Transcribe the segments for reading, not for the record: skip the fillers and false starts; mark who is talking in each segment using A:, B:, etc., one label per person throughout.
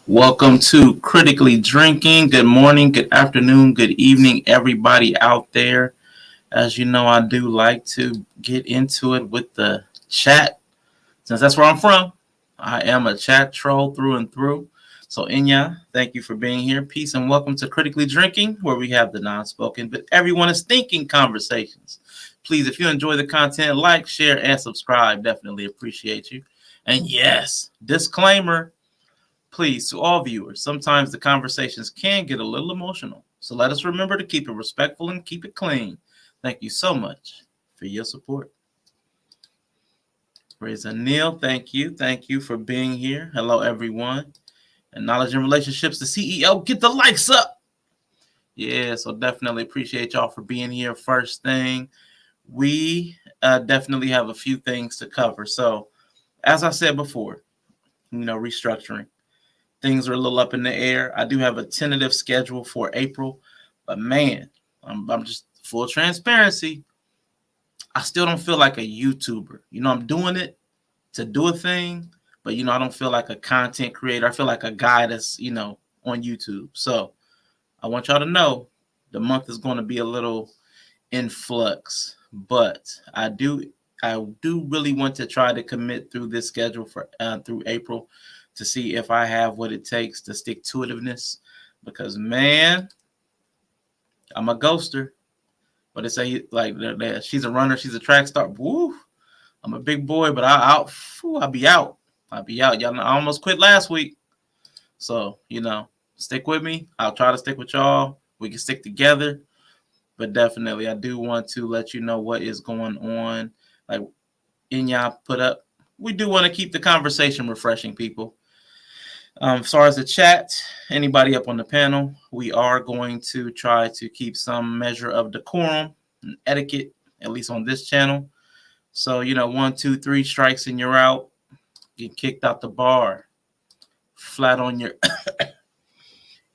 A: Welcome to Critically Drinking. Good morning, good afternoon, good evening, everybody out there. As you know, I do like to get into it with the chat. Since that's where I'm from, I am a chat troll through and through. So, Inya, thank you for being here. Peace and welcome to Critically Drinking, where we have the non-spoken, but everyone is thinking conversations. Please, if you enjoy the content, like, share, and subscribe. Definitely appreciate you. And yes, disclaimer. Please, to all viewers, sometimes the conversations can get a little emotional. So let us remember to keep it respectful and keep it clean. Thank you so much for your support. Praise Neil, thank you. Thank you for being here. Hello, everyone. And Knowledge and Relationships, the CEO, get the likes up. Yeah, so definitely appreciate y'all for being here. First thing, we definitely have a few things to cover. So as I said before, restructuring. Things are a little up in the air. I do have a tentative schedule for April, but man, I'm just full transparency. I still don't feel like a YouTuber. I'm doing it to do a thing, but I don't feel like a content creator. I feel like a guy that's on YouTube. So I want y'all to know the month is going to be a little in flux, but I do really want to try to commit through this schedule for through April to see if I have what it takes to stick to itiveness, because man, I'm a ghoster. But they say like she's a runner, she's a track star. Woo! I'm a big boy, but I'll be out. Y'all know, I almost quit last week. So, stick with me. I'll try to stick with y'all. We can stick together. But definitely, I do want to let you know what is going on. Like Inya put up, we do want to keep the conversation refreshing, people. As far as the chat, anybody up on the panel, we are going to try to keep some measure of decorum and etiquette, at least on this channel. So, 1, 2, 3 strikes and you're out. Get kicked out the bar. Flat on your...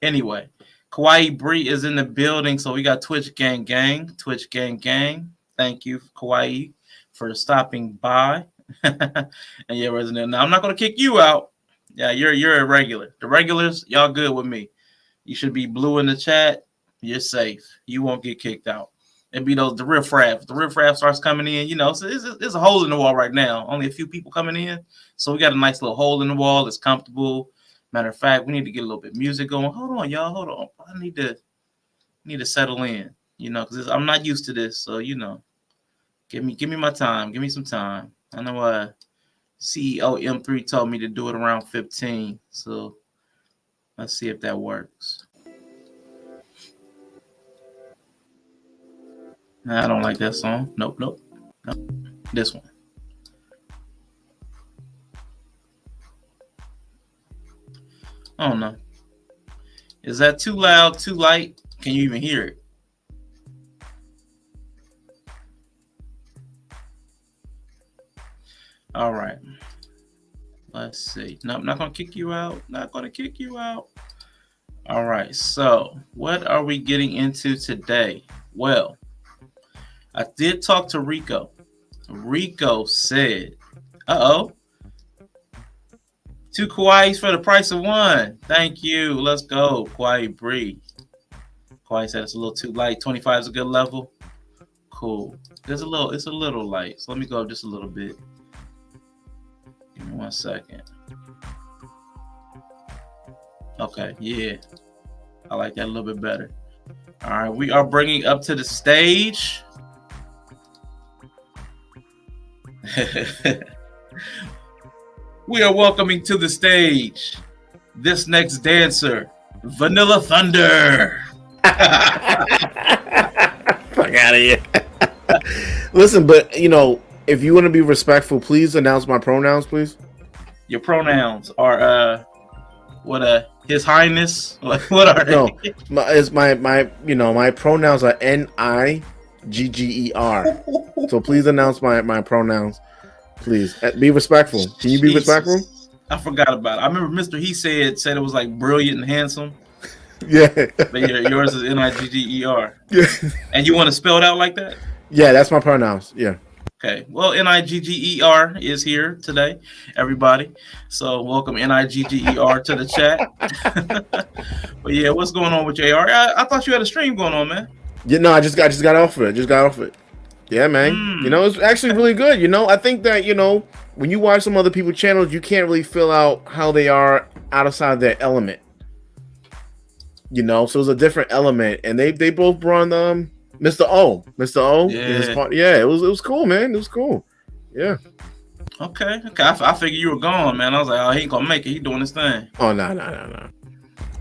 A: Anyway, Kawaii Bree is in the building, so we got Twitch Gang Gang. Twitch Gang Gang. Thank you, Kawaii, for stopping by. And yeah, Resident. Now, I'm not going to kick you out. Yeah, you're a regular. The regulars, y'all good with me. You should be blue in the chat. You're safe. You won't get kicked out. It'd be the riffraff. The riffraff starts coming in. So there's a hole in the wall right now. Only a few people coming in. So we got a nice little hole in the wall. It's comfortable. Matter of fact, we need to get a little bit of music going. Hold on, y'all. Hold on. I need to settle in. Because I'm not used to this. So give me my time. Give me some time. I know CEO M3 told me to do it around 15. So let's see if that works. I don't like that song. Nope. This one. I don't know. Is that too loud, too light? Can you even hear it? All right. Let's see. No, I'm not going to kick you out. All right. So what are we getting into today? Well, I did talk to Rico. Rico said, 2 Kawais for the price of 1. Thank you. Let's go. Kawaii Bree. Kawaii said it's a little too light. 25 is a good level. Cool. It's a little light. So let me go up just a little bit. Give me 1 second. Okay, yeah. I like that a little bit better. All right, we are bringing up to the stage. We are welcoming to the stage this next dancer, Vanilla Thunder.
B: Fuck out of here. Listen, but if you want to be respectful, please announce my pronouns, please.
A: Your pronouns are His Highness. Like, what are they?
B: No, my pronouns are Nigger. So please announce my pronouns, please. Be respectful. Can you be respectful?
A: I forgot about it. I remember Mr. He said it was like brilliant and handsome.
B: Yeah.
A: But yours is Nigger.
B: Yeah.
A: And you want to spell it out like that?
B: Yeah, that's my pronouns. Yeah.
A: Okay. Well, Nigger is here today, everybody. So welcome Nigger to the chat. But yeah, what's going on with you, AR? I thought you had a stream going on, man.
B: Yeah, no, I just got off of it. Just got off of it. Yeah, man. It's actually really good. I think that when you watch some other people's channels, you can't really fill out how they are outside their element. So it was a different element, and they both brought Mr. O. Yeah. It was cool, man. It was cool. Yeah.
A: Okay. I figured you were gone, man. I was like, oh, he ain't gonna make it. He doing his thing.
B: Oh, no.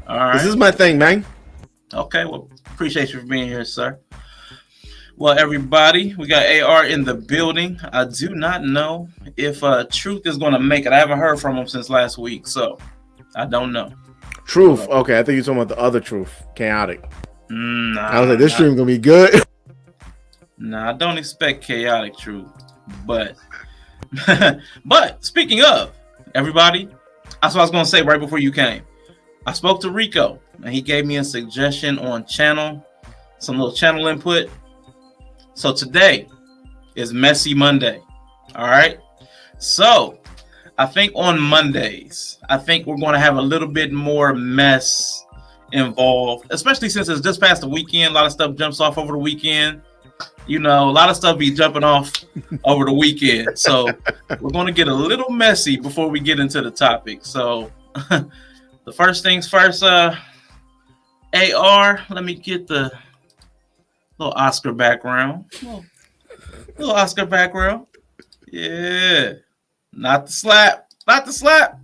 A: All right.
B: This is my thing, man.
A: Okay. Well, appreciate you for being here, sir. Well, everybody, we got AR in the building. I do not know if Truth is going to make it. I haven't heard from him since last week, so I don't know.
B: Truth. Okay, I think you're talking about the other Truth. Chaotic.
A: Nah,
B: I was like, this stream going to be good.
A: Nah, I don't expect chaotic Truth. But speaking of, everybody, that's what I was going to say right before you came. I spoke to Rico, and he gave me a suggestion on some little channel input. So today is Messy Monday. All right. So I think on Mondays, we're going to have a little bit more mess involved, especially since it's just past the weekend. A lot of stuff jumps off over the weekend. A lot of stuff be jumping off over the weekend. So we're going to get a little messy before we get into the topic. So the first things first, AR, let me get the little Oscar background. Little Oscar background. Yeah. Not the slap. Not the slap.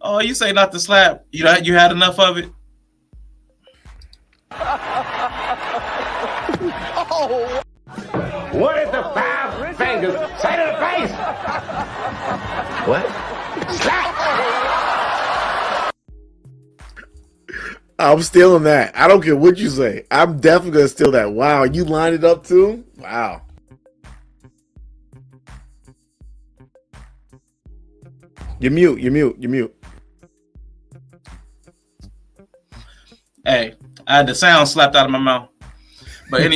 A: Oh, you say not the slap. You had enough of it?
C: Oh. What is the 5 fingers? Say to the face.
B: What?
C: Slap.
B: I'm stealing that. I don't care what you say. I'm definitely going to steal that. Wow, you lined it up too? Wow. You're mute.
A: Hey, I had the sound slapped out of my mouth. But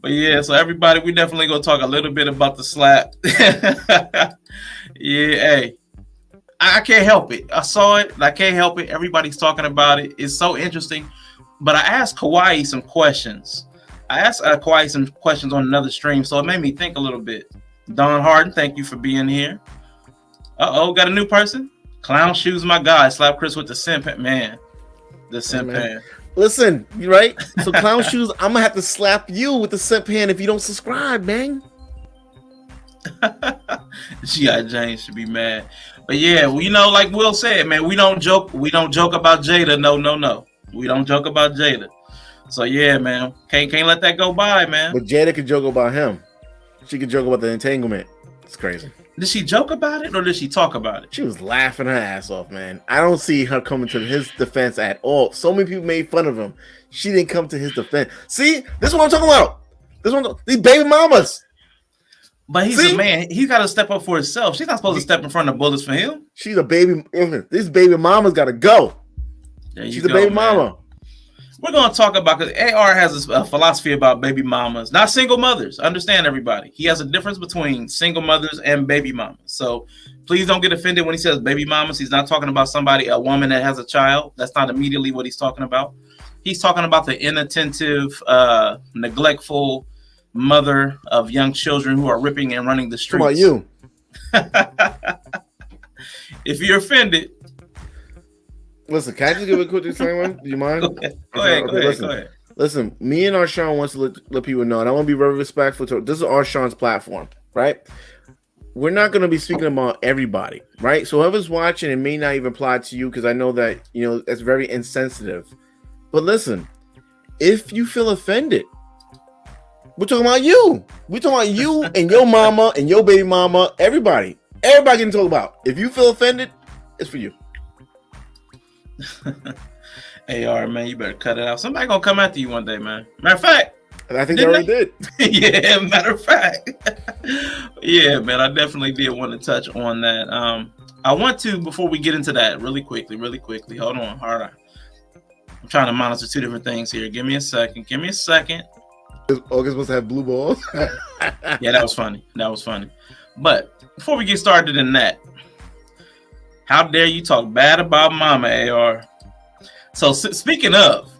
A: but yeah, so everybody, we definitely going to talk a little bit about the slap. Yeah, hey. I can't help it. I saw it. I can't help it. Everybody's talking about it. It's so interesting. But I asked Kawhi some questions. on another stream, so it made me think a little bit. Don Harden, thank you for being here. Got a new person? Clown Shoes, my guy. Slap Chris with the simp man. The simp hand.
B: Listen, you right? So Clown Shoes, I'm gonna have to slap you with the simp hand if you don't subscribe, man.
A: G.I. Jane should be mad. But yeah, like Will said, man, we don't joke about Jada. No. We don't joke about Jada. So yeah, man. Can't let that go by, man.
B: But Jada could joke about him. She could joke about the entanglement. It's crazy.
A: Did she joke about it or did she talk about it?
B: She was laughing her ass off, man. I don't see her coming to his defense at all. So many people made fun of him. She didn't come to his defense. See, this is what I'm talking about. These baby mamas.
A: But he's a man. He's got to step up for himself. She's not supposed to step in front of bullets for him.
B: She's a baby. This baby mama's got to go. She's a baby mama.
A: We're going to talk about, because AR has a philosophy about baby mamas, not single mothers. Understand, everybody. He has a difference between single mothers and baby mamas. So please don't get offended when he says baby mamas. He's not talking about a woman that has a child. That's not immediately what he's talking about. He's talking about the inattentive, neglectful mother of young children who are ripping and running the streets.
B: What about you?
A: If you're offended,
B: listen, can I just give a quick disclaimer? Do you mind?
A: Go ahead.
B: Listen, me and Arshawn wants to let people know, and I want to be very respectful to this is Arshawn's platform, right? We're not going to be speaking about everybody, right? So whoever's watching, it may not even apply to you because I know that, that's very insensitive. But listen, if you feel offended, we're talking about you. We're talking about you and your mama and your baby mama, everybody. Everybody can talk about. If you feel offended, it's for you.
A: AR, man, you better cut it out. Somebody gonna come after you one day, man. Matter of fact,
B: and I think they already did.
A: Yeah, matter of fact. Yeah, man, I definitely did want to touch on that. I want to, before we get into that, really quickly. Hold on. I'm trying to monitor two different things here. Give me a second.
B: August must have blue balls.
A: Yeah, that was funny. But before we get started in that, how dare you talk bad about Mama, AR? So speaking of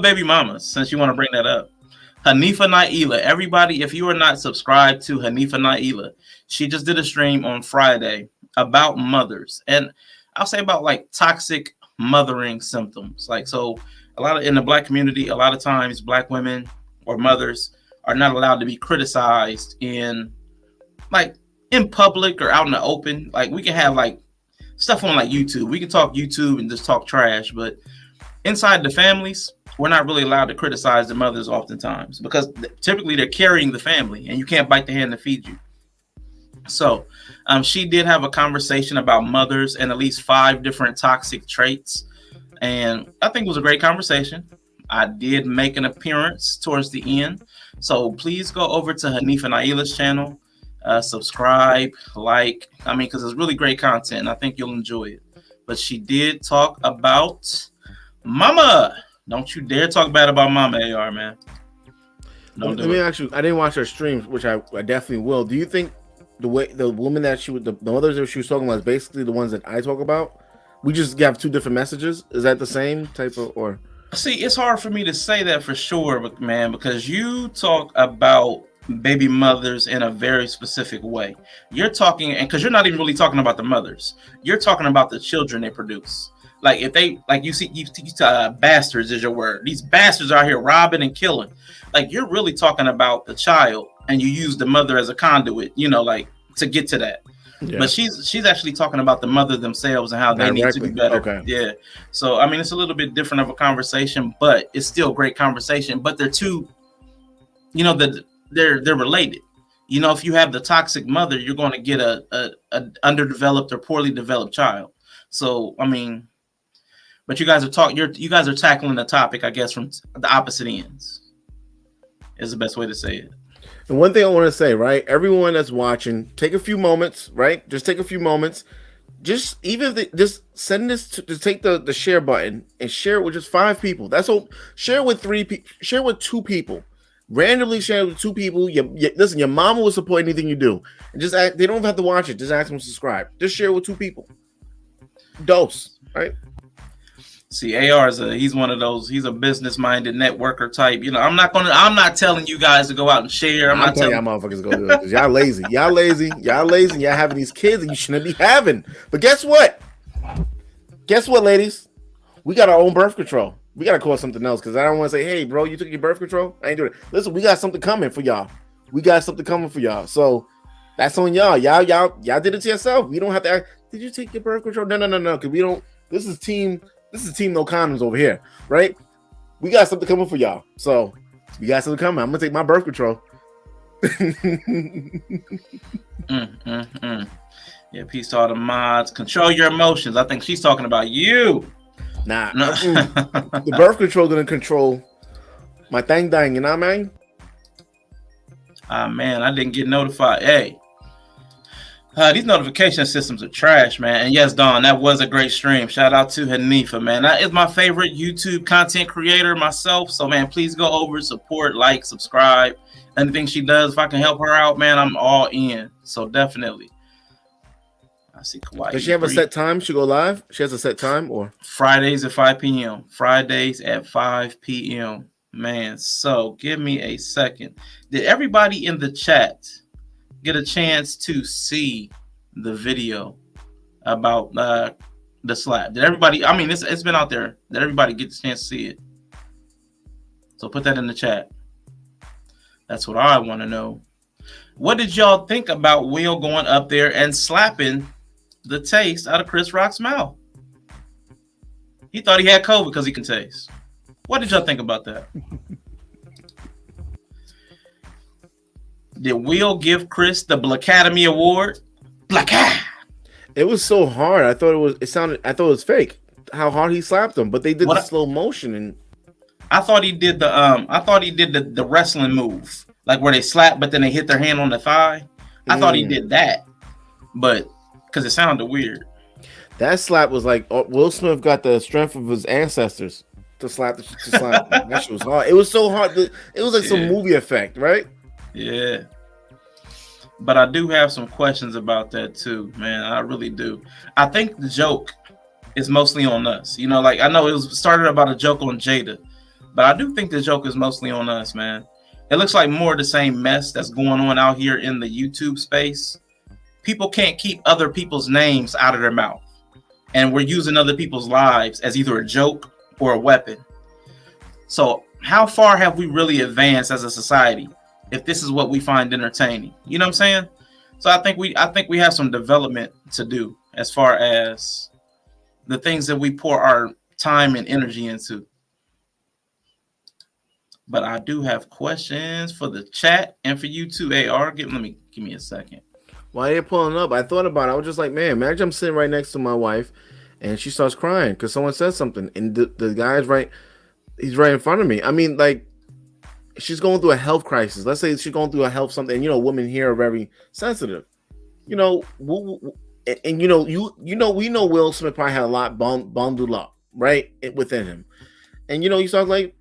A: baby mamas, since you want to bring that up, Hanifah Nailah. Everybody, if you are not subscribed to Hanifah Nailah, she just did a stream on Friday about mothers, and I'll say about like toxic mothering symptoms. Like, so a lot of in the Black community, a lot of times Black women or mothers are not allowed to be criticized in public or out in the open. Like, we can have like stuff on like YouTube. We can talk YouTube and just talk trash, but inside the families, we're not really allowed to criticize the mothers oftentimes, because typically they're carrying the family and you can't bite the hand that feeds you. So she did have a conversation about mothers and at least 5 different toxic traits. And I think it was a great conversation. I did make an appearance towards the end. So please go over to Hanifah Nailah's channel, subscribe, because it's really great content. I think you'll enjoy it. But she did talk about Mama. Don't you dare talk bad about Mama, AR, man.
B: Let me ask you, I didn't watch her streams, which I definitely will. Do you think the woman that the mothers that she was talking about is basically the ones that I talk about? We just have 2 different messages. Is that the same type of, or?
A: See, it's hard for me to say that for sure, but man, because you talk about baby mothers in a very specific way. You're talking, and because you're not even really talking about the mothers, you're talking about the children they produce. Like, if they, like, you see bastards is your word. These bastards are out here robbing and killing. Like, you're really talking about the child, and you use the mother as a conduit, to get to that. Yeah. But she's actually talking about the mother themselves and how they need to be better. Okay. Yeah. So, I mean, it's a little bit different of a conversation, but it's still a great conversation. But they're two, they're related. If you have the toxic mother, you're going to get a underdeveloped or poorly developed child. So, I mean, but you guys are tackling the topic, I guess, from the opposite ends. Is the best way to say it.
B: And one thing I want to say, right? Everyone that's watching, take a few moments, right? Just take a few moments. Just just send this to take the share button and share it with just 5 people. That's all. Share it with 3 people. Share it with 2 people. Randomly share it with 2 people. Listen, your mama will support anything you do. And they don't have to watch it. Just ask them to subscribe. Just share it with 2 people. Dose, right?
A: See, AR he's one of those. He's a business-minded networker type. I'm not telling you guys to go out and share. I'm not telling
B: y'all motherfuckers to go do it, because y'all lazy. Y'all lazy. Y'all having these kids that you shouldn't be having. But guess what? Ladies? We got our own birth control. We got to call something else, because I don't want to say, hey, bro, you took your birth control? I ain't doing it. Listen, we got something coming for y'all. So that's on y'all. Y'all did it to yourself. We don't have to ask, did you take your birth control? No, because we don't. This is team no condoms over here, right? We got something coming for y'all. So we got something coming. I'm gonna take my birth control.
A: Yeah, peace to all the mods. Control your emotions. I think she's talking about you.
B: Nah. No. The birth control gonna control my thing, you know what I mean?
A: Man, I didn't get notified. Hey. These notification systems are trash, man. And yes, Dawn, that was a great stream. Shout out to Hanifah, man. That is my favorite YouTube content creator myself. So, man, please go over, support, like, subscribe. Anything she does, if I can help her out, man, I'm all in. So, definitely. I see Kawaii.
B: Does she have a set time? She go live? She has a set time, or?
A: Fridays at 5 p.m. Fridays at 5 p.m. Man, so give me a second. Did everybody in the chat get a chance to see the video about the slap? Did everybody, I mean, it's been out there. Did everybody get the chance to see it? So put that in the chat. That's what I want to know. What did y'all think about Will going up there and slapping the taste out of Chris Rock's mouth? He thought he had COVID because he can taste. What did y'all think about that? Did Will give Chris the Blackademy Award? Blackad.
B: It was so hard. I thought it was fake. How hard he slapped him, but they did the slow motion, and
A: I thought he did the wrestling move, like where they slap, but then they hit their hand on the thigh. I thought he did that, but because it sounded weird.
B: That slap was like Will Smith got the strength of his ancestors. to slap. That shit was hard. It was so hard. It was like some movie effect, right?
A: Yeah. But I do have some questions about that too, man. I really do. I think the joke is mostly on us. You know, like I know it was started about a joke on Jada, but I do think the joke is mostly on us, man. It looks like more of the same mess that's going on out here in the YouTube space. People can't keep other people's names out of their mouth. And we're using other people's lives as either a joke or a weapon. So how far have we really advanced as a society if this is what we find entertaining? You know what I'm saying? So I think we have some development to do as far as the things that we pour our time and energy into. But I do have questions for the chat and for you too, AR. Give me a second.
B: While you're pulling up, I thought about it. I was just like, man, imagine I'm sitting right next to my wife and she starts crying because someone says something. And the guy's he's right in front of me. I mean, like, she's going through a health crisis. Let's say she's going through a health something. And, you know, women here are very sensitive. You know, and you know, we know Will Smith probably had a lot bundled up, right, within him. And, you know, he starts like,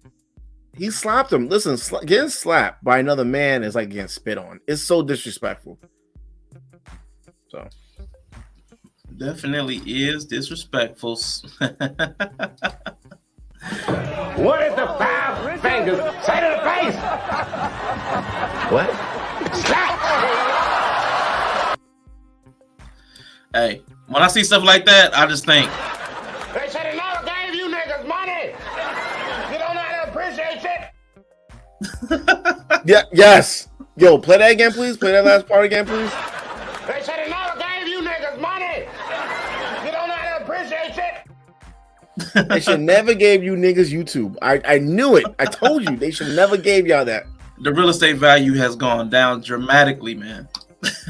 B: he slapped him. Listen, getting slapped by another man is like getting spit on. It's so disrespectful. So
A: definitely is disrespectful.
C: What did the five fingers say to the face? What? Slap!
A: Hey, when I see stuff like that, I just think
C: They should have never gave you niggas money. You don't know how to appreciate it.
B: yeah, yes. Yo, play that again, please. Play that last part again, please.
C: They should have never gave you niggas money. You don't know how to appreciate it.
B: They should never gave you niggas YouTube. I knew it. I told you they should never gave y'all that.
A: the real estate value has gone down dramatically, man.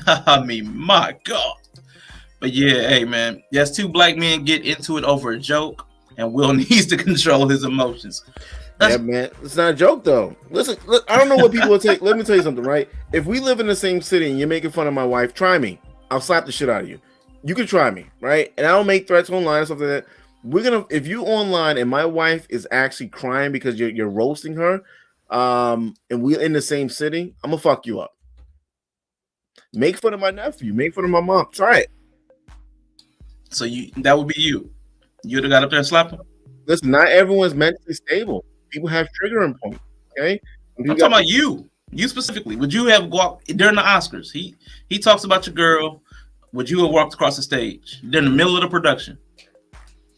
A: I mean, my God. But yeah, hey, man. Yes, two black men get into it over a joke, and Will needs to control his emotions.
B: Yeah, man. It's not a joke, though. Listen, look, I don't know what people will take. Let me tell you something, right? If we live in the same city and you're making fun of my wife, try me. I'll slap the shit out of you. You can try me, right? And I don't make threats online and stuff like that. We're gonna, if you online and my wife is actually crying because you're roasting her, and we're in the same city, I'm gonna fuck you up. Make fun of my nephew. Make fun of my mom. Try it.
A: So that would be you. You'd have got up there and slapped him.
B: Listen, not everyone's mentally stable. People have triggering points. Okay,
A: I'm talking about you. You specifically. Would you have walked during the Oscars? He talks about your girl. Would you have walked across the stage during the middle of the production?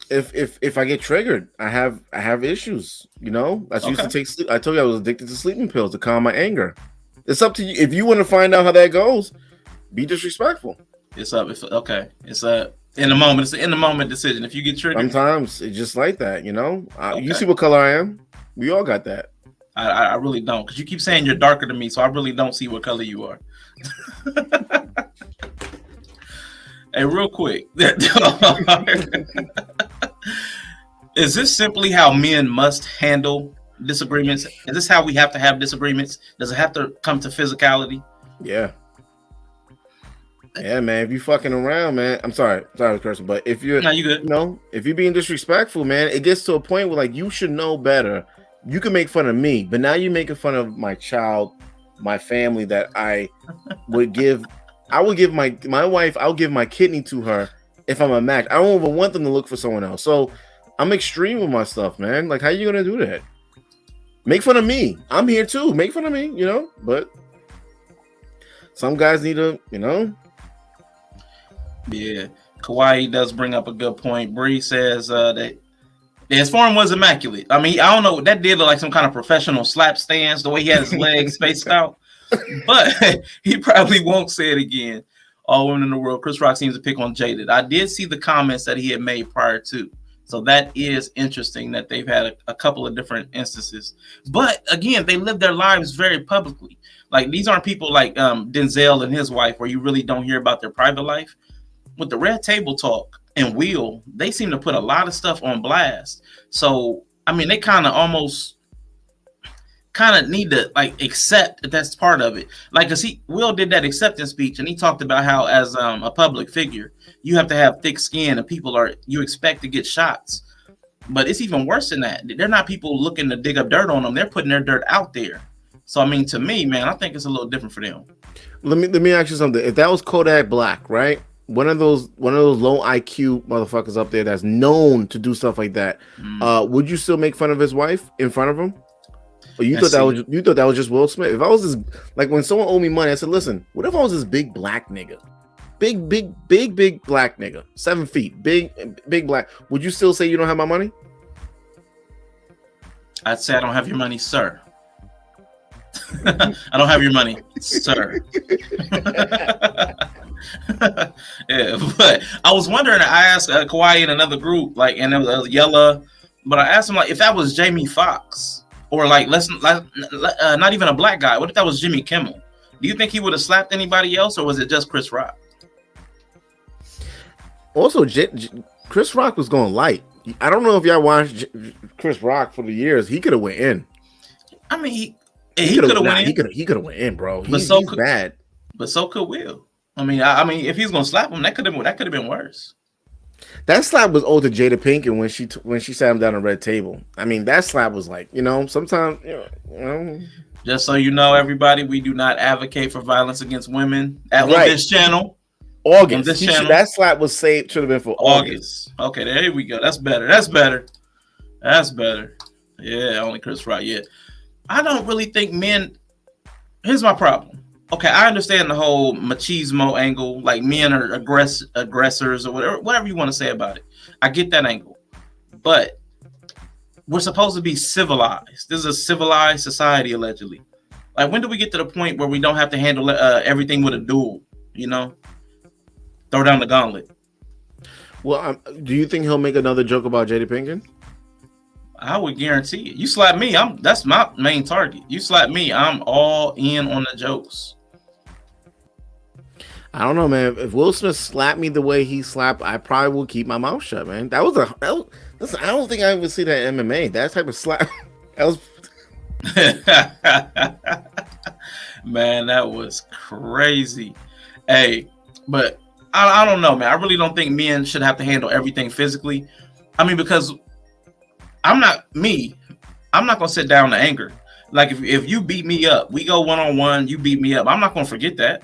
B: If I get triggered, I have issues. You know, I used to take sleep. I told you I was addicted to sleeping pills to calm my anger. It's up to you. If you want to find out how that goes, be disrespectful.
A: It's up. It's in the moment. It's an in the moment decision. If you get triggered,
B: sometimes it's just like that. You know, you see what color I am. We all got that.
A: I really don't, because you keep saying you're darker than me, so I really don't see what color you are. Hey, real quick, is this simply how men must handle disagreements? Is this how we have to have disagreements? Does it have to come to physicality?
B: Yeah. Yeah, man. If you fucking around, man. I'm sorry, cursing, but if you're,
A: no, you good.
B: You know, if you're being disrespectful, man, it gets to a point where like you should know better. You can make fun of me, but now you're making fun of my child, my family that I would give. I would give my wife. I'll give my kidney to her if I'm a match. I don't even want them to look for someone else. So I'm extreme with my stuff, man. Like, how you gonna do that? Make fun of me. I'm here too. Make fun of me, you know. But some guys need to, you know.
A: Yeah, Kawhi does bring up a good point. Bree says that his form was immaculate. I mean, I don't know, that did look like some kind of professional slap stance, the way he had his legs spaced out. But he probably won't say it again. All women in the world. Chris Rock seems to pick on Jada. I did see the comments that he had made prior to. So that is interesting that they've had a couple of different instances. But again, they live their lives very publicly. Like, these aren't people like Denzel and his wife, where you really don't hear about their private life. With the Red Table Talk and Will, they seem to put a lot of stuff on blast. So, I mean, they kind of need to like accept that that's part of it. Like, cause Will did that acceptance speech, and he talked about how as a public figure, you have to have thick skin, and you expect to get shots. But it's even worse than that. They're not people looking to dig up dirt on them. They're putting their dirt out there. So I mean, to me, man, I think it's a little different for them.
B: Let me ask you something. If that was Kodak Black, right? One of those low IQ motherfuckers up there that's known to do stuff like that, would you still make fun of his wife in front of him? Or you thought that was just Will Smith? If I was this, like when someone owed me money, I said, listen, what if I was this big black nigga? Big black nigga, 7 feet, big black. Would you still say you don't have my money?
A: I'd say I don't have your money, sir. I don't have your money, sir. Yeah, but I was wondering. I asked Kawhi in another group, like, and it was Yella, but I asked him like if that was Jamie Foxx or like not even a black guy. What if that was Jimmy Kimmel? Do you think he would have slapped anybody else, or was it just Chris Rock?
B: Also, Chris Rock was going light. I don't know if y'all watched Chris Rock for the years. He could have went in.
A: I mean, he could have went in.
B: He could have went in, bro. He's bad.
A: But so could Will. I mean, if he's gonna slap him, that could have been worse.
B: That slap was owed to Jada Pinkett when she sat him down on Red Table. I mean, that slap was like, sometimes,
A: Just so you know, everybody, we do not advocate for violence against women on this channel.
B: August. That slap was saved. Should have been for August.
A: Okay, there we go. That's better. Yeah, only Chris Rock. Yeah, I don't really think men. Here's my problem. Okay, I understand the whole machismo angle, like men are aggressors or whatever you want to say about it. I get that angle, but we're supposed to be civilized. This is a civilized society, allegedly. Like, when do we get to the point where we don't have to handle everything with a duel? Throw down the gauntlet.
B: Well, do you think he'll make another joke about Jada Pinkett?
A: I would guarantee it. You slap me, that's my main target. You slap me, I'm all in on the jokes.
B: I don't know, man. If Will Smith slapped me the way he slapped, I probably will keep my mouth shut, man. Listen, I don't think I ever see that in MMA. That type of slap. That was.
A: Man, that was crazy. Hey, but I don't know, man. I really don't think men should have to handle everything physically. I mean, because I'm not gonna sit down to anger. Like if you beat me up, we go one-on-one, you beat me up, I'm not gonna forget that.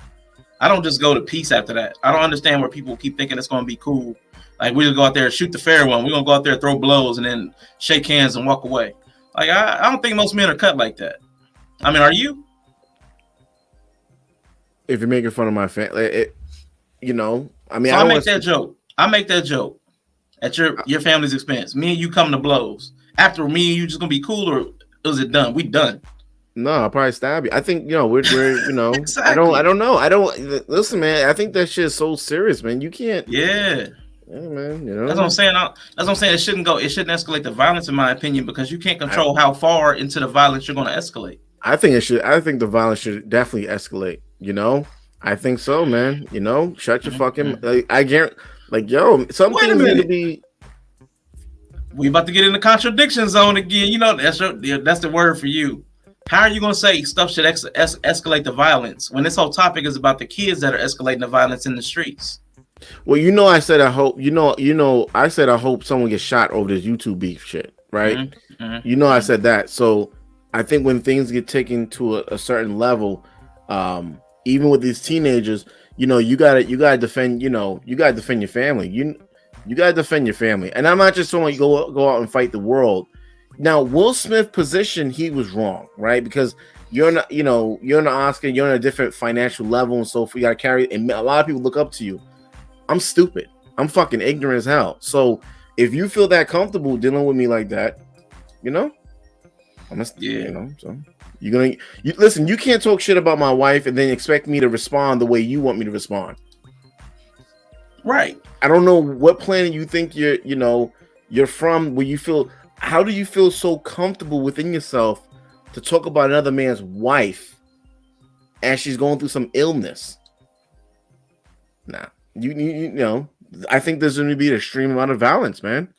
A: I don't just go to peace after that. I don't understand where people keep thinking it's gonna be cool. Like we just go out there and shoot the fair one. We're gonna go out there, throw blows, and then shake hands and walk away. Like I don't think most men are cut like that. I mean, are you?
B: If you're making fun of my family, I mean,
A: so I make that joke. I make that joke at your family's expense. Me and you come to blows. After me and you just gonna be cool, or is it done? We done.
B: No, I'll probably stab you. I think we're
A: Exactly.
B: I don't know. Listen, man. I think that shit is so serious, man. You can't.
A: Yeah,
B: man.
A: That's what I'm saying. That's what I'm saying. It shouldn't escalate the violence, in my opinion, because you can't control how far into the violence you're going to escalate.
B: I think it should. I think the violence should definitely escalate. I think so, man. Shut your fucking. I guarantee. Some things need to be.
A: We about to get in the contradiction zone again. That's the word for you. How are you going to say stuff should escalate the violence when this whole topic is about the kids that are escalating the violence in the streets?
B: Well, I said I hope. I said I hope someone gets shot over this YouTube beef shit, right? Mm-hmm. I said that. So I think when things get taken to a certain level, even with these teenagers, you gotta defend. You gotta defend your family. You gotta defend your family. And I'm not just someone you go out and fight the world. Now, Will Smith's position, he was wrong, right? Because you're not, you're in the Oscar, you're on a different financial level, and so you got to carry. And a lot of people look up to you. I'm stupid. I'm fucking ignorant as hell. So if you feel that comfortable dealing with me like that, So you're listen. You can't talk shit about my wife and then expect me to respond the way you want me to respond.
A: Right.
B: I don't know what planet you think you're from, where you feel. How do you feel so comfortable within yourself to talk about another man's wife as she's going through some illness? Nah, I think there's going to be an extreme amount of violence, man.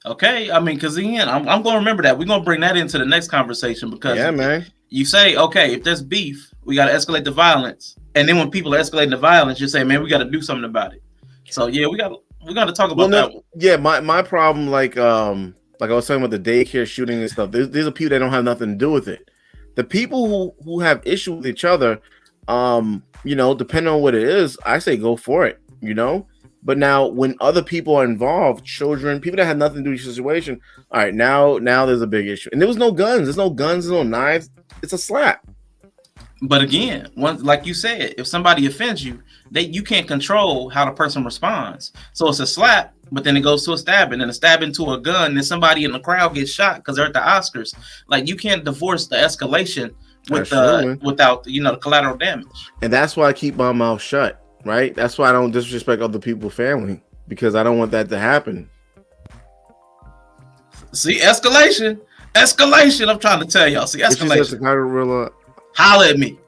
A: Okay, I mean, because again, I'm going to remember that. We're going to bring that into the next conversation because
B: man,
A: you say, okay, if there's beef, we got to escalate the violence, and then when people are escalating the violence, you say, man, we got to do something about it. So yeah, we got We're gonna talk about that.
B: Yeah, my problem, like I was talking about the daycare shooting and stuff. There's a people that don't have nothing to do with it. The people who have issue with each other, depending on what it is, I say go for it. But now when other people are involved, children, people that have nothing to do with the situation, all right, now there's a big issue. And there was no guns. There's no guns, there's no knives. It's a slap.
A: But again, like you said, if somebody offends you, you can't control how the person responds. So it's a slap, but then it goes to a stabbing, and a stabbing to a gun, and somebody in the crowd gets shot because they're at the Oscars. Like, you can't divorce the escalation without the collateral damage. And
B: that's why I keep my mouth shut. Right? That's why I don't disrespect other people's family, because I don't want that to happen.
A: See, escalation. I'm trying to tell y'all. See, escalation.
B: CHICAGORilla.
A: Holla at me.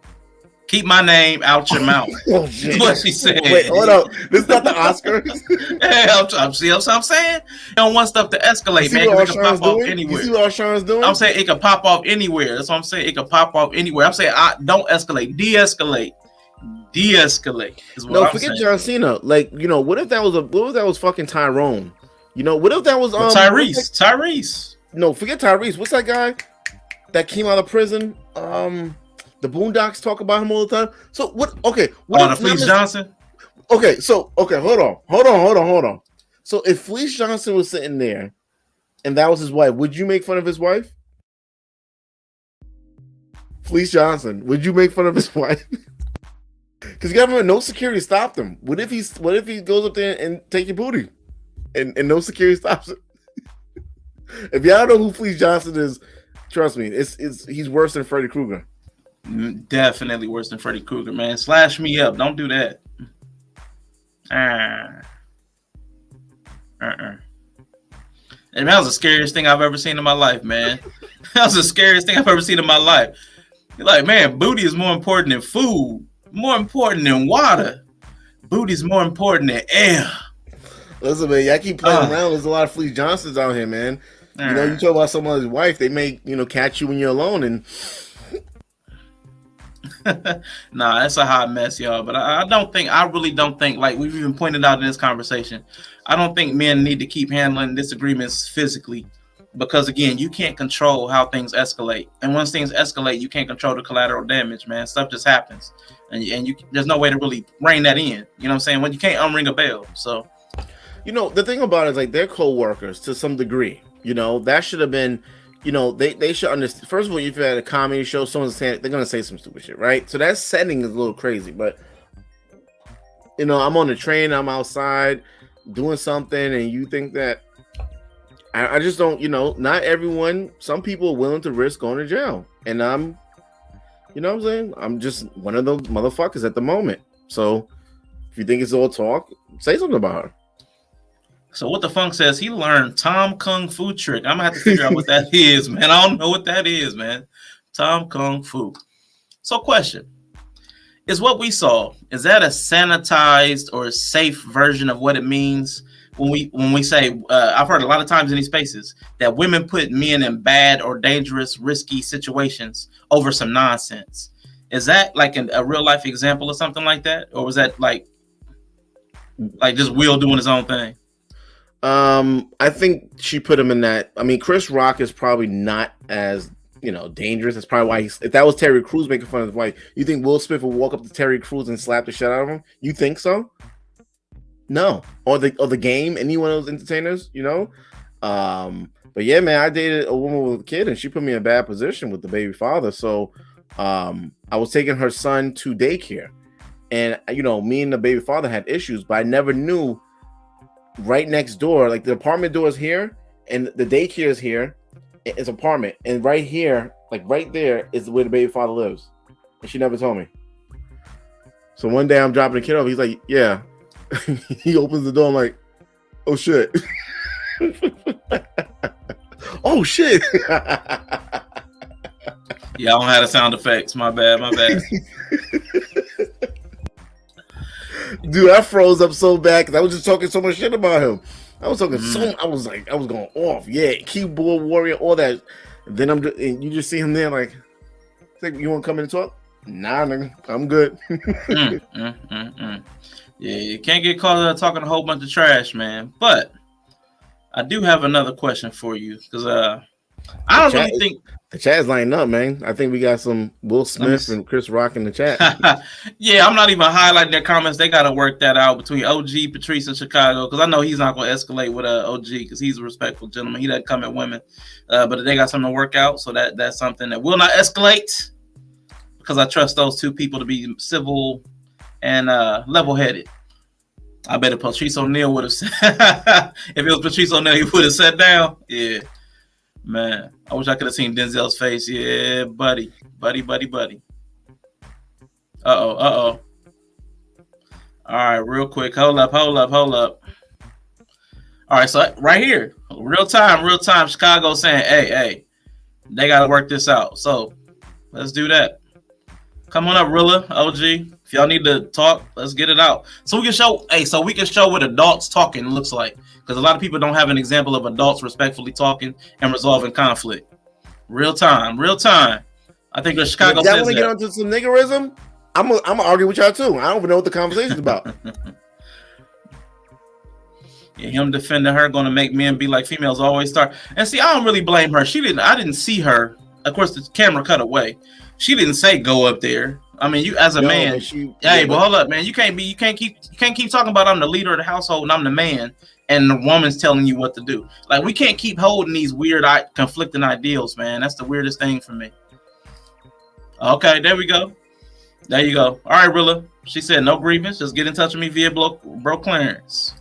A: Keep my name out your mouth.
B: Oh, shit.
A: What she said.
B: Wait, hold up. This is not the Oscars.
A: Yeah, see what I'm saying? You don't want stuff to escalate, man. It can pop off anywhere.
B: You see what Sean's doing?
A: I'm saying it can pop off anywhere. That's what I'm saying. It can pop off anywhere. I'm saying don't escalate. De-escalate. Is what
B: no,
A: I'm
B: forget
A: saying.
B: John Cena. Like, what if that was fucking Tyrone? What if that was
A: Tyrese?
B: No, forget Tyrese. What's that guy that came out of prison? The Boondocks talk about him all the time. So what? Okay,
A: the Fleece Johnson.
B: Okay, hold on. So if Fleece Johnson was sitting there, and that was his wife, would you make fun of his wife? Fleece Johnson, would you make fun of his wife? Because government, no security stopped him. What if he goes up there and take your booty, and no security stops him? If y'all know who Fleece Johnson is, trust me, he's worse than Freddy Krueger.
A: Definitely worse than Freddy Krueger, man. Slash me up. Don't do that. And that was the scariest thing I've ever seen in my life, man. That was the scariest thing I've ever seen in my life. You're like, man, booty is more important than food, more important than water. Booty's more important than air.
B: Listen, man, y'all keep playing around. There's a lot of Fleece Johnsons out here, man. You talk about someone's wife, they may, catch you when you're alone and.
A: Nah, that's a hot mess, y'all. But I really don't think, like we've even pointed out in this conversation, I don't think men need to keep handling disagreements physically, because again, you can't control how things escalate. And once things escalate, you can't control the collateral damage, man. Stuff just happens. And there's no way to really rein that in. You know what I'm saying? When you can't unring a bell. So,
B: the thing about it is, like, they're co-workers to some degree. That should have been. They should understand. First of all, if you had a comedy show, someone's saying they're gonna say some stupid shit, right? So that setting is a little crazy. But I'm on the train, I'm outside doing something, and you think that I just don't. Not everyone. Some people are willing to risk going to jail, and I'm, what I'm saying, I'm just one of those motherfuckers at the moment. So if you think it's all talk, say something about her.
A: So what the funk says, he learned Tom Kung Fu trick. I'm gonna have to figure out what that is, man. I don't know what that is, man. Tom Kung Fu. So question, is what we saw, is that a sanitized or a safe version of what it means when we say, I've heard a lot of times in these spaces that women put men in bad or dangerous, risky situations over some nonsense. Is that like a real life example or something like that? Or was that like just Will doing his own thing?
B: I think she put him in that. I mean, Chris Rock is probably not as dangerous. That's probably why if that was Terry Crews making fun of his wife, you think Will Smith would walk up to Terry Crews and slap the shit out of him? You think so? No. Or the Game, any one of those entertainers, But yeah, man, I dated a woman with a kid, and she put me in a bad position with the baby father. So, I was taking her son to daycare, and me and the baby father had issues, but I never knew. Right next door, like the apartment door is here, and the daycare is here. It's apartment, and right here, like right there, is where the baby father lives, and she never told me. So one day I'm dropping the kid off. He's like, "Yeah." He opens the door. I'm like, "Oh shit!" Oh shit!
A: Yeah, I don't have the sound effects. My bad.
B: Dude, I froze up so bad because I was just talking so much shit about him. I was talking I was going off. Yeah, keyboard warrior, all that. And then and you just see him there like, you want to come in and talk? Nah, nigga, I'm good.
A: Yeah, you can't get caught up talking a whole bunch of trash, man. But I do have another question for you because I don't really think
B: the chat's lining up, man. I think we got some Will Smith and Chris Rock in the chat.
A: Yeah, I'm not even highlighting their comments. They got to work that out between OG, Patrice, and Chicago because I know he's not going to escalate with OG because he's a respectful gentleman. He doesn't come at women, but they got something to work out, so that's something that will not escalate because I trust those two people to be civil and level-headed. I bet if Patrice O'Neal would have said, if it was Patrice O'Neal, he would have sat down. Yeah, man. I wish I could have seen Denzel's face. Yeah, buddy. Uh-oh. All right, real quick. Hold up. All right, so right here, real time, Chicago saying, hey, they got to work this out. So let's do that. Come on up, Rilla, OG. If y'all need to talk, let's get it out. So we can show what adults talking looks like. Because a lot of people don't have an example of adults respectfully talking and resolving conflict. Real time. I think the Chicago says
B: want to get onto some niggerism? I'm gonna argue with y'all too. I don't even know what the conversation's about.
A: Yeah, him defending her going to make men be like females always start. And see, I don't really blame her. I didn't see her. Of course, the camera cut away. She didn't say go up there. I mean, you as a man. But hold up, man. You can't keep talking about I'm the leader of the household and I'm the man, and the woman's telling you what to do. Like we can't keep holding these weird conflicting ideals, man. That's the weirdest thing for me. Okay, there we go. There you go. All right, Rilla. She said no grievance. Just get in touch with me via bro clearance.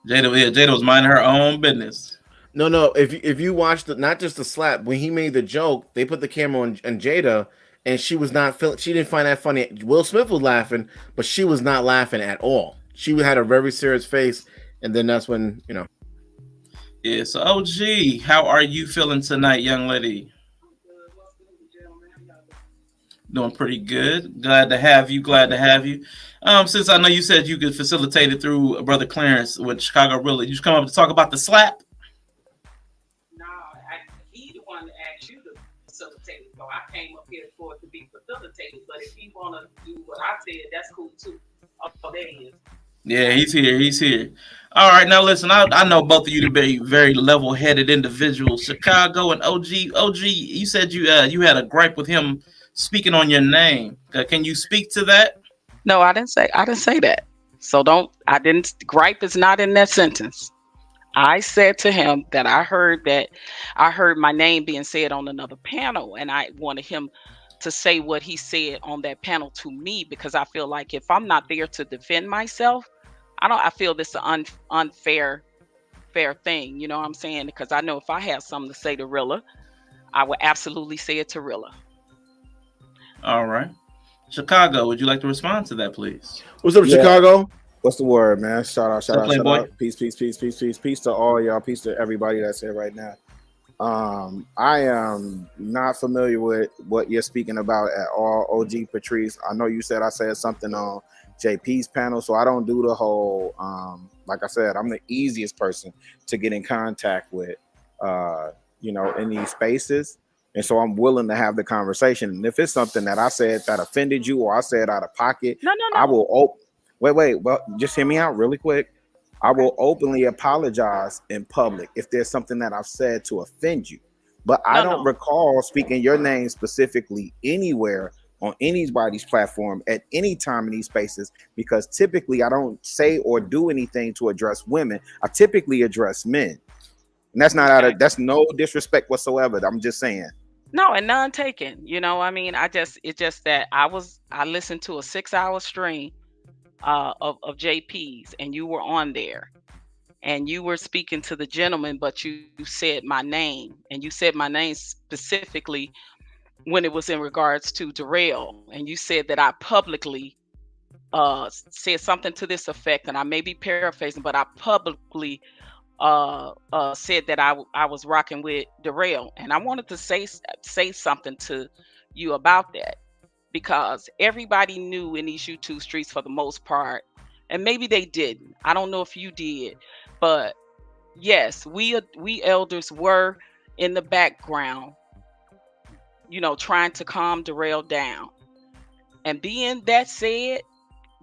A: Jada was minding her own business.
B: No. If you watched not just the slap, when he made the joke, they put the camera on Jada, and she was not she didn't find that funny. Will Smith was laughing, but she was not laughing at all. She had a very serious face, and then that's when
A: Yeah. So OG, how are you feeling tonight, young lady? Doing pretty good. Glad to have you. Since I know you said you could facilitate it through Brother Clarence with CHICAGORilla, you just come up to talk about the slap?
D: No, he the one that asked you to facilitate it, so I came up here for it to be facilitated. But if you want to do what I said, that's cool too. Oh, there he is.
A: Yeah, he's here. All right, now listen, I know both of you to be very level-headed individuals. Chicago and OG, you said you had a gripe with him speaking on your name. Can you speak to that?
D: No, I didn't say that. So gripe is not in that sentence. I said to him that I heard my name being said on another panel, and I wanted him to say what he said on that panel to me, because I feel like if I'm not there to defend myself, I feel this is an unfair thing. You know what I'm saying? Because I know if I have something to say to Rilla, I would absolutely say it to Rilla.
A: All right. Chicago, would you like to respond to that, please?
B: What's up, Chicago?
E: What's the word, man? Shout out. Peace to all y'all. Peace to everybody that's here right now. I am not familiar with what you're speaking about at all, OG Patrice. I know you said I said something on JP's panel, so I don't do the whole, like I said, I'm the easiest person to get in contact with, in these spaces. And so I'm willing to have the conversation. And if it's something that I said that offended you or I said out of pocket,
D: no.
E: I will wait. Well, just hear me out really quick. I will openly apologize in public if there's something that I've said to offend you. But I don't recall speaking your name specifically anywhere on anybody's platform at any time in these spaces, because typically I don't say or do anything to address women. I typically address men. And that's not that's no disrespect whatsoever. I'm just saying.
D: No, and none taken. It's just that I listened to a 6-hour stream of JP's, and you were on there, and you were speaking to the gentleman, but you said my name, and you said my name specifically when it was in regards to Darrell, and you said that I publicly said something to this effect, and I may be paraphrasing, but I publicly said that I was rocking with Darrell, and I wanted to say something to you about that, because everybody knew in these YouTube streets for the most part, and maybe they didn't. I don't know if you did, but yes, we elders were in the background, trying to calm Darrell down. And being that said,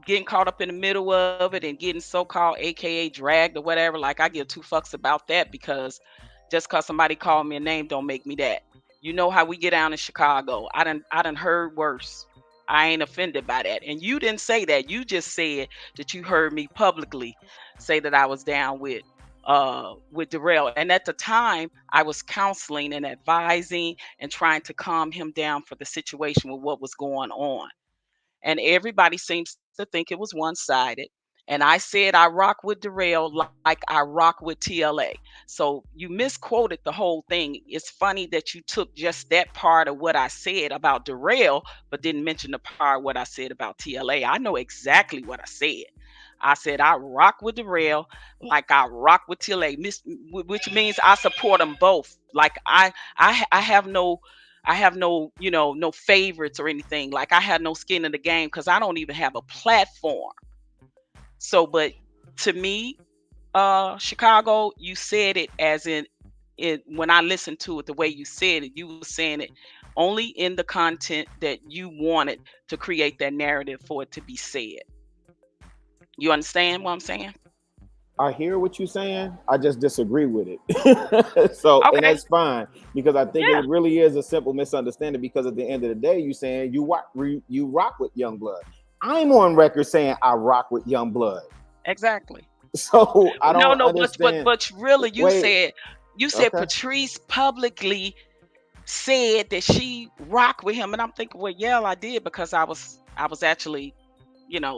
D: getting caught up in the middle of it and getting so-called AKA dragged or whatever, like I give two fucks about that, because just because somebody called me a name don't make me that. You know how we get down in Chicago. I done heard worse. I ain't offended by that. And you didn't say that. You just said that you heard me publicly say that I was down with Darrell. And at the time I was counseling and advising and trying to calm him down for the situation with what was going on. And everybody seems to think it was one-sided. And I said I rock with Darrell like I rock with TLA. So you misquoted the whole thing. It's funny that you took just that part of what I said about Darrell, but didn't mention the part what I said about TLA. I know exactly what I said. I said I rock with Darrell like I rock with TLA, which means I support them both. Like I have no no favorites or anything. Like I had no skin in the game because I don't even have a platform. So, but to me, Chicago, you said it as in it when I listened to it, the way you said it, you were saying it only in the content that you wanted to create that narrative for it to be said. You understand what I'm saying?
E: I hear what you're saying. I just disagree with it. So,
D: Okay.
E: And that's fine, because I think it really is a simple misunderstanding, because at the end of the day, you're saying you rock with Youngblood. I'm on record saying I rock with Youngblood.
D: Exactly.
E: So I don't understand.
D: But really you said Patrice publicly said that she rocked with him, and I'm thinking, well, yeah, I did, because I was actually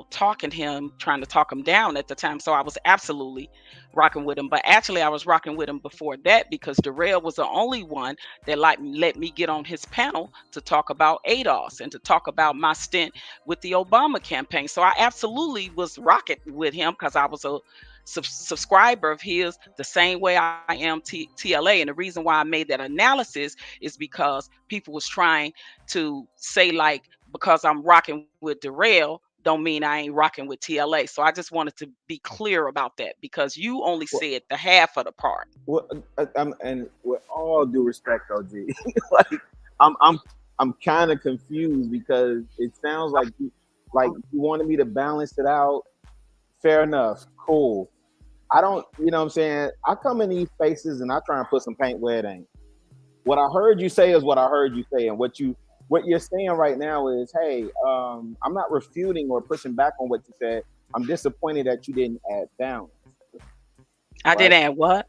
D: talking him, trying to talk him down at the time. So I was absolutely rocking with him. But actually I was rocking with him before that, because Darrell was the only one that let me get on his panel to talk about ADOS and to talk about my stint with the Obama campaign. So I absolutely was rocking with him, because I was a subscriber of his, the same way I am TLA. And the reason why I made that analysis is because people was trying to say, like, because I'm rocking with Darrell don't mean I ain't rocking with TLA. So I just wanted to be clear about that, because you only said the half of the part.
E: Well, and with all due respect, OG, like I'm kind of confused, because it sounds like you wanted me to balance it out. Fair enough, cool. I don't, what I'm saying? I come in these spaces and I try and put some paint where it ain't. What I heard you say is what I heard you say, and what you're saying right now is, hey, I'm not refuting or pushing back on what you said. I'm disappointed that you didn't add balance.
D: I didn't add what?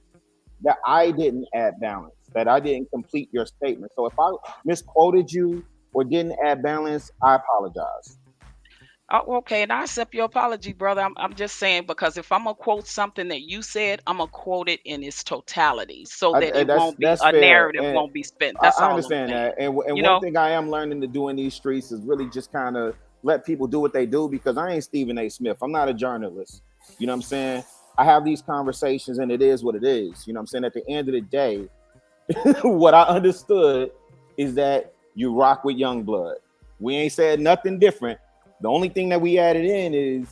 E: That I didn't add balance. That I didn't complete your statement. So if I misquoted you or didn't add balance, I apologize.
D: Oh, okay, and I accept your apology, brother. I'm just saying, because if I'm gonna quote something that you said, I'm gonna quote it in its totality, so that it won't be a narrative, and won't be spent. That's all. I understand that.
E: And one thing I am learning to do in these streets is really just kind of let people do what they do, because I ain't Stephen A. Smith. I'm not a journalist. You know what I'm saying? I have these conversations, and it is what it is. You know what I'm saying? At the end of the day, what I understood is that you rock with Youngblood. We ain't said nothing different. The only thing that we added in is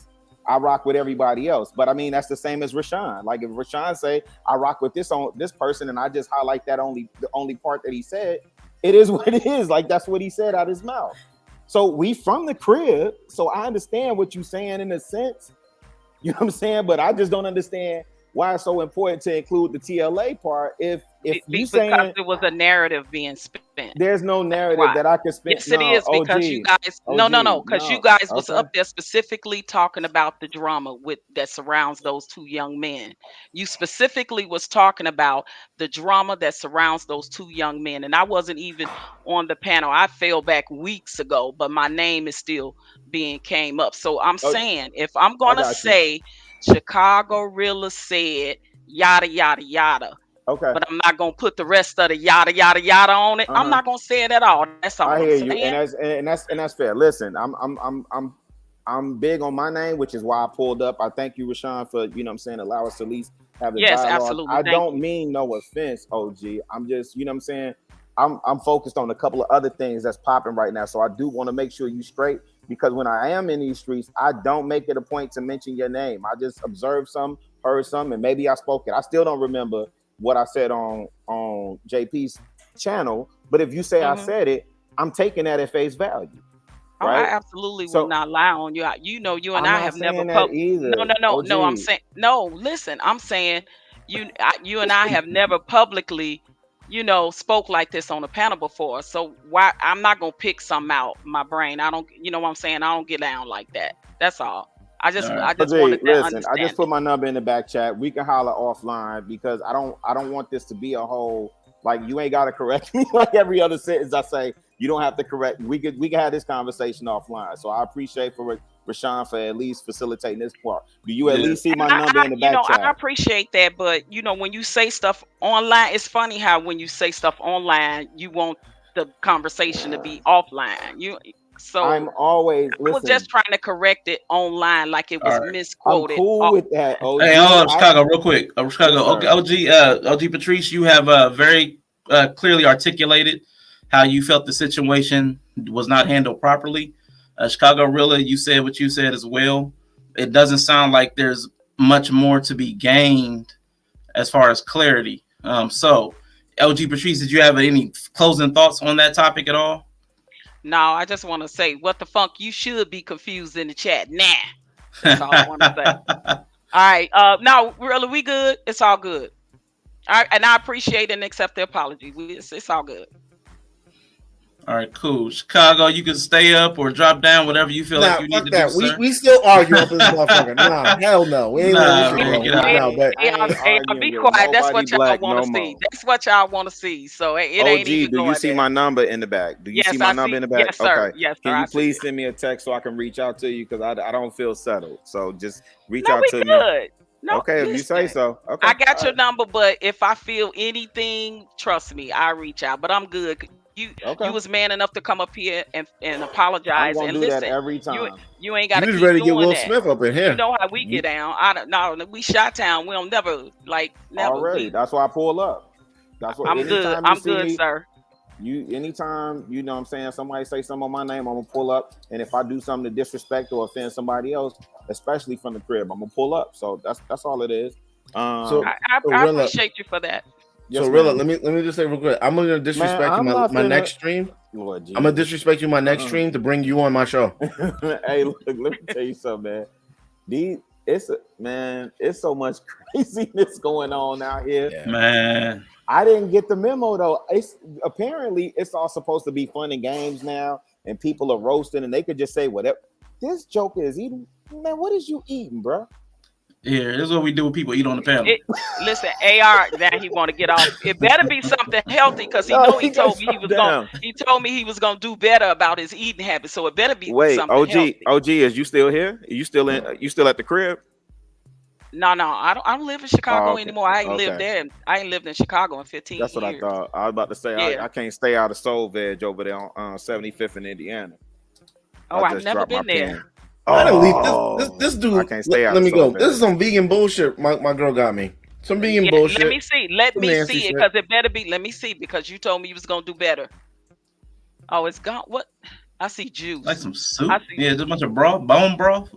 E: I rock with everybody else. But I mean, that's the same as Rashawn. Like if Rashawn say I rock with this person, and I just highlight the only part that he said, it is what it is. Like that's what he said out of his mouth. So we from the crib. So I understand what you're saying in a sense. You know what I'm saying? But I just don't understand why it's so important to include the TLA part if you saying
D: because it was a narrative being spent.
E: There's no narrative that I can spend.
D: Yes, it is, because you guys because you guys was up there specifically talking about the drama that surrounds those two young men. You specifically was talking about the drama that surrounds those two young men, and I wasn't even on the panel. I fell back weeks ago, but my name is still came up. So I'm saying, if I'm gonna say CHICAGORilla said yada yada yada. Okay. But I'm not gonna put the rest of the yada yada yada on it. I'm not gonna say it at all. That's all. I hear you,
E: and that's fair. Listen, I'm big on my name, which is why I pulled up. I thank you, Rashawn, for allow us to at least have the dialogue. Absolutely. I don't mean no offense, OG. I'm just I'm focused on a couple of other things that's popping right now. So I do want to make sure you straight, because when I am in these streets, I don't make it a point to mention your name. I just observed some, heard some, and maybe I spoke it. I still don't remember what I said on JP's channel, but if you say I said it, I'm taking that at face value.
D: Oh,
E: right?
D: I absolutely
E: So
D: will not lie on you. You know, you and
E: I'm
D: I
E: not
D: have never
E: saying that either.
D: No. I'm
E: OG,
D: saying no. Listen, I'm saying you and I have never publicly, spoke like this on a panel before. So why I'm not gonna pick some out my brain. I don't, you know what I'm saying? I don't get down like that. That's all. I just
A: All right.
D: I just
E: OG,
D: wanted that
E: listen, I just put
D: understanding.
E: my number in the back chat. We can holler offline because I don't want this to be a whole like you ain't gotta correct me like every other sentence I say. You don't have to correct me. We can have this conversation offline. So I appreciate for Rashawn for at least facilitating this part. Do you at
A: Yeah.
E: least see my
D: And
E: number in the back
D: I
E: chat?
D: appreciate that, but when you say stuff online, it's funny how when you say stuff online, you want the conversation to be offline. So
E: I'm always
D: I was just
E: listen.
D: trying to correct it online, like it was
A: All right.
E: I'm
D: misquoted.
E: cool with that, OG.
A: Hey, hold on, Chicago, real quick. Chicago,
E: Yes, sir.
A: OG Patrice, you have very clearly articulated how you felt the situation was not handled properly. CHICAGORilla, you said what you said as well. It doesn't sound like there's much more to be gained as far as clarity. So, LG Patrice, did you have any closing thoughts on that topic at all?
D: No, I just want to say, what the fuck? You should be confused in the chat. Nah, that's all I want to say. All right. No, really, we good. It's all good. All right, and I appreciate and accept the apology. It's all good.
A: All right, cool. Chicago, you can stay up or drop down, whatever you feel like you need
B: fuck
A: to
B: that.
A: do, sir.
B: We still arguing for this motherfucker. Nah, hell no. We ain't letting this shit
A: man,
B: go.
A: get out of
B: No,
A: here.
B: but
D: Hey, be
E: With
D: quiet. That's
E: nobody
D: what y'all
E: black
D: want
E: no
D: to see.
E: more.
D: That's what y'all want to see. So it
E: OG,
D: ain't even
E: do you
D: going
E: see
D: there.
E: my number in the back? Do you
D: Yes,
E: see my
D: I
E: number
D: see.
E: in the back?
D: Yes, sir.
E: Okay.
D: Yes, sir.
E: Can
D: I
E: you
D: see
E: please
D: it.
E: send me a text so I can reach out to you? Because I don't feel settled. So just reach
D: No,
E: out
D: we
E: to me.
D: good. No,
E: Okay, if you say
D: listen.
E: so. Okay.
D: I got
E: All
D: your
E: right.
D: number, but if I feel anything, trust me, I reach out. But I'm good. You
E: Okay.
D: was man enough to come up here and
E: I'm
D: apologize
E: gonna
D: and
E: do that
D: listen.
E: every
D: You
E: time.
D: you ain't
B: you
D: got to
B: was
D: keep
B: ready to get
D: doing
B: Will
D: that.
B: Smith up in
D: You
B: here.
D: know how we get down. No, we shot town. We don't never never.
E: Already. That's why I pull up. That's what
D: I'm good.
E: anytime you
D: I'm
E: see
D: good,
E: me,
D: sir.
E: anytime, you know what I'm saying, somebody say something on my name, I'm gonna pull up. And if I do something to disrespect or offend somebody else, especially from the crib, I'm gonna pull up. So that's all it is.
B: So
D: I
B: Rilla,
D: appreciate you for that.
E: Yes,
B: so Rilla,
E: ma'am.
B: let me just say real quick. I'm gonna disrespect you
E: I'm not
B: my
E: finna.
B: next stream.
E: Lord
B: I'm gonna
E: Jesus.
B: disrespect you my next stream to bring you on my show.
E: Hey, look, let me tell you something, man. It's so much craziness going on out here.
B: Yeah.
A: Man.
E: I didn't get the memo though. Apparently it's all supposed to be fun and games now, and people are roasting, and they could just say whatever. This joker is eating. Man, what is you eating, bro?
A: Here, this is what we do when people eat on the panel.
D: Listen, AR, now he want to get off. It better be something healthy because he
E: No,
D: he told me he told me he was gonna do better about his eating habits. So it better be something healthy.
E: OG, is you still here? You still at the crib?
D: No, I don't live in Chicago
E: okay.
D: anymore. I ain't lived there. I ain't lived in Chicago in 15
E: That's what
D: years.
E: I thought. I was about to say
D: Yeah.
E: I can't stay out of Soul Veg over there on 75th in Indiana.
D: Oh, I've never been there.
B: I didn't leave this dude.
E: I can't stay out.
B: Let me go.
E: Veg.
B: This is some vegan bullshit. My girl got me some vegan bullshit.
D: Let me see. Let me
B: nasty
D: see it
B: shit.
D: because it better be. Let me see because you told me you was gonna do better. Oh, it's gone. What? I see juice.
A: Like some soup. Yeah, there's a bunch of broth, bone broth.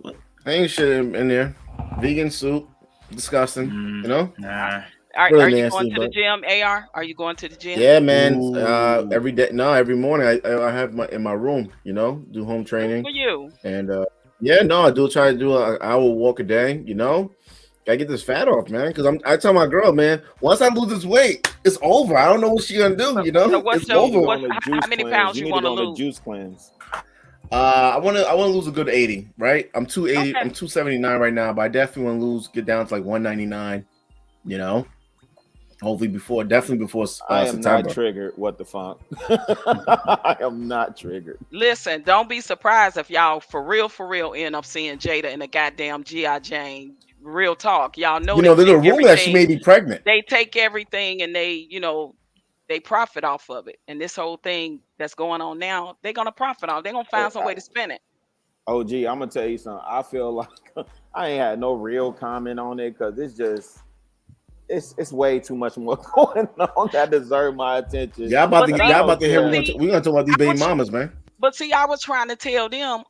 B: Ain't shit in there. Vegan soup. Disgusting. You know?
A: Nah.
D: Are
B: Really
D: you
B: nasty,
D: going to the
B: but-
D: gym, AR? Are you going to the gym?
B: Yeah, man.
E: Ooh.
B: Every day. No, every morning I have in my room. You know, do home
D: Good
B: training.
D: for you.
B: And yeah, no, I do try to do an hour walk a day. You know, gotta get this fat off, man. Because I tell my girl, man, once I lose this weight, it's over. I don't know what she gonna do. You know,
D: So what's
B: it's
D: your-
B: over.
D: what's- how many pounds you want to lose?
E: Juice cleanse.
B: I want to lose a good 80. Right, I'm 280.
D: Okay.
B: I'm 279 right now, but I definitely want to get down to like 199. You know, hopefully definitely before
E: I am
B: September.
E: not triggered. What the fuck? I am not triggered.
D: Listen, don't be surprised if y'all for real end up seeing Jada in a goddamn G.I. Jane. Real talk, y'all know.
B: You know,
D: they
B: there's a
D: take
B: rumor that she may be pregnant.
D: They take everything and they profit off of it. And this whole thing that's going on now, they're gonna profit off. They're gonna find some way to spin it.
E: OG, I'm gonna tell you something. I feel like I ain't had no real comment on it because it's way too much more going on that deserve my attention.
B: Y'all about to hear. We're gonna talk about these baby
D: I was-
B: mamas, man.
D: But see, I was trying to tell them,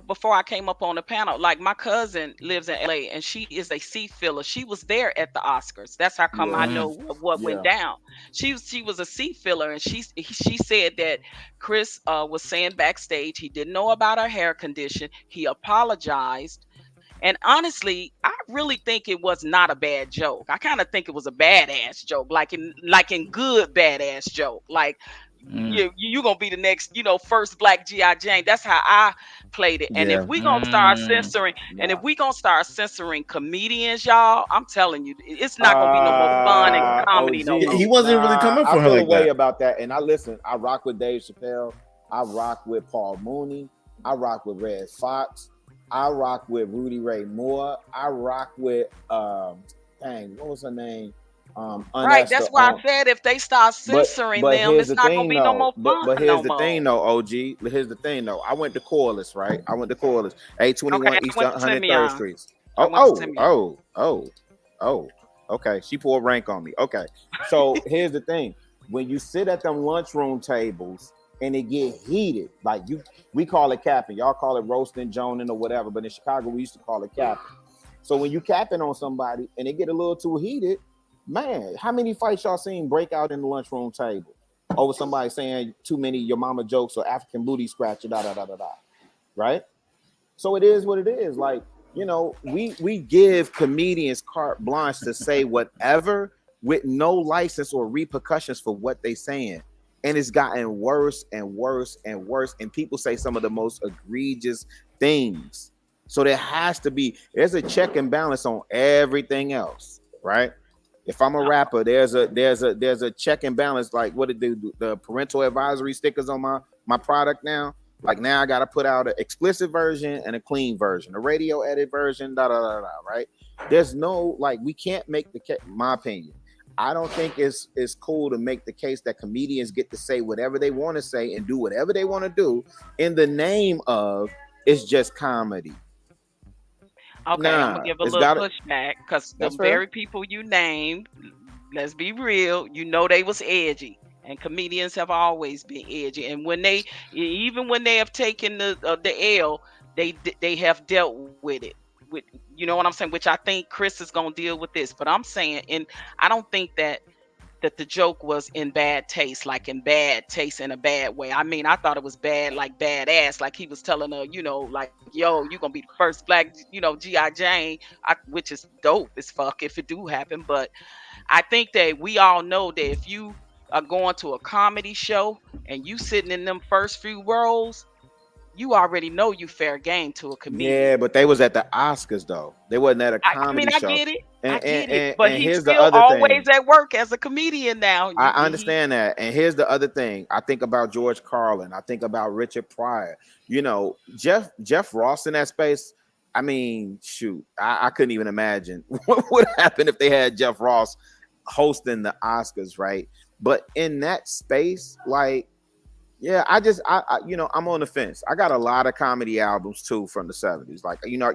D: before I came up on the panel, like my cousin lives in LA and she is a seat filler. She was there at the Oscars. That's how come I
E: Yeah,
D: know what went
E: yeah.
D: down. She was a seat filler, and she said that Chris was saying backstage he didn't know about her hair condition. He apologized. And honestly, I really think it was not a bad joke. I kind of think it was a badass joke, like in good badass joke. Like you gonna be the next, first black GI Jane. That's how I played it. And if
E: Yeah.
D: we gonna start
A: Mm.
D: censoring, and if
E: Nah.
D: we gonna start censoring comedians, y'all, I'm telling you, it's not gonna be no more fun and comedy no
E: OG.
D: more.
B: He wasn't really
E: Nah,
B: coming
E: I
B: for her
E: feel a
B: like
E: way
B: that.
E: about that. And I listen, I rock with Dave Chappelle. I rock with Paul Mooney. I rock with Red Fox. I rock with Rudy Ray Moore. I rock with what was her name?
D: Right.
E: Unesta.
D: That's why I said if they start censoring
E: But
D: them,
E: here's
D: it's
E: the
D: not gonna
E: thing
D: be no
E: though.
D: more fun
E: But here's
D: no
E: the
D: more.
E: thing though, OG. Here's the thing though. I went to Corliss, right? I went to Corliss,
D: Okay,
E: 821
D: I
E: East
D: went to
E: 103rd
D: Simeon.
E: Street.
D: I went to Simeon.
E: Oh. Okay, she pulled rank on me. Okay, so here's the thing: when you sit at them lunchroom tables and it get heated, we call it capping, y'all call it roasting, joning, or whatever. But in Chicago, we used to call it capping. So when you capping on somebody and it get a little too heated, man, how many fights y'all seen break out in the lunchroom table over somebody saying too many your mama jokes or African booty scratch, right? So it is what it is. Like, we give comedians carte blanche to say whatever with no license or repercussions for what they saying. And it's gotten worse and worse and worse. And people say some of the most egregious things. So there's a check and balance on everything else, right? If I'm a rapper, there's a check and balance. Like what it do, the parental advisory stickers on my product now. Like now I got to put out an explicit version and a clean version, a radio edit version, right? There's no, we can't make the case, my opinion. I don't think it's cool to make the case that comedians get to say whatever they want to say and do whatever they want to do in the name of it's just comedy.
D: Okay, I'm gonna give a little pushback because the very people you named, let's be real, they was edgy. And comedians have always been edgy. And even when they have taken the L, they have dealt with it. With, you know what I'm saying? Which I think Chris is gonna deal with this. But I'm saying, and I don't think that the joke was in bad taste, like in bad taste in a bad way. I mean, I thought it was bad, like badass, like he was telling her, like, yo, you gonna be the first black, G.I. Jane, which is dope as fuck if it do happen. But I think that we all know that if you are going to a comedy show and you sitting in them first few rows, you already know you fair game to a comedian.
E: Yeah, but they was at the Oscars though. They wasn't at a comedy show.
D: I get it.
E: I
D: get it. But
E: and
D: he's
E: here's
D: still
E: the other
D: always
E: thing.
D: at work as a comedian now.
E: I understand that. And here's the other thing. I think about George Carlin. I think about Richard Pryor. Jeff Ross in that space. I mean, shoot, I couldn't even imagine what would happen if they had Jeff Ross hosting the Oscars, right? But in that space, yeah, I'm on the fence. I got a lot of comedy albums too from the 70s.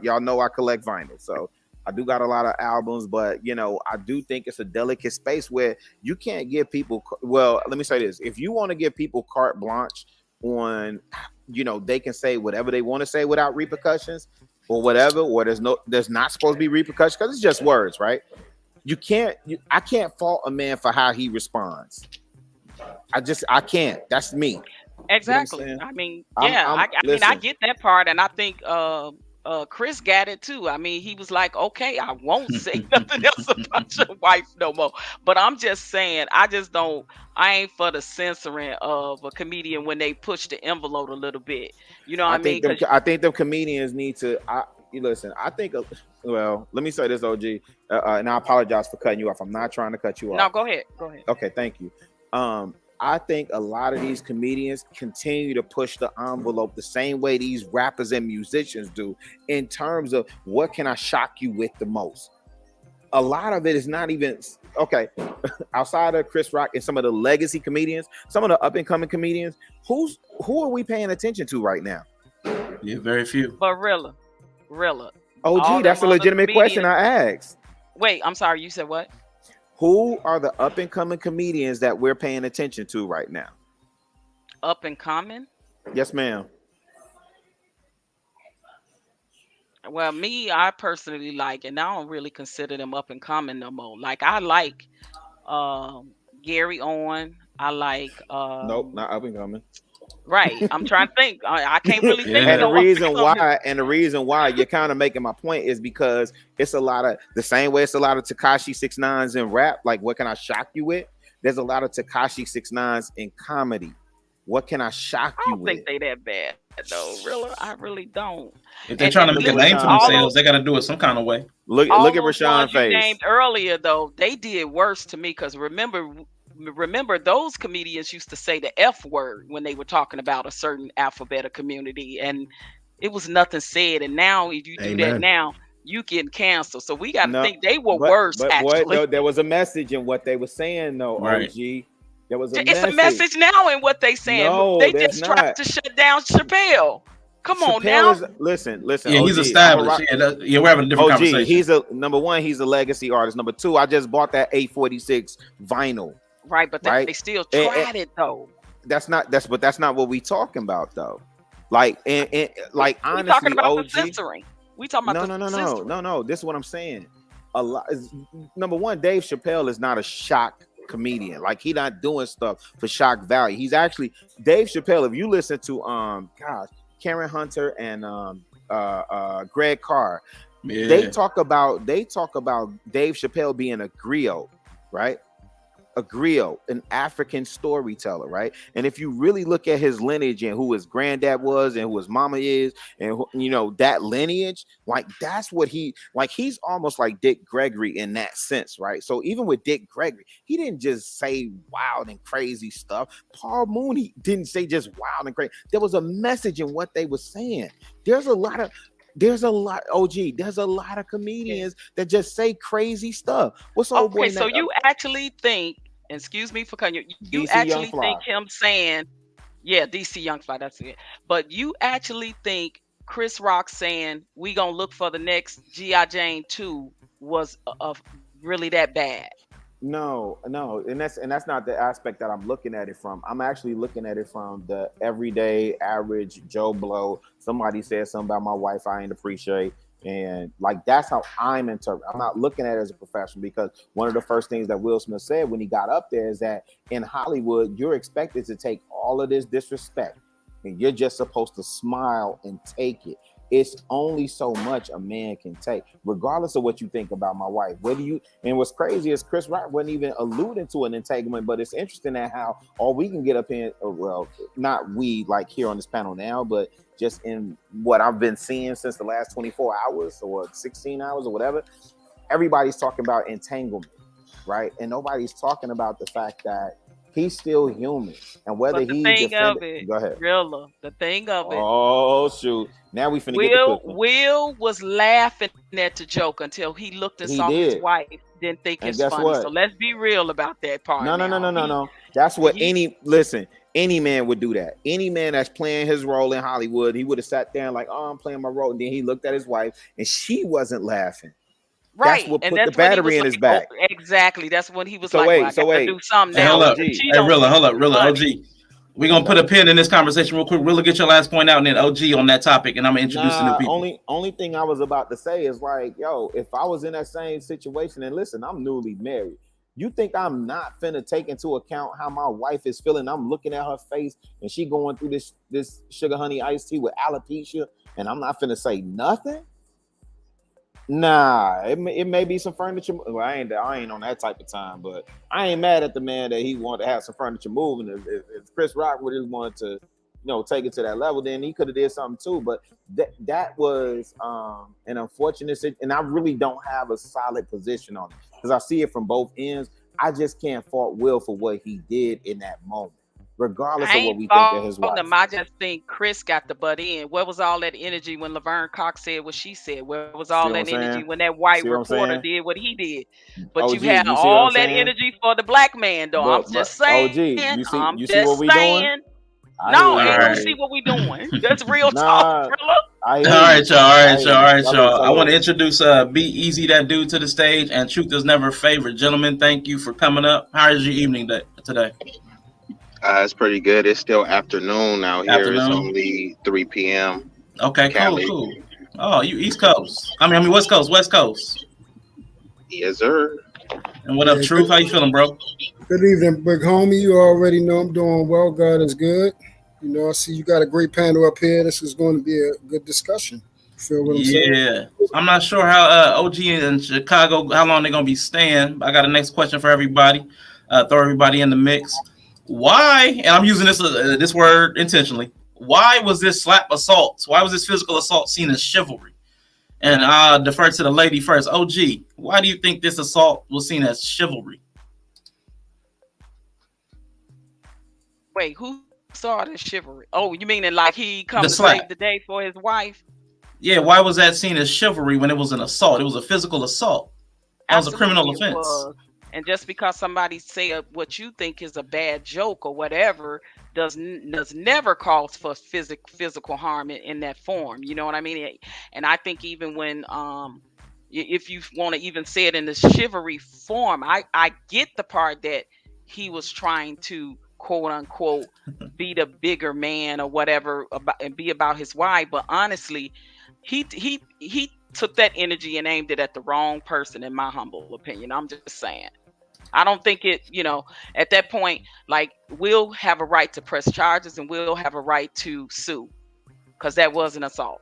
E: Y'all know I collect vinyl, so I do got a lot of albums, but I do think it's a delicate space where you can't give people. Well, let me say this: if you want to give people carte blanche on, they can say whatever they want to say without repercussions or whatever, or there's not supposed to be repercussions because it's just words, right? I can't fault a man for how he responds. I can't. That's me.
D: Exactly.
E: You know
D: I mean, yeah, I get that part, and I think Chris got it too. I mean, he was like, okay, I won't say nothing else about your wife no more. But I'm just saying, I ain't for the censoring of a comedian when they push the envelope a little bit. You know what I mean?
E: I think the comedians need to. Listen, I think. Well, let me say this, OG, and I apologize for cutting you off. I'm not trying to cut you off.
D: No, go ahead.
E: Okay, thank you. I think a lot of these comedians continue to push the envelope the same way these rappers and musicians do in terms of what can I shock you with the most. A lot of it is not even okay. Outside of Chris Rock and some of the legacy comedians, some of the up and coming comedians, who are we paying attention to right now?
A: Yeah, very few.
D: But Rilla.
E: OG, that's a legitimate question I asked.
D: Wait, I'm sorry. You said what?
E: Who are the up and coming comedians that we're paying attention to right now?
D: Up and coming?
E: Yes, ma'am.
D: Well, me, I personally like, and I don't really consider them up and coming no more. Like I like Gary Owen. I like
E: Nope, not up and coming.
D: right. I'm trying to think. I can't really think
E: And
D: of no up
E: the reason why you're kind of making my point is because it's a lot of the same way it's a lot of Tekashi 6ix9ines in rap. Like, what can I shock you with? There's a lot of Tekashi 6ix9ines in comedy. What can I shock you with?
D: I don't think they that bad though. Really, I really don't.
A: If they're trying to make a name for themselves, they got to do it some kind of way.
E: Look at Rashawn's face.
D: You named earlier though, they did worse to me because remember those comedians used to say the F word when they were talking about a certain alphabetic community, and it was nothing said. And now if you do that now, you getting canceled. So we got to think they were worse. Actually,
E: no, there was a message in what they were saying though. Right. OG. There was a
D: it's a message now in what they saying. No, they just tried to shut down Chappelle. Come on now.
E: Listen.
A: Yeah, OG, he's established. We're having a different conversation.
E: He's number one. He's a legacy artist. Number two, I just bought that 846 vinyl.
D: Right, but they still tried it though.
E: That's not what we talking about though. Like, like honestly, we talking about
D: the censoring. We talking about
E: no. This is what I'm saying. Number one, Dave Chappelle is not a shock comedian. Like, he not doing stuff for shock value. He's actually Dave Chappelle. If you listen to Karen Hunter and Greg Carr, they talk about Dave Chappelle being a griot, right? A griot, an African storyteller, right? And if you really look at his lineage and who his granddad was and who his mama is, and that lineage, like that's what he's almost like Dick Gregory in that sense, right? So even with Dick Gregory, he didn't just say wild and crazy stuff. Paul Mooney didn't say just wild and crazy. There was a message in what they were saying. There's a lot of comedians that just say crazy stuff. What's old boy?
D: So you actually think, excuse me for cutting you actually think him saying, DC Young Fly, that's it. But you actually think Chris Rock saying we gonna look for the next G.I. Jane 2 was really that bad?
E: No, and that's not the aspect that I'm looking at it from. I'm actually looking at it from the everyday average Joe Blow. Somebody said something about my wife I ain't appreciate, and like that's how I'm interpreting. I'm not looking at it as a professional, because one of the first things that Will Smith said when he got up there is that in Hollywood you're expected to take all of this disrespect and you're just supposed to smile and take it. It's only so much a man can take, regardless of what you think about my wife. And what's crazy is Chris Rock wasn't even alluding to an entanglement, but it's interesting that how all we can get up in, well, not we like here on this panel now, but just in what I've been seeing since the last 24 hours or 16 hours or whatever, everybody's talking about entanglement, right? And nobody's talking about the fact that he's still human, and whether
D: go ahead. Rilla, the thing of it.
E: Oh shoot! Now we finna get the cooking.
D: Will was laughing at the joke until he looked and saw his wife. Didn't think it's funny. What? So let's be real about that part.
E: No. That's what any man would do that. Any man that's playing his role in Hollywood, he would have sat there and like, oh, I'm playing my role, and then he looked at his wife and she wasn't laughing.
D: Right,
E: that's what put the battery in his back.
D: Oh, exactly. That's when he was I got to do something now.
A: Hold up, Rilla, OG. We're going to put a pin in this conversation real quick. Rilla, get your last point out, and then OG on that topic, and I'm going to introduce the new people.
E: Only thing I was about to say is like, yo, if I was in that same situation, and listen, I'm newly married. You think I'm not finna take into account how my wife is feeling? I'm looking at her face, and she going through this sugar honey iced tea with alopecia, and I'm not finna say nothing? Nah, it may be some furniture. Well, I ain't on that type of time, but I ain't mad at the man that he wanted to have some furniture moving. If Chris Rock would have wanted to, take it to that level, then he could have did something too. But that was an unfortunate, and I really don't have a solid position on it because I see it from both ends. I just can't fault Will for what he did in that moment, regardless of what we think of his wife.
D: I just think Chris got the butt in. Where was all that energy when Laverne Cox said what she said? Where was all that energy when that white reporter did what he did? But OG, you had all that energy for the black man, though. I'm just saying.
E: OG, you see what we doing?
D: No, you don't see what we doing. That's real talk, Trilla.
A: All right, y'all. I want to introduce B-Eazy, that dude, to the stage, and Truth is Never Favorite. Gentlemen, thank you for coming up. How is your evening today?
F: It's pretty good. It's still afternoon out here.
A: Afternoon.
F: It's only 3 p.m.
A: Okay,
F: Cali.
A: cool. Oh, you East Coast. I mean West Coast.
F: Yes, sir.
A: And what up, Truth? How you feeling, bro?
G: Good evening, big homie. You already know I'm doing well. God is good. You know, I see you got a great panel up here. This is going to be a good discussion. Feel what I'm saying?
A: Yeah. I'm not sure how OG in Chicago, how long they're going to be staying. I got a next question for everybody. Throw everybody in the mix. Why, and I'm using this word intentionally, why was this slap assault? Why was this physical assault seen as chivalry? And I'll defer to the lady first. OG, why do you think this assault was seen as chivalry?
D: Wait, who saw this chivalry? Oh, you mean like he come to save the day for his wife?
A: Yeah, why was that seen as chivalry when it was an assault? It was a physical assault. That was a criminal offense.
D: And just because somebody say what you think is a bad joke or whatever does never cause for physical harm in that form. You know what I mean? And I think even when if you want to even say it in the chivalry form, I get the part that he was trying to quote unquote be the bigger man or whatever and be about his wife, but honestly, he took that energy and aimed it at the wrong person, in my humble opinion. I'm just saying. I don't think it, at that point, like, we'll have a right to press charges and we'll have a right to sue because that was an assault.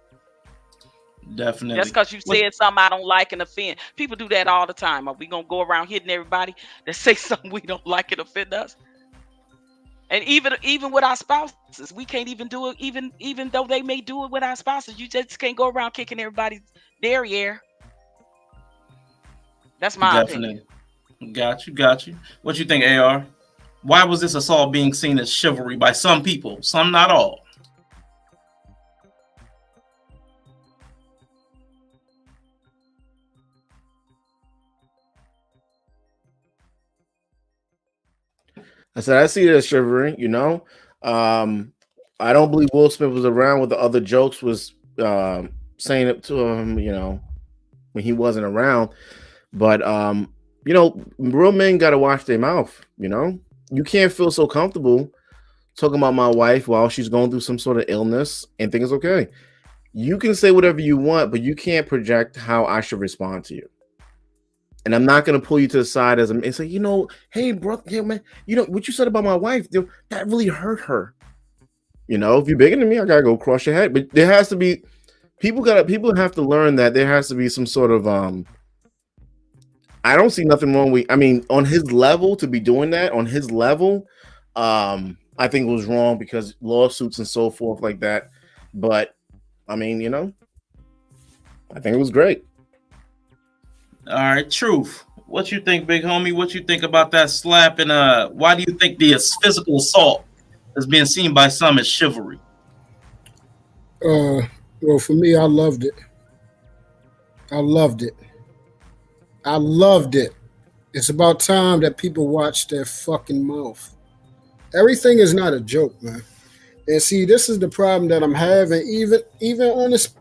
A: Definitely.
D: Just because you said something I don't like and offend. People do that all the time. Are we going to go around hitting everybody that say something we don't like and offend us? And even with our spouses, we can't even do it, even though they may do it with our spouses. You just can't go around kicking everybody's derriere. That's my opinion.
A: Got you. What you think, AR? Why was this assault being seen as chivalry by some people? Some, not all.
B: I said I see it as chivalry. I don't believe Will Smith was around with the other jokes was saying it to him, when he wasn't around. But real men got to watch their mouth. You can't feel so comfortable talking about my wife while she's going through some sort of illness and think it's okay. You can say whatever you want, but you can't project how I should respond to you. And I'm not going to pull you to the side and say, hey, bro, man, what you said about my wife, that really hurt her. If you're bigger than me, I got to go cross your head. But there has to be, people have to learn that there has to be some sort of, I don't see nothing wrong with, on his level to be doing that, on his level, I think it was wrong because lawsuits and so forth like that. But, I think it was great.
A: All right, Truth. What you think, big homie? What you think about that slap? And why do you think the physical assault is being seen by some as chivalry?
G: Well, for me, I loved it. It's about time that people watch their fucking mouth. Everything is not a joke, man. And see, this is the problem that I'm having. Even on this,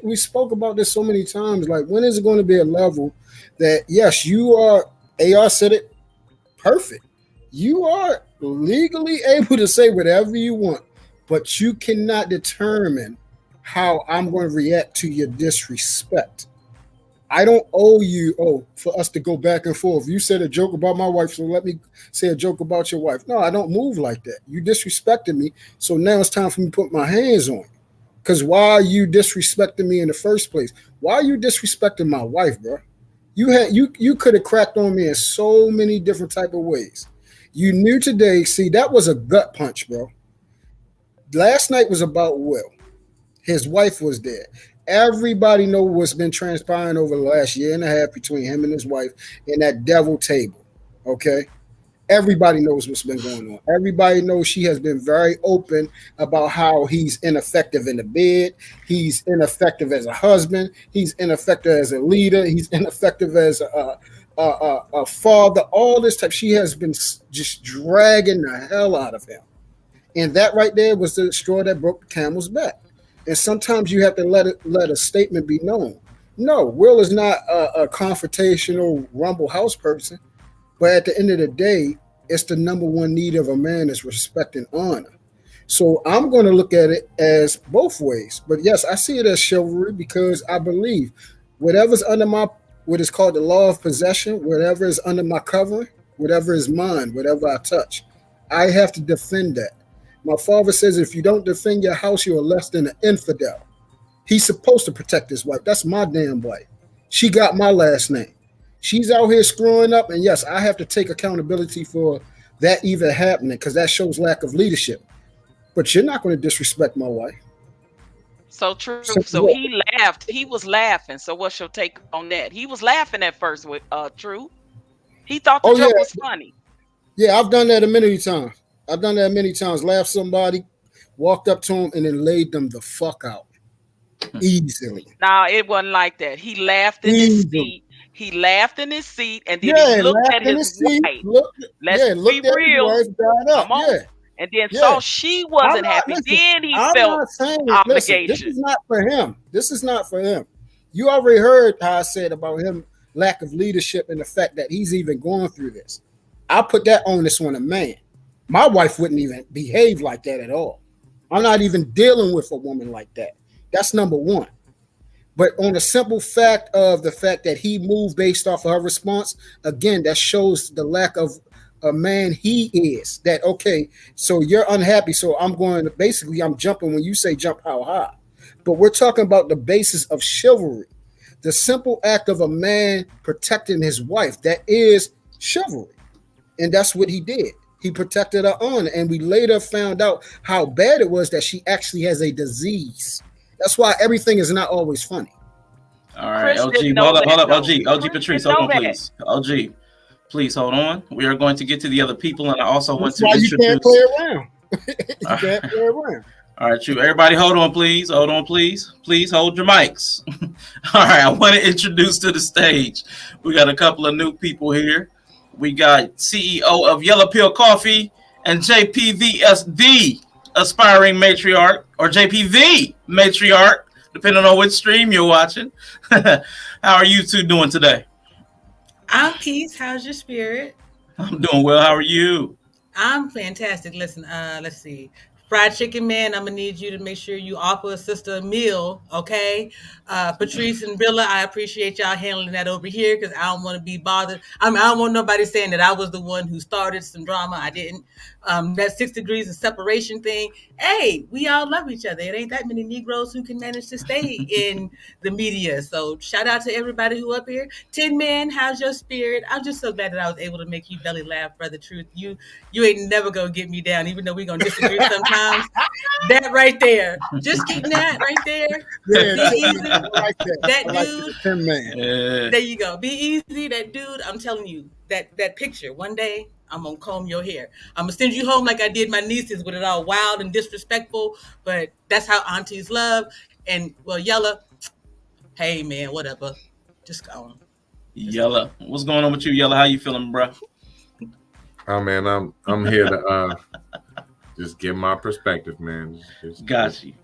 G: we spoke about this so many times. Like, when is it going to be a level that, yes, you are, AR said it perfect. You are legally able to say whatever you want, but you cannot determine how I'm going to react to your disrespect. I don't owe you, for us to go back and forth. You said a joke about my wife, so let me say a joke about your wife. No, I don't move like that. You disrespected me, so now it's time for me to put my hands on you. Because why are you disrespecting me in the first place? Why are you disrespecting my wife, bro? You could have cracked on me in so many different type of ways. You knew today, see, that was a gut punch, bro. Last night was about Will. His wife was there. Everybody knows what's been transpiring over the last year and a half between him and his wife in that devil table, okay? Everybody knows what's been going on. Everybody knows she has been very open about how he's ineffective in the bed. He's ineffective as a husband. He's ineffective as a leader. He's ineffective as a father. All this type. She has been just dragging the hell out of him. And that right there was the straw that broke the camel's back. And sometimes you have to let a statement be known. No, Will is not a confrontational rumble house person. But at the end of the day, it's the number one need of a man is respect and honor. So I'm going to look at it as both ways. But yes, I see it as chivalry because I believe whatever's under what is called the law of possession, whatever is under my cover, whatever is mine, whatever I touch, I have to defend that. My father says if you don't defend your house, you are less than an infidel. He's supposed to protect his wife. That's my damn wife. She got my last name. She's out here screwing up, and yes, I have to take accountability for that even happening because that shows lack of leadership. But you're not going to disrespect my wife.
D: So true. So he laughed. He was laughing. So what's your take on that? He was laughing at first with True. He thought the joke was funny. Yeah,
G: I've done that many times. Laughed somebody, walked up to him, and then laid them the fuck out. Easily.
D: No, it wasn't like that. He laughed in his seat. He laughed in his seat, and then he looked at his wife. Let's be real. Come on. Yeah. And then saw she wasn't happy. Then he felt obligation.
G: This is not for him. This is not for him. You already heard how I said about him lack of leadership and the fact that he's even going through this. I put that onus on a man. My wife wouldn't even behave like that at all. I'm not even dealing with a woman like that. That's number one. But on the simple fact of the fact that he moved based off of her response, again, that shows the lack of a man he is. That, okay, so you're unhappy, so I'm jumping when you say jump how high. But we're talking about the basis of chivalry. The simple act of a man protecting his wife, that is chivalry. And that's what he did. He protected her honor. And we later found out how bad it was that she actually has a disease. That's why everything is not always funny.
A: All right, LG, hold up. LG Patrice, hold on, please. LG, please hold on. We are going to get to the other people, and I also want to introduce.
G: You can't play around. You can't play around.
A: All right, you. Everybody, hold on, please. Hold on, please. Please hold your mics. All right, I want to introduce to the stage. We got a couple of new people here. We got CEO of Yellow Pill Coffee and JP the aspiring matriarch, or JP the matriarch, depending on which stream you're watching. How are you two doing today?
H: I'm peace. How's your spirit?
A: I'm doing well. How are you?
H: I'm fantastic. Listen, let's see. Fried chicken man, I'm gonna need you to make sure you offer a sister a meal, okay? Patrice and Rilla, I appreciate y'all handling that over here because I don't want to be bothered. I don't want nobody saying that I was the one who started some drama. I didn't. That 6 degrees of separation thing. Hey, we all love each other. It ain't that many Negroes who can manage to stay in the media. So shout out to everybody who up here. Tin Man, how's your spirit? I'm just so glad that I was able to make you belly laugh, Brother Truth. You ain't never gonna get me down, even though we're gonna disagree sometimes. That right there, just keeping that right there. B-Eazy, that dude. There you go. B-Eazy, that dude. I'm telling you, that picture. One day, I'm gonna comb your hair. I'm gonna send you home like I did my nieces, with it all wild and disrespectful. But that's how aunties love. And well, Yella, hey man, whatever. Just go on.
A: Yella, what's going on with you, Yella? How you feeling, bro?
I: Oh man, I'm here to just give my perspective, man.
A: Got you.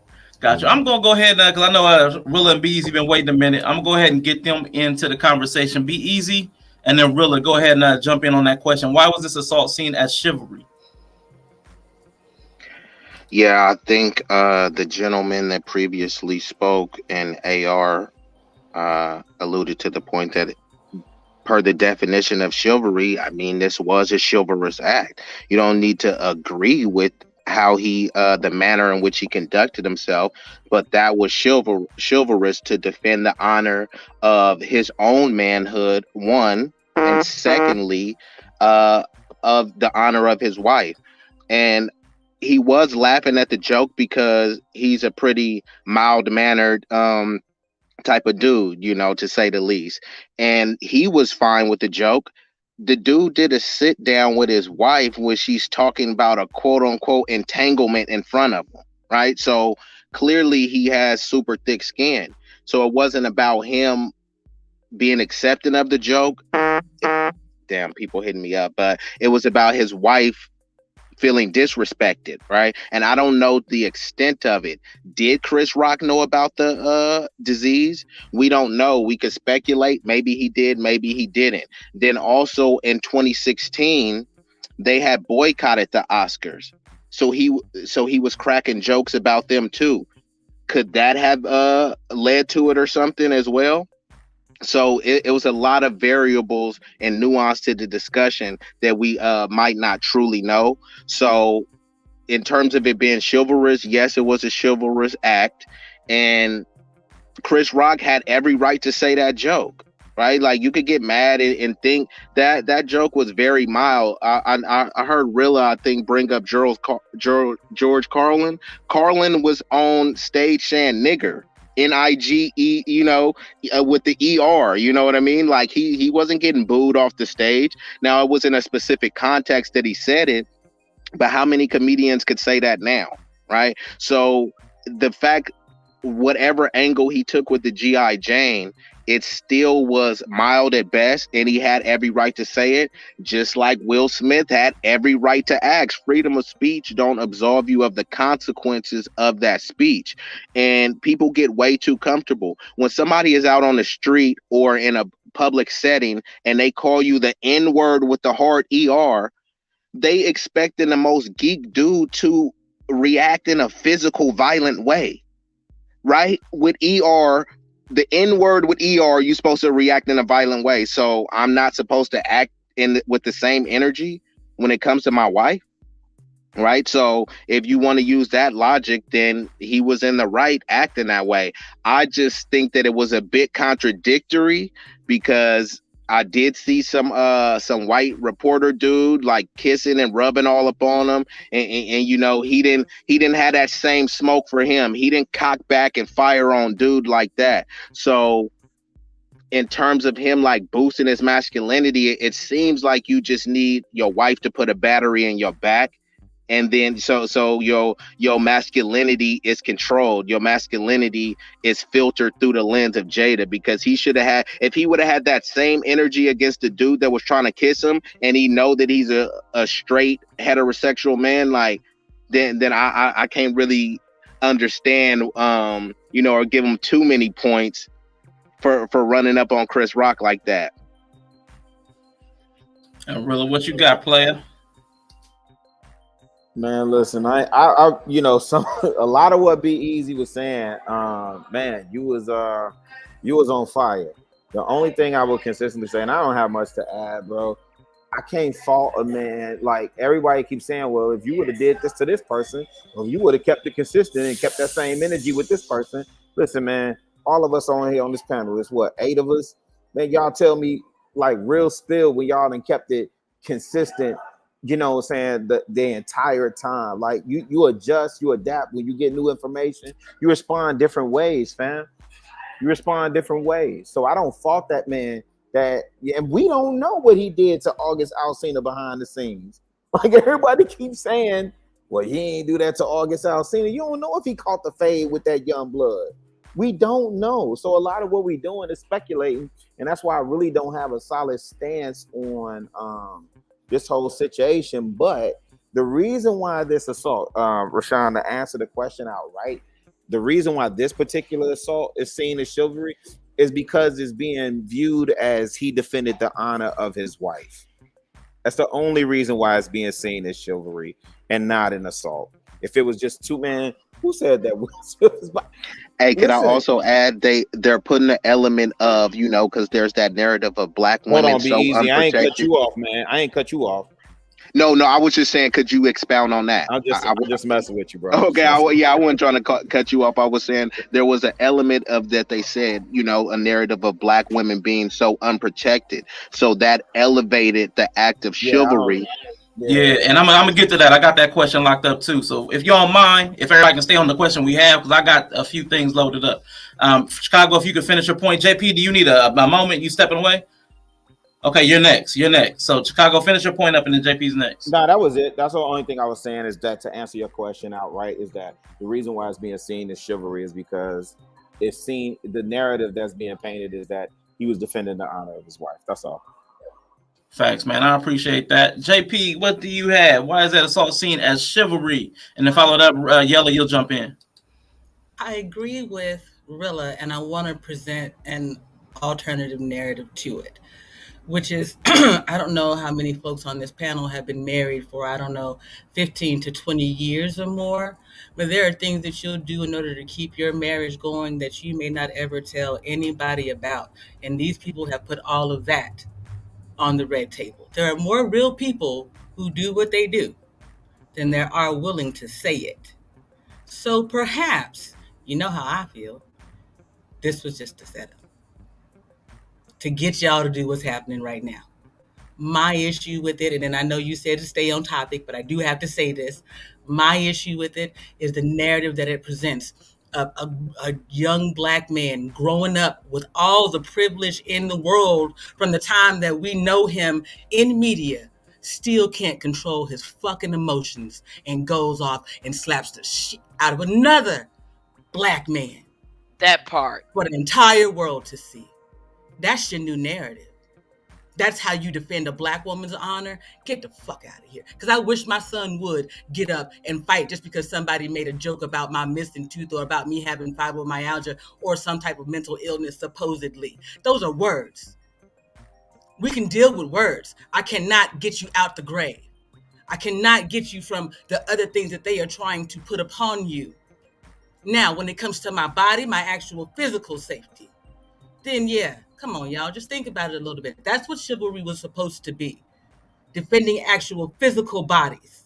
A: I'm gonna go ahead because I know Rilla and B-Eazy been waiting a minute. I'm gonna go ahead and get them into the conversation. B-Eazy and then Rilla, go ahead and jump in on that question. Why was this assault seen as chivalry?
F: Yeah, I think the gentleman that previously spoke and AR alluded to the point that per the definition of chivalry, I mean, this was a chivalrous act. You don't need to agree with how he, the manner in which he conducted himself, but that was chivalrous to defend the honor of his own manhood, one, and secondly, of the honor of his wife. And he was laughing at the joke because he's a pretty mild-mannered type of dude, you know, to say the least. And he was fine with the joke. The dude did a sit down with his wife where she's talking about a quote unquote entanglement in front of him, right? So clearly he has super thick skin. So it wasn't about him being accepting of the joke. Damn, people hitting me up. But it was about his wife feeling disrespected, right? And I don't know the extent of it. Did Chris Rock know about the disease? We don't know. We could speculate. Maybe he did, maybe he didn't. Then also in 2016, they had boycotted the Oscars. So he was cracking jokes about them too. Could that have led to it or something as well? So it was a lot of variables and nuance to the discussion that we might not truly know. So in terms of it being chivalrous, yes, it was a chivalrous act, and Chris Rock had every right to say that joke, right? Like, you could get mad and think that joke was very mild. I heard Rilla, I think, bring up George Carlin. Carlin was on stage saying nigger. N-I-G-E, you know, with the E-R, you know what I mean? Like, he wasn't getting booed off the stage. Now, it was in a specific context that he said it, but how many comedians could say that now, right? So the fact, whatever angle he took with the G.I. Jane, it still was mild at best, and he had every right to say it, just like Will Smith had every right to ask. Freedom of speech don't absolve you of the consequences of that speech. And people get way too comfortable. When somebody is out on the street or in a public setting and they call you the N-word with the hard ER, they expecting the most geek dude to react in a physical, violent way, right? With ER, the N-word with ER, you're supposed to react in a violent way. So I'm not supposed to act with the same energy when it comes to my wife, right? So if you want to use that logic, then he was in the right acting that way. I just think that it was a bit contradictory, because I did see some white reporter dude like kissing and rubbing all up on him, and you know, he didn't have that same smoke for him. He didn't cock back and fire on dude like that. So in terms of him like boosting his masculinity, it seems like you just need your wife to put a battery in your back, and then so your masculinity is controlled. Your masculinity is filtered through the lens of Jada, because he should have had, if he would have had that same energy against the dude that was trying to kiss him, and he know that he's a straight heterosexual man, like then I can't really understand you know, or give him too many points for running up on Chris Rock like that.
A: And really, what you got, player?
E: Man, listen, I you know, a lot of what B-Eazy was saying, man, you was on fire. The only thing I will consistently say, and I don't have much to add, bro, I can't fault a man. Like, everybody keeps saying, well, if you would have did this to this person, or you would have kept it consistent and kept that same energy with this person. Listen, man, all of us on here on this panel, it's what, 8 of us? Man, y'all tell me, like, real spill when y'all done kept it consistent, you know what I'm saying, the entire time. Like, you adjust, you adapt when you get new information. You respond different ways, fam. You respond different ways. So I don't fault that man. And we don't know what he did to August Alsina behind the scenes. Like, everybody keeps saying, well, he ain't do that to August Alsina. You don't know if he caught the fade with that young blood. We don't know. So a lot of what we're doing is speculating. And that's why I really don't have a solid stance on this whole situation. But the reason why this assault, Rashawn, to answer the question outright, the reason why this particular assault is seen as chivalry is because it's being viewed as he defended the honor of his wife. That's the only reason why it's being seen as chivalry and not an assault. If it was just two men, who said that?
F: Hey, could I also add, they're putting the element of, you know, because there's that narrative of black women so unprotected.
E: I ain't cut you off, man. I ain't cut you off.
F: No, I was just saying, could you expound on that?
E: I'm just messing with you, bro.
F: Okay, I wasn't trying to cut you off. I was saying there was an element of that they said, you know, a narrative of black women being so unprotected. So that elevated the act of chivalry.
A: Yeah, and I'm gonna get to that. I got that question locked up too. So if you don't mind, if everybody can stay on the question we have, because I got a few things loaded up. Chicago, if you could finish your point. JP, do you need a moment? You stepping away? Okay, you're next. So Chicago, finish your point up, and then JP's next.
E: No, that was it. That's the only thing I was saying, is that to answer your question outright, is that the reason why it's being seen as chivalry is because it's seen, the narrative that's being painted is that he was defending the honor of his wife. That's all.
A: Facts, man. I appreciate that. JP, what do you have? Why is that assault seen as chivalry? And then followed up, Yella, you'll jump in.
H: I agree with Rilla, and I want to present an alternative narrative to it. which is, I don't know how many folks on this panel have been married for, 15 to 20 years or more. But there are things that you'll do in order to keep your marriage going that you may not ever tell anybody about. And these people have put all of that on the red table. There are more real people who do what they do than there are willing to say it. So perhaps, you know how I feel, this was just a setup to get y'all to do what's happening right now. My issue with it, and then I know you said to stay on topic, but I do have to say this. My issue with it is the narrative that it presents. A young Black man growing up with all the privilege in the world from the time that we know him in media, still can't control his fucking emotions and goes off and slaps the shit out of another Black man.
D: That part.
H: For the entire world to see. That's your new narrative. That's how you defend a Black woman's honor. Get the fuck out of here. Because I wish my son would get up and fight just because somebody made a joke about my missing tooth or about me having fibromyalgia or some type of mental illness, supposedly. Those are words. We can deal with words. I cannot get you out the grave. I cannot get you from the other things that they are trying to put upon you. Now, when it comes to my body, my actual physical safety, then yeah, come on, y'all. Just think about it a little bit. That's what chivalry was supposed to be. Defending actual physical bodies.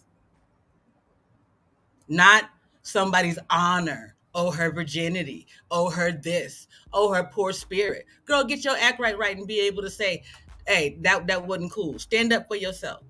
H: Not somebody's honor. Oh, her virginity. Oh, her this. Oh, her poor spirit. Girl, get your act right and be able to say, hey, that wasn't cool. Stand up for yourself.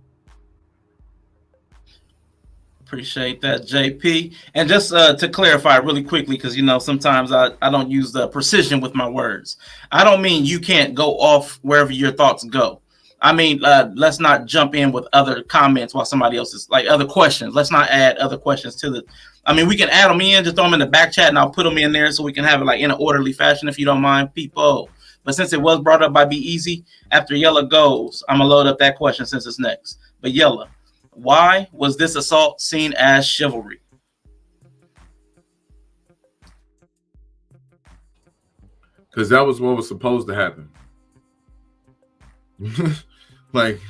A: Appreciate that, JP. And just to clarify really quickly, because, sometimes I don't use the precision with my words. I don't mean you can't go off wherever your thoughts go. I mean, let's not jump in with other comments while somebody else is like other questions. Let's not add other questions to the. I mean, we can add them in, just throw them in the back chat, and I'll put them in there so we can have it like in an orderly fashion, if you don't mind, people. But since it was brought up by B-Eazy, after Yella goes, I'm gonna load up that question since it's next. But Yella, why was this assault seen as chivalry?
I: Because that was what was supposed to happen. Like,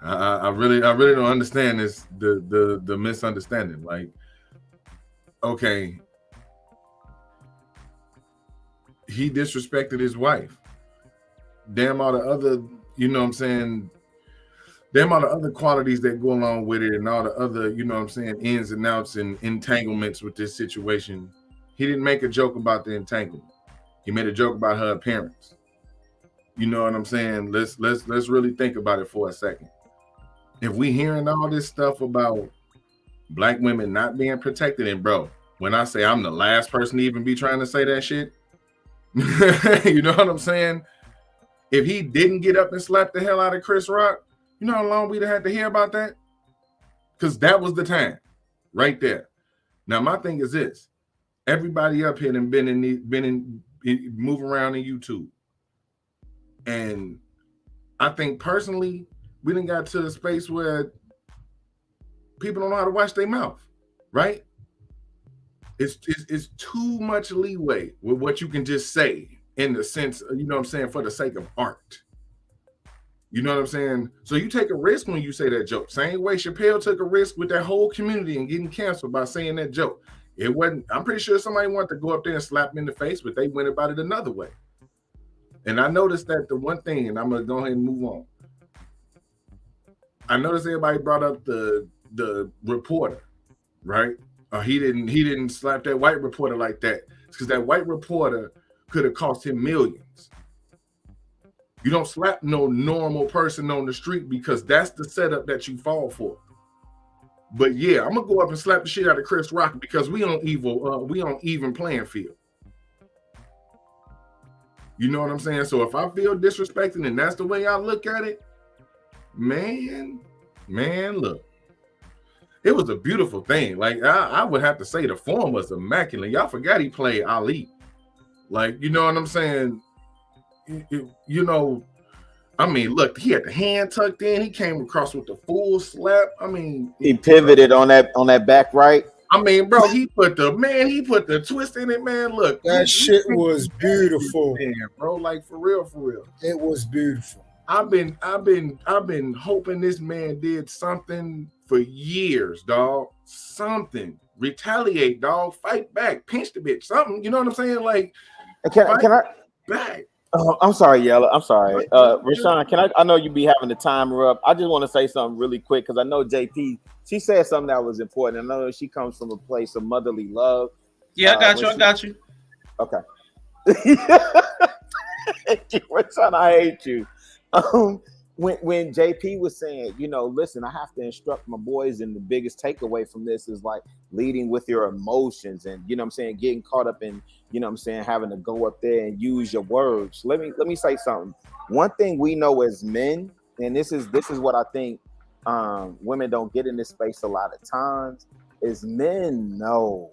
I: I really don't understand this, the misunderstanding. Like, okay, he disrespected his wife. Damn all the other, damn all the other qualities that go along with it and all the other, ins and outs and entanglements with this situation. He didn't make a joke about the entanglement. He made a joke about her appearance. You know what I'm saying? Let's really think about it for a second. If we hearing all this stuff about Black women not being protected, and bro, when I say I'm the last person to even be trying to say that shit, you know what I'm saying? If he didn't get up and slap the hell out of Chris Rock, you know how long we'd have had to hear about that? Because that was the time, right there. Now my thing is this: everybody up here and been in move around in YouTube, and I think personally we done got to a space where people don't know how to watch their mouth, right? It's too much leeway with what you can just say in the sense, you know what I'm saying, for the sake of art. You know what I'm saying? So you take a risk when you say that joke. Same way Chappelle took a risk with that whole community and getting canceled by saying that joke. It wasn't, I'm pretty sure somebody wanted to go up there and slap him in the face, but they went about it another way. And I noticed that the one thing, and I'm gonna go ahead and move on. I noticed everybody brought up the reporter, right? He didn't slap that white reporter like that. It's because that white reporter could have cost him millions. You don't slap no normal person on the street because that's the setup that you fall for. But yeah, I'm gonna go up and slap the shit out of Chris Rock because we on even playing field. You know what I'm saying? So if I feel disrespected and that's the way I look at it, man, look. It was a beautiful thing. Like, I would have to say the form was immaculate. Y'all forgot he played Ali. Like, you know what I'm saying? I mean, look, he had the hand tucked in. He came across with the full slap. I mean,
E: he pivoted on that back right.
I: I mean, bro, he put the twist in it, man. Look,
G: that shit was beautiful,
I: man, bro. Like for real.
G: It was beautiful.
I: I've been hoping this man did something for years, dog. Something. Retaliate, dog. Fight back. Pinch the bitch. Something. You know what I'm saying? Like,
E: can I
I: back.
E: Oh, I'm sorry, Yella. I'm sorry. Rashawn, I know you be having the timer up. I just want to say something really quick because I know JP, she said something that was important. I know she comes from a place of motherly love.
A: Yeah, I got you.
E: Okay. Rashawn, I hate you. When JP was saying, listen, I have to instruct my boys, and the biggest takeaway from this is like leading with your emotions and, getting caught up in, having to go up there and use your words. Let me say something. One thing we know as men, and this is what I think women don't get in this space a lot of times, is men know.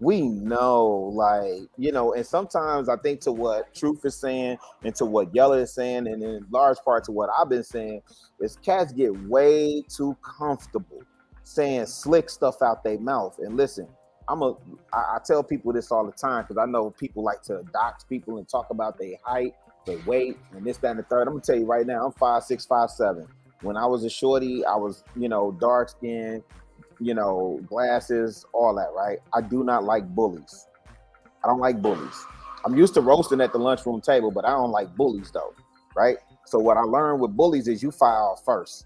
E: We know, and sometimes I think to what Truth is saying and to what Yella is saying, and in large part to what I've been saying, is cats get way too comfortable saying slick stuff out their mouth. And listen, I tell people this all the time because I know people like to dox people and talk about their height, their weight, and this, that, and the third. I'm gonna tell you right now, I'm 5'6", 5'7". When I was a shorty, I was, dark skinned, glasses, all that, right? I do not like bullies. I don't like bullies. I'm used to roasting at the lunchroom table, but I don't like bullies though, right? So what I learned with bullies is you fire first.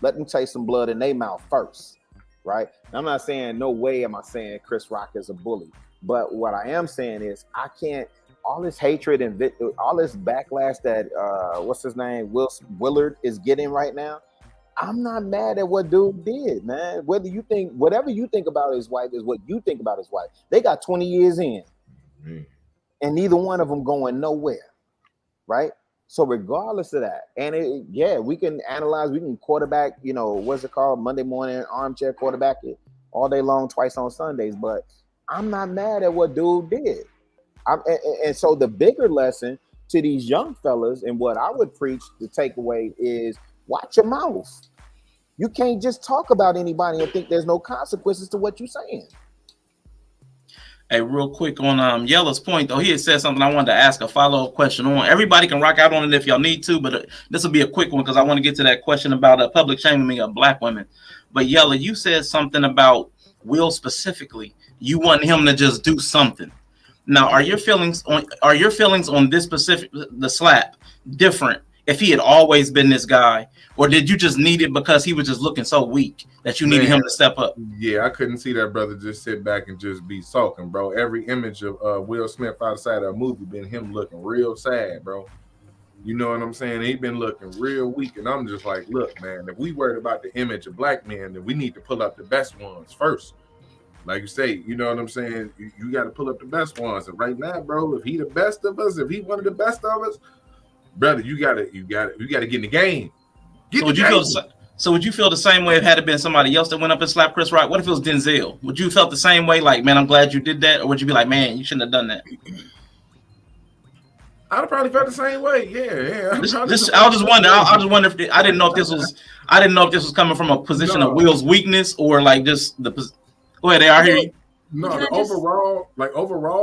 E: Let them taste some blood in their mouth first, right? And I'm not saying, no way am I saying Chris Rock is a bully, but what I am saying is I can't, all this hatred and all this backlash that, what's his name, Willard is getting right now, I'm not mad at what dude did, man. Whatever you think about his wife is what you think about his wife. They got 20 years in, and neither one of them going nowhere, right? So regardless of that, and we can analyze, we can quarterback, what's it called, Monday morning armchair quarterback it all day long, twice on Sundays. But I'm not mad at what dude did. And so the bigger lesson to these young fellas, and what I would preach, the takeaway is, watch your mouth. You can't just talk about anybody and think there's no consequences to what you're saying.
A: Hey, real quick on Yella's point, though, he had said something I wanted to ask a follow-up question on. Everybody can rock out on it if y'all need to, but this will be a quick one because I want to get to that question about public shaming of Black women. But Yella, you said something about Will specifically. You want him to just do something. Now, are your feelings on this specific, the slap, different if he had always been this guy, or did you just need it because he was just looking so weak that you needed him to step up?
I: Yeah, I couldn't see that brother just sit back and just be sulking, bro. Every image of Will Smith outside of a movie been him looking real sad, bro. You know what I'm saying? He been looking real weak, and I'm just like, look, man, if we worried about the image of Black men, then we need to pull up the best ones first. Like you say, you know what I'm saying? You got to pull up the best ones. And right now, bro, if he the best of us, if he one of the best of us, brother, you gotta get in the game.
A: So would you feel the same way if had it been somebody else that went up and slapped Chris Rock? What if it was Denzel? Would you felt the same way? Like, man, I'm glad you did that, or would you be like, man, you shouldn't have done that?
I: I'd have probably felt the same way. Yeah.
A: I was just wondering. I just wonder if I didn't know if this was coming from a position of Will's weakness or like just the. Go ahead, I hear you.
I: No, overall,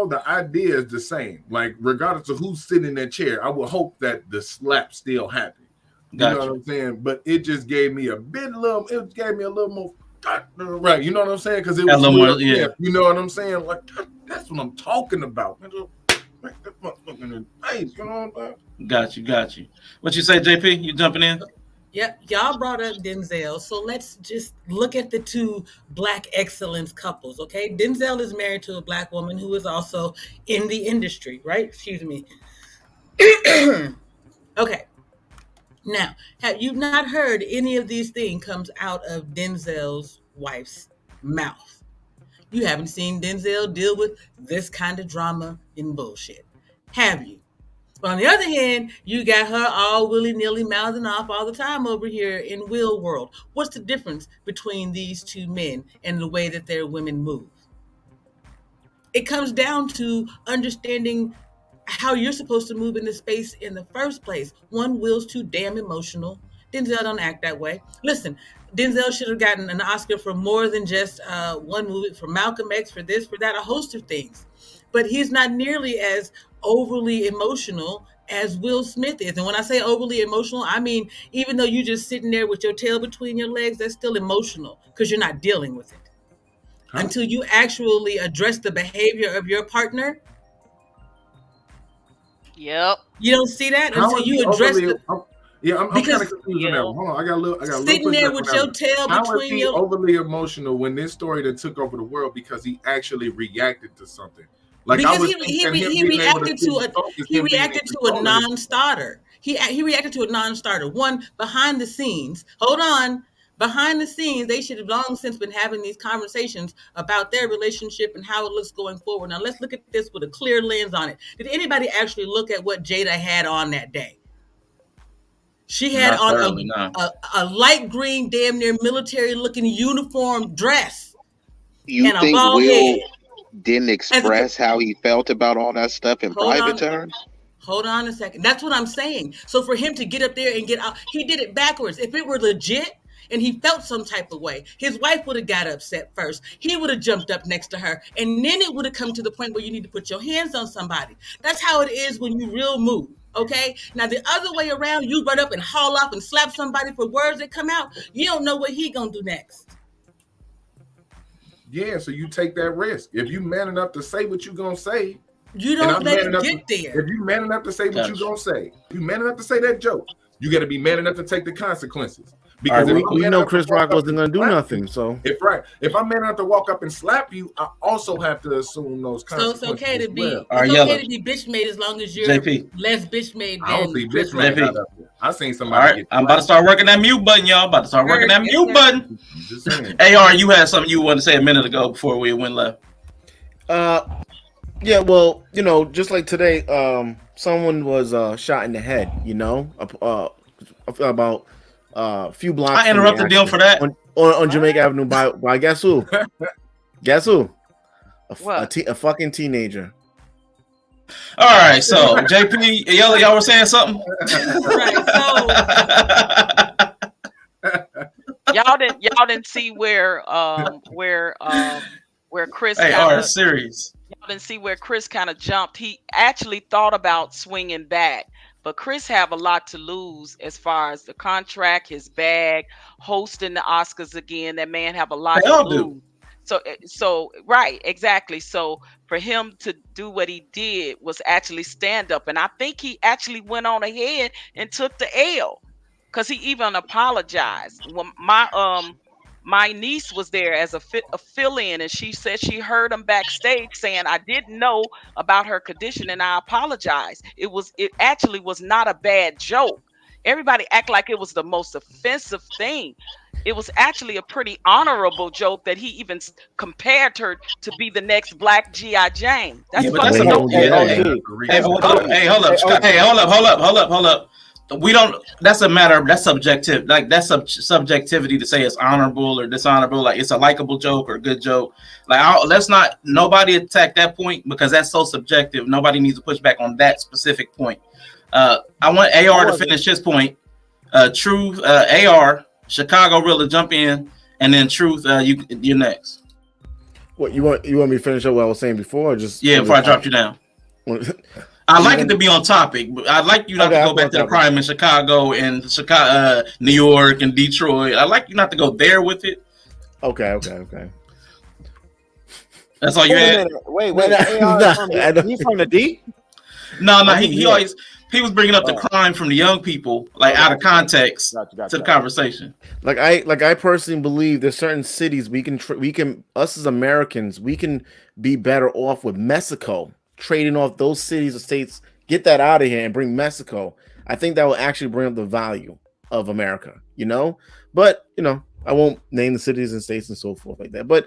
I: the idea is the same. Like, regardless of who's sitting in that chair, I would hope that the slap still happened. You know what I'm saying? But it just gave me a little more, right? You know what I'm saying? Because it was a little more, yeah. You know what I'm saying? Like, that's what I'm talking about.
A: Got you. What you say, JP? You jumping in?
H: Yep, y'all brought up Denzel, so let's just look at the two Black excellence couples, okay? Denzel is married to a Black woman who is also in the industry, right? Excuse me. Okay. Now, have you not heard any of these things comes out of Denzel's wife's mouth? You haven't seen Denzel deal with this kind of drama and bullshit, have you? But on the other hand, you got her all willy-nilly mouthing off all the time over here in Will world. What's the difference between these two men and the way that their women move? It comes down to understanding how you're supposed to move in this space in the first place. One, Will's too damn emotional. Denzel don't act that way. Listen, Denzel should have gotten an Oscar for more than just one movie, for Malcolm X, for this, for that, a host of things. But he's not nearly as overly emotional as Will Smith is. And when I say overly emotional, I mean, even though you're just sitting there with your tail between your legs, that's still emotional because you're not dealing with it. Huh? Until you actually address the behavior of your partner.
D: Yep.
H: You don't see that until you address the...
I: I'm kind of confused on that one. Hold on, I got a little
H: sitting there with your tail between your...
I: How is he overly emotional when this story that took over the world because he actually reacted to something?
H: Like because he reacted to a non-starter. He reacted to a non-starter. One, behind the scenes. Hold on. Behind the scenes, they should have long since been having these conversations about their relationship and how it looks going forward. Now, let's look at this with a clear lens on it. Did anybody actually look at what Jada had on that day? She had a light green, damn near military-looking uniform dress.
F: You
H: and
F: think Will didn't express how he felt about all that stuff in private terms?
H: Hold on a second. That's what I'm saying. So for him to get up there and get out, he did it backwards. If it were legit and he felt some type of way, his wife would have got upset first. He would have jumped up next to her. And then it would have come to the point where you need to put your hands on somebody. That's how it is when you real move. Okay. Now the other way around, you run up and haul off and slap somebody for words that come out. You don't know what he gonna do next.
I: Yeah, so you take that risk. If you man enough to say what you gonna say,
H: you don't let it get there.
I: If you man enough to say what you gonna say, you man enough to say that joke, you got to be man enough to take the consequences. Because
B: we know Chris Rock wasn't gonna do nothing. So
I: if I'm man enough to walk up and slap you, I also have to assume those consequences.
H: So it's okay to be
A: okay
H: to be bitch made as long as you're
A: JP.
H: less bitch made.
I: I don't see bitch
A: made.
I: I seen somebody.
A: All right, I'm about to start working that mute button, y'all. About to start working that mute button.
I: Just saying.
A: AR, you had something you wanted to say a minute ago before we went left.
B: Yeah, well, just like today, someone was shot in the head. About a few blocks.
A: I interrupted them for that
B: on Jamaica Avenue by guess who? Guess who? A fucking teenager.
A: All right, so JP, Yella, y'all were saying something.
H: Right, so
D: y'all didn't see where Chris.
A: Serious.
D: Y'all didn't see where Chris kind of jumped. He actually thought about swinging back. But Chris have a lot to lose as far as the contract, his bag, hosting the Oscars again. That man have a lot to lose. So right, exactly. So for him to do what he did was actually stand up. And I think he actually went on ahead and took the L because he even apologized. When my niece was there as a fill-in, and she said she heard him backstage saying, "I didn't know about her condition, and I apologize." It actually was not a bad joke. Everybody act like it was the most offensive thing. It was actually a pretty honorable joke that he even compared her to be the next Black G.I. Jane. That's fucking dope.
A: Hey, hold up. We don't. That's a matter. That's subjective. Like that's subjectivity to say it's honorable or dishonorable. Like it's a likable joke or a good joke. Like let's not. Nobody attack that point because that's so subjective. Nobody needs to push back on that specific point. I want AR to finish his point. Truth, AR, CHICAGORilla, jump in, and then Truth, you're next.
B: What you want me to finish up what I was saying before, or just
A: before I dropped you down? I like it to be on topic, but I'd like you not to go back to the crime in Chicago and New York and Detroit. I'd like you not to go there with it.
B: Okay.
E: That's all you had? Wait. He's from the D?
A: No, he was bringing up the crime from the young people, like out of context to the conversation.
B: Like I personally believe there's certain cities we can us as Americans, we can be better off with Mexico. Trading off those cities or states, get that out of here and bring Mexico. I think that will actually bring up the value of America, But I won't name the cities and states and so forth like that. But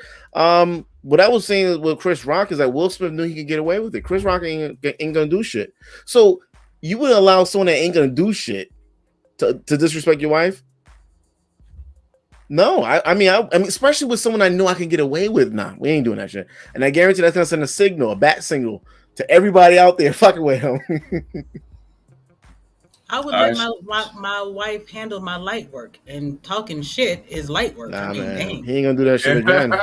B: what I was saying with Chris Rock is that Will Smith knew he could get away with it. Chris Rock ain't gonna do shit. So you would allow someone that ain't gonna do shit to disrespect your wife? No, I mean, especially with someone I know I can get away with. Nah, we ain't doing that shit. And I guarantee that's gonna send a signal, a bat signal to everybody out there fucking with him.
H: I would let my wife handle my light work, and talking shit is light work.
B: Nah,
H: I mean,
B: man,
H: dang.
B: he ain't gonna do that shit again.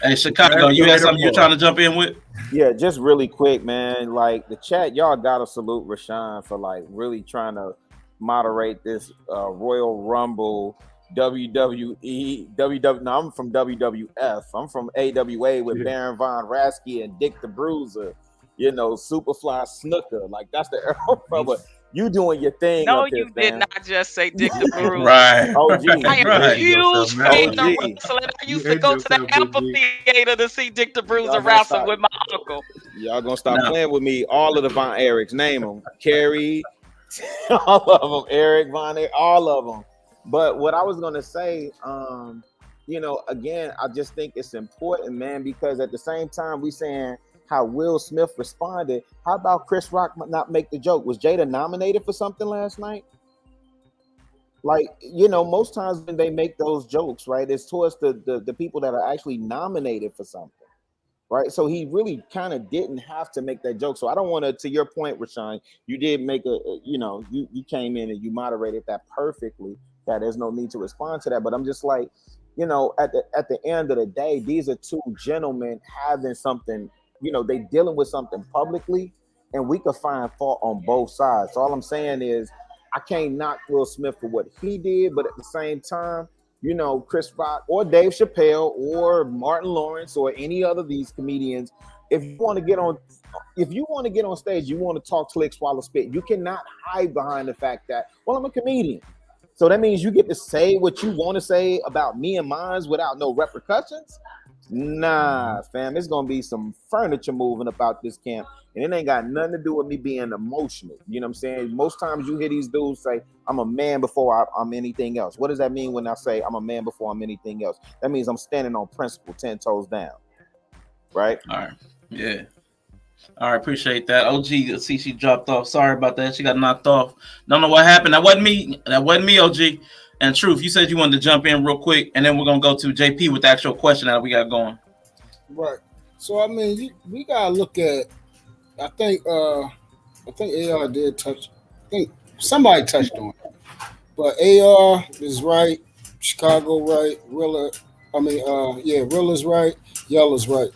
A: Hey, Chicago, you had something you're trying to jump in with?
E: Yeah, just really quick, man. Like the chat, y'all gotta salute Rashawn for like really trying to moderate this Royal Rumble WWE. No, I'm from WWF. I'm from AWA with Baron Von Raschke and Dick the Bruiser. You know, Superfly Snooker. Like that's the era, but you doing your thing.
D: No,
E: up here,
D: you did
E: fam.
D: not just say Dick the Bruiser.
A: Right.
E: OG.
D: I am a huge fan of wrestling. I used to go to the amphitheater to see Dick the Bruiser wrestle with my uncle.
E: Y'all gonna stop playing with me. All of the Von Erichs, name them. Kerry, all of them. Eric, Von Erich, all of them. But what I was gonna say, you know, again, I just think it's important, man, because at the same time we saying how Will Smith responded. How about Chris Rock not make the joke? Was Jada nominated for something last night? Like, you know, most times when they make those jokes, right, it's towards the people that are actually nominated for something, right? So he really kind of didn't have to make that joke. So I don't want to your point, Rashawn, you did make you know, you came in and you moderated that perfectly, that there's no need to respond to that. But I'm just like, you know, at the end of the day, these are two gentlemen having something, you know, they dealing with something publicly, and we could find fault on both sides. So all I'm saying is I can't knock Will Smith for what he did, but at the same time, you know, Chris Rock or Dave Chappelle or Martin Lawrence or any other of these comedians, if you want to get on stage, you want to talk slick, swallow spit. You cannot hide behind the fact that, well, I'm a comedian. So that means you get to say what you want to say about me and mine without no repercussions. Nah, fam, it's gonna be some furniture moving about this camp, and it ain't got nothing to do with me being emotional. You know what I'm saying? Most times you hear these dudes say, I'm a man before I'm anything else. What does that mean when I say I'm a man before I'm anything else? That means I'm standing on principle, 10 toes down. Right?
A: All right. Yeah. All right, appreciate that. OG, see, she dropped off. Sorry about that. She got knocked off. Don't know what happened. That wasn't me, OG. And Truth, you said you wanted to jump in real quick, and then we're gonna go to JP with the actual question that we got going.
G: Right. So I mean, we gotta look at. I think AR did touch. I think somebody touched on it, but AR is right. Chicago right. Rilla. Rilla's right. Yella's right.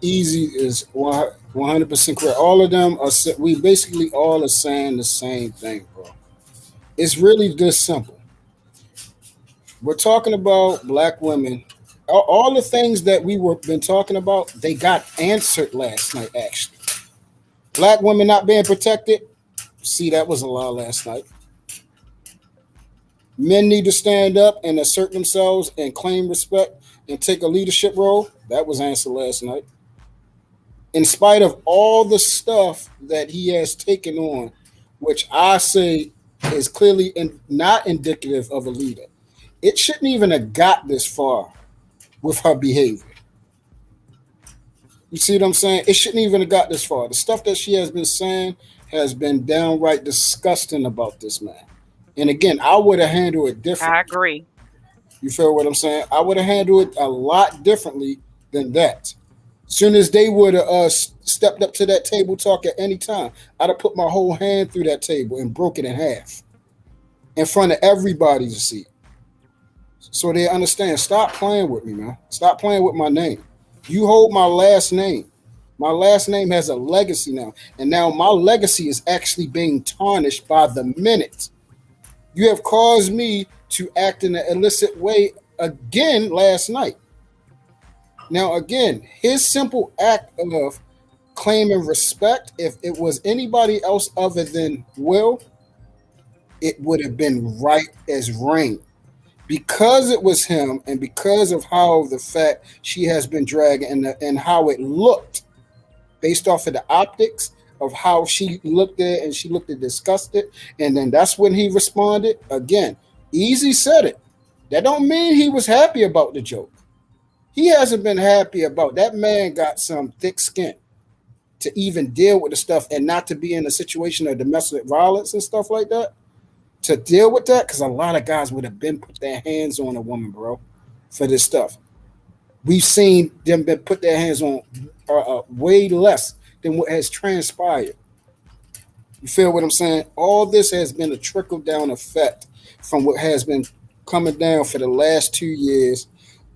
G: Easy is 100% correct. All of them are. We basically all are saying the same thing, bro. It's really this simple. We're talking about black women. All the things that been talking about, they got answered last night, actually. Black women not being protected, see, that was a lie last night. Men need to stand up and assert themselves and claim respect and take a leadership role, that was answered last night. In spite of all the stuff that he has taken on, which I say is clearly not indicative of a leader. It shouldn't even have got this far with her behavior. You see what I'm saying? It shouldn't even have got this far. The stuff that she has been saying has been downright disgusting about this man. And again, I would have handled it differently.
D: I agree.
G: You feel what I'm saying? I would have handled it a lot differently than that. Soon as they would have stepped up to that table talk at any time, I'd have put my whole hand through that table and broke it in half in front of everybody to see. So they understand. Stop playing with me, man. Stop playing with my name. You hold my last name. My last name has a legacy now. And now my legacy is actually being tarnished by the minute. You have caused me to act in an illicit way again last night. Now, again, his simple act of claiming respect, if it was anybody else other than Will, it would have been right as rain. Because it was him and because of how the fact she has been dragging and how it looked based off of the optics of how she looked at and she looked at disgusted. And then that's when he responded. Again, Easy said it. That don't mean he was happy about the joke. He hasn't been happy about that. Man got some thick skin to even deal with the stuff and not to be in a situation of domestic violence and stuff like that. To deal with that, because a lot of guys would have been put their hands on a woman, bro, for this stuff. We've seen them been put their hands on way less than what has transpired. You feel what I'm saying? All this has been a trickle down effect from what has been coming down for the last 2 years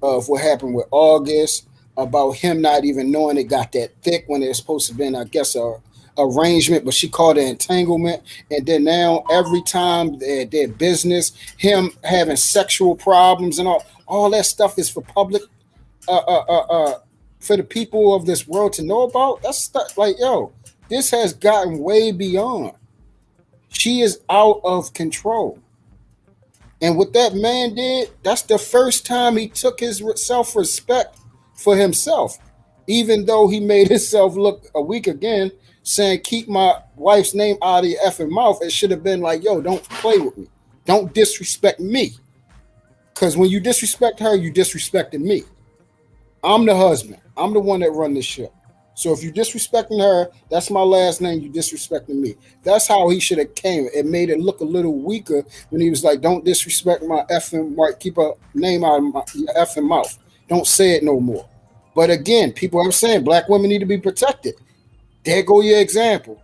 G: of what happened with August, about him not even knowing it got that thick when it was supposed to have been, I guess, a arrangement, but she called it entanglement. And then now every time their business, him having sexual problems and all that stuff is for public, uh, uh, uh, uh, for the people of this world to know about. That's stuff like, yo, this has gotten way beyond. She is out of control. And what that man did, that's the first time he took his self respect for himself, even though he made himself look a weak again, saying, keep my wife's name out of your effing mouth. It should have been like, yo, don't play with me. Don't disrespect me. Because when you disrespect her, you disrespected me. I'm the husband. I'm the one that run this ship. So if you disrespecting her, that's my last name. You disrespecting me. That's how he should have came. It made it look a little weaker when he was like, "Don't disrespect my effing wife. Keep a name out of my effing mouth. Don't say it no more." But again, people are saying black women need to be protected. There go your example.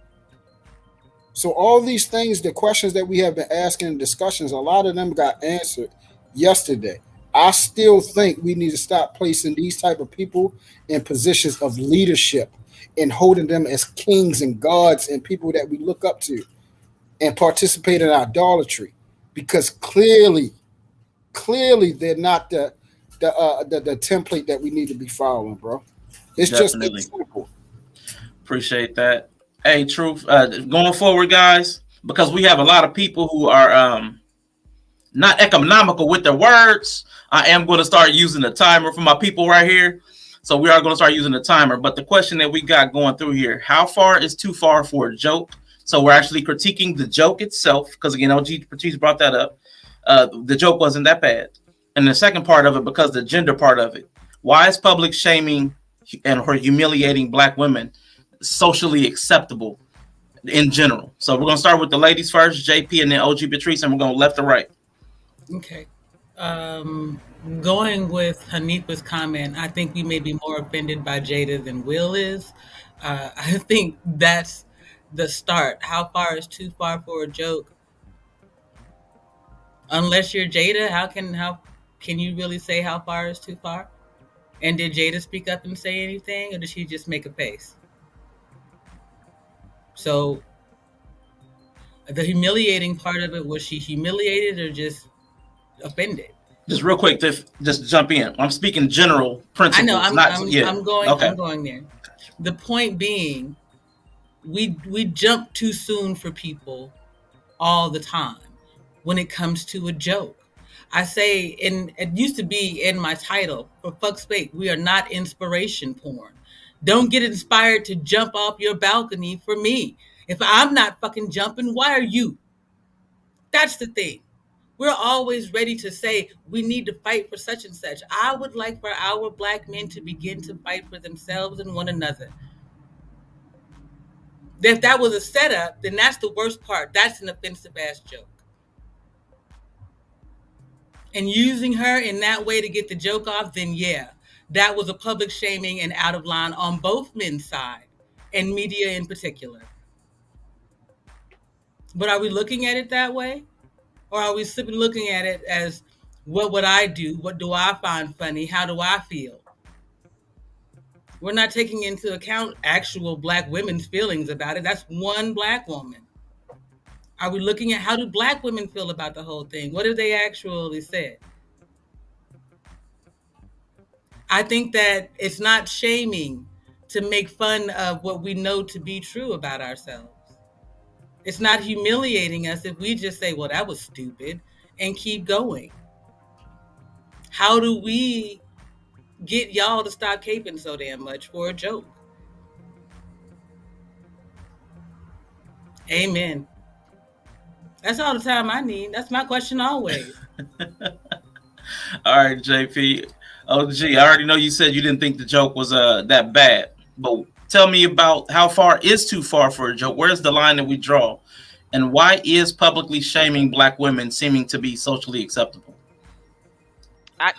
G: So all these things, the questions that we have been asking in discussions, a lot of them got answered yesterday. I still think we need to stop placing these type of people in positions of leadership and holding them as kings and gods and people that we look up to and participate in idolatry, because clearly they're not the template that we need to be following, bro. It's
A: Definitely.
G: just simple.
A: Appreciate that. Hey, Truth, going forward, guys, because we have a lot of people who are not economical with their words, I am going to start using the timer for my people right here. So we are going to start using the timer. But the question that we got going through here, how far is too far for a joke? So we're actually critiquing the joke itself, because again, Patrice brought that up. The joke wasn't that bad. And the second part of it, because the gender part of it, why is public shaming and or humiliating black women socially acceptable in general? So we're going to start with the ladies first, JP, and then OG Patrice, and we're going left to right.
H: Okay. Going with Hanifah's comment, I think we may be more offended by Jada than Will is. I think that's the start. How far is too far for a joke? Unless you're Jada, how can you really say how far is too far? And did Jada speak up and say anything, or did she just make a face? So the humiliating part of it, was she humiliated or just offended?
A: Just real quick, just jump in. I'm speaking general principles.
H: I know. I'm going there. The point being, we jump too soon for people all the time when it comes to a joke. I say, and it used to be in my title, for fuck's sake, we are not inspiration porn. Don't get inspired to jump off your balcony for me. If I'm not fucking jumping, why are you? That's the thing. We're always ready to say we need to fight for such and such. I would like for our black men to begin to fight for themselves and one another. If that was a setup, then that's the worst part. That's an offensive ass joke. And using her in that way to get the joke off, then yeah, that was a public shaming and out of line on both men's side, and media in particular. But are we looking at it that way? Or are we simply looking at it as, what would I do? What do I find funny? How do I feel? We're not taking into account actual black women's feelings about it. That's one black woman. Are we looking at how do black women feel about the whole thing? What have they actually said? I think that it's not shaming to make fun of what we know to be true about ourselves. It's not humiliating us if we just say, well, that was stupid, and keep going. How do we get y'all to stop caping so damn much for a joke? Amen. That's all the time I need. That's my question always.
A: All right, JP. OG, I already know you said you didn't think the joke was that bad, but tell me about how far is too far for a joke. Where's the line that we draw? And why is publicly shaming black women seeming to be socially acceptable?
D: I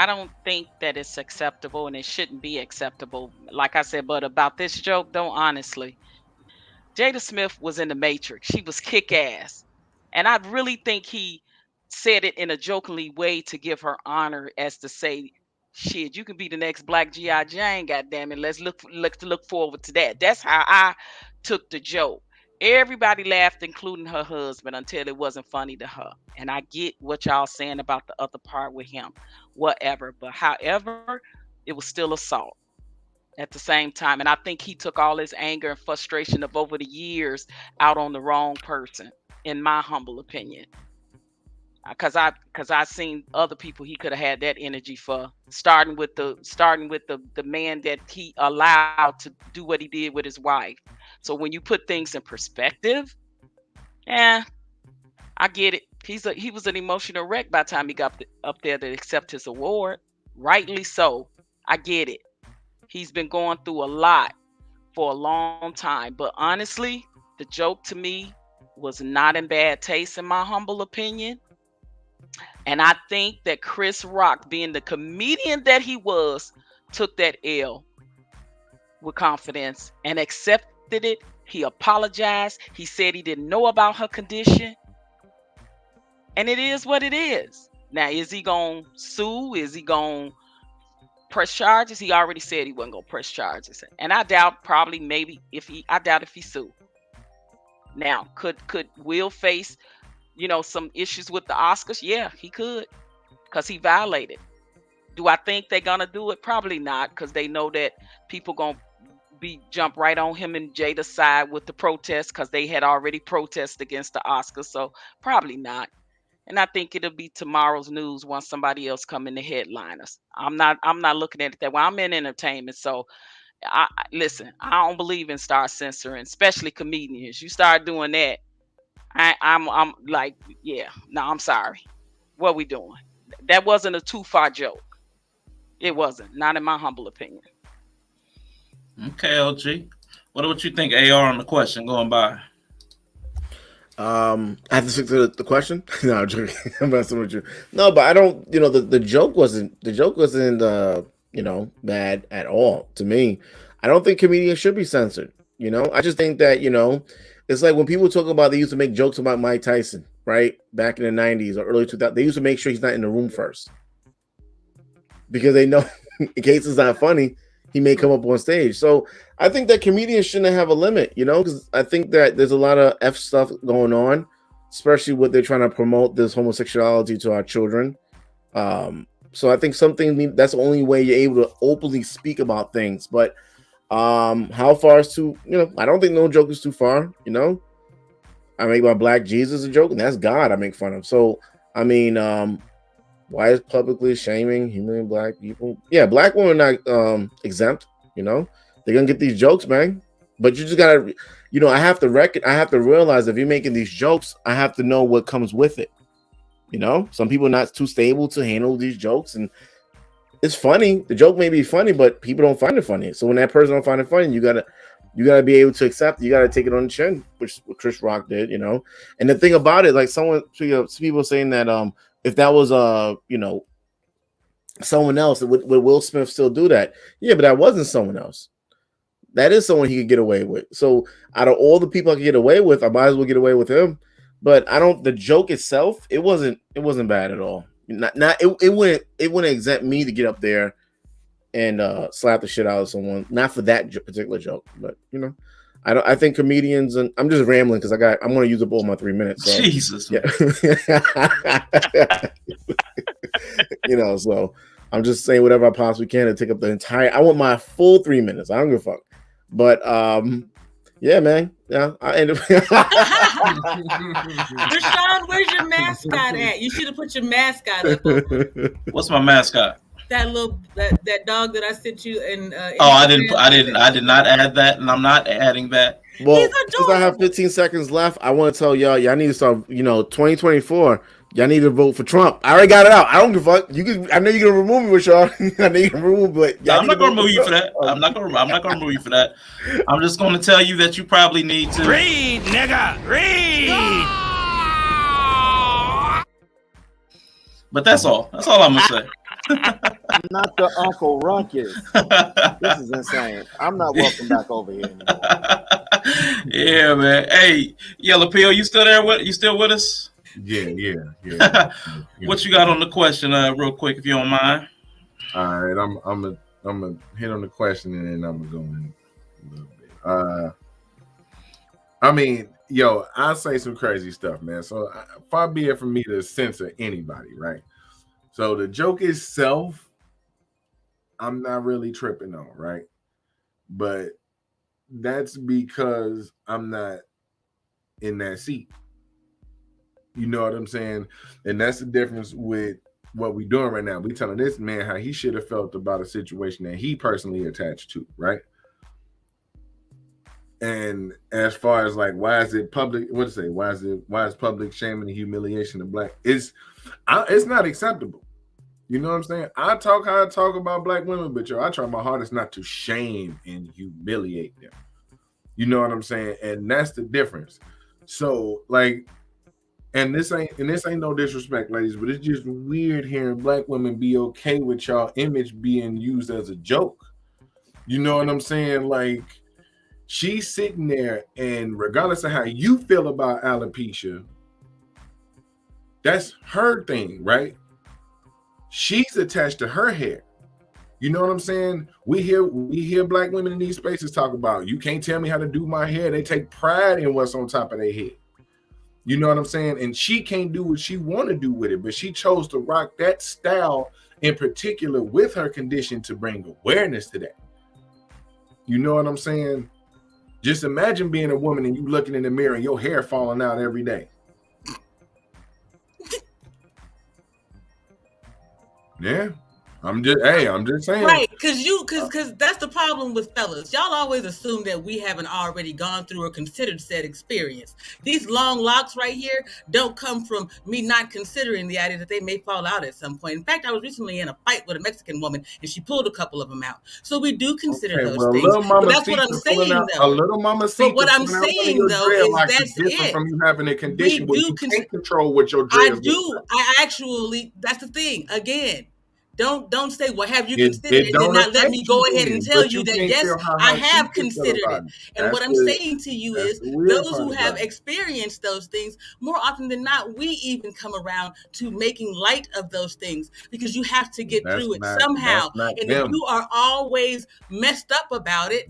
D: don't think that it's acceptable, and it shouldn't be acceptable. Like I said, but about this joke, though, honestly, Jada Smith was in the Matrix. She was kick ass. And I really think he said it in a jokingly way to give her honor, as to say, shit, you can be the next Black G.I. Jane, goddamn it. Let's look forward to that. That's how I took the joke. Everybody laughed, including her husband, until it wasn't funny to her. And I get what y'all saying about the other part with him, whatever. But however, it was still assault at the same time. And I think he took all his anger and frustration of over the years out on the wrong person, in my humble opinion. Cause I seen other people he could have had that energy for, starting with the man that he allowed to do what he did with his wife. So when you put things in perspective, I get it. He was an emotional wreck by the time he got up there to accept his award. Rightly so. I get it. He's been going through a lot for a long time. But honestly, the joke to me was not in bad taste, in my humble opinion. And I think that Chris Rock, being the comedian that he was, took that L with confidence and accepted it. He apologized. He said he didn't know about her condition. And it is what it is. Now, is he going to sue? Is he going to press charges? He already said he wasn't going to press charges. And I doubt, probably, maybe, if he sued. Now, could Will face, some issues with the Oscars? Yeah, he could, because he violated. Do I think they're going to do it? Probably not, because they know that people going to jump right on him and Jada's side with the protest, because they had already protested against the Oscars. So probably not. And I think it'll be tomorrow's news once somebody else come in the headliners. I'm not looking at it that way. I'm in entertainment, so listen. I don't believe in star censoring, especially comedians. You start doing that, I'm like, yeah, no, I'm sorry. What we doing? That wasn't a too far joke. It wasn't. Not in my humble opinion.
A: Okay, OG. What you think, AR, on the question going by?
B: I have to stick to the question. No, I'm joking. I'm messing with you. No, but I don't. The joke wasn't bad at all to me. I don't think comedians should be censored. I just think that it's like when people talk about, they used to make jokes about Mike Tyson, right, back in the 90s or early 2000s. They used to make sure he's not in the room first, because they know in case it's not funny, he may come up on stage. So I think that comedians shouldn't have a limit, because I think that there's a lot of F stuff going on, especially what they're trying to promote, this homosexuality to our children. So I think that's the only way you're able to openly speak about things. But how far is too, I don't think no joke is too far. I make my Black Jesus a joke, and that's God I make fun of. So, I mean, why is publicly shaming human Black people? Yeah, Black women are not exempt. They're gonna get these jokes, man. But you just gotta, I have to realize, if you're making these jokes, I have to know what comes with it. Some people are not too stable to handle these jokes, and it's funny. The joke may be funny, but people don't find it funny. So when that person don't find it funny, you gotta be able to accept it. You gotta take it on the chin, which Chris Rock did. And the thing about it, like some people saying that if that was someone else, would Will Smith still do that? Yeah, but that wasn't someone else. That is someone he could get away with. So out of all the people I could get away with, I might as well get away with him. But the joke itself, it wasn't bad at all. It wouldn't exempt me to get up there and slap the shit out of someone. Not for that particular joke, but I think comedians, and I'm just rambling because I'm going to use up all my 3 minutes. So,
A: Jesus,
B: yeah. So I'm just saying whatever I possibly can to take up the entire. I want my full 3 minutes. I don't give a fuck. But yeah, man. Yeah, I end up.
H: Rashawn, where's your mascot at? You should have put your mascot up.
A: What's my mascot?
H: That that dog that I sent you in.
A: I did not add that, and I'm not adding that.
B: Well, since I have 15 seconds left, I want to tell y'all need to start. 2024. Y'all need to vote for Trump. I already got it out. I don't give a fuck. I know you're gonna remove me, Rashawn. I know you're gonna remove me, but
A: I'm not gonna remove you for that. I'm not gonna remove you for that. I'm just gonna tell you that you probably need to
C: read, nigga, read.
A: But that's all. That's all I'm gonna say.
E: I'm not the Uncle Ruckus. This is insane. I'm not welcome back over here anymore.
A: Yeah, man. Hey, Yellow Pill, you still there? You still with us?
I: Yeah.
A: What you got on the question, real quick, if you don't mind?
I: All right, I'm gonna hit on the question and then I'm gonna go in a little bit. I mean, yo, I say some crazy stuff, man. So far be it from me to censor anybody, right? So the joke itself, I'm not really tripping on, right? But that's because I'm not in that seat. You know what I'm saying? And that's the difference with what we're doing right now. We telling this man how he should have felt about a situation that he personally attached to, right? And as far as like, why is it public? What to say? Why is public shaming and humiliation of black? It's not acceptable. You know what I'm saying? I talk how I talk about black women, but I try my hardest not to shame and humiliate them. You know what I'm saying? And that's the difference. So like, and this ain't no disrespect, ladies, but it's just weird hearing black women be okay with y'all image being used as a joke. You know what I'm saying? Like, she's sitting there, and regardless of how you feel about alopecia, that's her thing, right? She's attached to her hair. You know what I'm saying? We hear black women in these spaces talk about, you can't tell me how to do my hair. They take pride in what's on top of their head. You know what I'm saying? And she can't do what she want to do with it, but she chose to rock that style in particular with her condition to bring awareness to that. You know what I'm saying? Just imagine being a woman and you looking in the mirror and your hair falling out every day. Yeah. I'm just saying.
H: Right, because that's the problem with fellas. Y'all always assume that we haven't already gone through or considered said experience. These long locks right here don't come from me not considering the idea that they may fall out at some point. In fact, I was recently in a fight with a Mexican woman and she pulled a couple of them out. So we do consider those things. But that's what I'm saying, though.
I: A little mama
H: but what I'm saying, though, is that's it.
I: From you having a condition where you can't control what your dreads
H: I actually, that's the thing. Again, don't say, well, have you considered it? And then not let me go ahead and tell you that, yes, I have considered it. And what I'm saying to you is those who have experienced those things, more often than not, we even come around to making light of those things because you have to get through it somehow. And if you are always messed up about it,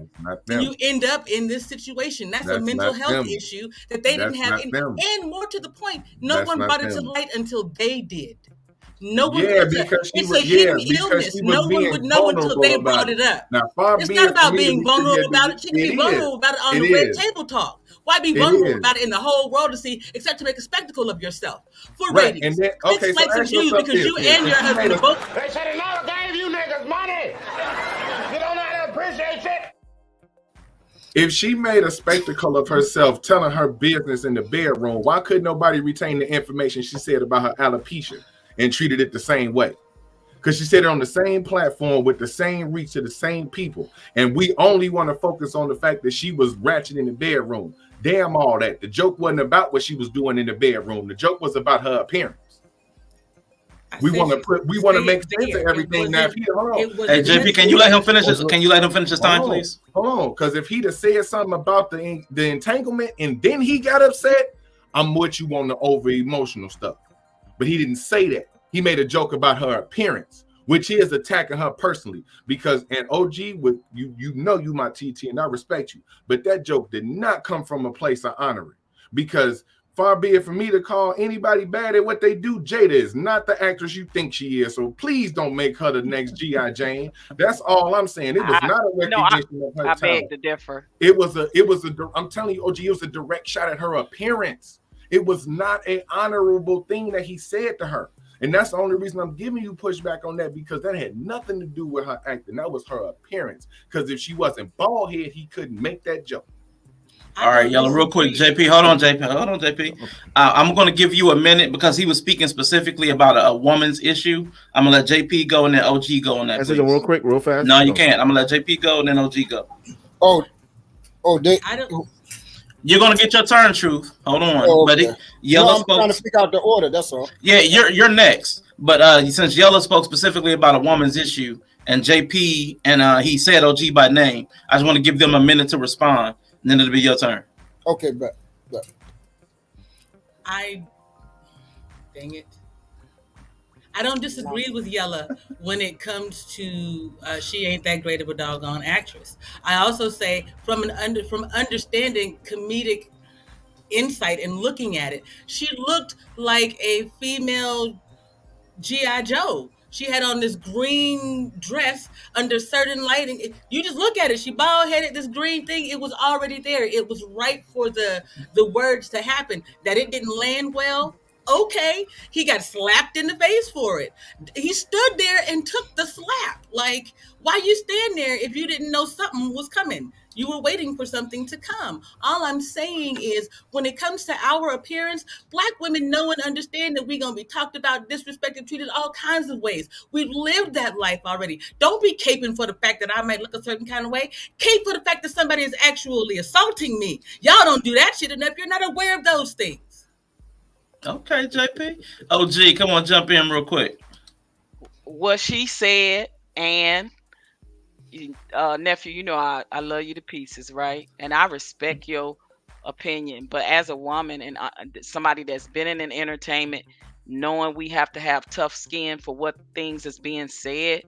H: then you end up in this situation. That's a mental health issue that they didn't have. And more to the point, no one brought it to light until they did. No one
I: because
H: it's a hidden illness. No one would know until they brought it up.
I: Now,
H: it's not about being vulnerable about it. She can be vulnerable about it on the red table talk. Why be vulnerable about it in the whole world to see, except to make a spectacle of yourself for ratings?
I: And then, okay,
H: so and views because you and your husband are both.
C: They said they never gave you niggas money. You don't know how to appreciate it.
I: If she made a spectacle of herself telling her business in the bedroom, why couldn't nobody retain the information she said about her alopecia and treated it the same way? Because she said it on the same platform with the same reach to the same people. And we only want to focus on the fact that she was ratchet in the bedroom. Damn all that. The joke wasn't about what she was doing in the bedroom. The joke was about her appearance. We want to make sense of everything now.
A: Hey, JP, can you let him finish his? Can you let him finish his time, please?
I: Hold on, because if he'd have said something about the entanglement and then he got upset, I'm with you on the over emotional stuff. But he didn't say that. He made a joke about her appearance, which is attacking her personally. Because and OG, with you know you my TT and I respect you, but that joke did not come from a place of honoring. Because far be it for me to call anybody bad at what they do, Jada is not the actress you think she is. So please don't make her the next G.I. Jane. That's all I'm saying. It was not a recognition of her talent.
D: I beg to differ.
I: I'm telling you, OG, it was a direct shot at her appearance. It was not an honorable thing that he said to her. And that's the only reason I'm giving you pushback on that, because that had nothing to do with her acting. That was her appearance. Because if she wasn't bald head, he couldn't make that joke.
A: All right, Yella, real quick, JP. Hold on, JP. I'm going to give you a minute because he was speaking specifically about a woman's issue. I'm going to let JP go and then OG go on that.
B: That's it, real quick, real fast.
A: No, you can't. I'm going to let JP go and then OG go. You're gonna get your turn, Truth. Hold on,
G: Oh, okay.
A: but Yella
G: I'm trying to figure out the order. That's all.
A: Yeah, you're next. But since Yella spoke specifically about a woman's issue, and JP and he said OG by name, I just want to give them a minute to respond, and then it'll be your turn.
G: Okay, but
H: dang it. I don't disagree with Yella when it comes to she ain't that great of a doggone actress. I also say from understanding comedic insight and looking at it, she looked like a female G.I. Joe. She had on this green dress under certain lighting. You just look at it. She bald-headed, this green thing. It was already there. It was right for the words to happen. That it didn't land well. Okay, he got slapped in the face for it. He stood there and took the slap. Like, why you stand there if you didn't know something was coming? You were waiting for something to come. All I'm saying is, when it comes to our appearance, Black women know and understand that we're going to be talked about, disrespected, treated all kinds of ways. We've lived that life already. Don't be caping for the fact that I might look a certain kind of way. Cape for the fact that somebody is actually assaulting me. Y'all don't do that shit enough. You're not aware of those things.
A: Okay, JP. OG, come on, jump in real quick.
D: What she said, and nephew, you know I love you to pieces, right? And I respect your opinion. But as a woman and somebody that's been in entertainment, knowing we have to have tough skin for what things is being said,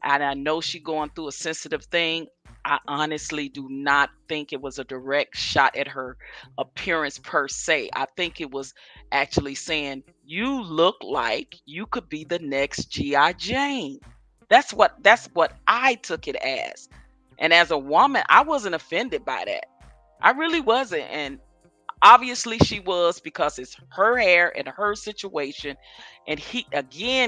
D: and I know she going through a sensitive thing, I honestly do not think it was a direct shot at her appearance per se. I think it was actually saying, you look like you could be the next G.I. Jane. That's what I took it as. And as a woman, I wasn't offended by that. I really wasn't. And obviously she was, because it's her hair and her situation. And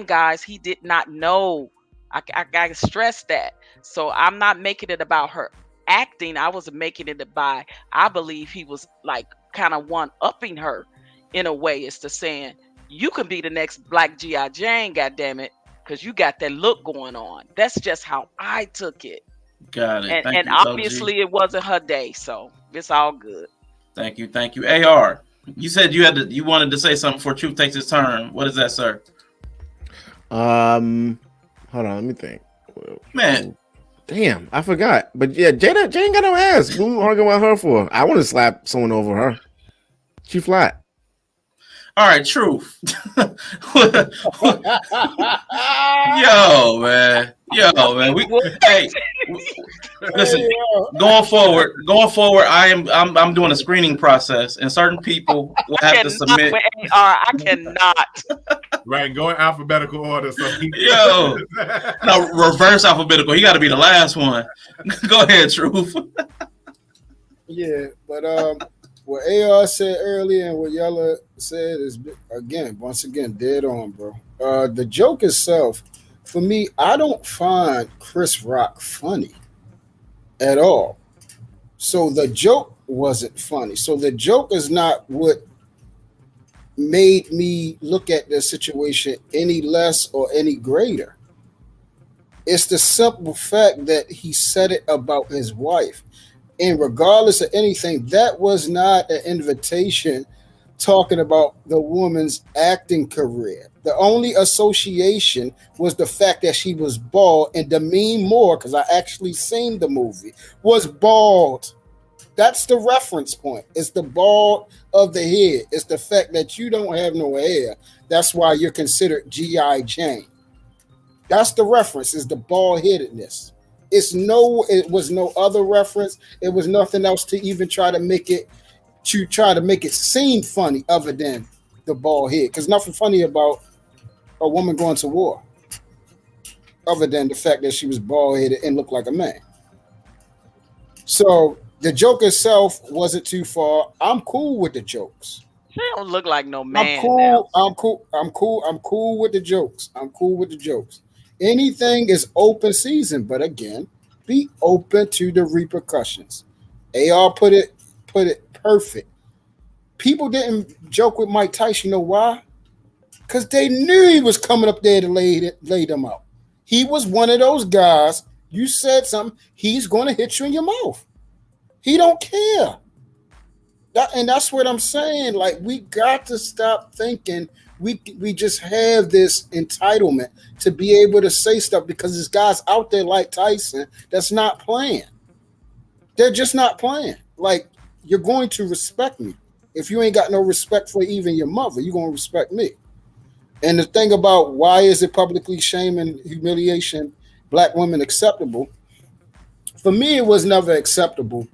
D: guys, he did not know. I gotta stress that. So I'm not making it about her acting. I was making it about, I believe he was like kind of one-upping her in a way, as to saying, you can be the next Black G.I. Jane, goddammit, because you got that look going on. That's just how I took it.
A: Got it.
D: And obviously it wasn't her day, so it's all good.
A: Thank you. AR, you said you wanted to say something before Truth takes his turn. What is that, sir?
B: Hold on, let me think.
A: Man,
B: damn, I forgot. But yeah, Jada ain't got no ass. What you arguing with her for? I want to slap someone over her. She flat.
A: All right, Truth. Yo, man. Hey, listen. Going forward, I'm doing a screening process, and certain people will have to submit.
D: I cannot.
I: Right, go in alphabetical order. So
A: no, reverse alphabetical. He got to be the last one. Go ahead, Truth.
G: Yeah, but what AR said earlier and what Yella said is, once again, dead on, bro. The joke itself, for me, I don't find Chris Rock funny at all. So the joke wasn't funny. So the joke is not what made me look at the situation any less or any greater. It's the simple fact that he said it about his wife. And regardless of anything, that was not an invitation talking about the woman's acting career. The only association was the fact that she was bald, and Demi Moore, because I actually seen the movie, was bald. That's the reference point. It's the bald of the head. It's the fact that you don't have no hair. That's why you're considered G.I. Jane. That's the reference, is the bald-headedness. It was no other reference. It was nothing else to even try to make it seem funny other than the bald head. Because nothing funny about a woman going to war other than the fact that she was bald-headed and looked like a man. So the joke itself wasn't too far. I'm cool with the jokes.
D: She don't look like no man.
G: I'm cool with the jokes. Anything is open season, but again, be open to the repercussions. AR put it perfect. People didn't joke with Mike Tyson. You know why? Because they knew he was coming up there to lay them out. He was one of those guys. You said something, he's going to hit you in your mouth. He don't care. That's what I'm saying. Like, we got to stop thinking we just have this entitlement to be able to say stuff because there's guys out there like Tyson that's not playing. They're just not playing. Like, you're going to respect me. If you ain't got no respect for even your mother, you're gonna respect me. And the thing about why is it publicly shame and humiliation black women acceptable? For me, it was never acceptable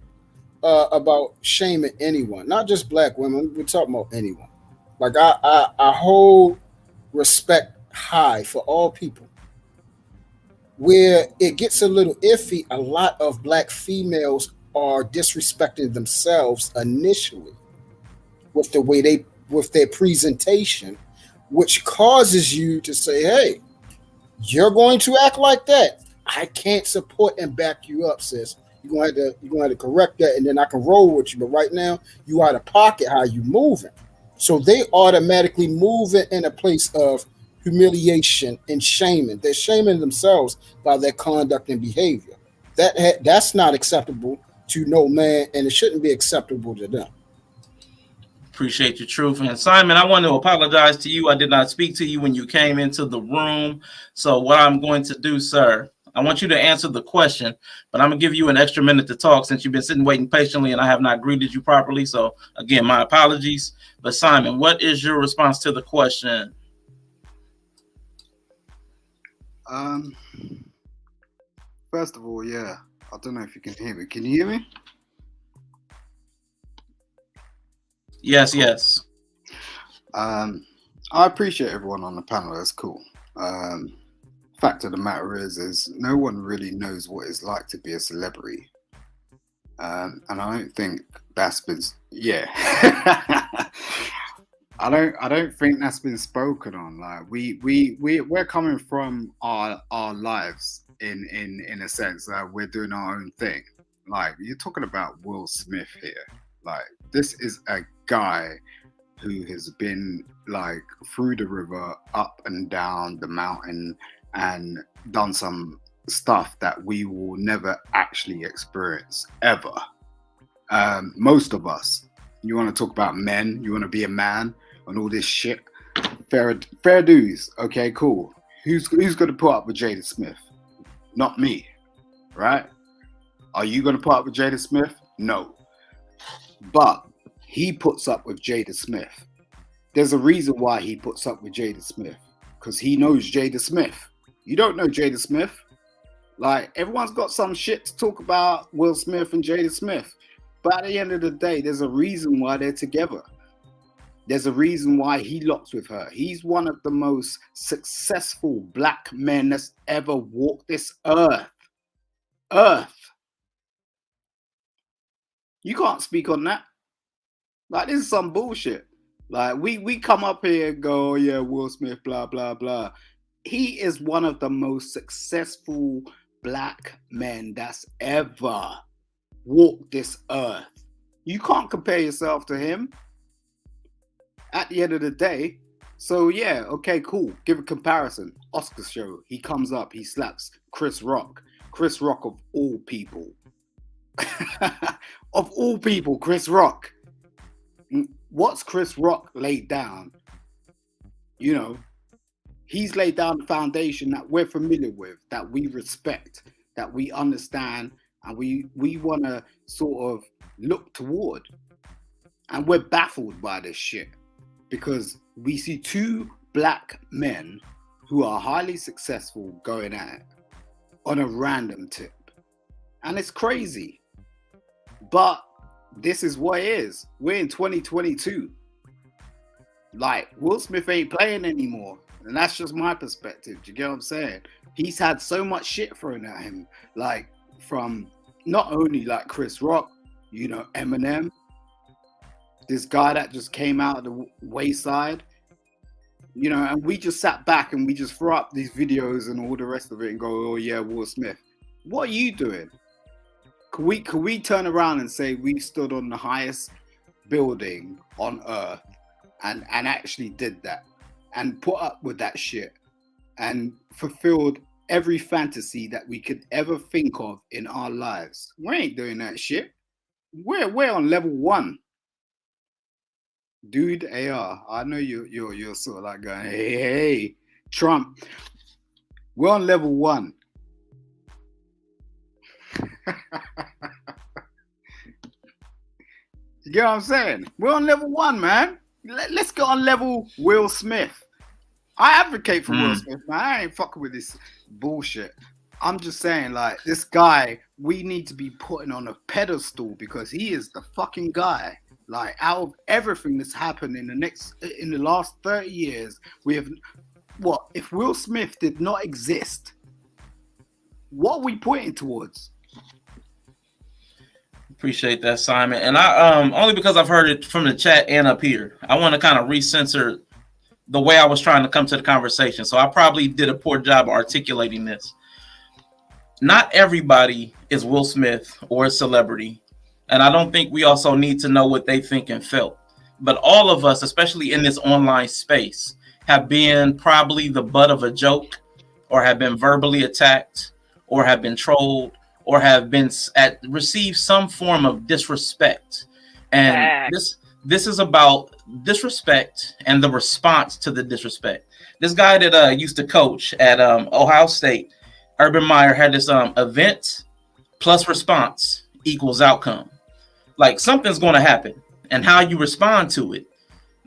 G: about shaming anyone, not just black women. We're talking about anyone. Like, I hold respect high for all people. Where it gets a little iffy, a lot of black females are disrespecting themselves initially with the way they with their presentation, which causes you to say, "Hey, you're going to act like that. I can't support and back you up, sis. You're gonna have to correct that, and then I can roll with you. But right now, you out of pocket. How you moving?" So they automatically move it in a place of humiliation and shaming. They're shaming themselves by their conduct and behavior. That's not acceptable to no man, and it shouldn't be acceptable to them.
A: Appreciate your truth. And Simon, I want to apologize to you. I did not speak to you when you came into the room. So what I'm going to do, sir, I want you to answer the question, but I'm going to give you an extra minute to talk since you've been sitting waiting patiently and I have not greeted you properly. So again, my apologies. But Simon, what is your response to the question?
J: First of all, yeah, I don't know if you can hear me. Can you hear me?
A: Yes, yes.
J: I appreciate everyone on the panel. That's cool. Fact of the matter is no one really knows what it's like to be a celebrity, and I don't think that's been. Yeah, I don't think that's been spoken on. Like we're coming from our lives in a sense that we're doing our own thing. Like, you're talking about Will Smith here. Like, this is a guy who has been like through the river, up and down the mountain, and done some stuff that we will never actually experience ever. Most of us. You want to talk about men, you want to be a man and all this shit. Fair dues. Okay, cool. Who's going to put up with Jada Smith? Not me, right? Are you going to put up with Jada Smith? No. But he puts up with Jada Smith. There's a reason why he puts up with Jada Smith, because he knows Jada Smith. You don't know Jada Smith. Like, everyone's got some shit to talk about Will Smith and Jada Smith. But at the end of the day, there's a reason why they're together. There's a reason why he locks with her. He's one of the most successful black men that's ever walked this earth. You can't speak on that. Like, this is some bullshit. Like, we come up here and go, oh, yeah, Will Smith, blah, blah, blah. He is one of the most successful black men that's ever walked this earth. You can't compare yourself to him at the end of the day. So, yeah, okay, cool. Give a comparison. Oscar show. He comes up, he slaps Chris Rock. Chris Rock of all people. Of all people, Chris Rock. What's Chris Rock laid down? You know, he's laid down the foundation that we're familiar with, that we respect, that we understand, and we want to sort of look toward. And we're baffled by this shit because we see two black men who are highly successful going at it on a random tip. And it's crazy. But this is what it is. We're in 2022. Like, Will Smith ain't playing anymore. And that's just my perspective. Do you get what I'm saying? He's had so much shit thrown at him. Like, from not only like Chris Rock, you know, Eminem, this guy that just came out of the wayside, you know, and we just sat back and we just throw up these videos and all the rest of it and go, oh yeah, Will Smith. What are you doing? Could we turn around and say we stood on the highest building on earth and actually did that and put up with that shit and fulfilled every fantasy that we could ever think of in our lives? We ain't doing that shit. We're on level 1. Dude, AR, I know you're sort of like going, hey, Trump. We're on level 1. You get what I'm saying? We're on level 1, man. Let's go on level Will Smith. I advocate for Will Smith, man. I ain't fucking with this bullshit. I'm just saying, like, this guy, we need to be putting on a pedestal because he is the fucking guy. Like, out of everything that's happened in the last 30 years, we have what? If Will Smith did not exist, what are we pointing towards?
A: Appreciate that, Simon. And I only because I've heard it from the chat and up here, I want to kind of recensor the way I was trying to come to the conversation. So I probably did a poor job of articulating this. Not everybody is Will Smith or a celebrity. And I don't think we also need to know what they think and felt. But all of us, especially in this online space, have been probably the butt of a joke, or have been verbally attacked, or have been trolled, or have been received some form of disrespect. And this is about disrespect and the response to the disrespect. This guy that used to coach at Ohio State, Urban Meyer, had this event plus response equals outcome. Like, something's going to happen, and how you respond to it,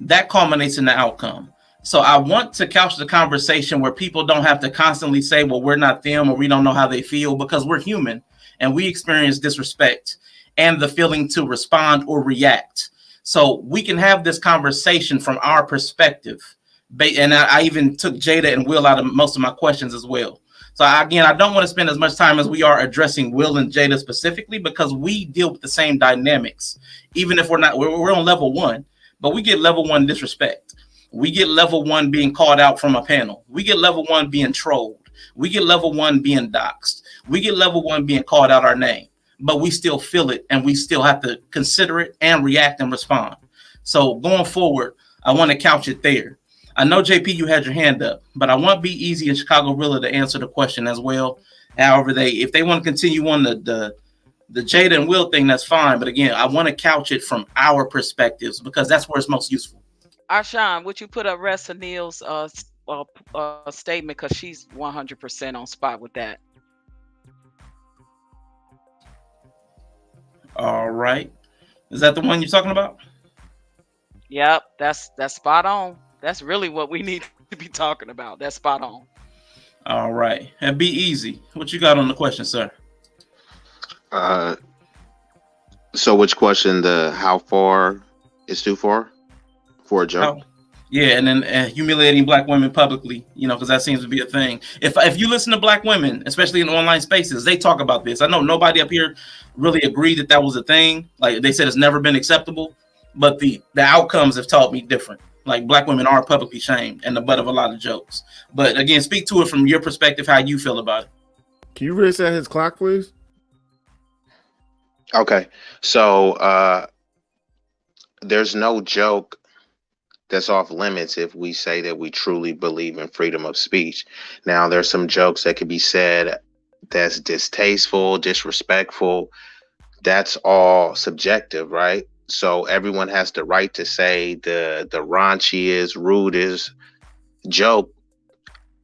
A: that culminates in the outcome. So I want to couch the conversation where people don't have to constantly say, well, we're not them, or we don't know how they feel, because we're human and we experience disrespect and the feeling to respond or react. So we can have this conversation from our perspective. And I even took Jada and Will out of most of my questions as well. So again, I don't want to spend as much time as we are addressing Will and Jada specifically, because we deal with the same dynamics, even if we're on level 1, but we get level 1 disrespect. We get level 1 being called out from a panel. We get level 1 being trolled. We get level 1 being doxxed. We get level 1 being called out our name, but we still feel it, and we still have to consider it and react and respond. So going forward, I want to couch it there. I know, JP, you had your hand up, but I want B-Eazy and CHICAGORilla to answer the question as well. However, if they want to continue on the Jada and Will thing, that's fine. But again, I want to couch it from our perspectives, because that's where it's most useful.
D: Arshawn, would you put up Rest Neil's statement, because she's 100% on spot with that.
A: All right. Is that the one you're talking about?
D: Yep, that's spot on. That's really what we need to be talking about. That's spot on.
A: All right. And B-Eazy, what you got on the question, sir?
F: So which question? The how far is too far for a joke?
A: Yeah, and then humiliating black women publicly, because that seems to be a thing. If you listen to black women, especially in online spaces, they talk about this. I know nobody up here really agreed that was a thing. Like, they said it's never been acceptable, but the outcomes have taught me different. Like, black women are publicly shamed and the butt of a lot of jokes. But again, speak to it from your perspective, how you feel about it.
B: Can you reset his clock, please?
F: Okay, so there's no joke that's off limits if we say that we truly believe in freedom of speech. Now, there's some jokes that could be said that's distasteful, disrespectful. That's all subjective, right? So everyone has the right to say the raunchiest, rudest joke,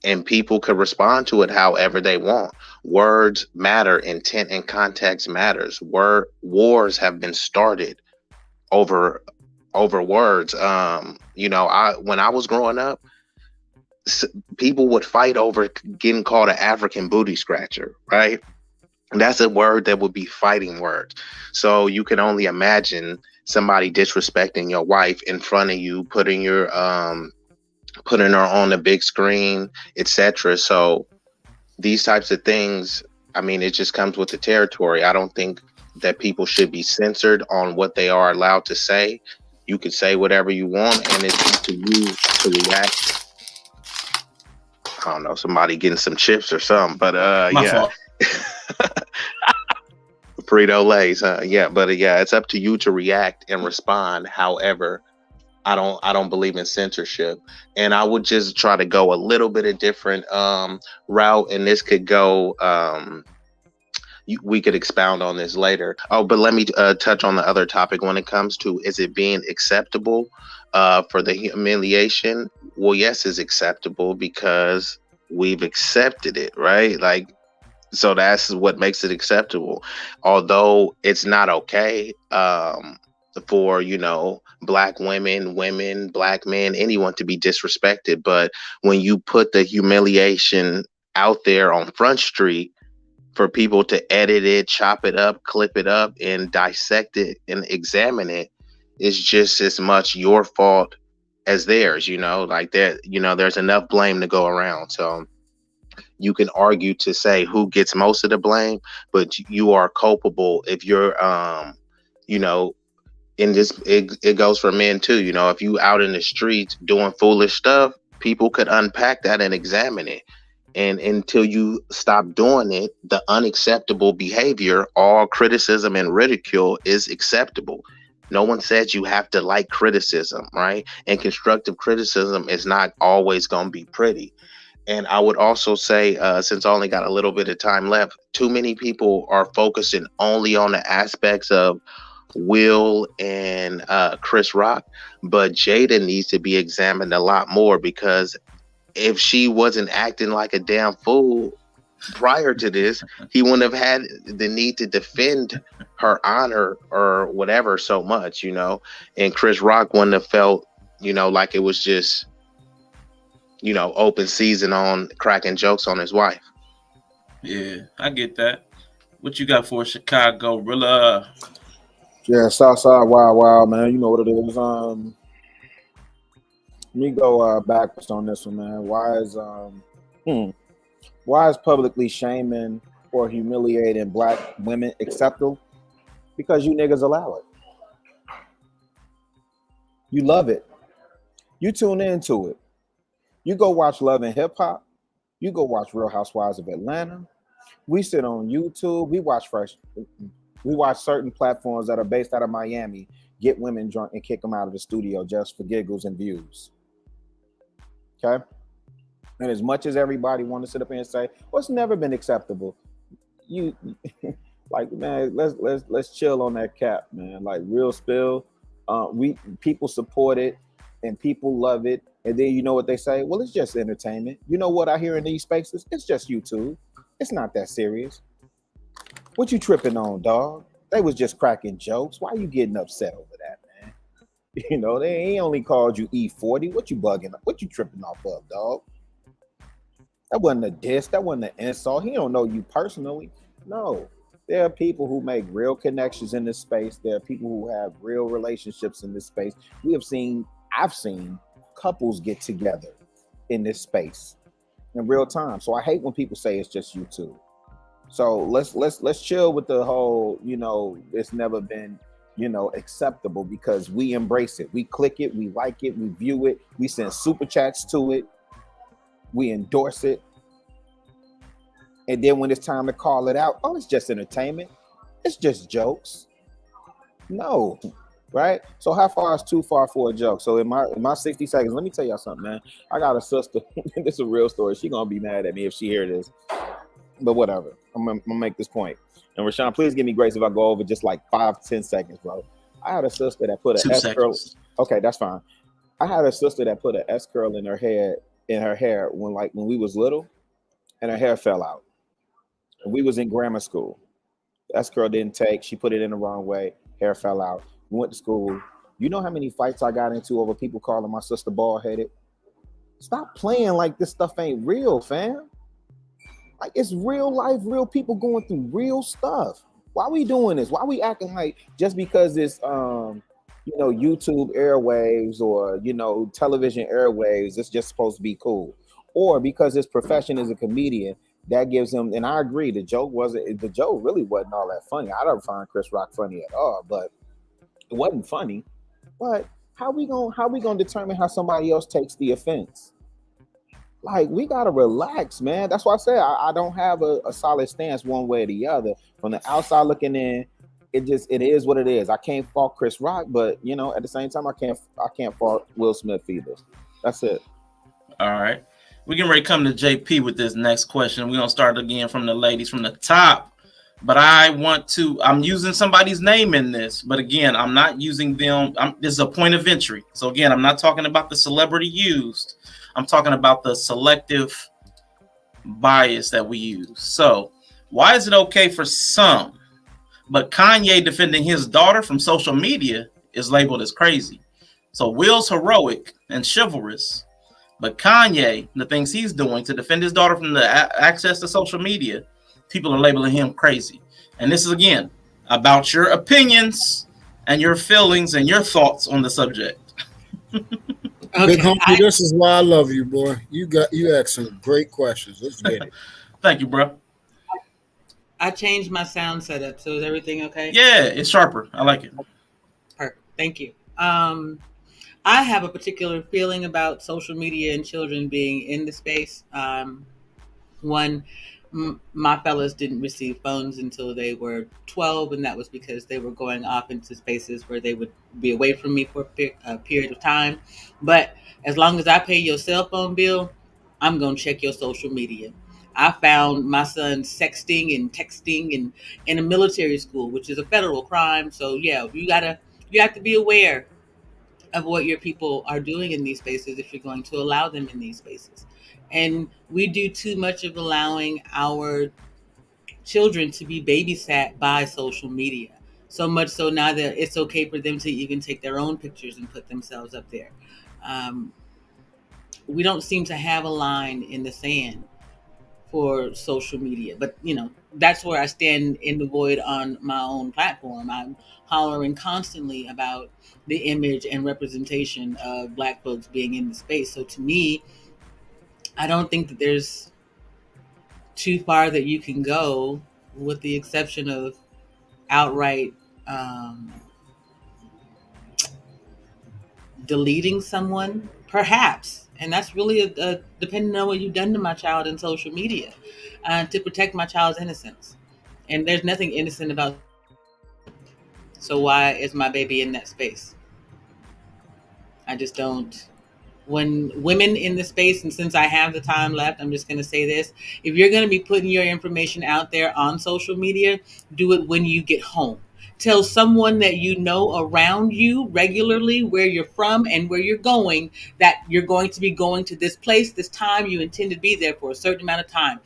F: and people could respond to it however they want. Words matter. Intent and context matters. Wars have been started over words. When I was growing up, people would fight over getting called an African booty scratcher, right? That's a word that would be fighting words. So you can only imagine somebody disrespecting your wife in front of you, putting her on the big screen, etc. So these types of things, I mean, it just comes with the territory. I don't think that people should be censored on what they are allowed to say. You can say whatever you want, and it's up to you to react. I don't know, somebody getting some chips or something, but
A: My fault.
F: Frito-Lays, it's up to you to react and respond. However, I don't believe in censorship, and I would just try to go a little bit of different route, and this could go we could expound on this later. Oh, but let me touch on the other topic when it comes to, is it being acceptable for the humiliation? Well, yes, it's acceptable because we've accepted it, right? Like, so that's what makes it acceptable. Although it's not okay for, you know, black women, black men, anyone to be disrespected. But when you put the humiliation out there on Front Street for people to edit it, chop it up, clip it up, and dissect it and examine it, it's just as much your fault as theirs, you know, like that, you know, there's enough blame to go around. So you can argue to say who gets most of the blame, but you are culpable if you're, you know, in this, it goes for men too. You know, if you out in the streets doing foolish stuff, people could unpack that and examine it. And until you stop doing it, the unacceptable behavior, all criticism and ridicule is acceptable. No one says you have to like criticism, right? And constructive criticism is not always going to be pretty. And I would also say, since I only got a little bit of time left, too many people are focusing only on the aspects of Will and Chris Rock, but Jada needs to be examined a lot more, because if she wasn't acting like a damn fool prior to this, he wouldn't have had the need to defend her honor or whatever so much, you know, and Chris Rock wouldn't have felt, you know, like it was just, you know, open season on cracking jokes on his wife.
A: Yeah, I get that. What you got for CHICAGORilla?
E: Yeah, Southside Wild Wild, man. You know what it is. Let me go backwards on this one, man. Why is publicly shaming or humiliating black women acceptable? Because you niggas allow it. You love it. You tune into it. You go watch Love and Hip Hop. You go watch Real Housewives of Atlanta. We sit on YouTube. We watch certain platforms that are based out of Miami, get women drunk and kick them out of the studio just for giggles and views. Okay? And as much as everybody want to sit up here and say, well, it's never been acceptable, you like, man, let's chill on that cap, man. Like, real spill. People support it and people love it. And then you know what they say? Well, it's just entertainment. You know what I hear in these spaces? It's just YouTube. It's not that serious. What you tripping on, dog? They was just cracking jokes. Why you getting upset over that, man? You know, they ain't only called you E40. What you bugging? What you tripping off of, dog? That wasn't a diss. That wasn't an insult. He don't know you personally. No. There are people who make real connections in this space. There are people who have real relationships in this space. I've seen couples get together in this space in real time. So I hate when people say it's just YouTube. So let's chill with the whole, you know, it's never been, you know, acceptable, because we embrace it. We click it, we like it, we view it, we send super chats to it, we endorse it. And then when it's time to call it out, oh, it's just entertainment. It's just jokes. No, right? So how far is too far for a joke? So in my 60 seconds, let me tell y'all something, man. I got a sister. This is a real story. She gonna be mad at me if she hear this. But whatever. I'm gonna make this point. And Rashawn, please give me grace if I go over just like 5-10 seconds, bro. I had a sister that put an S curl. Okay, that's fine. I had a sister that put an S curl in her hair when we was little, and her hair fell out. And we was in grammar school. The S curl didn't take. She put it in the wrong way. Hair fell out. We went to school. You know how many fights I got into over people calling my sister bald-headed? Stop playing like this stuff ain't real, fam. Like, it's real life, real people going through real stuff. Why we doing this? Why we acting like just because it's you know, YouTube airwaves or, you know, television airwaves, it's just supposed to be cool? Or because his profession is a comedian, that gives him, and I agree, the joke really wasn't all that funny. I don't find Chris Rock funny at all, but it wasn't funny. But how we gonna determine how somebody else takes the offense? Like, we gotta relax, man. That's why I say I don't have a solid stance one way or the other. From the outside looking in, it is what it is. I can't fault Chris Rock, but you know, at the same time, I can't fault Will Smith either. That's it.
A: All right. We're getting ready to come to JP with this next question. We're gonna start again from the ladies from the top. but I'm using somebody's name in this, but again, I'm not using them. This is a point of entry. So again, I'm not talking about the celebrity used. I'm talking about the selective bias that we use. So why is it okay for some, but Kanye defending his daughter from social media is labeled as crazy? So Will's heroic and chivalrous, but Kanye, the things he's doing to defend his daughter from the access to social media, people are labeling him crazy. And this is, again, about your opinions and your feelings and your thoughts on the subject.
G: Okay, Big Humphrey, this is why I love you, boy. You asked some great questions. Let's get it.
A: Thank you, bro.
H: I changed my sound setup, so is everything okay?
A: Yeah, it's sharper. I like it.
H: Perfect. Thank you. I have a particular feeling about social media and children being in the space. One, my fellas didn't receive phones until they were 12, and that was because they were going off into spaces where they would be away from me for a period of time. But as long as I pay your cell phone bill, I'm going to check your social media. I found my son sexting and texting and in a military school, which is a federal crime. So yeah, you have to be aware of what your people are doing in these spaces if you're going to allow them in these spaces. And we do too much of allowing our children to be babysat by social media. So much so now that it's okay for them to even take their own pictures and put themselves up there. We don't seem to have a line in the sand for social media, but that's where I stand in the void on my own platform. I'm hollering constantly about the image and representation of Black folks being in the space. So to me, I don't think that there's too far that you can go, with the exception of outright deleting someone, perhaps. And that's really depending on what you've done to my child in social media to protect my child's innocence. And there's nothing innocent about. So why is my baby in that space? I just don't. When women in the space, and since I have the time left, I'm just going to say this. If you're going to be putting your information out there on social media, do it when you get home. Tell someone that you know around you regularly where you're from and where you're going, that you're going to be going to this place, this time, you intend to be there for a certain amount of time.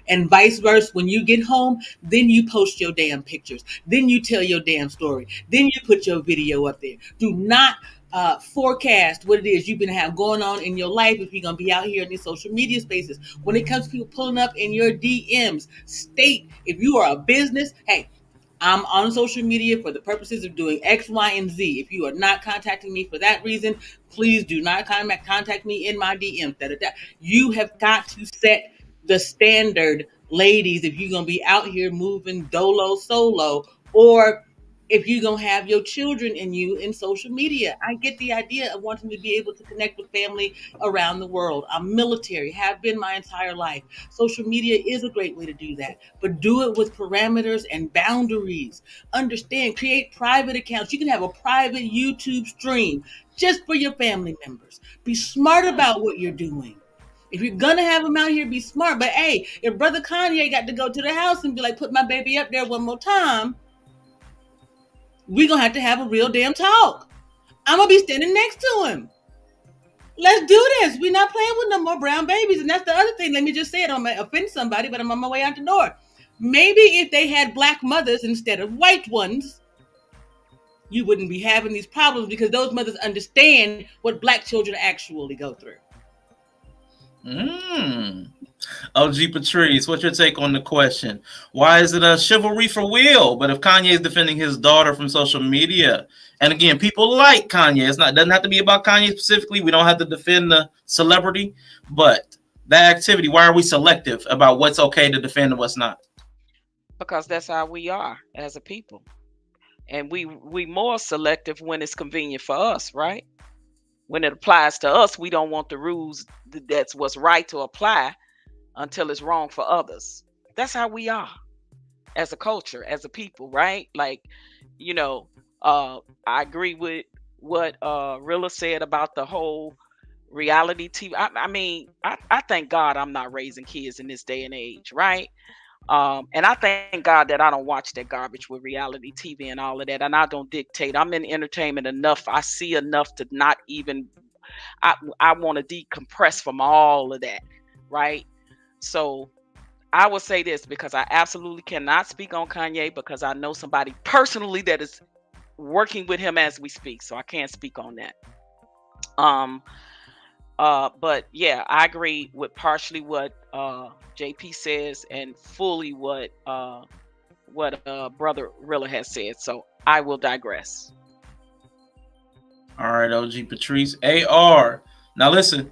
H: And vice versa, when you get home, then you post your damn pictures. Then you tell your damn story. Then you put your video up there. Do not forecast what it is you've been have going on in your life if you're going to be out here in these social media spaces. When it comes to people pulling up in your DMs, state if you are a business, hey, I'm on social media for the purposes of doing X, Y, and Z. If you are not contacting me for that reason, please do not contact me in my DMs. You have got to set the standard, ladies, if you're going to be out here moving dolo solo, or if you're going to have your children and you in social media. I get the idea of wanting to be able to connect with family around the world. I'm military, have been my entire life. Social media is a great way to do that, but do it with parameters and boundaries. Understand, create private accounts. You can have a private YouTube stream just for your family members. Be smart about what you're doing. If you're going to have them out here, be smart. But hey, if Brother Kanye got to go to the house and be like, put my baby up there one more time, we're going to have a real damn talk. I'm going to be standing next to him. Let's do this. We're not playing with no more brown babies. And that's the other thing. Let me just say it. I might offend somebody, but I'm on my way out the door. Maybe if they had Black mothers instead of white ones, you wouldn't be having these problems, because those mothers understand what Black children actually go through.
A: OG Patrice, what's your take on the question? Why is it a chivalry for Will? But if Kanye is defending his daughter from social media, and again, people like Kanye, doesn't have to be about Kanye specifically. We don't have to defend the celebrity, but that activity, why are we selective about what's okay to defend and what's not?
D: Because that's how we are as a people. And we more selective when it's convenient for us, right? When it applies to us, we don't want the rules that's what's right to apply until it's wrong for others. That's how we are as a culture, as a people, right? Like, I agree with what Rilla said about the whole reality TV. I mean, I thank God I'm not raising kids in this day and age, right? And I thank God that I don't watch that garbage with reality TV and all of that, and I don't dictate. I'm in entertainment enough. I see enough to not even. I want to decompress from all of that, right? So I will say this because I absolutely cannot speak on Kanye because I know somebody personally that is working with him as we speak, so I can't speak on that. But yeah, I agree with partially what JP says and fully what brother Rilla has said. So I will digress.
A: All right, OG Patrice. AR. Now listen.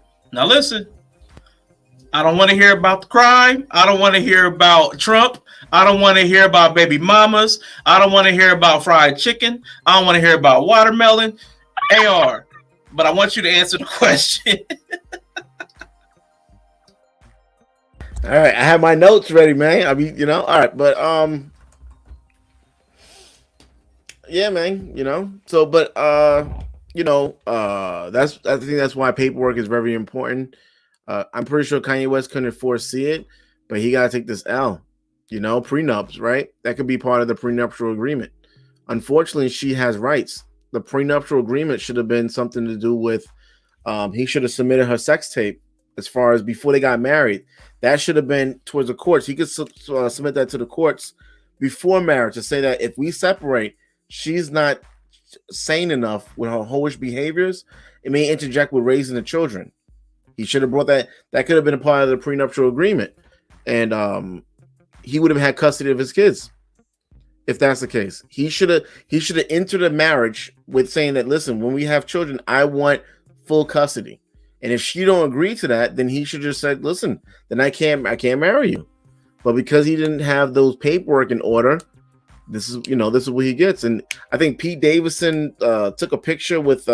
A: I don't want to hear about the crime. I don't want to hear about Trump. I don't want to hear about baby mamas. I don't want to hear about fried chicken. I don't want to hear about watermelon. AR. But I want you to answer the question.
B: All right, I have my notes ready, man. I mean, all right, but yeah, man, So, but that's I think that's why paperwork is very important. I'm pretty sure Kanye West couldn't foresee it, but he got to take this L. Prenups, right? That could be part of the prenuptial agreement. Unfortunately, she has rights. The prenuptial agreement should have been something to do with he should have submitted her sex tape as far as before they got married. That should have been towards the courts. He could submit that to the courts before marriage to say that if we separate, she's not sane enough with her hoish behaviors. It may interject with raising the children. He should have brought that. That could have been a part of the prenuptial agreement, and he would have had custody of his kids. If that's the case, he should have entered a marriage with saying that, listen, when we have children, I want full custody. And if she don't agree to that, then he should just said, listen, then I can't marry you. But because he didn't have those paperwork in order, this is what he gets. And I think Pete Davidson took a picture with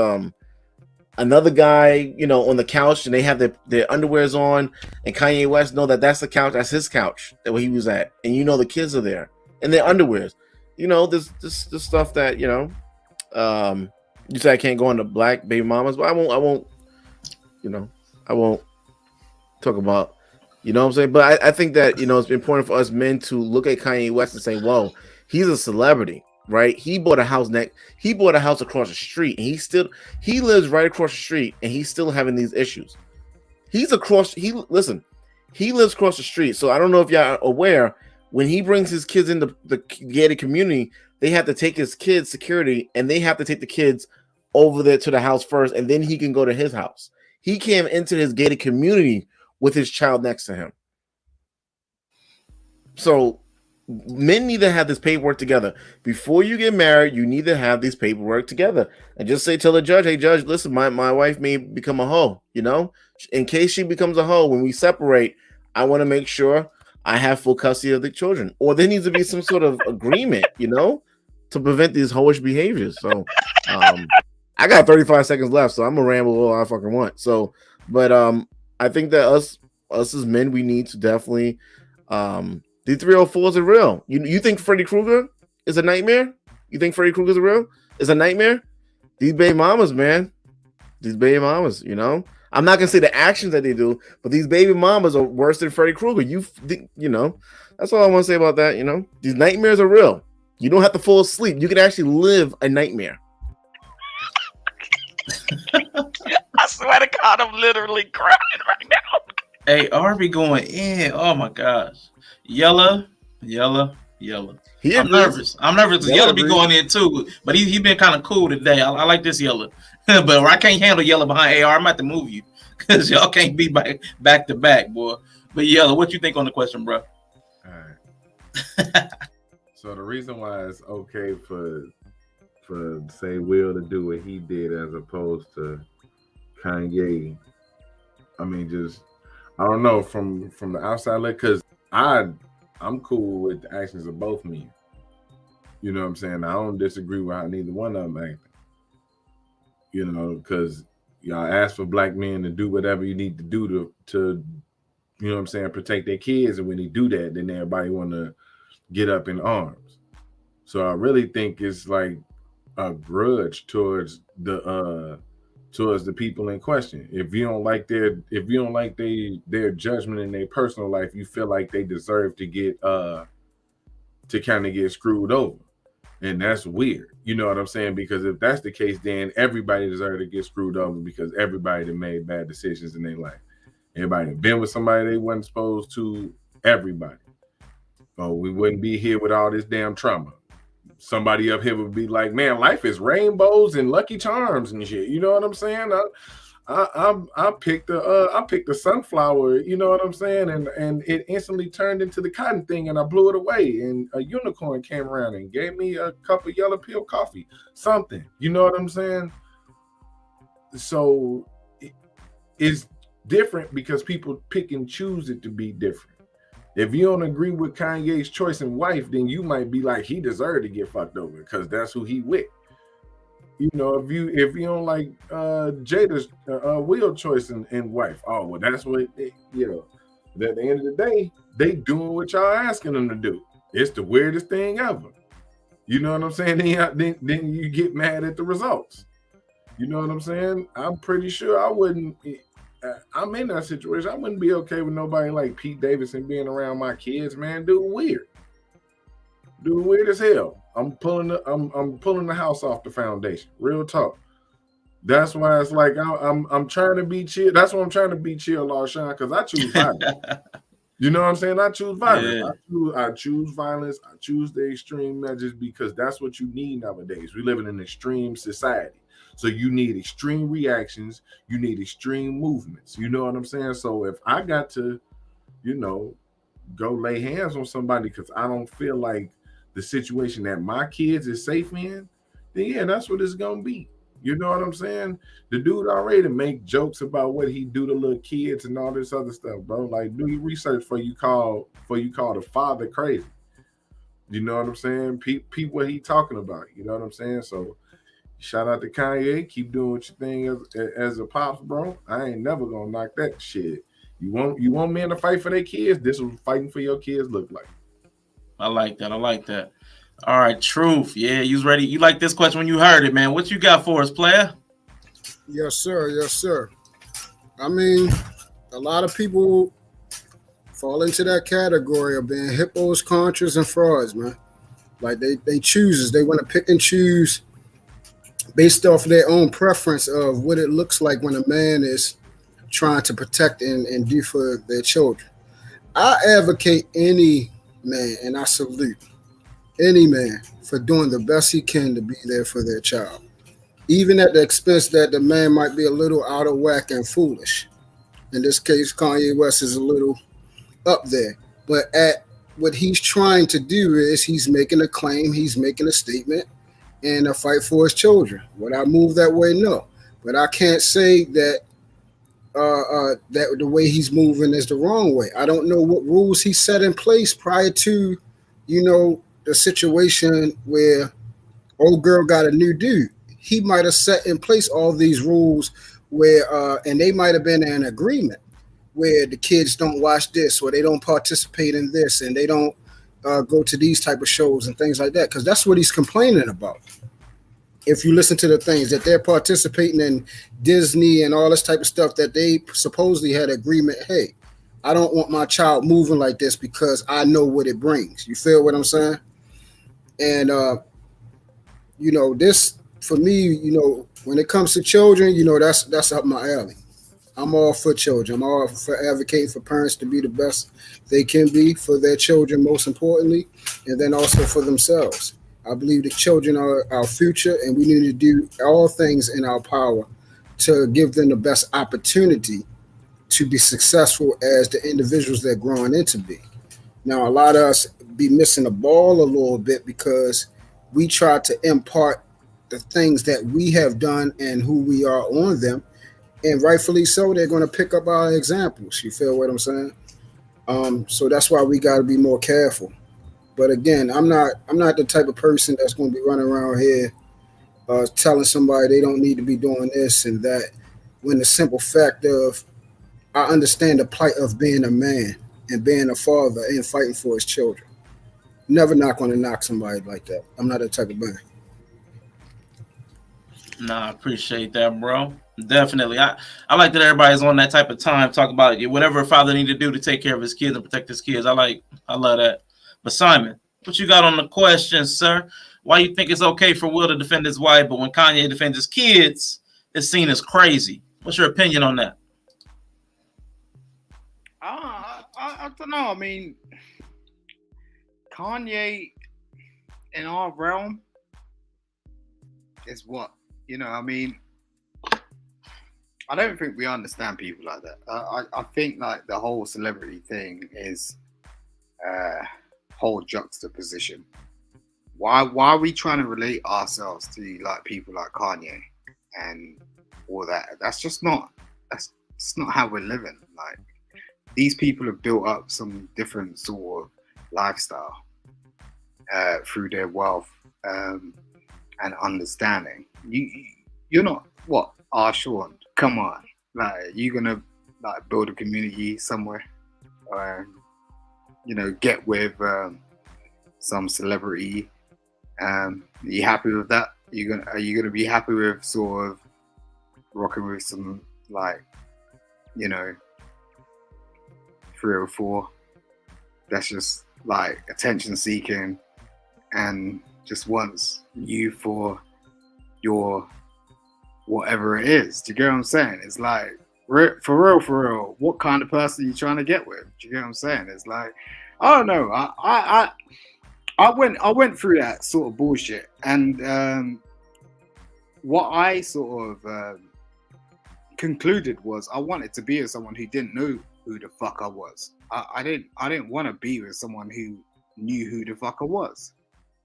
B: another guy, on the couch, and they have their underwears on, and Kanye West know that that's the couch, that's his couch that he was at, and the kids are there in their underwears. This stuff that you say I can't go on the black baby mamas, but I won't talk about, what I'm saying. But I think that it's important for us men to look at Kanye West and say, whoa, he's a celebrity. Right, he bought a house across the street, and he lives right across the street, and he's still having these issues. He lives across the street. So I don't know if y'all are aware, when he brings his kids into the gated community, they have to take his kids' security, and they have to take the kids over there to the house first, and then he can go to his house. He came into his gated community with his child next to him. So men need to have this paperwork together. Before you get married, you need to have these paperwork together. And just tell the judge, hey, judge, listen, my wife may become a hoe, In case she becomes a hoe, when we separate, I want to make sure I have full custody of the children. Or there needs to be some sort of agreement, to prevent these hoish behaviors. So I got 35 seconds left, so I'm going to ramble all I fucking want. So, but I think that us as men, we need to definitely... the 304s are real. You think Freddy Krueger is a nightmare? You think Freddy Krueger is a nightmare? These baby mamas, man. These baby mamas, I'm not gonna say the actions that they do, but these baby mamas are worse than Freddy Krueger. That's all I want to say about that. These nightmares are real. You don't have to fall asleep. You can actually live a nightmare.
D: I swear to God, I'm literally crying right now.
A: Hey, RB going in. Oh my gosh. Yella. I'm nervous. Because Yella be going in too, but he been kind of cool today. I like this Yella, but I can't handle Yella behind AR. I'm about to move you because y'all can't be back to back, boy. But Yella, what you think on the question, bro?
I: All right. So the reason why it's okay for say Will to do what he did as opposed to Kanye, I mean, just I don't know from the outside, because I'm cool with the actions of both men. You know what I'm saying? I don't disagree with how neither one of them acting. Because y'all ask for black men to do whatever you need to do to you know what I'm saying, protect their kids, and when they do that, then everybody want to get up in arms. So I really think it's like a grudge towards the towards the people in question. If you don't like their judgment in their personal life, you feel like they deserve to get to kind of get screwed over. And that's weird. You know what I'm saying? Because if that's the case, then everybody deserves to get screwed over because everybody that made bad decisions in their life. Everybody that been with somebody they wasn't supposed to, everybody. Oh, we wouldn't be here with all this damn trauma. Somebody up here would be like, man, life is rainbows and Lucky Charms and shit. You know what I'm saying? I picked the sunflower, you know what I'm saying? And it instantly turned into the cotton thing and I blew it away. And a unicorn came around and gave me a cup of yellow peel coffee, something. You know what I'm saying? So it's different because people pick and choose it to be different. If you don't agree with Kanye's choice in wife, then you might be like, he deserved to get fucked over because that's who he with. You know, if you don't like Jada's Will choice in wife, oh well, that's what you know. At the end of the day, they doing what y'all asking them to do. It's the weirdest thing ever. You know what I'm saying? Then you get mad at the results. You know what I'm saying? I'm pretty sure I wouldn't. I'm in that situation. I wouldn't be okay with nobody like Pete Davidson being around my kids, man. Dude, weird as hell. I'm pulling the house off the foundation. Real talk. That's why it's like I'm trying to be chill. That's why I'm trying to be chill, Larshawn, because I choose violence. You know what I'm saying? I choose violence. Yeah. I choose violence. I choose the extreme measures because that's what you need nowadays. We live in an extreme society. So you need extreme reactions. You need extreme movements. You know what I'm saying? So if I got to, you know, go lay hands on somebody because I don't feel like the situation that my kids is safe in, then yeah, that's what it's gonna be. You know what I'm saying? The dude already make jokes about what he do to little kids and all this other stuff, bro. Like, do your research before you call the father crazy. You know what I'm saying? Peep what he talking about. You know what I'm saying? So shout out to Kanye. Keep doing what you think as a pops, bro. I ain't never gonna knock that shit. You want men to fight for their kids? This is what fighting for your kids look like.
A: I like that. All right, Truth. Yeah, you was ready. You like this question when you heard it, man. What you got for us, player?
G: Yes, sir. Yes, sir. I mean, a lot of people fall into that category of being hippos, contras, and frauds, man. Like they chooses. They want to pick and choose based off of their own preference of what it looks like when a man is trying to protect and do for their children. I advocate any man, and I salute any man for doing the best he can to be there for their child, even at the expense that the man might be a little out of whack and foolish. In this case, Kanye West is a little up there, but at what he's trying to do is he's making a claim, he's making a statement, and a fight for his children. Would I move that way? No, but I can't say that that the way he's moving is the wrong way. I don't know what rules he set in place prior to, you know, the situation where old girl got a new dude. He might have set in place all these rules where, and they might have been in agreement where the kids don't watch this or they don't participate in this and they don't go to these type of shows and things like that. Because that's what he's complaining about. If you listen to the things that they're participating in Disney and all this type of stuff that they supposedly had agreement, hey, I don't want my child moving like this because I know what it brings. You feel what I'm saying? And, you know, this, for me, you know, when it comes to children, you know, that's up my alley. I'm all for children. I'm all for advocating for parents to be the best they can be for their children, most importantly, and then also for themselves. I believe the children are our future, and we need to do all things in our power to give them the best opportunity to be successful as the individuals they're growing into be. Now, a lot of us be missing the ball a little bit because we try to impart the things that we have done and who we are on them, and rightfully so, they're going to pick up our examples. You feel what I'm saying? So that's why we got to be more careful. But again, I'm not the type of person that's going to be running around here telling somebody they don't need to be doing this and that, when the simple fact of I understand the plight of being a man and being a father and fighting for his children. Never not going to knock somebody like that. I'm not that type of man.
A: Nah, I appreciate that, bro. Definitely. I like that everybody's on that type of time, talk about whatever a father need to do to take care of his kids and protect his kids. I love that. But Simon, what you got on the question, sir? Why you think it's okay for Will to defend his wife, but when Kanye defends his kids, it's seen as crazy? What's your opinion on that?
J: I don't know. I mean, Kanye in our realm is what? You know, I mean, I don't think we understand people like that. I think like the whole celebrity thing is whole juxtaposition. Why are we trying to relate ourselves to like people like Kanye and all that? That's not how we're living. Like, these people have built up some different sort of lifestyle through their wealth and understanding. You're not what? Sean, come on. Like, you're gonna like build a community somewhere, you know, get with some celebrity. Are you happy with that? Are you gonna be happy with sort of rocking with some, like, you know, 304 that's just like attention seeking and just wants you for your whatever it is? Do you get what I'm saying? It's like, for real, what kind of person are you trying to get with? Do you get what I'm saying? It's like, I don't know. I went through that sort of bullshit, and what I sort of concluded was I wanted to be with someone who didn't know who the fuck I was. I didn't want to be with someone who knew who the fuck I was,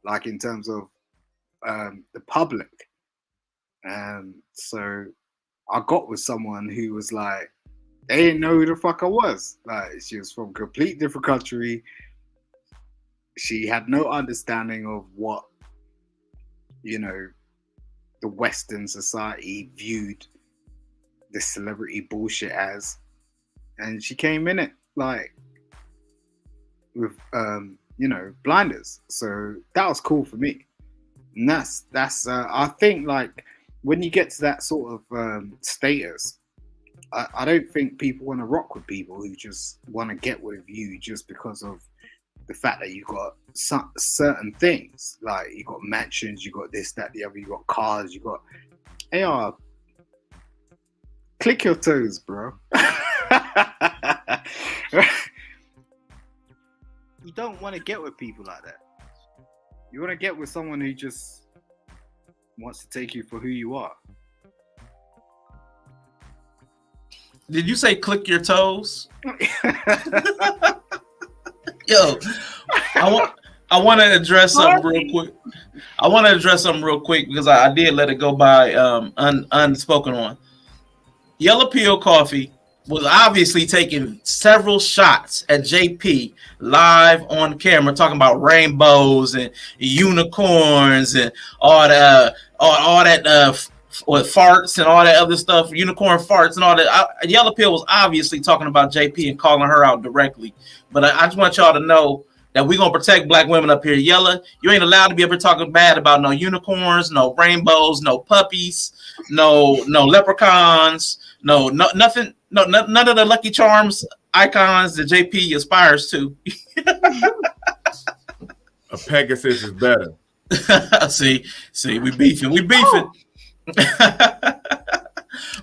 J: like in terms of the public. So I got with someone who was like, they didn't know who the fuck I was. Like, she was from a complete different country. She had no understanding of what, you know, the Western society viewed this celebrity bullshit as. And she came in it like with you know, blinders. So that was cool for me. And that's I think, like, when you get to that sort of status, I don't think people want to rock with people who just want to get with you just because of the fact that you got certain things. Like, you got mansions, you got this, that, the other, you got cars, you got AR. Click your toes, bro. You don't want to get with people like that. You want to get with someone who just wants to take you for who you are.
A: Did you say click your toes? Yo, I want to address something real quick. Because I did let it go by unspoken on. Yellow Peel Coffee was obviously taking several shots at JP live on camera, talking about rainbows and unicorns and all that farts and all that other stuff, unicorn farts and all that. Yellow Peel was obviously talking about JP and calling her out directly. But I just want y'all to know that we're going to protect black women up here. Yella, you ain't allowed to be up here talking bad about no unicorns, no rainbows, no puppies, no leprechauns, nothing, none of the Lucky Charms icons that JP aspires to.
I: A Pegasus is better.
A: see, we beefing. But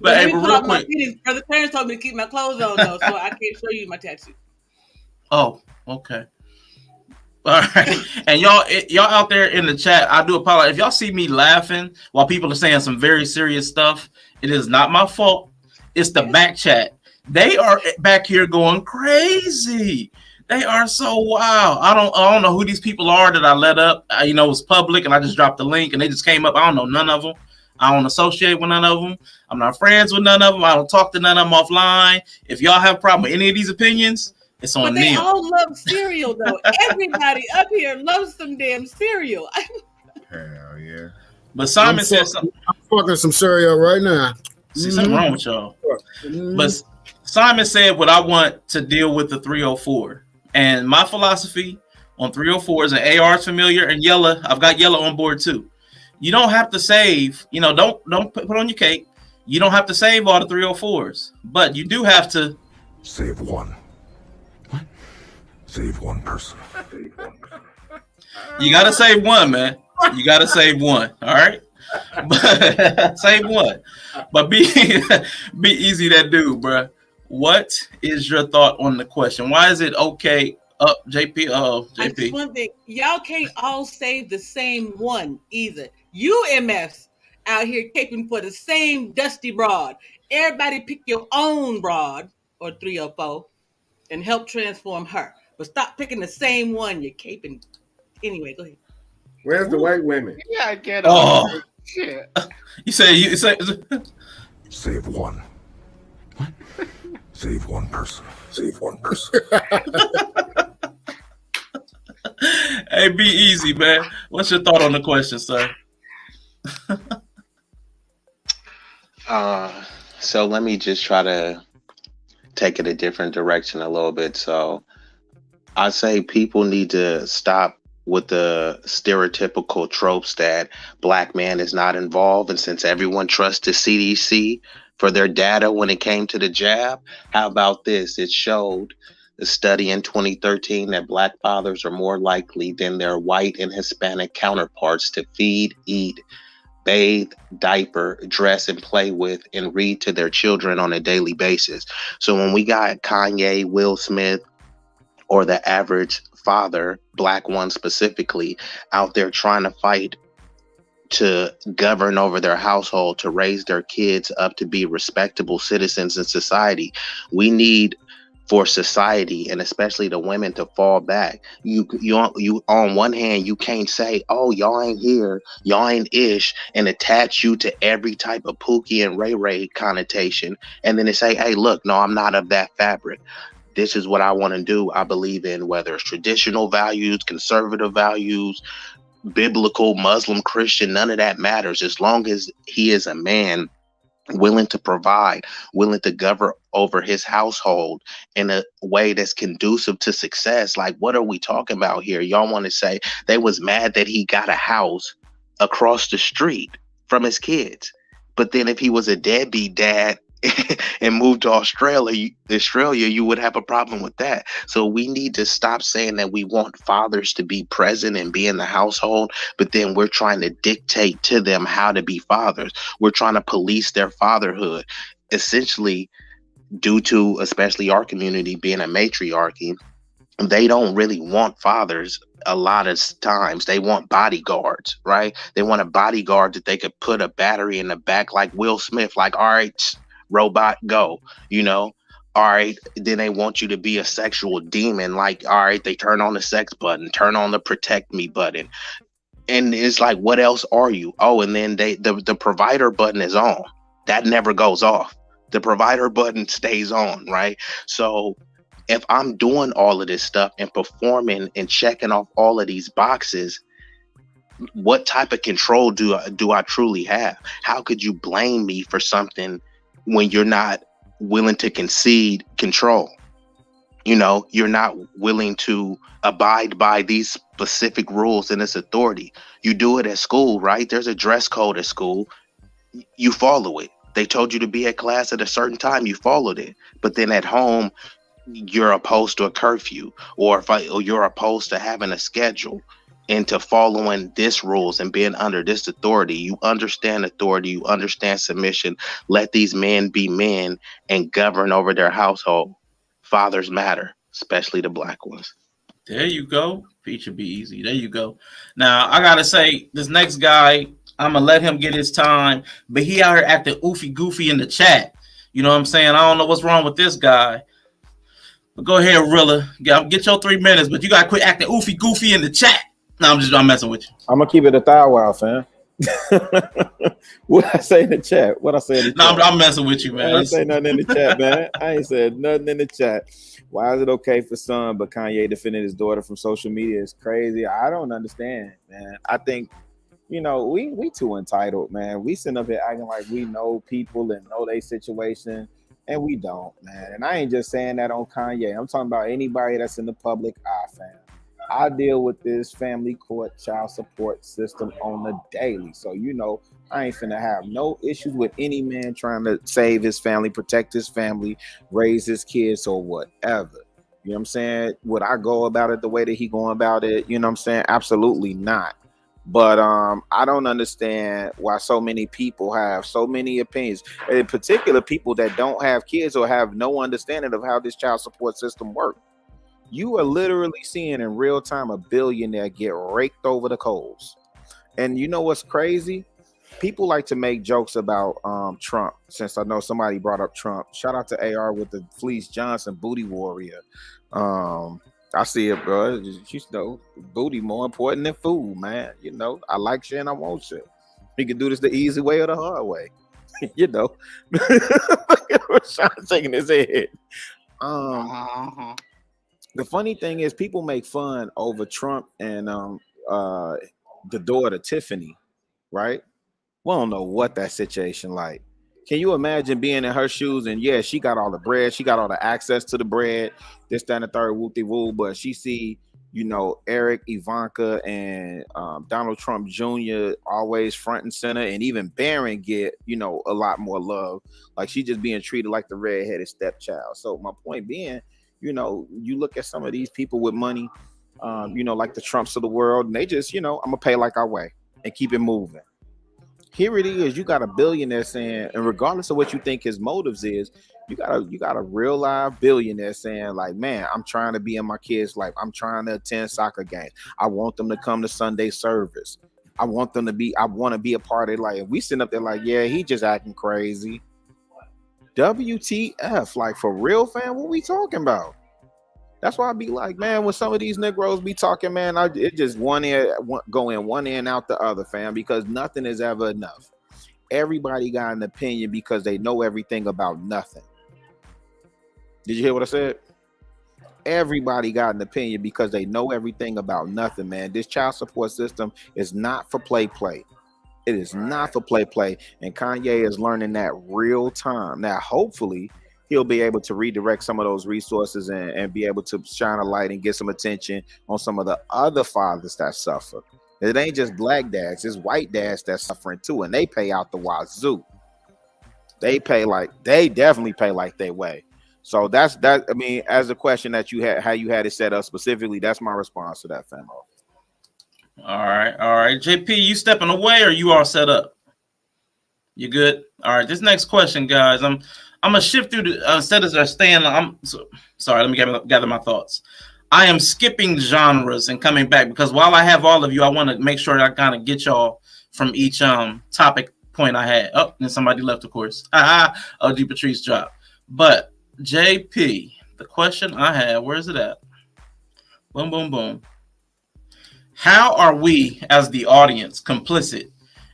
A: hey, but real quick.
H: Brother Clarence told me to keep my clothes on, though, so I can't show you my tattoo.
A: Oh, okay. All right. And y'all out there in the chat, I do apologize. If y'all see me laughing while people are saying some very serious stuff, it is not my fault. It's the back chat. They are back here going crazy. They are so wild. I don't know who these people are that I let up. It was public and I just dropped the link and they just came up. I don't know none of them. I don't associate with none of them. I'm not friends with none of them. I don't talk to none of them offline. If y'all have a problem with any of these opinions, it's on them.
H: But they all love cereal, though. Everybody up here loves some damn cereal.
I: Hell yeah.
A: But Simon said something.
G: I'm fucking some cereal right now.
A: See, something wrong with y'all. But Simon said what I want to deal with the 304. And my philosophy on 304 is an AR is familiar and Yella. I've got Yella on board too. you don't have to save. You know, don't put on your cake. You don't have to save all the 304s, but you do have to
K: save one. What? Save one person.
A: You gotta save one, man. You gotta save one. All right, but save one. But be easy, that dude, bro. What is your thought on the question? Why is it okay? JP. Oh, JP.
H: I just one thing. Y'all can't all save the same one either. You MFs out here caping for the same dusty broad. Everybody pick your own broad or 304 and help transform her. But stop picking the same one you're caping. Anyway, go ahead.
I: Where's the white women?
J: Yeah, get on. Shit.
A: You say
K: save one. What? Save one person. Save one person.
A: Hey, be easy, man. What's your thought on the question, sir?
F: So let me just try to take it a different direction a little bit. So I say people need to stop with the stereotypical tropes that black man is not involved. And since everyone trusts the CDC for their data when it came to the jab, how about this? It showed the study in 2013 that black fathers are more likely than their white and Hispanic counterparts to feed, eat, bathe, diaper, dress, and play with and read to their children on a daily basis. So when we got Kanye, Will Smith, or the average father, black one specifically, out there trying to fight to govern over their household, to raise their kids up to be respectable citizens in society, we need for society and especially the women to fall back. You on one hand, you can't say, oh, y'all ain't here, y'all ain't ish, and attach you to every type of Pookie and Ray Ray connotation, and then they say, hey, look, no, I'm not of that fabric. This is what I want to do. I believe in whether it's traditional values, conservative values, biblical, Muslim, Christian, none of that matters. As long as he is a man willing to provide, willing to govern over his household in a way that's conducive to success. Like, what are we talking about here? Y'all want to say they was mad that he got a house across the street from his kids. But then if he was a deadbeat dad and moved to Australia, you would have a problem with that. So we need to stop saying that we want fathers to be present and be in the household, but then we're trying to dictate to them how to be fathers. We're trying to police their fatherhood, essentially, due to especially our community being a matriarchy. They don't really want fathers. A lot of times they want bodyguards, right? They want a bodyguard that they could put a battery in the back like Will Smith, like, all right, robot, go, you know. All right, then they want you to be a sexual demon, like, all right, they turn on the sex button, turn on the protect me button, and it's like, what else are you? Oh, and then the provider button is on. That never goes off. The provider button stays on, right? So if I'm doing all of this stuff and performing and checking off all of these boxes, what type of control do I truly have? How could you blame me for something when you're not willing to concede control? You know, you're not willing to abide by these specific rules and this authority. You do it at school, right? There's a dress code at school. You follow it. They told you to be at class at a certain time. You followed it. But then at home, you're opposed to a curfew, or you're opposed to having a schedule and to following this rules and being under this authority. You understand authority. You understand submission. Let these men be men and govern over their household. Fathers matter, especially the black ones.
A: There you go. Feature B-Eazy. There you go. Now, I got to say, this next guy, I'm going to let him get his time, but he out here acting oofy goofy in the chat. You know what I'm saying? I don't know what's wrong with this guy. But go ahead, Rilla. Get your 3 minutes, but you got to quit acting oofy goofy in the chat. No, I'm messing with you.
E: I'm going to keep it a thou wow, fam. What I say in the chat? What I say in the chat?
A: I'm messing with you, man.
E: I ain't say nothing in the chat, man. I ain't said nothing in the chat. Why is it okay for son, but Kanye defending his daughter from social media is crazy? I don't understand, man. I think, you know, we too entitled, man. We sitting up here acting like we know people and know their situation, and we don't, man. And I ain't just saying that on Kanye. I'm talking about anybody that's in the public eye, fam. I deal with this family court child support system on the daily. So, I ain't finna have no issues with any man trying to save his family, protect his family, raise his kids, or whatever. You know what I'm saying? Would I go about it the way that he going about it? You know what I'm saying? Absolutely not. But I don't understand why so many people have so many opinions, in particular people that don't have kids or have no understanding of how this child support system works. You are literally seeing in real time a billionaire get raked over the coals. And you know what's crazy? People like to make jokes about Trump. Since I know somebody brought up Trump, shout out to AR with the Fleece Johnson booty warrior. I see it, bro. You know, booty more important than food, man. I like shit and I want shit. He can do this the easy way or the hard way. Look at Rashawn shaking his head. The funny thing is, people make fun over Trump and the daughter Tiffany, right? We don't know what that situation like. Can you imagine being in her shoes? And yeah, she got all the bread, she got all the access to the bread, this, that, and the third, whoop-de-woo. But she see, Eric, Ivanka, and Donald Trump Jr. always front and center, and even Barron get, a lot more love. Like she just being treated like the redheaded stepchild. So my point being, you look at some of these people with money, like the Trumps of the world, and they just, I'm gonna pay like I weigh and keep it moving. Here it is, you got a billionaire saying, and regardless of what you think his motives is, you got a real live billionaire saying, like, man, I'm trying to be in my kids' life. I'm trying to attend soccer games. I want them to come to Sunday service. I want to be a part of it. Like, we sitting up there like, yeah, he just acting crazy. WTF, like, for real, fam, what we talking about? That's why I be like, man, when some of these Negroes be talking, man, it just go in one end out the other, fam, because nothing is ever enough. Everybody got an opinion because they know everything about nothing. Did you hear what I said? Everybody got an opinion because they know everything about nothing, man. This child support system is not for play. It is not for play. And Kanye is learning that real time. Now, hopefully, he'll be able to redirect some of those resources and be able to shine a light and get some attention on some of the other fathers that suffer. It ain't just black dads, it's white dads that's suffering too, and they pay out the wazoo. They definitely pay like they weigh. So that's that. I mean, as a question that you had, how you had it set up specifically, that's my response to that, famo.
A: All right. JP, you stepping away or you all set up? You good? All right. This next question, guys, I'm gonna shift through the instead of staying. Sorry. Let me gather my thoughts. I am skipping genres and coming back because while I have all of you, I want to make sure that I kind of get y'all from each topic point I had. Oh, and somebody left, of course. OG Patrice dropped. But JP, the question I had, where is it at? Boom, boom, boom. How are we as the audience complicit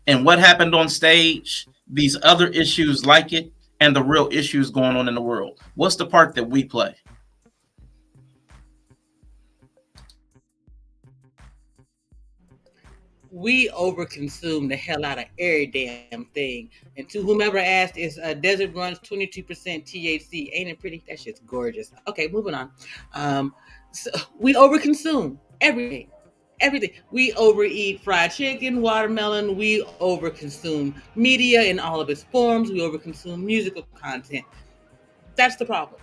A: in what happened on stage, these other issues like it, and the real issues going on in the world? What's the part that we play?
H: We overconsume the hell out of every damn thing. And to whomever asked, is Desert Runs 22% THC. Ain't it pretty? That shit's gorgeous. Okay, moving on. So we overconsume everything. We overeat fried chicken, watermelon. We overconsume media in all of its forms. We overconsume musical content. That's the problem.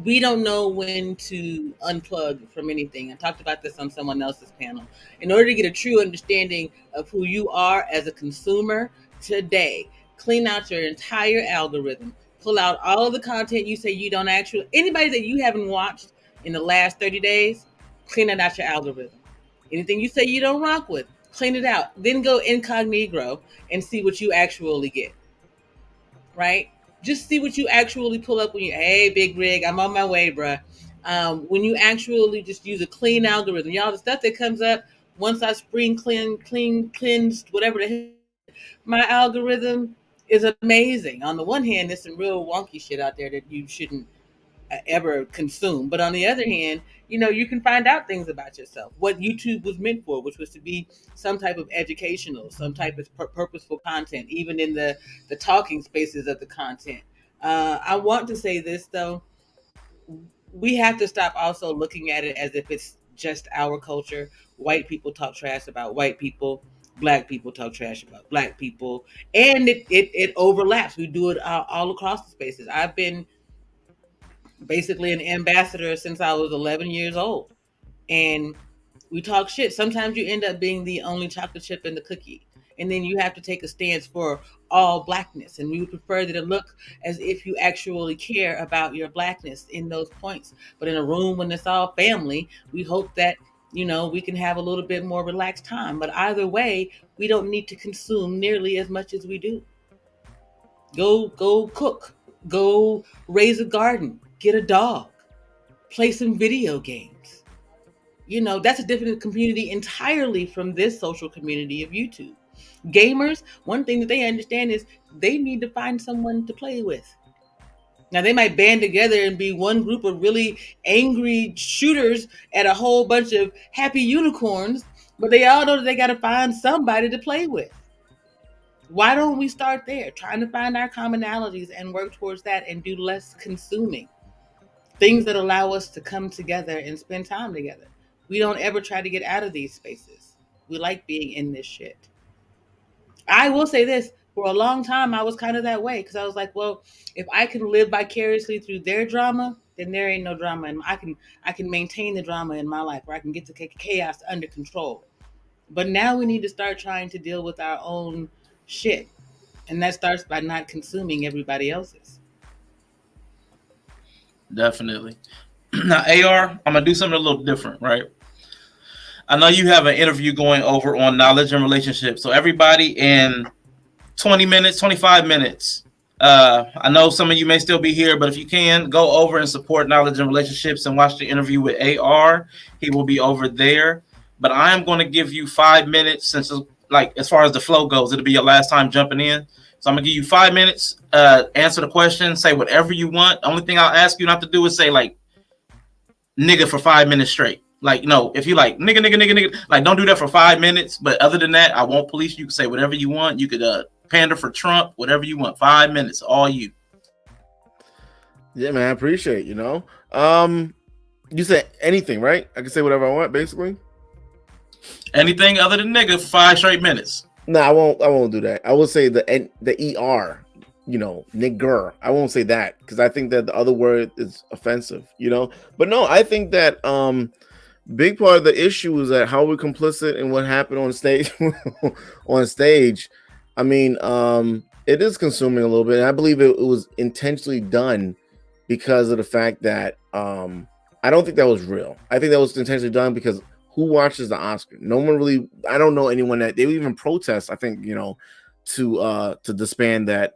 H: We don't know when to unplug from anything. I talked about this on someone else's panel. In order to get a true understanding of who you are as a consumer today, clean out your entire algorithm. Pull out all of the content you say you don't actually, anybody that you haven't watched in the last 30 days, clean it out your algorithm. Anything you say you don't rock with, clean it out. Then go incognito and see what you actually get. Right? Just see what you actually pull up when you, hey, big rig, I'm on my way, bruh. When you actually just use a clean algorithm, y'all, the stuff that comes up, once I spring cleansed, whatever the hell, my algorithm is amazing. On the one hand, there's some real wonky shit out there that you shouldn't ever consume. But on the other hand, you can find out things about yourself, what YouTube was meant for, which was to be some type of educational, some type of purposeful content, even in the talking spaces of the content. I want to say this, though. We have to stop also looking at it as if it's just our culture. White people talk trash about white people. Black people talk trash about black people, and it overlaps. We do it all across the spaces. I've been basically an ambassador since I was 11 years old, and we talk shit. Sometimes you end up being the only chocolate chip in the cookie, and then you have to take a stance for all blackness, and we would prefer that it look as if you actually care about your blackness in those points. But in a room when it's all family, we hope that we can have a little bit more relaxed time. But either way, we don't need to consume nearly as much as we do. Go cook, go raise a garden, get a dog, play some video games. That's a different community entirely from this social community of YouTube. Gamers, one thing that they understand is they need to find someone to play with. Now, they might band together and be one group of really angry shooters at a whole bunch of happy unicorns, but they all know that they got to find somebody to play with. Why don't we start there, trying to find our commonalities and work towards that and do less consuming? Things that allow us to come together and spend time together. We don't ever try to get out of these spaces. We like being in this shit. I will say this, for a long time, I was kind of that way because I was like, well, if I can live vicariously through their drama, then there ain't no drama. And I can maintain the drama in my life, where I can get the chaos under control. But now we need to start trying to deal with our own shit. And that starts by not consuming everybody else's.
A: Definitely. Now, AR, I'm going to do something a little different, right? I know you have an interview going over on knowledge and relationships. So everybody in 20 minutes, 25 minutes. I know some of you may still be here, but if you can, go over and support knowledge and relationships and watch the interview with AR. He will be over there. But I am going to give you 5 minutes since, like, as far as the flow goes, it'll be your last time jumping in. So I'm going to give you 5 minutes, answer the question, say whatever you want. The only thing I'll ask you not to do is say, like, nigga for 5 minutes straight. Like, if you like nigga, like, don't do that for 5 minutes. But other than that, I won't police you. You can say whatever you want. You could pander for Trump, whatever you want. 5 minutes, all you.
B: Yeah, man, I appreciate it, You said anything, right? I can say whatever I want, basically.
A: Anything other than nigga for 5 straight minutes.
B: No, I won't do that. I will say the ER, nigger. I won't say that because I think that the other word is offensive, But no, I think that big part of the issue is that how we're complicit in what happened on stage. On stage, I mean, it is consuming a little bit. And I believe it was intentionally done because of the fact that I don't think that was real. I think that was intentionally done because who watches the Oscar? No one really. I don't know anyone that they would even protest. I think to disband that,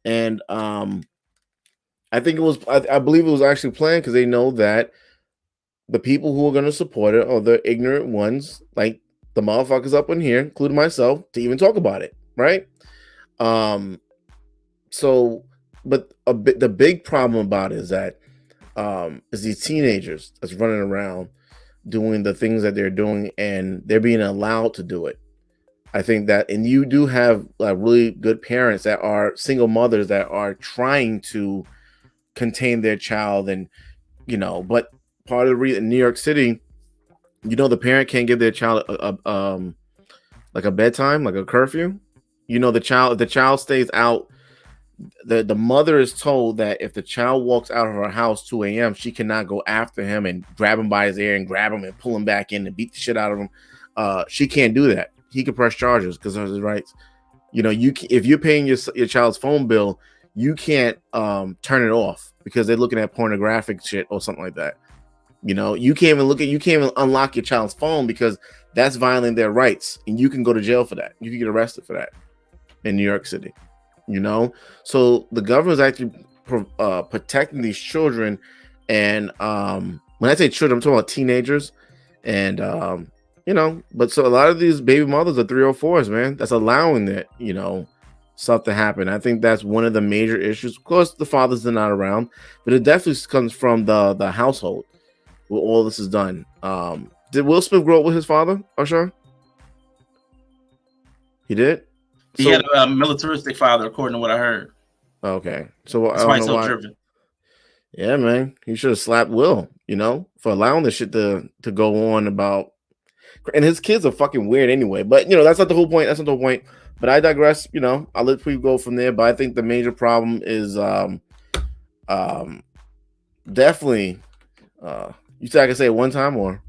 B: and I think it was. I believe it was actually planned because they know that the people who are going to support it are the ignorant ones, like the motherfuckers up in here, including myself, to even talk about it, right? So, but the big problem about it is that is these teenagers that's running around doing the things that they're doing, and they're being allowed to do it. I think that, and you do have really good parents that are single mothers that are trying to contain their child, and but part of the reason in New York City, the parent can't give their child like a bedtime, like a curfew. The child stays out. The mother is told that if the child walks out of her house 2 a.m., she cannot go after him and grab him by his ear and grab him and pull him back in and beat the shit out of him. She can't do that. He can press charges because of his rights. If you're paying your child's phone bill, you can't turn it off because they're looking at pornographic shit or something like that. You can't even unlock your child's phone because that's violating their rights, and you can go to jail for that. You can get arrested for that in New York City. So the government is actually protecting these children, and when I say children, I'm talking about teenagers, and but so a lot of these baby mothers are 304s, man. That's allowing that stuff to happen. I think that's one of the major issues. Of course, the fathers are not around, but it definitely comes from the household where all this is done. Did Will Smith grow up with his father, Usher? He did.
A: He had a militaristic father, according to what I heard.
B: Okay, so
A: that's why he's so driven.
B: Yeah, man. He should have slapped Will, for allowing this shit to go on about. And his kids are fucking weird anyway. But that's not the whole point. That's not the whole point. But I digress. I'll let people go from there. But I think the major problem is definitely you said I can say it one time or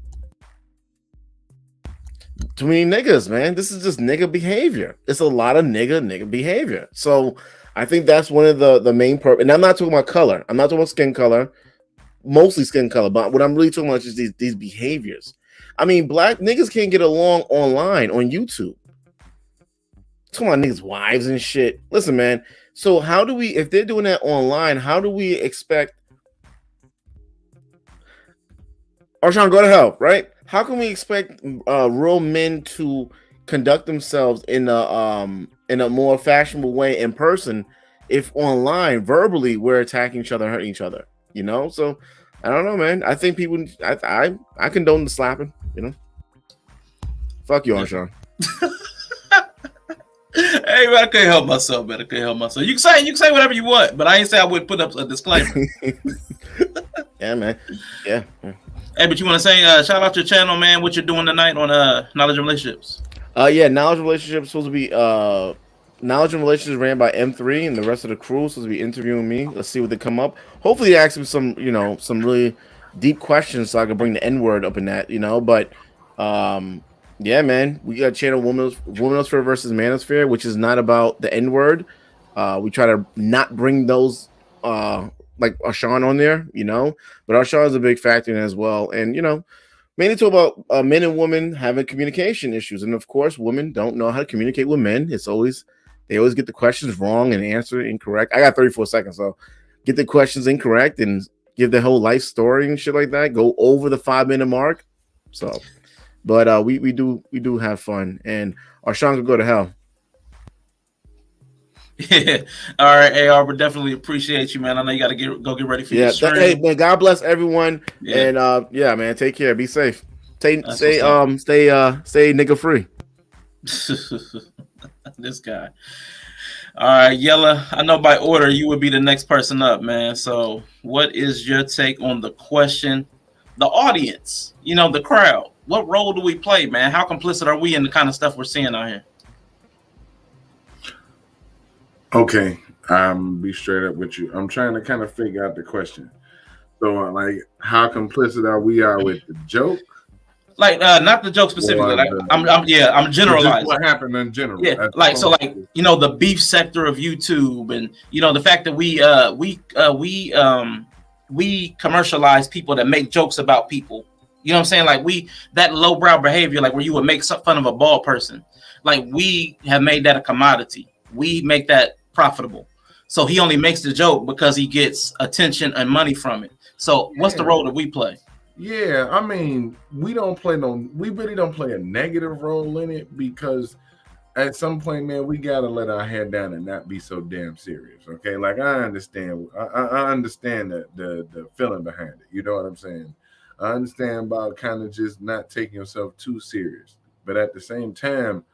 B: too many niggas, man. This is just nigga behavior. It's a lot of nigga behavior. So I think that's one of the main purpose. And I'm not talking about color. I'm not talking about skin color. Mostly skin color. But what I'm really talking about is just these behaviors. I mean, black niggas can't get along online on YouTube. Talking about niggas' wives and shit. Listen, man. So how do we, if they're doing that online, how do we expect Arshawn, go to hell, right? How can we expect real men to conduct themselves in a more fashionable way in person if online, verbally, we're attacking each other, hurting each other? So I don't know, man. I think people, I condone the slapping. Fuck you, Arshawn.
A: Hey, man, I can't help myself, man. I can't help myself. You can say whatever you want, but I ain't say I wouldn't put up a disclaimer.
B: Yeah, man. Yeah.
A: Hey, but you want to say shout out your channel, man? What you're doing tonight on Knowledge and Relationships?
B: Yeah, Knowledge and Relationships supposed to be Knowledge and Relationships ran by M3, and the rest of the crew supposed to be interviewing me. Let's see what they come up. Hopefully, they ask me some really deep questions so I can bring the N-word up in that, But yeah, man, we got a channel Womanosphere versus Manosphere, which is not about the N-word. We try to not bring those like Arshawn on there, but Arshawn is a big factor in it as well. And mainly talk about men and women having communication issues, and of course, women don't know how to communicate with men. They always get the questions wrong and answer incorrect. I got 34 seconds, so get the questions incorrect and give the whole life story and shit like that. Go over the 5-minute mark. So, but we do have fun, and Arshawn could go to hell.
A: Yeah. All right, AR, we definitely appreciate you, man. I know you got to go get ready for your stream.
B: Hey, man, God bless everyone.
A: Yeah.
B: And yeah, man, take care. Be safe. Stay nigga free.
A: This guy. All right, Yella, I know by order you would be the next person up, man. So what is your take on the question? The audience, the crowd. What role do we play, man? How complicit are we in the kind of stuff we're seeing out here?
I: Okay, be straight up with you. I'm trying to kind of figure out the question. So, like, how complicit are we with the joke?
A: Like, not the joke specifically. Like, I'm generalizing.
I: What happened in general?
A: Yeah, the beef sector of YouTube, and the fact that we commercialize people that make jokes about people. You know what I'm saying? Like that lowbrow behavior, like where you would make fun of a bald person. Like we have made that a commodity. We make that profitable. So he only makes the joke because he gets attention and money from it. So what's the role that we play?
I: Yeah, I mean, we really don't play a negative role in it, because at some point, man, we gotta let our head down and not be so damn serious. Okay, like I understand the feeling behind it. You know what I'm saying? I understand about kind of just not taking yourself too serious, but at the same time,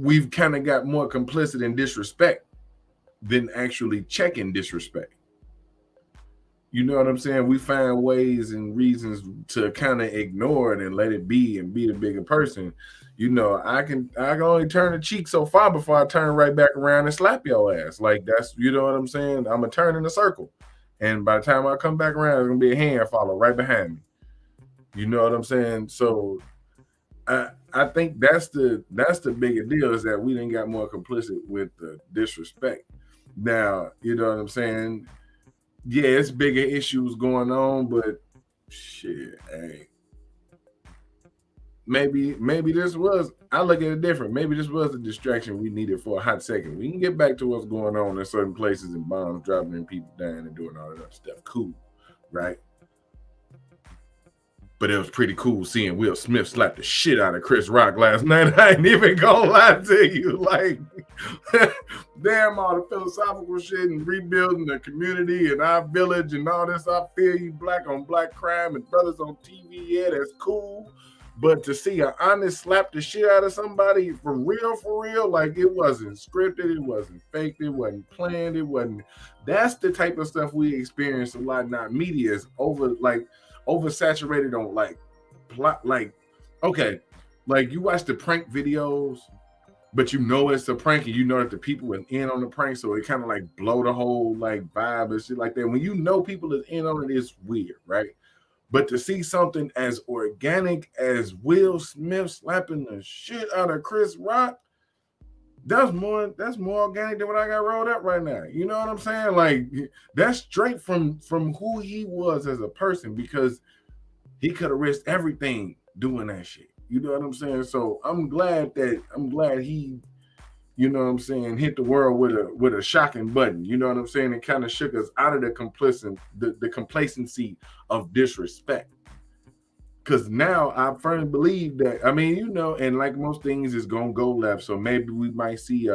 I: we've kind of got more complicit in disrespect than actually checking disrespect. You know what I'm saying? We find ways and reasons to kind of ignore it and let it be and be the bigger person. I can only turn the cheek so far before I turn right back around and slap your ass. Like that's, you know what I'm saying? I'm gonna turn in a circle, and by the time I come back around, there's gonna be a hand follow right behind me. You know what I'm saying? So I think that's the bigger deal, is that we didn't got more complicit with the disrespect. Now, you know what I'm saying? Yeah, it's bigger issues going on, but shit, hey. Maybe this was, I look at it different. Maybe this was a distraction we needed for a hot second. We can get back to what's going on in certain places and bombs dropping and people dying and doing all that other stuff. Cool, right? But it was pretty cool seeing Will Smith slap the shit out of Chris Rock last night. I ain't even gonna lie to you. Like, damn, all the philosophical shit and rebuilding the community and our village and all this. I feel you, black on black crime and brothers on TV. Yeah, that's cool. But to see an honest slap the shit out of somebody for real, like it wasn't scripted, it wasn't faked, it wasn't planned, it wasn't. That's the type of stuff we experience a lot. Not media is oversaturated on like plot. Like, okay, like you watch the prank videos, but you know it's a prank, and you know that the people are in on the prank, so it kind of like blow the whole like vibe and shit like that. When you know people is in on it, it's weird, right? But to see something as organic as Will Smith slapping the shit out of Chris Rock, that's more organic than what I got rolled up right now. You know what I'm saying? Like that's straight from who he was as a person, because he could have risked everything doing that shit. You know what I'm saying? So I'm glad he, you know what I'm saying, hit the world with a shocking button. You know what I'm saying? It kind of shook us out of the complacency of disrespect. Because now I firmly believe that, I mean, you know, and like most things is gonna go left. So maybe we might see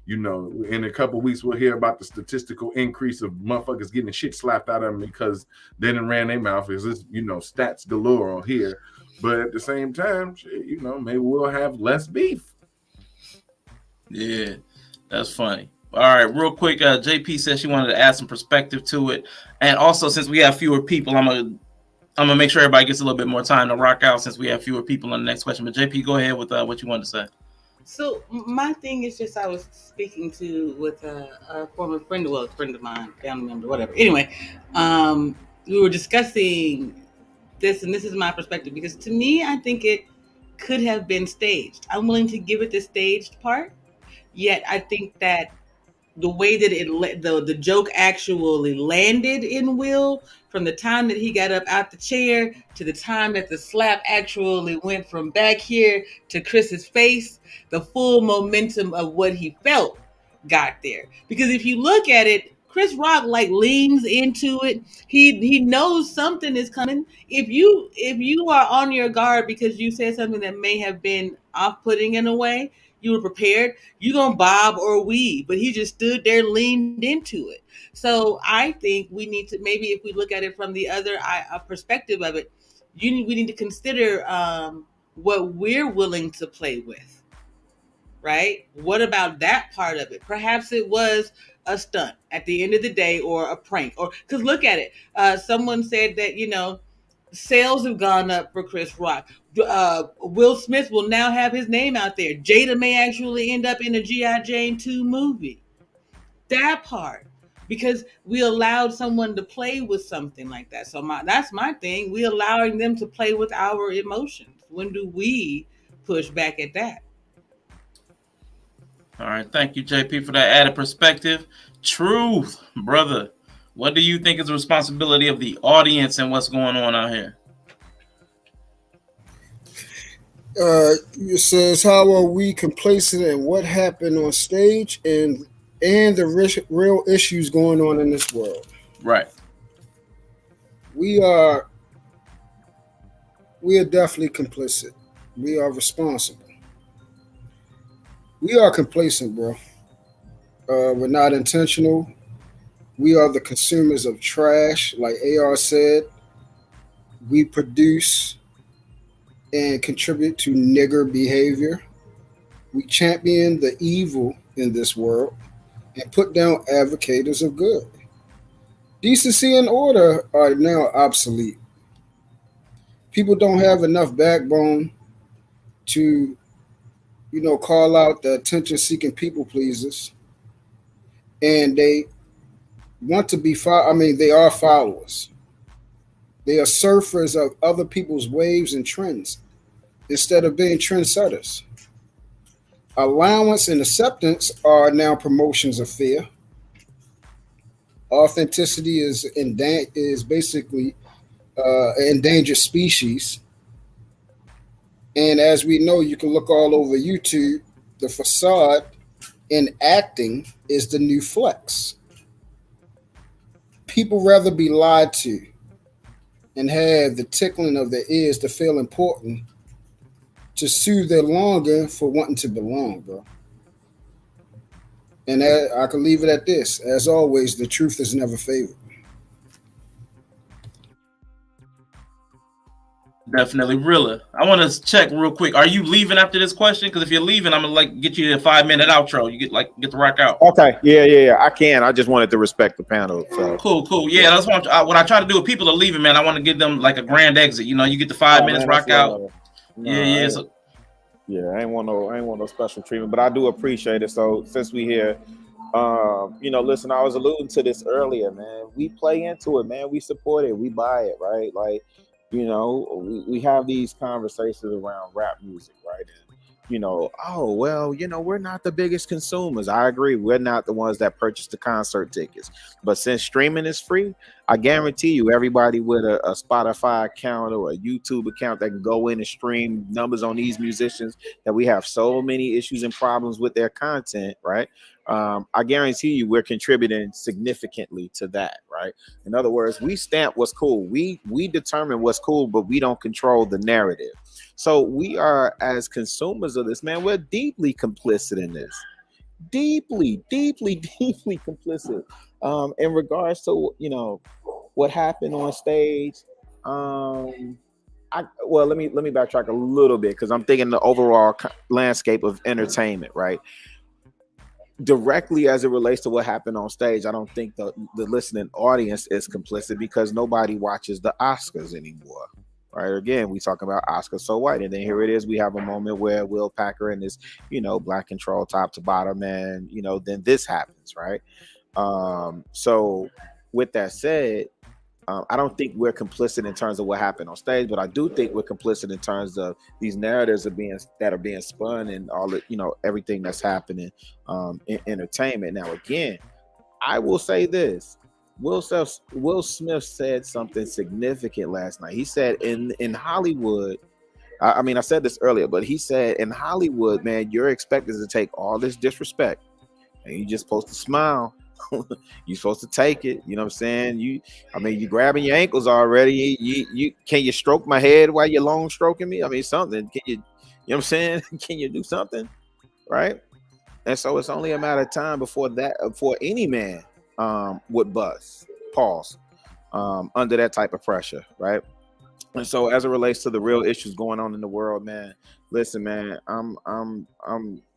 I: you know, in a couple of weeks we'll hear about the statistical increase of motherfuckers getting shit slapped out of them because they done ran their mouth. Is this, you know, stats galore on here. But at the same time, shit, you know, maybe we'll have less beef.
A: Yeah, that's funny. All right, real quick, JP said she wanted to add some perspective to it, and also since we have fewer people, I'm gonna make sure everybody gets a little bit more time to rock out since we have fewer people on the next question. But JP, go ahead with what you wanted to say.
H: So my thing is just I was speaking with a former friend, well, a friend of mine, family member, whatever. Anyway, we were discussing this, and this is my perspective, because to me, I think it could have been staged. I'm willing to give it the staged part. Yet I think that the way that the joke actually landed in Will, from the time that he got up out the chair to the time that the slap actually went from back here to Chris's face, the full momentum of what he felt got there. Because if you look at it, Chris Rock like leans into it. He knows something is coming. If you are on your guard because you said something that may have been off-putting in a way, you were prepared, you're going to bob or weave. But he just stood there, leaned into it. So I think we need to, maybe if we look at it from the other perspective of it, we need to consider what we're willing to play with, right? What about that part of it? Perhaps it was a stunt at the end of the day, or a prank. Or because look at it. Someone said that, you know, sales have gone up for Chris Rock. Will Smith will now have his name out there. Jada may actually end up in a G.I. Jane 2 movie. That part. Because we allowed someone to play with something like that. So that's my thing. We allowing them to play with our emotions. When do we push back at that?
A: All right. Thank you, JP, for that added perspective. Truth, brother. What do you think is the responsibility of the audience and what's going on out here?
G: It says, how are we complacent in what happened on stage and the real issues going on in this world?
A: Right.
G: We are definitely complicit. We are responsible. We are complacent, bro. We're not intentional. We are the consumers of trash, like AR said. We produce and contribute to nigger behavior. We champion the evil in this world and put down advocates of good. Decency and order are now obsolete. People don't have enough backbone to, you know, call out the attention-seeking people pleasers, and they want to be. They are followers. They are surfers of other people's waves and trends instead of being trendsetters. Allowance and acceptance are now promotions of fear. Authenticity is basically an endangered species. And as we know, you can look all over YouTube, the facade in acting is the new flex. People rather be lied to and have the tickling of their ears to feel important to soothe their longing for wanting to belong, bro. And I can leave it at this. As always, the truth is never favored.
A: Definitely, really. I want to check real quick. Are you leaving after this question? Because if you're leaving, I'm gonna get you a 5-minute outro. You get to rock out.
E: Okay, yeah. I can. I just wanted to respect the panel. So
A: cool. Yeah, that's what when I try to do with people are leaving, man. I want to give them like a grand exit. You know, you get the 5 minutes, rock out. Yeah. So,
E: I ain't want no special treatment, but I do appreciate it. So since we here, listen, I was alluding to this earlier, man. We play into it, man. We support it. We buy it, right? Like, we have these conversations around rap music, right? And, we're not the biggest consumers. I agree. We're not the ones that purchase the concert tickets. But since streaming is free, I guarantee you everybody with a Spotify account or a YouTube account that can go in and stream numbers on these musicians that we have so many issues and problems with their content, right? I guarantee you we're contributing significantly to that, right? In other words, we stamp what's cool. We determine what's cool, but we don't control the narrative. So we are, as consumers of this, man, we're deeply complicit in this. Deeply complicit. In regards to, what happened on stage. Let me backtrack a little bit because I'm thinking the overall landscape of entertainment, right? Directly as it relates to what happened on stage, I don't think the listening audience is complicit because nobody watches the Oscars anymore. Right. Again, we talk about Oscar so white, and then here it is. We have a moment where Will Packer and this, black control top to bottom, and then this happens, right? So with that said, I don't think we're complicit in terms of what happened on stage, but I do think we're complicit in terms of these narratives that are being spun and all the, everything that's happening in entertainment. Now, again, I will say this. Will Smith said something significant last night. He said in Hollywood, I mean, I said this earlier, but he said in Hollywood, man, you're expected to take all this disrespect and you're just supposed to smile. You're supposed to take it. You know what I'm saying? You grabbing your ankles already. Can you stroke my head while you're long stroking me? I mean, something. Can you know what I'm saying? Can you do something? Right? And so it's only a matter of time before any man would pause under that type of pressure, right? And so as it relates to the real issues going on in the world, man, listen, man, I'm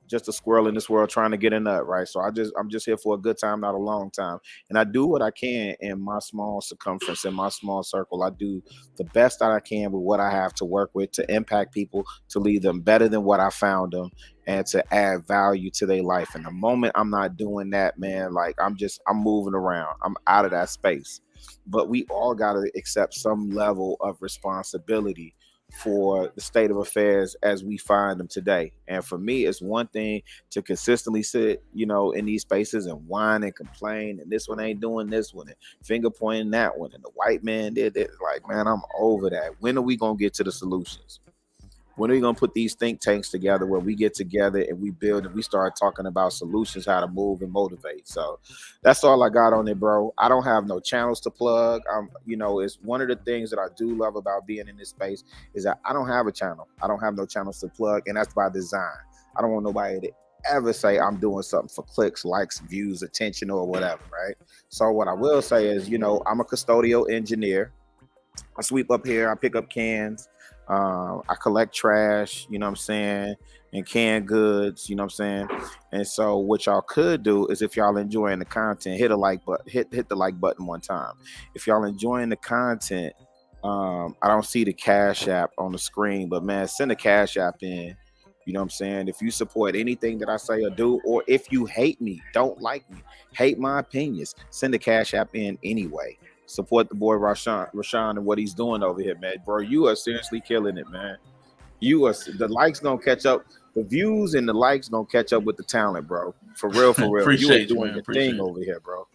E: just a squirrel in this world trying to get a nut, right? So I'm just here for a good time, not a long time. And I do what I can in my small circumference, in my small circle. I do the best that I can with what I have to work with to impact people, to leave them better than what I found them, and to add value to their life. And the moment I'm not doing that, man, like I'm moving around. I'm out of that space. But we all got to accept some level of responsibility for the state of affairs as we find them today. And for me, it's one thing to consistently sit, in these spaces and whine and complain, and this one ain't doing this one, and finger pointing that one, and the white man did it. Like, man, I'm over that. When are we gonna get to the solutions? When are we gonna put these think tanks together where we get together and we build and we start talking about solutions, how to move and motivate? So that's all I got on it, bro. I don't have no channels to plug. It's one of the things that I do love about being in this space is that I don't have a channel. I don't have no channels to plug, and that's by design. I don't want nobody to ever say I'm doing something for clicks, likes, views, attention, or whatever, right? So what I will say is, I'm a custodial engineer. I sweep up here, I pick up cans. I collect trash, you know what I'm saying, and canned goods, you know what I'm saying. And so what y'all could do is, if y'all enjoying the content, hit the like button one time. If y'all enjoying the content, I don't see the Cash App on the screen, but man, send a Cash App in. You know what I'm saying? If you support anything that I say or do, or if you hate me, don't like me, hate my opinions, send a Cash App in anyway. Support the boy Rashawn and what he's doing over here, man. Bro, you are seriously killing it, man. The likes gonna catch up. The views and the likes gonna catch up with the talent, bro. For real. You are doing the thing over here, bro.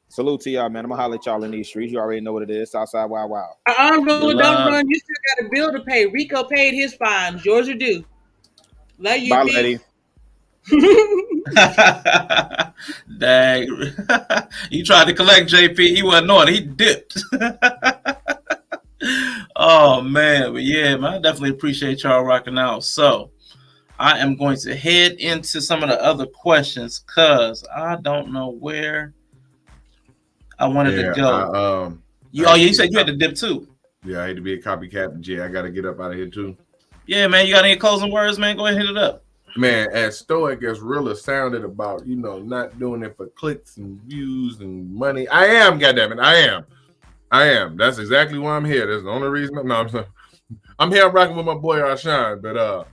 E: Salute to y'all, man. I'm gonna holler at y'all in these streets. You already know what it is. Southside Wild Wild.
H: Don't run. You still got a bill to pay. Rico paid his fines. Yours are due. Love you,
E: bye,
H: peace.
E: lady.
A: Dang. You tried to collect JP, he wasn't on it, he dipped. Oh man, but yeah, man, I definitely appreciate y'all rocking out. So I am going to head into some of the other questions because I don't know where I wanted to go. You said you had to dip too.
I: Yeah, I hate to be a copycat, but yeah, I got to get up out of here too.
A: Yeah, man, you got any closing words, man? Go ahead and hit it up.
I: Man, as stoic as Rilla sounded about, not doing it for clicks and views and money. I am, goddammit, I am. That's exactly why I'm here. That's the only reason. I'm here rocking with my boy Arshawn, but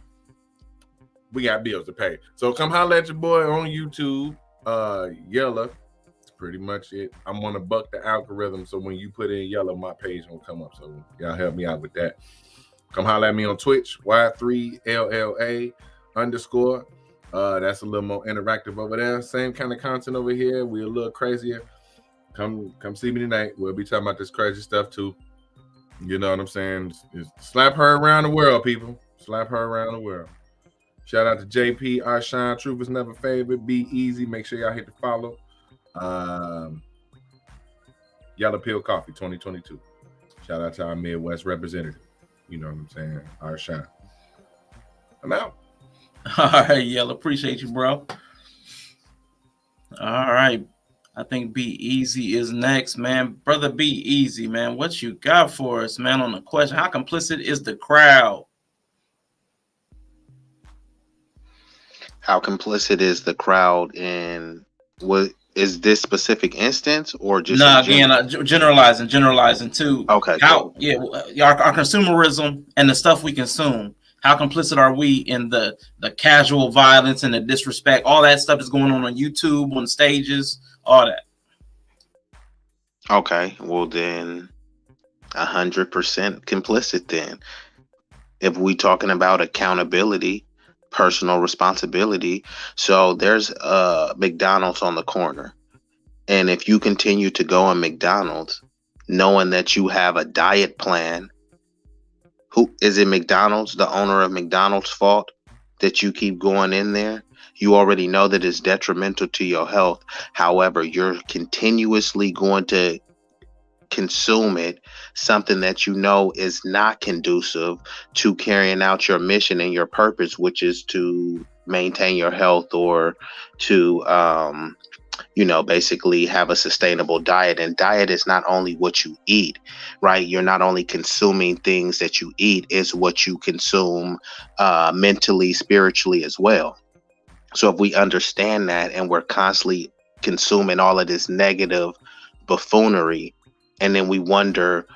I: we got bills to pay. So come holler at your boy on YouTube. Yella. That's pretty much it. I'm gonna buck the algorithm, so when you put in Yella, my page will come up. So y'all help me out with that. Come holler at me on Twitch, Y3LLA_. That's a little more interactive over there. Same kind of content over here. We're a little crazier. Come see me tonight. We'll be talking about this crazy stuff too. You know what I'm saying? Just slap her around the world, people. Slap her around the world. Shout out to JP, Arshawn, Truth is Never Favorite, B-Eazy. Make sure y'all hit the follow. Yellow Pill Coffee 2022. Shout out to our Midwest representative. You know what I'm saying? Arshawn. I'm out.
A: All right, Yella. Appreciate you, bro. All right. I think B-Eazy is next, man. Brother B-Eazy, man. What you got for us, man, on the question? How complicit is the crowd?
F: How complicit is the crowd in what is this specific instance or just
A: generalizing too.
F: Okay.
A: How our consumerism and the stuff we consume. How complicit are we in the casual violence and the disrespect? All that stuff is going on YouTube, on stages, all that.
F: Okay, well then 100% complicit then. If we talking about accountability, personal responsibility. So there's McDonald's on the corner. And if you continue to go in McDonald's knowing that you have a diet plan, who is it? McDonald's, the owner of McDonald's, fault that you keep going in there? You already know that it's detrimental to your health. However, you're continuously going to consume it, something that you know is not conducive to carrying out your mission and your purpose, which is to maintain your health or to basically have a sustainable diet. And diet is not only what you eat, right? You're not only consuming things that you eat, it's what you consume mentally, spiritually as well. So if we understand that and we're constantly consuming all of this negative buffoonery, and then we wonder,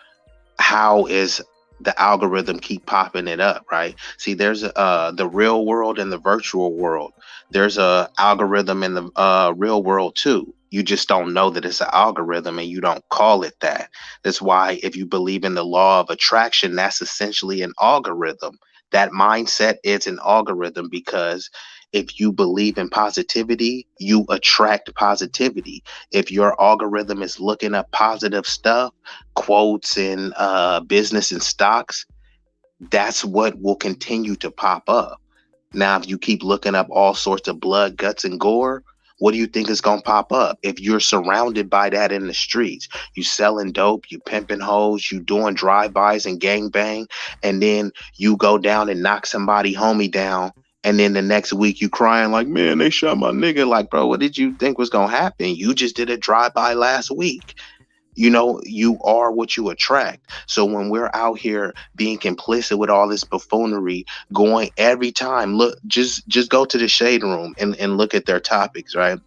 F: how is the algorithm keep popping it up, right? See, there's the real world and the virtual world. There's a algorithm in the real world too. You just don't know that it's an algorithm and you don't call it that. That's why if you believe in the law of attraction, that's essentially an algorithm. That mindset is an algorithm, because if you believe in positivity, you attract positivity. If your algorithm is looking up positive stuff, quotes and business and stocks, that's what will continue to pop up. Now, if you keep looking up all sorts of blood, guts, and gore, what do you think is going to pop up? If you're surrounded by that in the streets, you selling dope, you pimping hoes, you doing drive-bys and gangbang, and then you go down and knock somebody homie down, and then the next week you crying like, man, they shot my nigga. Like, bro, what did you think was going to happen? You just did a drive-by last week. You are what you attract. So when we're out here being complicit with all this buffoonery, going every time, look, just go to the shade room and look at their topics, right?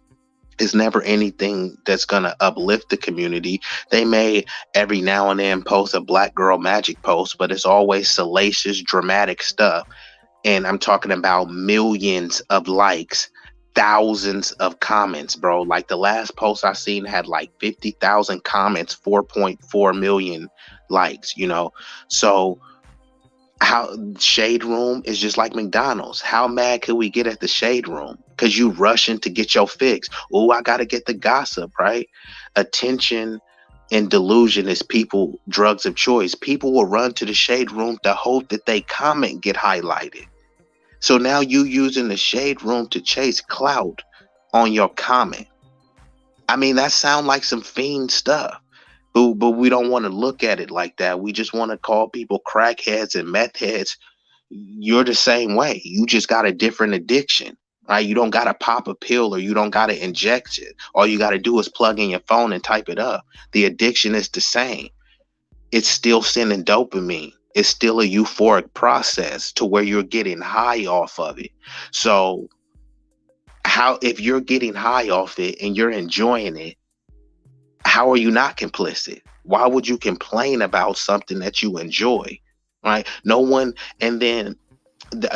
F: It's never anything that's going to uplift the community. They may every now and then post a black girl magic post, but it's always salacious, dramatic stuff. And I'm talking about millions of likes, thousands of comments, bro. Like the last post I seen had like 50,000 comments, 4.4 million likes, So how shade room is just like McDonald's. How mad could we get at the shade room? Because you rushing to get your fix. Oh, I got to get the gossip, right? Attention and delusion is people drugs of choice. People will run to the shade room to hope that they comment get highlighted. So now you using the shade room to chase clout on your comment. I mean, that sounds like some fiend stuff, but we don't want to look at it like that. We just want to call people crackheads and meth heads. You're the same way. You just got a different addiction, right? You don't got to pop a pill or you don't got to inject it. All you got to do is plug in your phone and type it up. The addiction is the same. it's still sending dopamine. It's still a euphoric process to where you're getting high off of it. So how, if you're getting high off it and you're enjoying it, how are you not complicit? Why would you complain about something that you enjoy? Right? No one. And then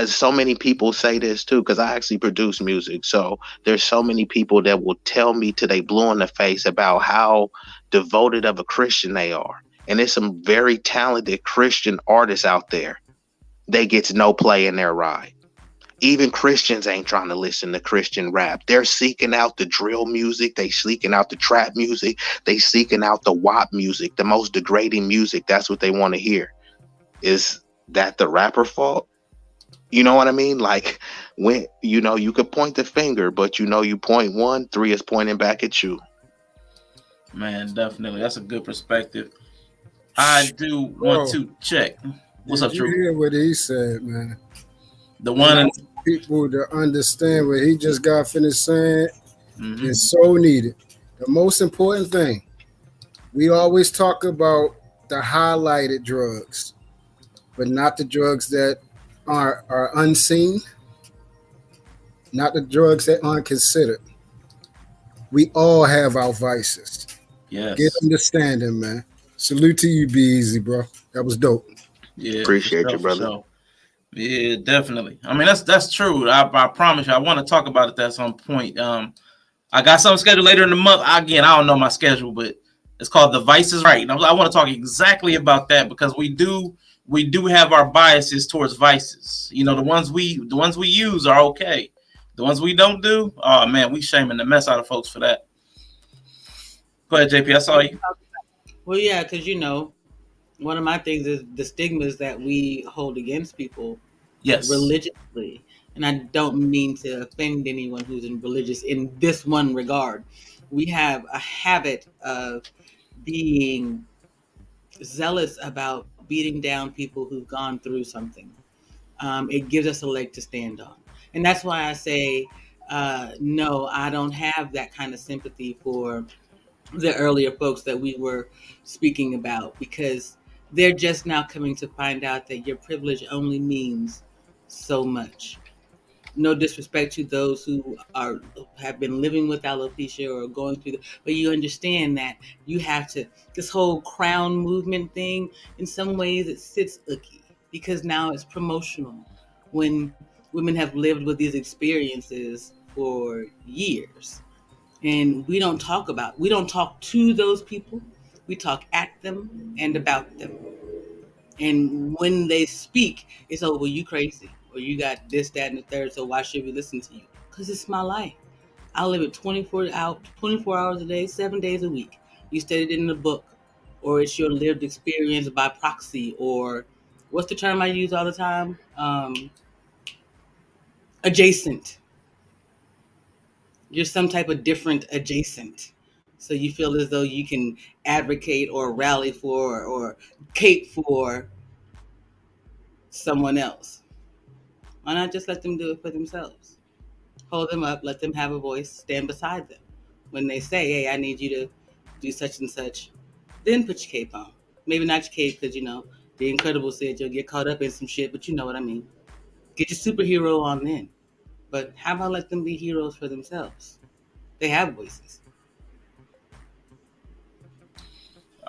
F: so many people say this too, because I actually produce music. So there's so many people that will tell me till they blue in the face about how devoted of a Christian they are. And there's some very talented Christian artists out there. They get no play in their ride. Even Christians ain't trying to listen to Christian rap. They're seeking out the drill music. They seeking out the trap music. They seeking out the WAP music, the most degrading music. That's what they want to hear. Is that the rapper fault? You know what I mean? Like, when, you know, you could point the finger, but you know, you point one, three is pointing back at you.
A: Man, definitely. That's a good perspective. I do want to check. What's up, Drew?
G: You hear what he said, man?
A: The one
G: people to understand what he just got finished saying is so needed. The most important thing, we always talk about the highlighted drugs, but not the drugs that are unseen, not the drugs that aren't considered. We all have our vices.
A: Yes.
G: Get understanding, man. Salute to you, B-Eazy, bro. That was dope.
F: Yeah, appreciate you, brother.
A: Sure. Yeah, definitely. I mean, that's true. I promise you, I want to talk about it at some point. I got something scheduled later in the month. Again, I don't know my schedule, but it's called The Vice is Right. And I want to talk exactly about that, because we do have our biases towards vices. You know, the ones we use are okay. The ones we don't do, oh man, we shaming the mess out of folks for that. Go ahead, JP. I saw you.
H: Well, yeah, because you know, one of my things is the stigmas that we hold against people,
A: yes,
H: religiously. And I don't mean to offend anyone who's religious in this one regard. We have a habit of being zealous about beating down people who've gone through something. It gives us a leg to stand on. And that's why I say, no, I don't have that kind of sympathy for the earlier folks that we were speaking about, because they're just now coming to find out that your privilege only means so much. No disrespect to those who have been living with alopecia or going through but you understand that you have to, this whole crown movement thing, in some ways it sits icky, because now it's promotional when women have lived with these experiences for years. And we don't talk to those people. We talk at them and about them. And when they speak, it's, oh, well, you crazy, or you got this, that, and the third, so why should we listen to you? Because it's my life. I live it 24 hours a day, 7 days a week. You studied it in the book, or it's your lived experience by proxy, or what's the term I use all the time? Adjacent. You're some type of different adjacent. So you feel as though you can advocate or rally for or cape for someone else. Why not just let them do it for themselves? Hold them up, let them have a voice, stand beside them. When they say, hey, I need you to do such and such, then put your cape on. Maybe not your cape, because, you know, The Incredible said you'll get caught up in some shit, but you know what I mean. Get your superhero on then. But how about let them be heroes for themselves? They have voices.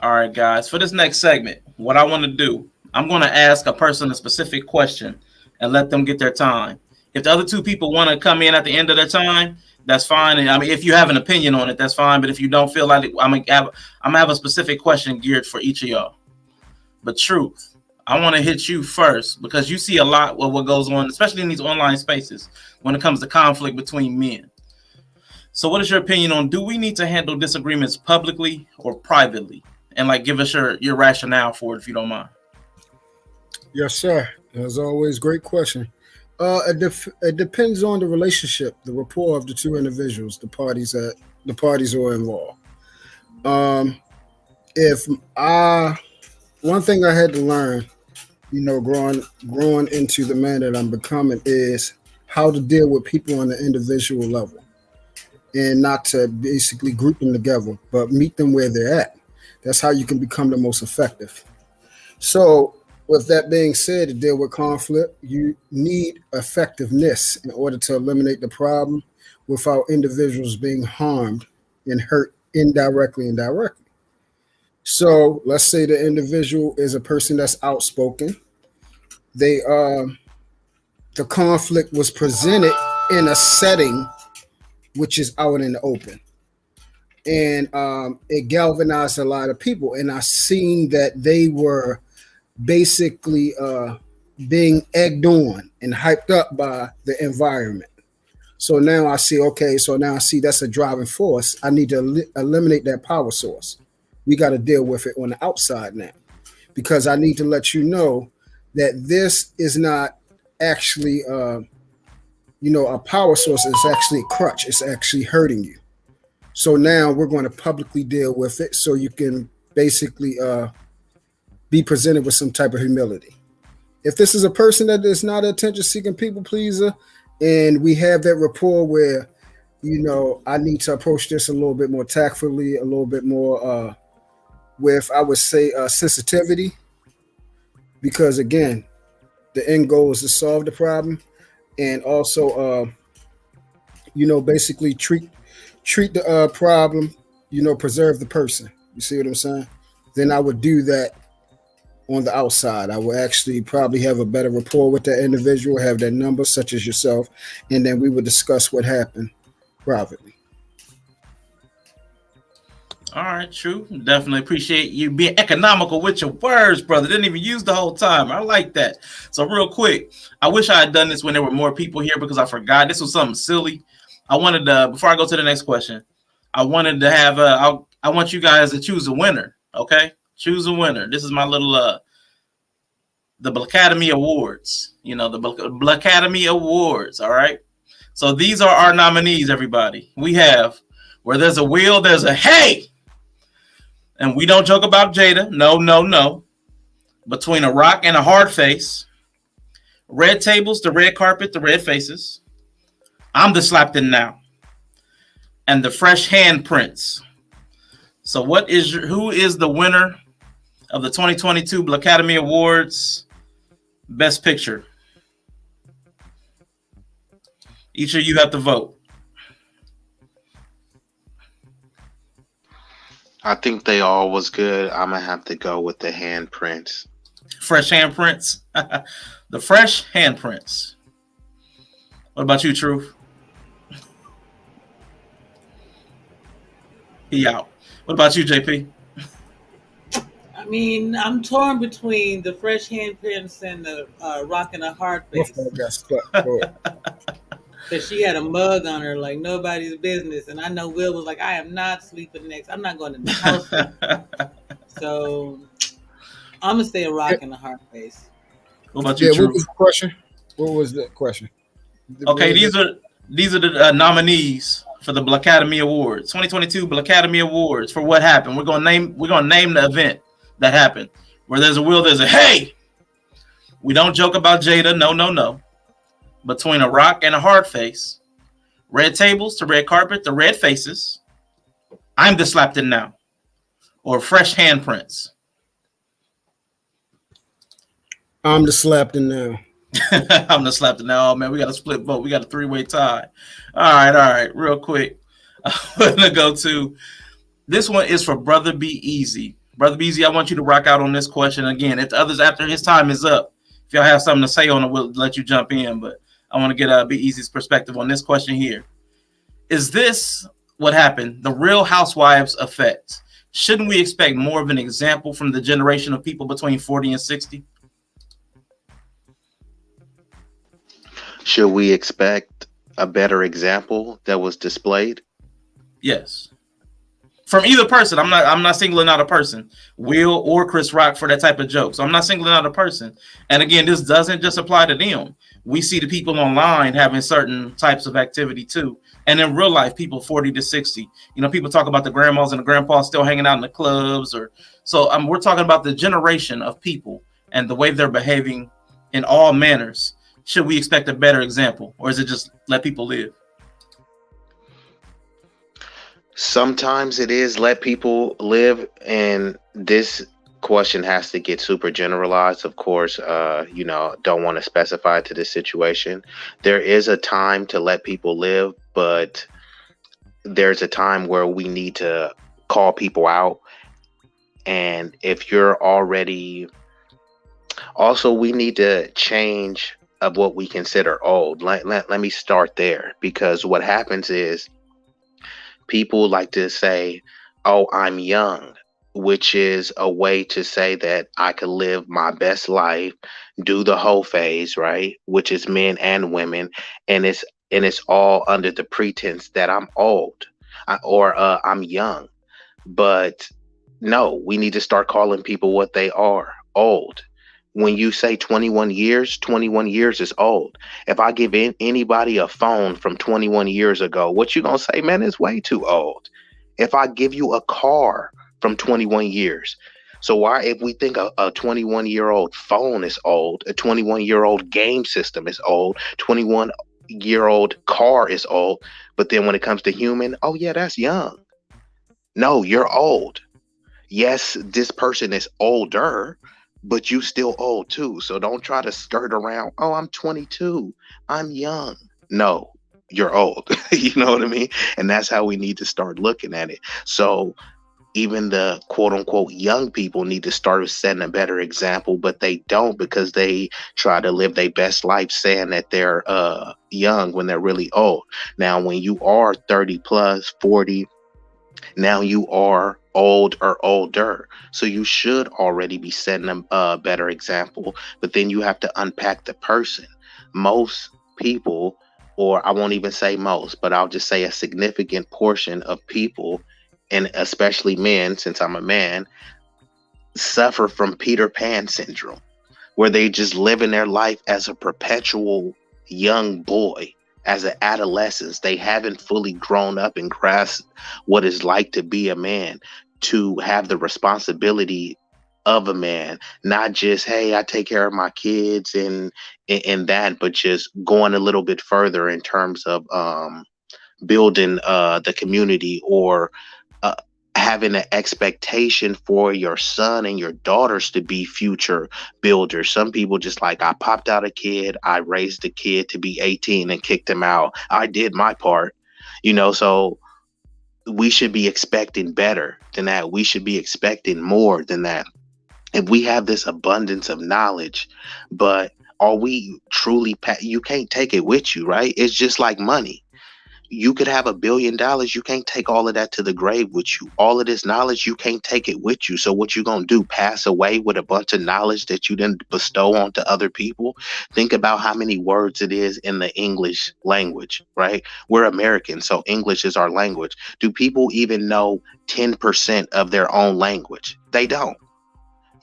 A: All right, guys. For this next segment, what I want to do, I'm going to ask a person a specific question and let them get their time. If the other two people want to come in at the end of their time, that's fine. And I mean, if you have an opinion on it, that's fine. But if you don't feel like it, I'm gonna have a specific question geared for each of y'all. But Truth, I want to hit you first, because you see a lot of what goes on, especially in these online spaces, when it comes to conflict between men. So what is your opinion on, do we need to handle disagreements publicly or privately? And like, give us your rationale for it, if you don't mind.
G: Yes, sir. As always, great question. It depends on the relationship, the rapport of the two individuals, the parties who are involved. One thing I had to learn, you know, growing into the man that I'm becoming, is how to deal with people on the individual level, and not to basically group them together, but meet them where they're at. That's how you can become the most effective. So, with that being said, to deal with conflict, you need effectiveness in order to eliminate the problem without individuals being harmed and hurt indirectly and directly. So, let's say the individual is a person that's outspoken. They the conflict was presented in a setting which is out in the open, and it galvanized a lot of people. And I seen that they were basically being egged on and hyped up by the environment. So now I see, okay, so now I see that's a driving force. I need to eliminate that power source. We got to deal with it on the outside now, because I need to let you know that this is not actually, a power source. It's actually a crutch. It's actually hurting you. So now we're going to publicly deal with it, so you can basically be presented with some type of humility. If this is a person that is not an attention-seeking people pleaser, and we have that rapport where, I need to approach this a little bit more tactfully, a little bit more with, I would say, sensitivity, because again, the end goal is to solve the problem, and also, basically treat the problem, preserve the person. You see what I'm saying? Then I would do that on the outside. I would actually probably have a better rapport with that individual, have their number, such as yourself, and then we would discuss what happened privately.
A: All right, true. Definitely appreciate you being economical with your words, brother. Didn't even use the whole time. I like that. So real quick, I wish I had done this when there were more people here, because I forgot. This was something silly. I wanted to, before I go to the next question, I wanted to have, I want you guys to choose a winner, okay? Choose a winner. This is my little, the Blackademy Awards. The Blackademy Awards, all right? So these are our nominees, everybody. We have, where there's a will, there's a hey! And we don't joke about Jada. No, no, no. Between a rock and a hard face. Red tables, the red carpet, the red faces. I'm the slapped in now. And the fresh handprints. So who is the winner of the 2022 Blackademy Awards Best Picture? Each of you have to vote.
F: I think they all was good. I'm gonna have to go with the handprints.
A: Fresh handprints. The fresh handprints. What about you, Truth? He out. What about you, JP?
H: I mean, I'm torn between the fresh handprints and the rock and a hard face. Because she had a mug on her like nobody's business. And I know Will was like, I am not sleeping next. I'm not going to the house. So I'm going to say a rock and a hard face.
A: What about you, Truth?
G: What was the question?
A: Okay, these are the nominees for the Blackademy Awards, 2022 Blackademy Awards. For what happened? We're gonna name the event that happened. Where there's a will, there's a hey. We don't joke about Jada. No, no, no. Between a rock and a hard face. Red tables, the red carpet, the red faces. I'm the slapped in now. Or fresh handprints.
G: I'm the slapped in now.
A: I'm the slapped in now. Oh, man, we got a split vote. We got a three-way tie. All right. Real quick. I'm going to go to, this one is for Brother B-Eazy. Brother B-Eazy, I want you to rock out on this question. Again, if the others after his time is up, if y'all have something to say on it, we'll let you jump in. But I want to get B-Eazy's perspective on this question here. Is this what happened? The Real Housewives effect. Shouldn't we expect more of an example from the generation of people between 40 and 60?
F: Should we expect a better example that was displayed?
A: Yes. From either person. I'm not singling out a person, Will or Chris Rock, for that type of joke. So I'm not singling out a person. And again, this doesn't just apply to them. We see the people online having certain types of activity too. And in real life, people 40 to 60. People talk about the grandmas and the grandpas still hanging out in the clubs. So we're talking about the generation of people and the way they're behaving in all manners. Should we expect a better example, or is it just let people live?
F: Sometimes it is let people live, and this question has to get super generalized. Of course, don't want to specify to this situation. There is a time to let people live, but there's a time where we need to call people out. And if you're already, also, we need to change of what we consider old. Let me start there, because what happens is people like to say, oh, I'm young, which is a way to say that I could live my best life, do the whole phase, right? Which is men and women. And it's all under the pretense that I'm old, or I'm young. But no, we need to start calling people what they are: old. When you say 21 years is old. If I give anybody a phone from 21 years ago, what you gonna say? Man, it's way too old. If I give you a car from 21 years, so why, if we think a 21-year-old phone is old, a 21-year-old game system is old, 21-year-old car is old, but then when it comes to human, oh yeah, that's young. No, you're old. Yes, this person is older, but you still old too. So don't try to skirt around. Oh, I'm 22. I'm young. No, you're old. You know what I mean? And that's how we need to start looking at it. So even the quote unquote young people need to start setting a better example, but they don't, because they try to live their best life saying that they're young when they're really old. Now, when you are 30 plus, 40, now you are old or older. So you should already be setting a better example. But then you have to unpack the person. Most people, or I won't even say most, but I'll just say a significant portion of people, and especially men, since I'm a man, suffer from Peter Pan syndrome, where they just live in their life as a perpetual young boy. As an adolescent, they haven't fully grown up and grasped what it's like to be a man, to have the responsibility of a man, not just, hey, I take care of my kids and that, but just going a little bit further in terms of building the community, or uh, having an expectation for your son and your daughters to be future builders. Some people just like, I popped out a kid, I raised the kid to be 18 and kicked him out. I did my part, so we should be expecting better than that. We should be expecting more than that. If we have this abundance of knowledge, but are we truly, you can't take it with you, right? It's just like money. You could have $1 billion. You can't take all of that to the grave with you. All of this knowledge, you can't take it with you. So what you gonna do? Pass away with a bunch of knowledge that you didn't bestow onto other people? Think about how many words it is in the English language, right? We're Americans, so English is our language. Do people even know 10% of their own language? They don't.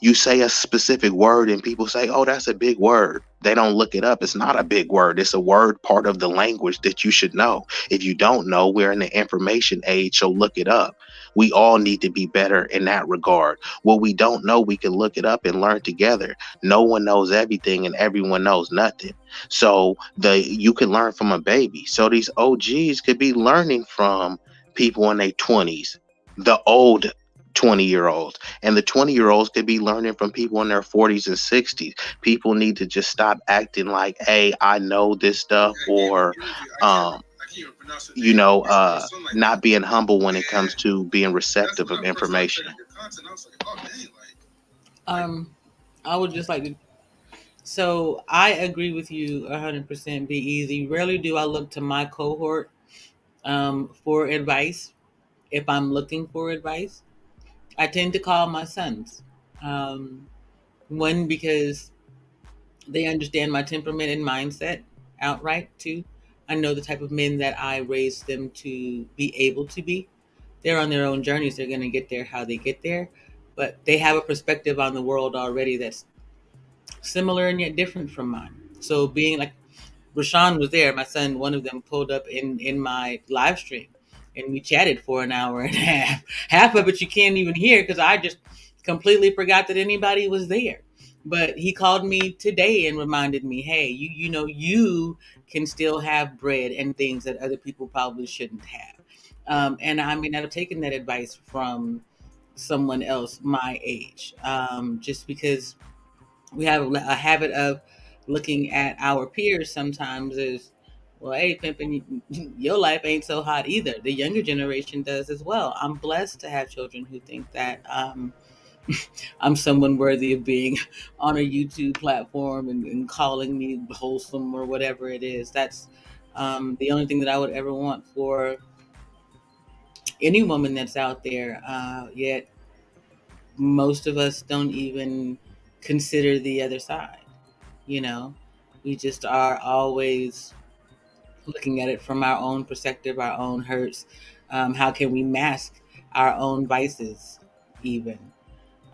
F: You say a specific word and people say, oh, that's a big word. They don't look it up. It's not a big word. It's a word part of the language that you should know. If you don't know, we're in the information age, so look it up. We all need to be better in that regard. What we don't know, we can look it up and learn together. No one knows everything and everyone knows nothing. So you can learn from a baby. So these OGs could be learning from people in their 20s, the old 20-year-olds, and the 20-year-olds could be learning from people in their 40s and 60s. People need to just stop acting like, hey, I know this stuff, or not being humble when it comes to being receptive of information.
H: I would just like to, so I agree with you 100%, B-Eazy. Rarely do I look to my cohort for advice. If I'm looking for advice, I tend to call my sons. One, because they understand my temperament and mindset outright. Two, I know the type of men that I raised them to be able to be. They're on their own journeys. They're going to get there how they get there. But they have a perspective on the world already that's similar and yet different from mine. So being like, Rashawn was there, my son, one of them pulled up in my live stream, and we chatted for an hour and a half. Half of it you can't even hear because I just completely forgot that anybody was there. But he called me today and reminded me, hey, you can still have bread and things that other people probably shouldn't have. And I mean, I've taken that advice from someone else my age, just because we have a habit of looking at our peers sometimes as, well, hey, pimpin', your life ain't so hot either. The younger generation does as well. I'm blessed to have children who think that I'm someone worthy of being on a YouTube platform and calling me wholesome or whatever it is. That's the only thing that I would ever want for any woman that's out there. Yet most of us don't even consider the other side. You know, we just are always looking at it from our own perspective, our own hurts. How can we mask our own vices, even?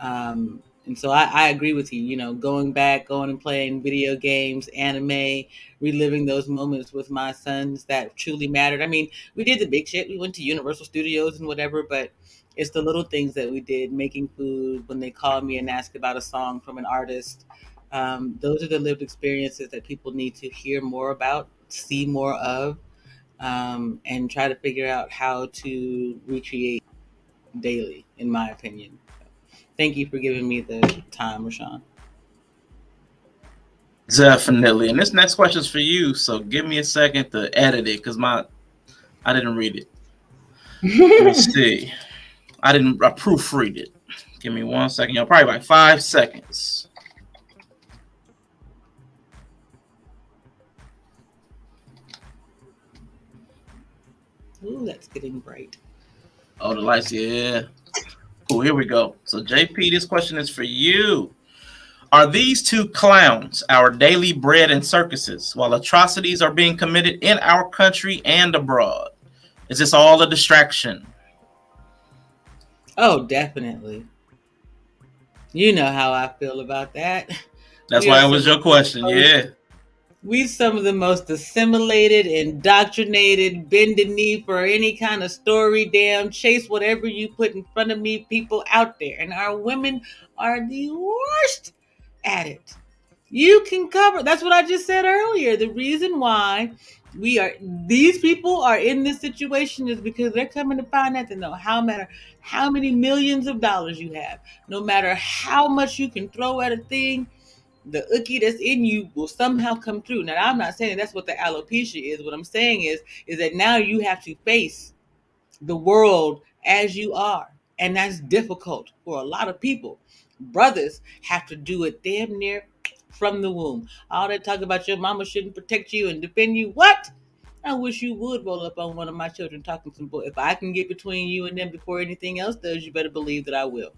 H: And so I agree with you, going and playing video games, anime, reliving those moments with my sons that truly mattered. I mean, we did the big shit. We went to Universal Studios and whatever, but it's the little things that we did, making food, when they called me and asked about a song from an artist. Those are the lived experiences that people need to hear more about, see more of, and try to figure out how to recreate daily, in my opinion. Thank you for giving me the time, Rashawn.
A: Definitely. And this next question is for you, so give me a second to edit it because I didn't read it. Let me see. I proofread it. Give me 1 second. Probably like 5 seconds.
H: Ooh, that's getting bright.
A: Oh, the lights, yeah. Cool, here we go. So, JP, this question is for you. Are these two clowns our daily bread in circuses while atrocities are being committed in our country and abroad? Is this all a distraction?
H: Oh, definitely. You know how I feel about that.
A: That's why it was your question, yeah.
H: We some of the most assimilated, indoctrinated, bend the knee for any kind of story, damn, chase whatever you put in front of me people out there. And our women are the worst at it. You can cover, that's what I just said earlier. The reason why these people are in this situation is because they're coming to find out to know how many millions of dollars you have, no matter how much you can throw at a thing, the ookie that's in you will somehow come through. Now, I'm not saying that's what the alopecia is. What I'm saying is that now you have to face the world as you are. And that's difficult for a lot of people. Brothers have to do it damn near from the womb. All that talk about your mama shouldn't protect you and defend you. What? I wish you would roll up on one of my children talking some boy. If I can get between you and them before anything else does, you better believe that I will.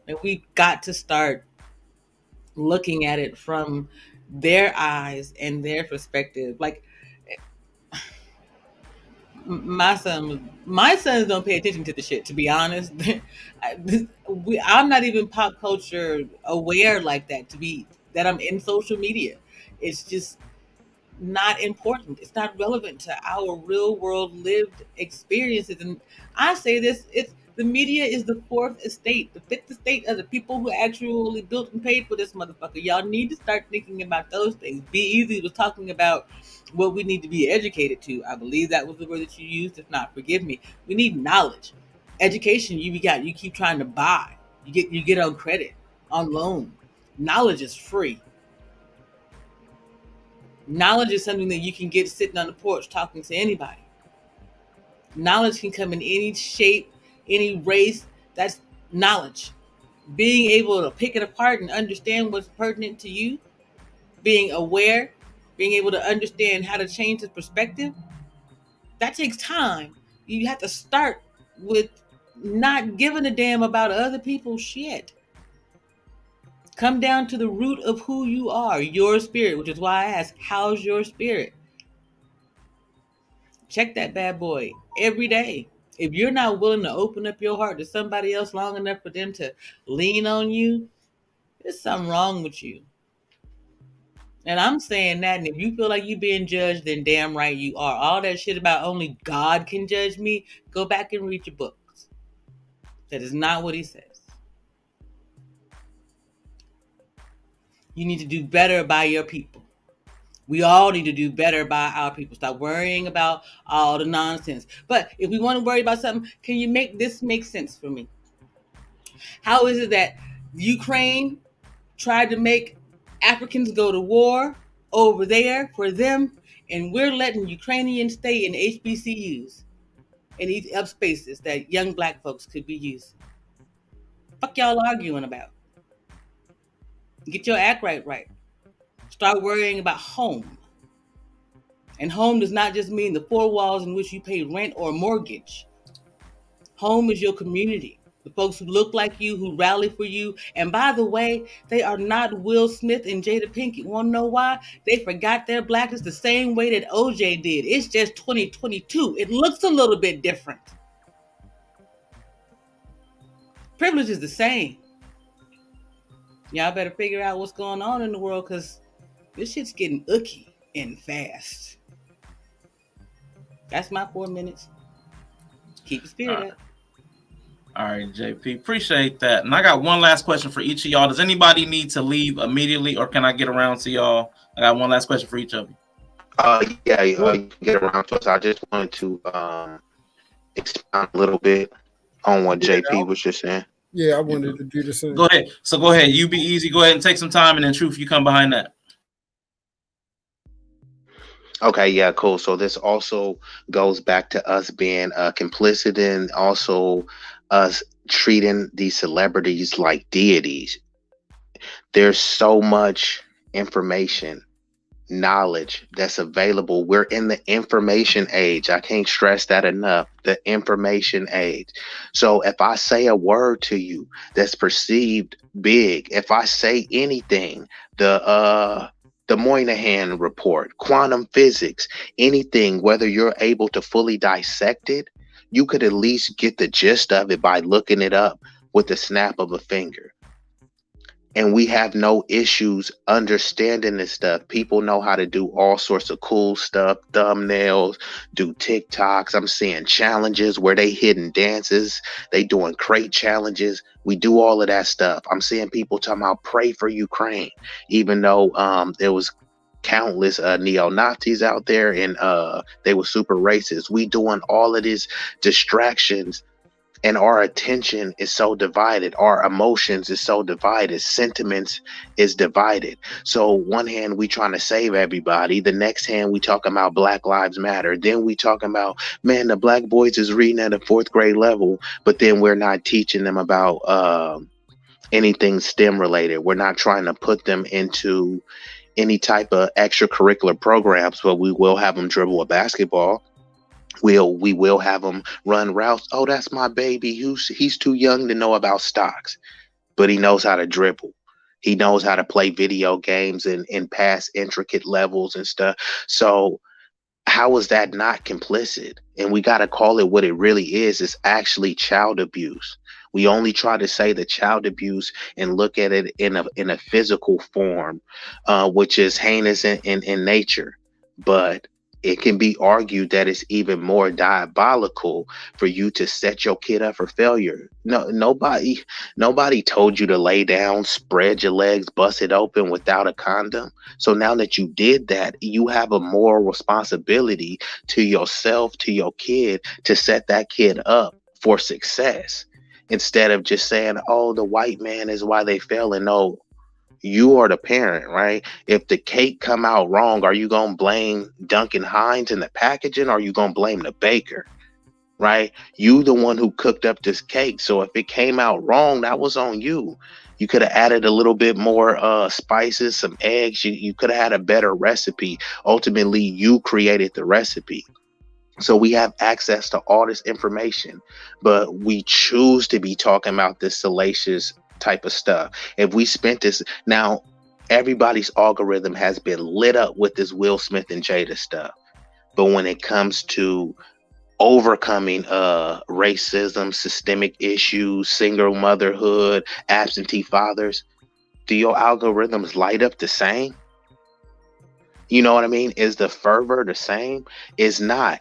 H: And we got to start looking at it from their eyes and their perspective. Like my sons don't pay attention to the shit, to be honest. I'm not even pop culture aware like that, that I'm in social media. It's just not important. It's not relevant to our real world lived experiences. And I say this, the media is the fourth estate, the fifth estate of the people who actually built and paid for this motherfucker. Y'all need to start thinking about those things. B-Eazy was talking about what we need to be educated to. I believe that was the word that you used. If not, forgive me. We need knowledge. Education, you keep trying to buy. You get on credit, on loan. Knowledge is free. Knowledge is something that you can get sitting on the porch talking to anybody. Knowledge can come in any shape, any race. That's knowledge. Being able to pick it apart and understand what's pertinent to you, being aware, being able to understand how to change the perspective, that takes time. You have to start with not giving a damn about other people's shit. Come down to the root of who you are, your spirit, which is why I ask, how's your spirit? Check that bad boy every day. If you're not willing to open up your heart to somebody else long enough for them to lean on you, there's something wrong with you. And I'm saying that, and if you feel like you're being judged, then damn right you are. All that shit about only God can judge me, go back and read your books. That is not what he says. You need to do better by your people. We all need to do better by our people. Stop worrying about all the nonsense. But if we want to worry about something, can you make this make sense for me? How is it that Ukraine tried to make Africans go to war over there for them, and we're letting Ukrainians stay in HBCUs in these up spaces that young black folks could be using? Fuck y'all arguing about? Get your act right. Start worrying about home. And home does not just mean the four walls in which you pay rent or mortgage. Home is your community. The folks who look like you, who rally for you. And by the way, they are not Will Smith and Jada Pinkett. Want to know why? They forgot their blackness the same way that OJ did. It's just 2022. It looks a little bit different. Privilege is the same. Y'all better figure out what's going on in the world, because this shit's getting icky and fast. That's my 4 minutes. Keep the spirit up.
A: All right, JP. Appreciate that. And I got one last question for each of y'all. Does anybody need to leave immediately, or can I get around to y'all? I got one last question for each of you.
F: Yeah, you can get around to us. I just wanted to expound a little bit on what JP was just saying.
G: Yeah, I wanted to do the same.
A: Go ahead. So go ahead. You be easy. Go ahead and take some time, and then Truth, you come behind that.
F: Okay, yeah, cool. So this also goes back to us being complicit, and also us treating these celebrities like deities. There's so much information, knowledge that's available. We're in the information age. I can't stress that enough. The information age. So if I say a word to you that's perceived big, if I say anything, the Moynihan report, quantum physics, anything, whether you're able to fully dissect it, you could at least get the gist of it by looking it up with the snap of a finger. And we have no issues understanding this stuff. People know how to do all sorts of cool stuff, thumbnails, do TikToks. I'm seeing challenges where they hidden dances. They doing crate challenges. We do all of that stuff. I'm seeing people talking about pray for Ukraine, even though there was countless neo-Nazis out there, and they were super racist. We doing all of these distractions, and our attention is so divided. Our emotions is so divided. Sentiments is divided. So one hand we trying to save everybody. The next hand we talking about Black Lives Matter. Then we talking about, man, the black boys is reading at a 4th grade level, but then we're not teaching them about anything STEM related. We're not trying to put them into any type of extracurricular programs, but we will have them dribble a basketball. We will have them run routes. Oh, that's my baby. He's too young to know about stocks, but he knows how to dribble. He knows how to play video games and pass intricate levels and stuff. So how is that not complicit? And we got to call it what it really is. It's actually child abuse. We only try to say the child abuse and look at it in a physical form, which is heinous in nature. But it can be argued that it's even more diabolical for you to set your kid up for failure. No, nobody told you to lay down, spread your legs, bust it open without a condom. So now that you did that, you have a moral responsibility to yourself, to your kid, to set that kid up for success, instead of just saying, oh, the white man is why they fail. And no, you are the parent, right? If the cake come out wrong, are you going to blame Duncan Hines in the packaging, or are you going to blame the baker, right? You the one who cooked up this cake. So if it came out wrong, that was on you. You could have added a little bit more spices, some eggs. You could have had a better recipe. Ultimately, you created the recipe. So we have access to all this information, but we choose to be talking about this salacious type of stuff. If we spent this, now everybody's algorithm has been lit up with this Will Smith and Jada stuff, but when it comes to overcoming racism, systemic issues, single motherhood, absentee fathers, do your algorithms light up the same? You know what I mean? Is the fervor the same? It's not.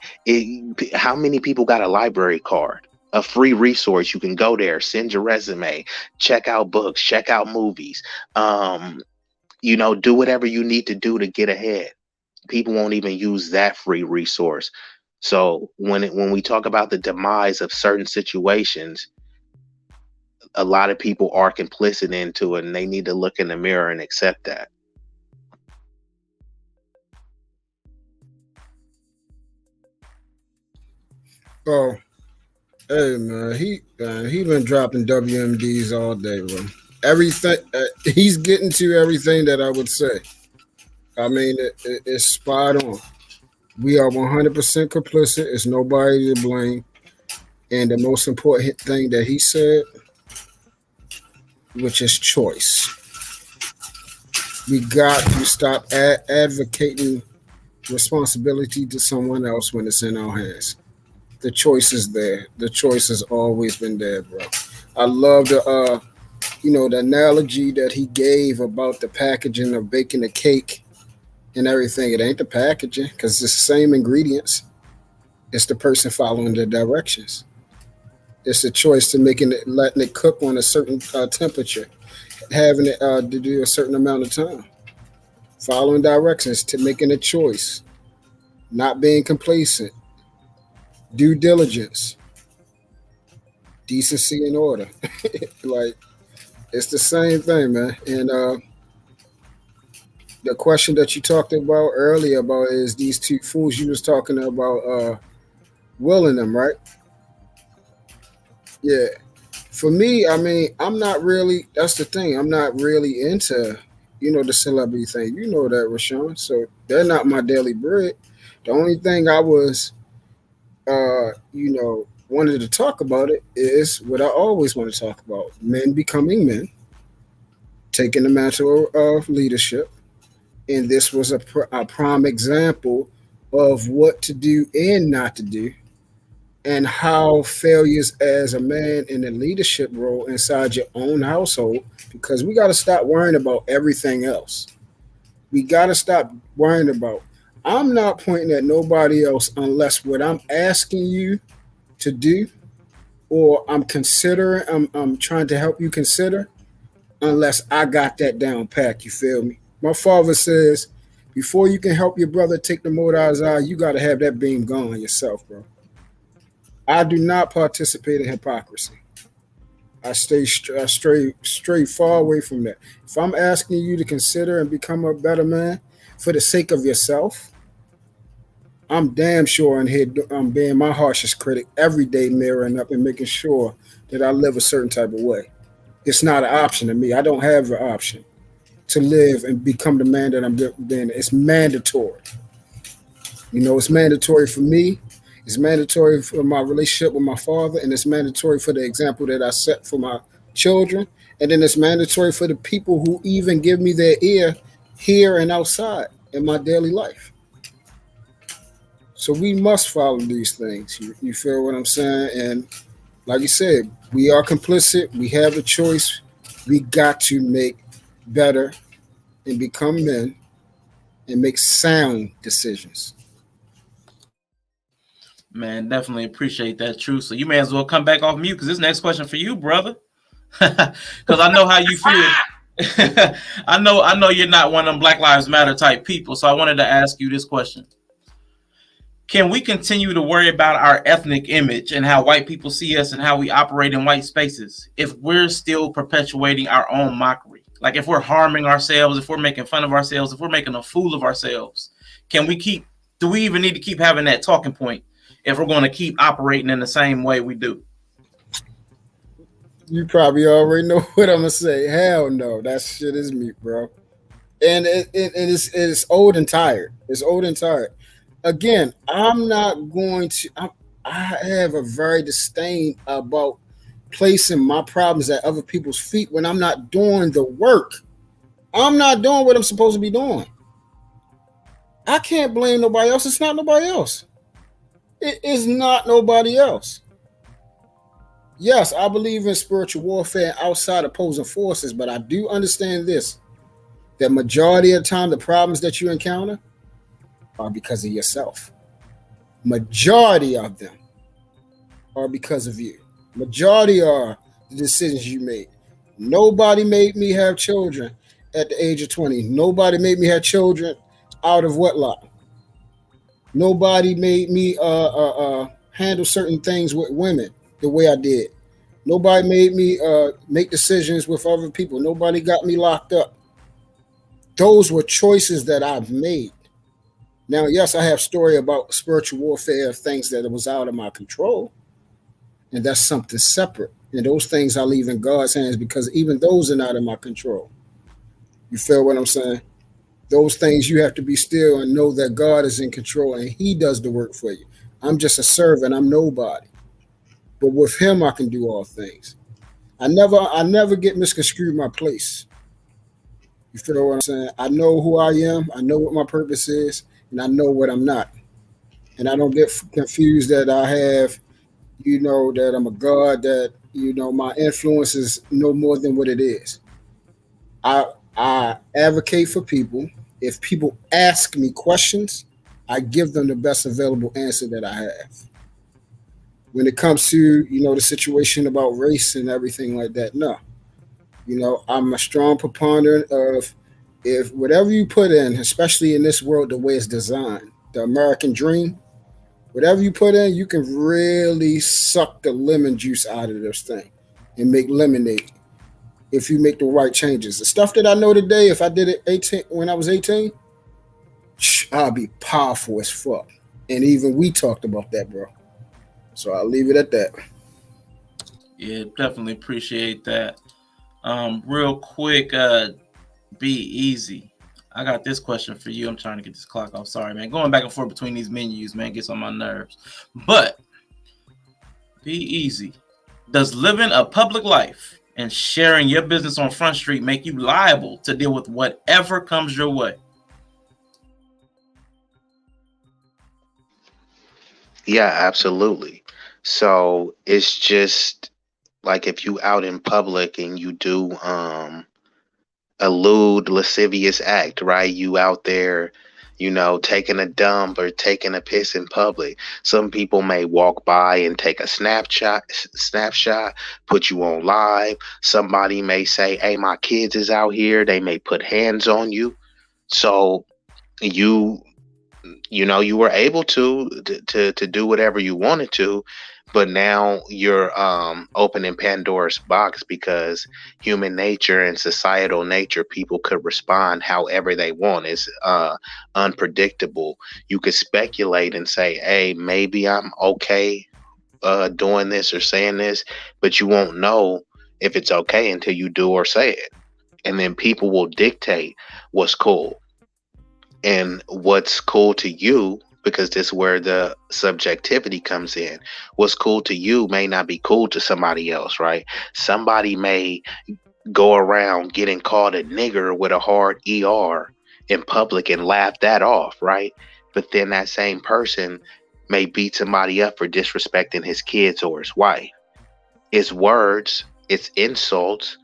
F: How many people got a library card? A free resource. You can go there, send your resume, check out books, check out movies, do whatever you need to do to get ahead. People won't even use that free resource. So when we talk about the demise of certain situations, a lot of people are complicit into it, and they need to look in the mirror and accept that.
G: Oh, hey man, he been dropping WMDs all day, bro. Everything he's getting to everything that I would say. I mean, it's spot on. We are 100% complicit. It's nobody to blame. And the most important thing that he said, which is choice. We got to stop advocating responsibility to someone else when it's in our hands. The choice is there. The choice has always been there, bro. I love the the analogy that he gave about the packaging of baking a cake and everything. It ain't the packaging because it's the same ingredients. It's the person following the directions. It's a choice to letting it cook on a certain temperature, having it to do a certain amount of time, following directions to making a choice, not being complacent, due diligence, decency and order. Like, it's the same thing, man. And the question that you talked about earlier about is these two fools you was talking about willing them, right? Yeah. For me, I mean, I'm not really, that's the thing. I'm not really into, the celebrity thing. You know that, Rashawn. So they're not my daily bread. The only thing I was, wanted to talk about it is what I always want to talk about. Men becoming men, taking the mantle of leadership. And this was a prime example of what to do and not to do, and how failures as a man in a leadership role inside your own household, because we got to stop worrying about everything else. We got to stop worrying about, I'm not pointing at nobody else unless what I'm asking you to do or I'm trying to help you consider, unless I got that down pat, you feel me? My father says, before you can help your brother take the mote out of his eye, you got to have that beam gone yourself, bro. I do not participate in hypocrisy. I stray far away from that. If I'm asking you to consider and become a better man for the sake of yourself, I'm damn sure in here I'm being my harshest critic every day, mirroring up and making sure that I live a certain type of way. It's not an option to me. I don't have an option to live and become the man that I'm being. It's mandatory. It's mandatory for me. It's mandatory for my relationship with my father, and it's mandatory for the example that I set for my children. And then it's mandatory for the people who even give me their ear here and outside in my daily life. So we must follow these things. You feel what I'm saying? And like you said, we are complicit. We have a choice. We got to make better and become men and make sound decisions.
A: Man, definitely appreciate that, True. So you may as well come back off mute, because this next question for you, brother. Because I know how you feel. I know you're not one of them Black Lives Matter type people. So I wanted to ask you this question. Can we continue to worry about our ethnic image and how white people see us and how we operate in white spaces if we're still perpetuating our own mockery? Like, if we're harming ourselves, if we're making fun of ourselves, if we're making a fool of ourselves, do we even need to keep having that talking point if we're going to keep operating in the same way we do?
G: You probably already know what I'm going to say. Hell no. That shit is me, bro. And it's old and tired. It's old and tired. Again, I'm not going to, I have a very disdain about placing my problems at other people's feet when I'm not doing the work. I'm not doing what I'm supposed to be doing. I can't blame nobody else. It's not nobody else. It is not nobody else. Yes, I believe in spiritual warfare outside opposing forces, but I do understand this, that majority of the time, the problems that you encounter are because of yourself. Majority of them are because of you. Majority are the decisions you made. Nobody made me have children at the age of 20. Nobody made me have children out of wedlock. Nobody made me handle certain things with women the way I did. Nobody made me make decisions with other people. Nobody got me locked up. Those were choices that I've made. Now, yes, I have story about spiritual warfare, things that was out of my control, and that's something separate. And those things I leave in God's hands because even those are not in my control. You feel what I'm saying? Those things you have to be still and know that God is in control and He does the work for you. I'm just a servant. I'm nobody. But with Him, I can do all things. I never get misconstrued my place. You feel what I'm saying? I know who I am. I know what my purpose is, and I know what I'm not. And I don't get confused that I have, that I'm a God, that, my influence is no more than what it is. I advocate for people. If people ask me questions, I give them the best available answer that I have. When it comes to, the situation about race and everything like that, no. I'm a strong proponent of if whatever you put in, especially in this world, the way it's designed, the American dream, whatever you put in, you can really suck the lemon juice out of this thing and make lemonade if you make the right changes. The stuff that I know today, if I did it when I was 18, I'll be powerful as fuck. And even we talked about that, bro. So I'll leave it at that.
A: Yeah, definitely appreciate that. Real quick, B-Eazy. I got this question for you. I'm trying to get this clock off. Sorry, man. Going back and forth between these menus, man, gets on my nerves. But B-Eazy, does living a public life and sharing your business on Front Street make you liable to deal with whatever comes your way?
F: Yeah, absolutely. So it's just like if you out in public and you do a lewd, lascivious act, right? You out there, taking a dump or taking a piss in public. Some people may walk by and take a snapshot, put you on live. Somebody may say, hey, my kids is out here. They may put hands on you. So you were able to do whatever you wanted to, but now you're opening Pandora's box because human nature and societal nature, people could respond however they want. It's unpredictable. You could speculate and say, hey, maybe I'm okay doing this or saying this, but you won't know if it's okay until you do or say it. And then people will dictate what's cool. And what's cool to you, because this is where the subjectivity comes in. What's cool to you may not be cool to somebody else, right? Somebody may go around getting called a nigger with a hard ER in public and laugh that off, right? But then that same person may beat somebody up for disrespecting his kids or his wife. It's words, it's insults.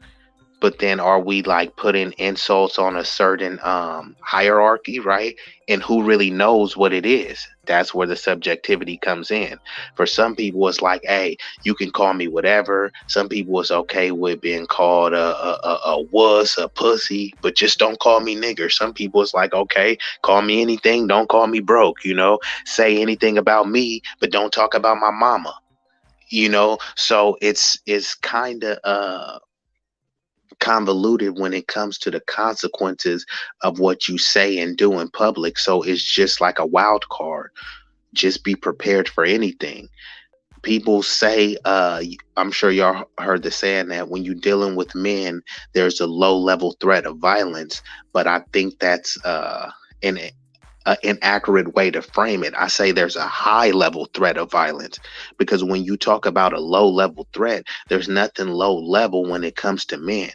F: But then are we like putting insults on a certain hierarchy, right? And who really knows what it is? That's where the subjectivity comes in. For some people, it's like, hey, you can call me whatever. Some people it's okay with being called a wuss, a pussy, but just don't call me nigger. Some people it's like, okay, call me anything. Don't call me broke, say anything about me, but don't talk about my mama, So it's kind of convoluted when it comes to the consequences of what you say and do in public. So it's just like a wild card. Just be prepared for anything. People say, I'm sure y'all heard the saying that when you're dealing with men, there's a low level threat of violence. But I think that's an inaccurate way to frame it. I say there's a high level threat of violence, because when you talk about a low level threat, there's nothing low level when it comes to men.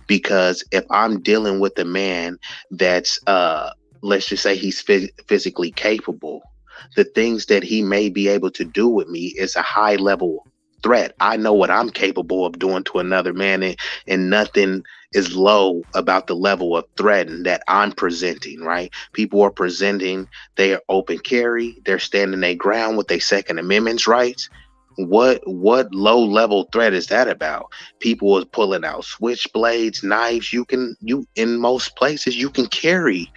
F: Because if I'm dealing with a man that's let's just say he's physically capable, the things that he may be able to do with me is a high level threat. I know what I'm capable of doing to another man, and nothing is low about the level of threat that I'm presenting, right? People are presenting, they are open carry, they're standing their ground with their Second Amendment rights. What low level threat is that about? People are pulling out switchblades, knives. You in most places you can carry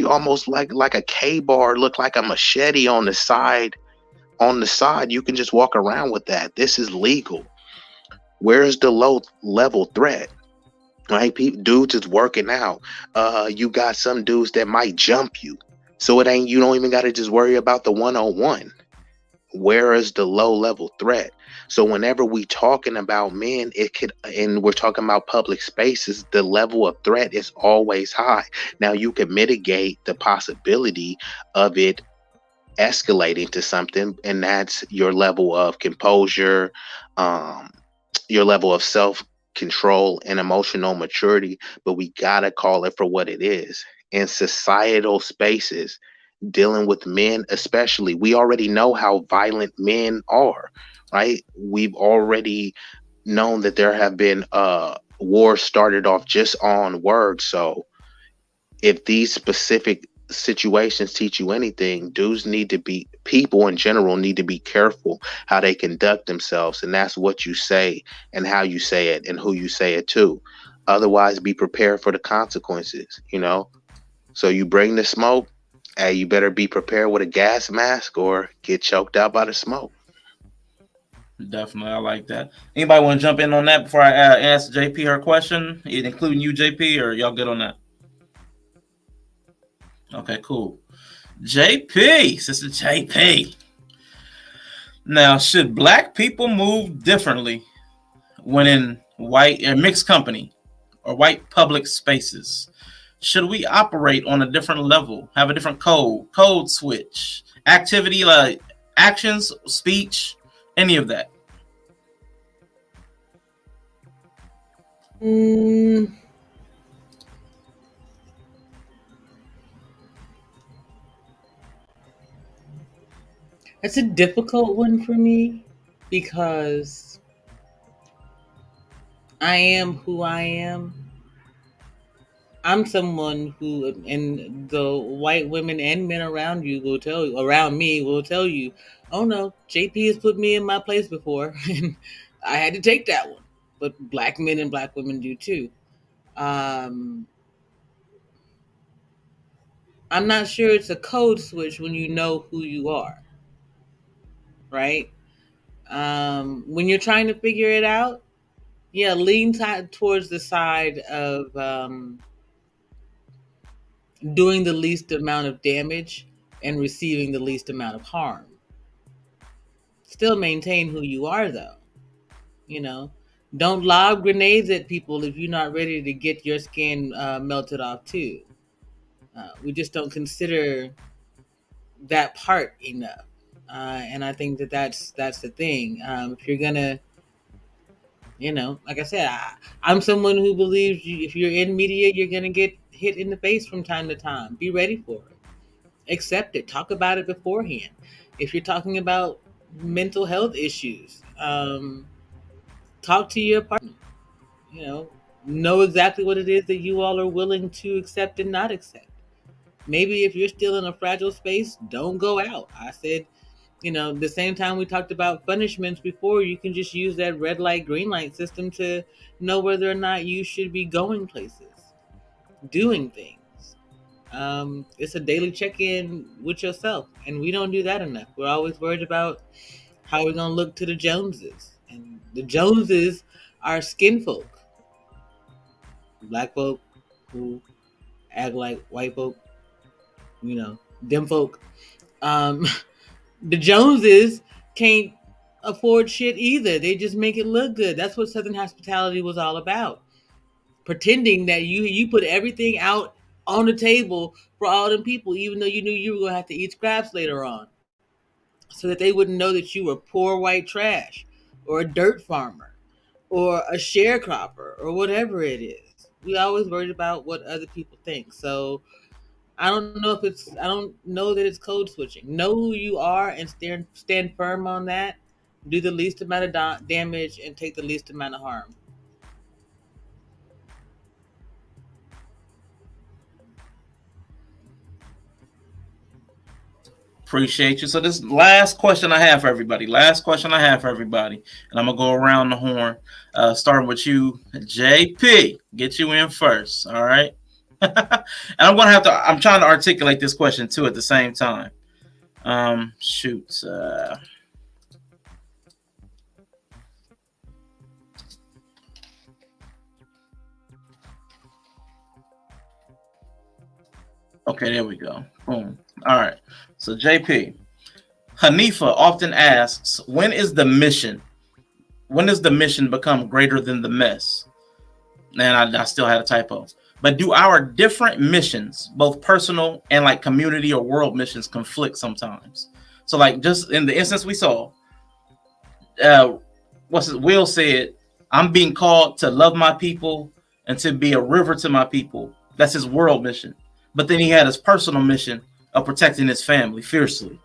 F: almost like a K-bar, look like a machete on the side. You can just walk around with that. This is legal. Where's the low level threat? Right? Dudes is working out. You got some dudes that might jump you. So you don't even got to just worry about the 1-on-1. Where is the low level threat? So whenever we talking about men, and we're talking about public spaces, the level of threat is always high. Now you can mitigate the possibility of it escalating to something, and that's your level of composure, your level of self-control and emotional maturity. But we gotta call it for what it is. In societal spaces, dealing with men especially, we already know how violent men are, right? We've already known that there have been wars started off just on words. So if these specific situations teach you anything, people in general need to be careful how they conduct themselves, and that's what you say and how you say it and who you say it to. Otherwise, be prepared for the consequences, So you bring the smoke, hey, you better be prepared with a gas mask or get choked out by the smoke.
A: Definitely, I like that. Anybody want to jump in on that before I ask JP her question, including you, JP, or y'all good on that? Okay, cool. JP, Sister JP. Now, should black people move differently when in white or mixed company or white public spaces? Should we operate on a different level, have a different code switch, activity like actions, speech, any of that?
H: It's a difficult one for me because I am who I am. I'm someone who, and the white women and men around me will tell you, oh no, JP has put me in my place before, and I had to take that one. But black men and black women do too. I'm not sure it's a code switch when you know who you are, right? When you're trying to figure it out, yeah, lean towards the side of doing the least amount of damage and receiving the least amount of harm. Still maintain who you are, though. Don't lob grenades at people if you're not ready to get your skin melted off too. We just don't consider that part enough, and I think that's the thing. If you're gonna, like I said, I'm someone who believes if you're in media, you're gonna get hit in the face from time to time. Be ready for it. Accept it. Talk about it beforehand. If you're talking about mental health issues, talk to your partner. Know exactly what it is that you all are willing to accept and not accept. Maybe if you're still in a fragile space, don't go out. I said, the same time we talked about punishments before, you can just use that red light, green light system to know whether or not you should be going places, doing things. It's a daily check-in with yourself, and we don't do that enough. We're always worried about how we're gonna look to the Joneses, and the Joneses are skin folk, black folk who act like white folk, them folk. The Joneses can't afford shit either. They just make it look good. That's what Southern hospitality was all about. Pretending that you put everything out on the table for all them people, even though you knew you were going to have to eat scraps later on, so that they wouldn't know that you were poor white trash or a dirt farmer or a sharecropper or whatever it is. We always worried about what other people think. So I don't know that it's code switching. Know who you are and stand firm on that. Do the least amount of damage and take the least amount of harm.
A: Appreciate you. So this last question I have for everybody. And I'm gonna go around the horn, starting with you, JP. Get you in first. All right. And I'm trying to articulate this question too at the same time. Okay, there we go. Boom. All right. So JP, Hanifah often asks, when does the mission become greater than the mess? And I still had a typo. But do our different missions, both personal and like community or world missions, conflict sometimes? So like just in the instance we saw, Will said, I'm being called to love my people and to be a river to my people. That's his world mission. But then he had his personal mission of protecting his family fiercely.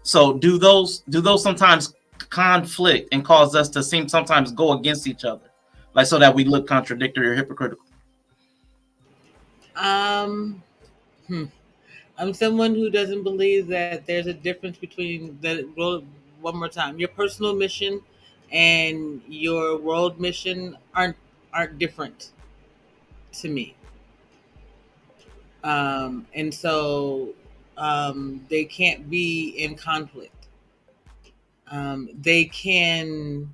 A: So do those sometimes conflict and cause us to seem sometimes go against each other, like so that we look contradictory or hypocritical?
H: I'm someone who doesn't believe that there's a difference between one more time, your personal mission and your world mission aren't different to me. And so they can't be in conflict. They can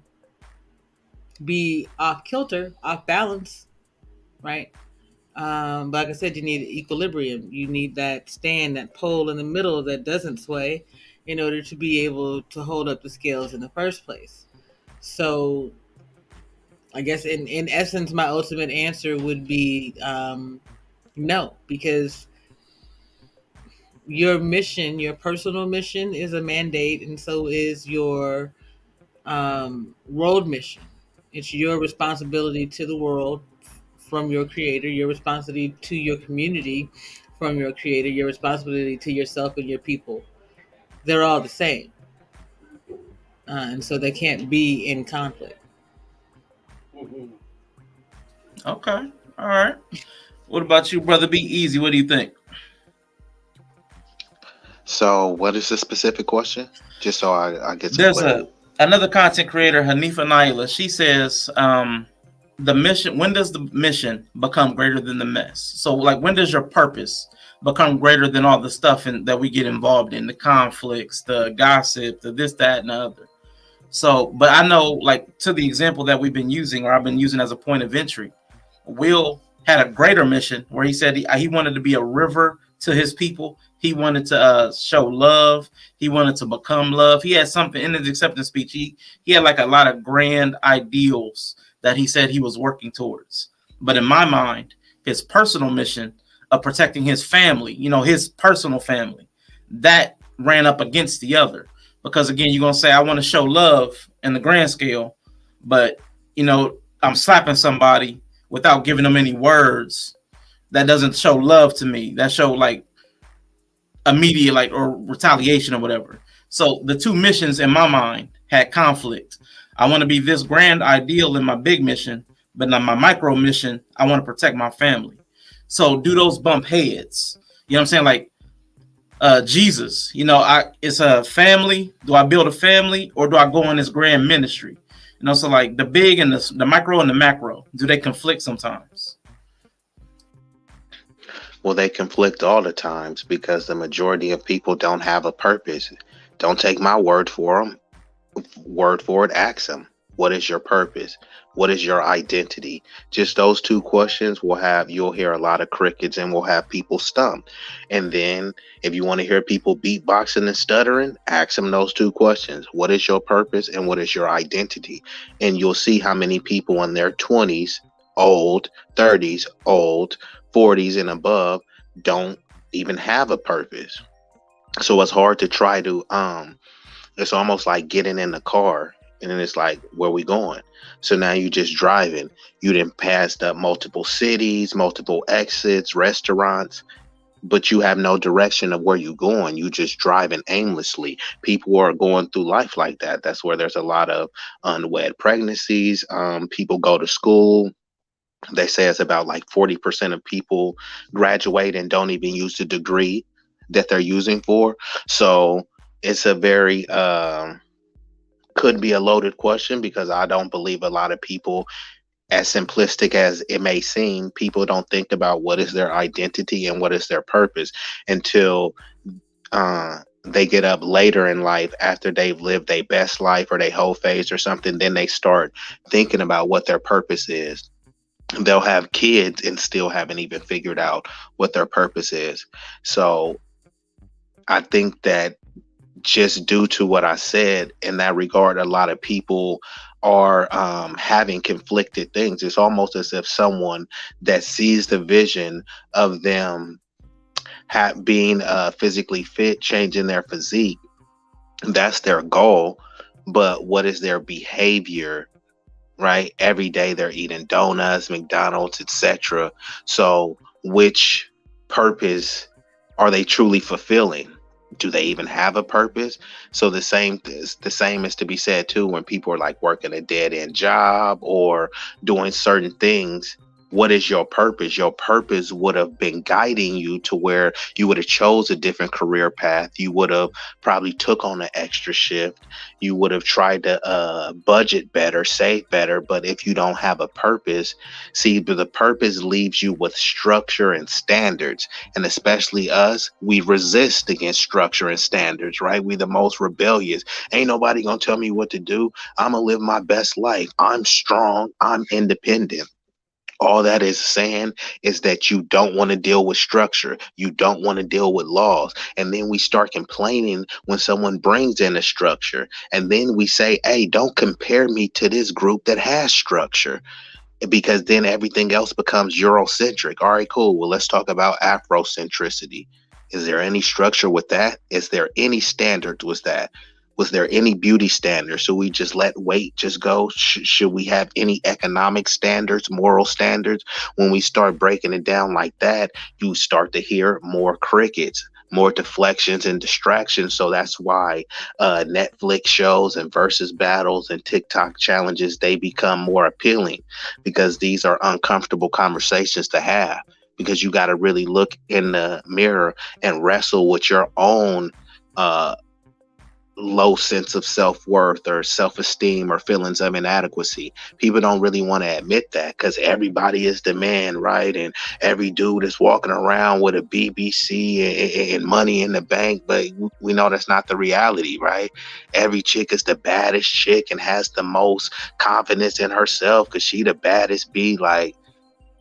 H: be off kilter, off balance, right? But like I said, you need equilibrium. You need that stand, that pole in the middle that doesn't sway in order to be able to hold up the scales in the first place. So I guess in essence, my ultimate answer would be no, because your mission, your personal mission is a mandate, and so is your world mission. It's your responsibility to the world from your creator, your responsibility to your community from your creator, your responsibility to yourself and your people. They're all the same. And so they can't be in conflict.
A: Okay. All right. What about you, brother B-Eazy? What do you think?
F: So what is the specific question? Just so I get some
A: There's
F: clarity.
A: another content creator, Hanifah Nailah. She says, the mission, when does the mission become greater than the mess? So like, when does your purpose become greater than all the stuff that we get involved in, the conflicts, the gossip, the this, that, and the other? So, but I know, like, to the example that we've been using, or I've been using as a point of entry, Will had a greater mission where he said he wanted to be a river to his people. He wanted to show love. He wanted to become love. He had something in his acceptance speech. He had like a lot of grand ideals that he said he was working towards. But in my mind, his personal mission of protecting his family, his personal family, that ran up against the other. Because again, you're going to say, I want to show love in the grand scale, but I'm slapping somebody without giving them any words. That doesn't show love to me. That show like immediate, or retaliation or whatever. So the two missions in my mind had conflict. I want to be this grand ideal in my big mission, but in my micro mission, I want to protect my family. So do those bump heads? You know what I'm saying? Like Jesus, it's a family. Do I build a family, or do I go on this grand ministry? So like the big and the micro and the macro, do they conflict sometimes?
F: Well, they conflict all the times because the majority of people don't have a purpose. Don't take my word for them. Word for it, ask them. What is your purpose? What is your identity? Just those two questions you'll hear a lot of crickets, and we'll have people stumped. And then if you want to hear people beatboxing and stuttering, ask them those two questions. What is your purpose and what is your identity? And you'll see how many people in their 20s, old, 30s, old, 40s and above don't even have a purpose. So it's hard to try to it's almost like getting in the car and then it's like, where we going? So now you just driving. You done passed up multiple cities, multiple exits, restaurants, but you have no direction of where you're going. You just driving aimlessly. People are going through life like that. That's where there's a lot of unwed pregnancies. People go to school. They say it's about like 40% of people graduate and don't even use the degree that they're using for. So it's a very could be a loaded question, because I don't believe a lot of people, as simplistic as it may seem, people don't think about what is their identity and what is their purpose until they get up later in life after they've lived their best life or their whole phase or something. Then they start thinking about what their purpose is. they'll have kids and still haven't even figured out what their purpose is. So I think that just due to what I said in that regard, a lot of people are having conflicted things. It's almost as if someone that sees the vision of them being physically fit, changing their physique, that's their goal. But what is their behavior? Right? Every day they're eating donuts, McDonald's, etc. So which purpose are they truly fulfilling? Do they even have a purpose? So the same is to be said too when people are like working a dead end job or doing certain things. What is your purpose? Your purpose would have been guiding you to where you would have chose a different career path. You would have probably took on an extra shift. You would have tried to budget better, save better. But if you don't have a purpose, see, the purpose leaves you with structure and standards. And especially us, we resist against structure and standards, right? We the most rebellious. Ain't nobody gonna tell me what to do. I'm gonna live my best life. I'm strong. I'm independent. All that is saying is that you don't want to deal with structure. You don't want to deal with laws. And then we start complaining when someone brings in a structure. And then we say, hey, don't compare me to this group that has structure. Because then everything else becomes Eurocentric. All right, cool. Well, let's talk about Afrocentricity. Is there any structure with that? Is there any standards with that? Was there any beauty standards? So we just let weight just go? Should we have any economic standards, moral standards? When we start breaking it down like that, you start to hear more crickets, more deflections and distractions. So that's why Netflix shows and versus battles and TikTok challenges, they become more appealing because these are uncomfortable conversations to have, because you got to really look in the mirror and wrestle with your own low sense of self-worth or self-esteem or feelings of inadequacy. People don't really want to admit that because everybody is the man, right? And every dude is walking around with a BBC and money in the bank, but we know that's not the reality, right? Every chick is the baddest chick and has the most confidence in herself because she the baddest bee, like.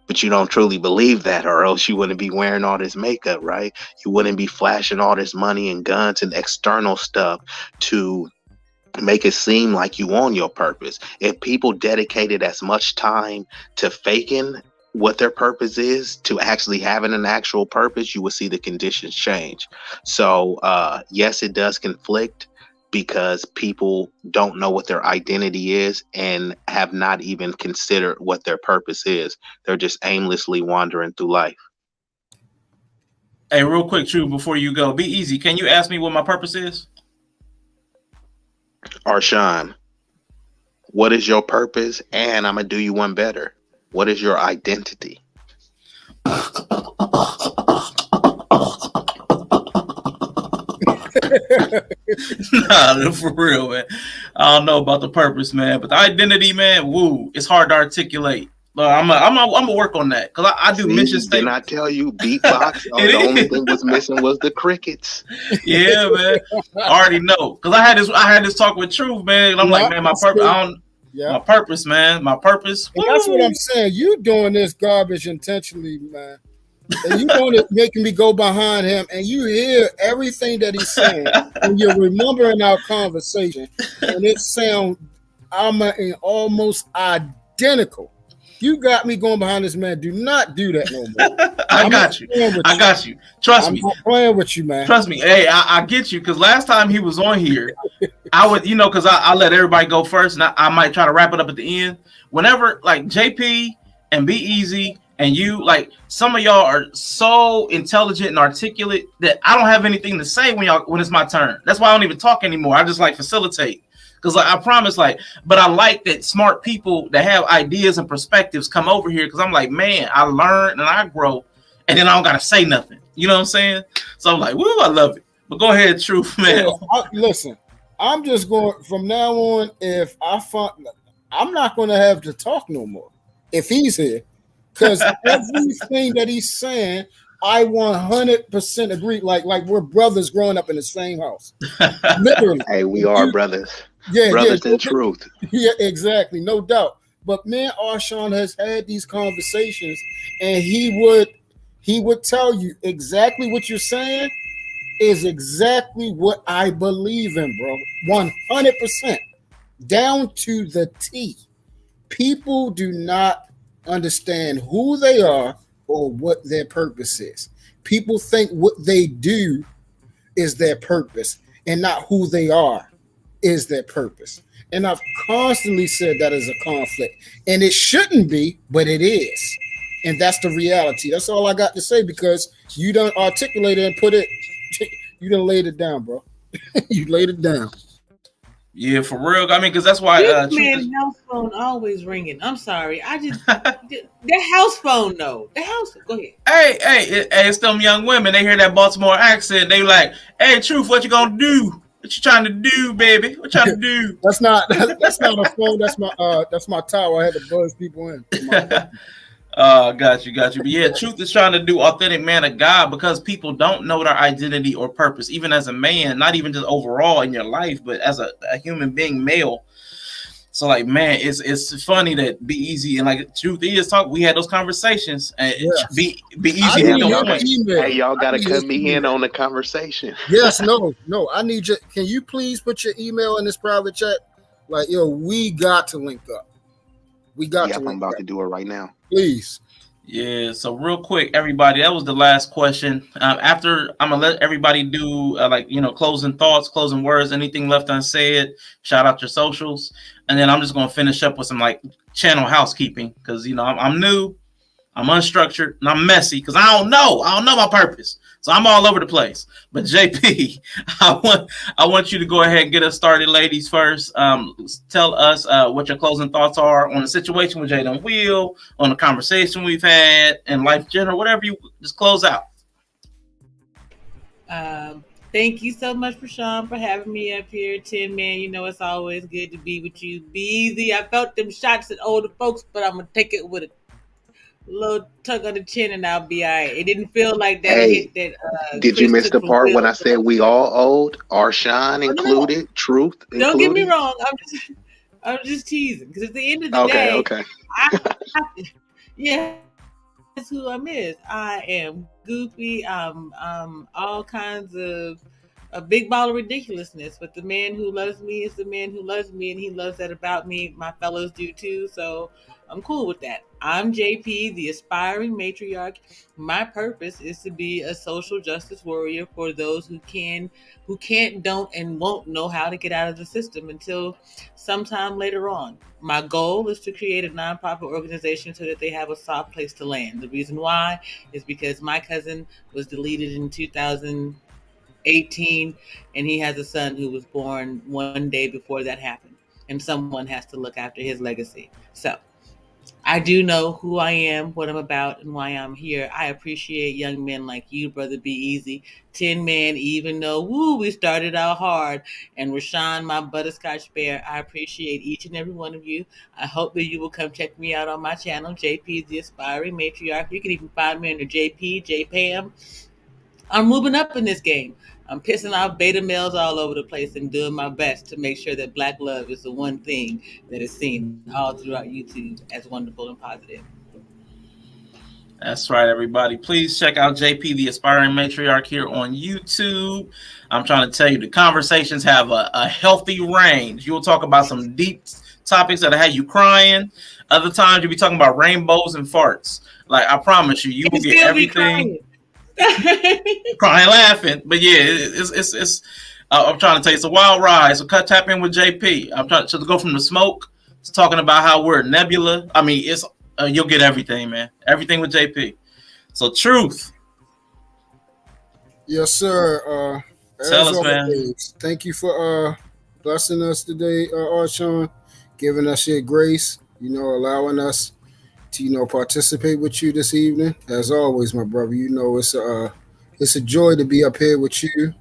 F: But you don't truly believe that, or else you wouldn't be wearing all this makeup, right? You wouldn't be flashing all this money and guns and external stuff to make it seem like you on your purpose. If people dedicated as much time to faking what their purpose is to actually having an actual purpose, you will see the conditions change. So yes, it does conflict, because people don't know what their identity is and have not even considered what their purpose is. They're just aimlessly wandering through life.
A: Hey, real quick, True, before you go, B-Eazy, can you ask me what my purpose is?
F: Arshawn, what is your purpose? And I'm going to do you one better. What is your identity?
A: Nah, for real, man. I don't know about the purpose, man, but the identity, man, woo, it's hard to articulate. I'm gonna work on that because I do mission statements.
F: Didn't I tell you beatbox? The only thing was missing was the crickets.
A: Yeah, man. I already know because I had this talk with Truth, man. And I'm like, man, my purpose. My purpose, man. My purpose.
G: That's what I'm saying. You doing this garbage intentionally, man. And you want to making me go behind him, and you hear everything that he's saying, and you're remembering our conversation, and it sounds almost identical. You got me going behind this man. Do not do that no more.
A: I got you. Trust me.
G: I'm not playing with you, man.
A: Trust me. Hey, I get you because last time he was on here, I would, because I let everybody go first, and I might try to wrap it up at the end. Whenever like JP and B-Eazy and you, like, some of y'all are so intelligent and articulate that I don't have anything to say when it's my turn. That's why I don't even talk anymore. I just like facilitate. Because like I promise, but I like that smart people that have ideas and perspectives come over here because I'm like, man, I learn and I grow, and then I don't gotta say nothing. You know what I'm saying? So I'm like, woo, I love it. But go ahead, Truth, man.
G: Listen, I'm just going from now on. If I'm not going to have to talk no more if he's here, because everything that he's saying, I 100% agree. Like we're brothers growing up in the same house. Literally.
F: Hey, we are brothers.
G: Yeah,
F: brothers in truth.
G: Yeah, exactly. No doubt. But man, Arshawn has had these conversations, and he would tell you exactly what you're saying is exactly what I believe in, bro. 100%. Down to the T. People do not understand who they are or what their purpose is. People think what they do is their purpose and not who they are is their purpose. And I've constantly said that is a conflict. And it shouldn't be, but it is. And that's the reality. That's all I got to say, because you done articulated and put it, you done laid it down, bro. You laid it down.
A: Yeah, for real. I mean, because that's why.
H: This man's house phone always ringing. I'm sorry. I just their house phone though. The house. Go ahead.
A: Hey, it's them young women. They hear that Baltimore accent. They like, hey, Truth, what you gonna do? What you trying to do, baby? What you trying to do?
G: That's not a phone. That's my tower. I had to buzz people in.
A: Got you. But yeah, Truth is trying to do authentic man of God, because people don't know their identity or purpose, even as a man, not even just overall in your life, but as a human being, male. So like, man, it's funny that B-Eazy and like Truth is talking. We had those conversations, and
G: yes.
A: B-Eazy.
F: Hey, y'all gotta cut me in on the conversation.
G: Yes, no. I need you. Can you please put your email in this private chat? Like, yo, we got to link up.
F: I'm about to do it right now.
G: Please.
A: Yeah, so real quick, everybody, that was the last question. After, I'm gonna let everybody do closing thoughts, closing words, anything left unsaid. Shout out your socials, and then I'm just gonna finish up with some like channel housekeeping, because I'm new, I'm unstructured, and I'm messy because I don't know my purpose, so I'm all over the place. But JP, I want you to go ahead and get us started, ladies. First, tell us what your closing thoughts are on the situation with Jada and Will, on the conversation we've had, and life general, whatever you just close out.
H: Thank you so much, Rashawn, for having me up here. 10 man, it's always good to be with you. B-Eazy, I felt them shots at older folks, but I'm gonna take it with a little tug on the chin and I'll be all right. It didn't feel like that hit that
F: did
H: Chris
F: you miss the part
H: Will.
F: when I said we all old? Arshawn included, Truth included?
H: Don't get me wrong. I'm just teasing, because at the end of the day,
F: okay.
H: Yeah, that's who I miss. I am goofy. All kinds of a big ball of ridiculousness, but the man who loves me is the man who loves me, and he loves that about me. My fellows do too, so I'm cool with that. I'm JP, the aspiring matriarch. My purpose is to be a social justice warrior for those who can't, don't, and won't know how to get out of the system until sometime later on. My goal is to create a nonprofit organization so that they have a soft place to land. The reason why is because my cousin was deleted in 2018, and he has a son who was born one day before that happened, and someone has to look after his legacy. So I do know who I am, what I'm about, and why I'm here. I appreciate young men like you, brother B-Eazy. 10 man, even though we started out hard. And Rashawn, my butterscotch bear, I appreciate each and every one of you. I hope that you will come check me out on my channel, JP the Aspiring Matriarch. You can even find me under JP, JPAM. I'm moving up in this game. I'm pissing off beta males all over the place and doing my best to make sure that Black love is the one thing that is seen all throughout YouTube as wonderful and positive.
A: That's right, everybody. Please check out JP, the Aspiring Matriarch, here on YouTube. I'm trying to tell you, the conversations have a healthy range. You'll talk about some deep topics that'll have you crying. Other times you'll be talking about rainbows and farts. Like, I promise you, you will get everything. Crying, laughing, but yeah, it's I'm trying to tell you, it's a wild ride. So tap in with JP. I'm trying to go from the smoke to talking about how we're a nebula. I mean, it's you'll get everything, man. Everything with JP. So Truth.
G: Yes, sir.
A: Tell us, man.
G: Thank you for blessing us today, Arshawn, giving us your grace, allowing us to participate with you this evening. As always, my brother, it's a joy to be up here with you.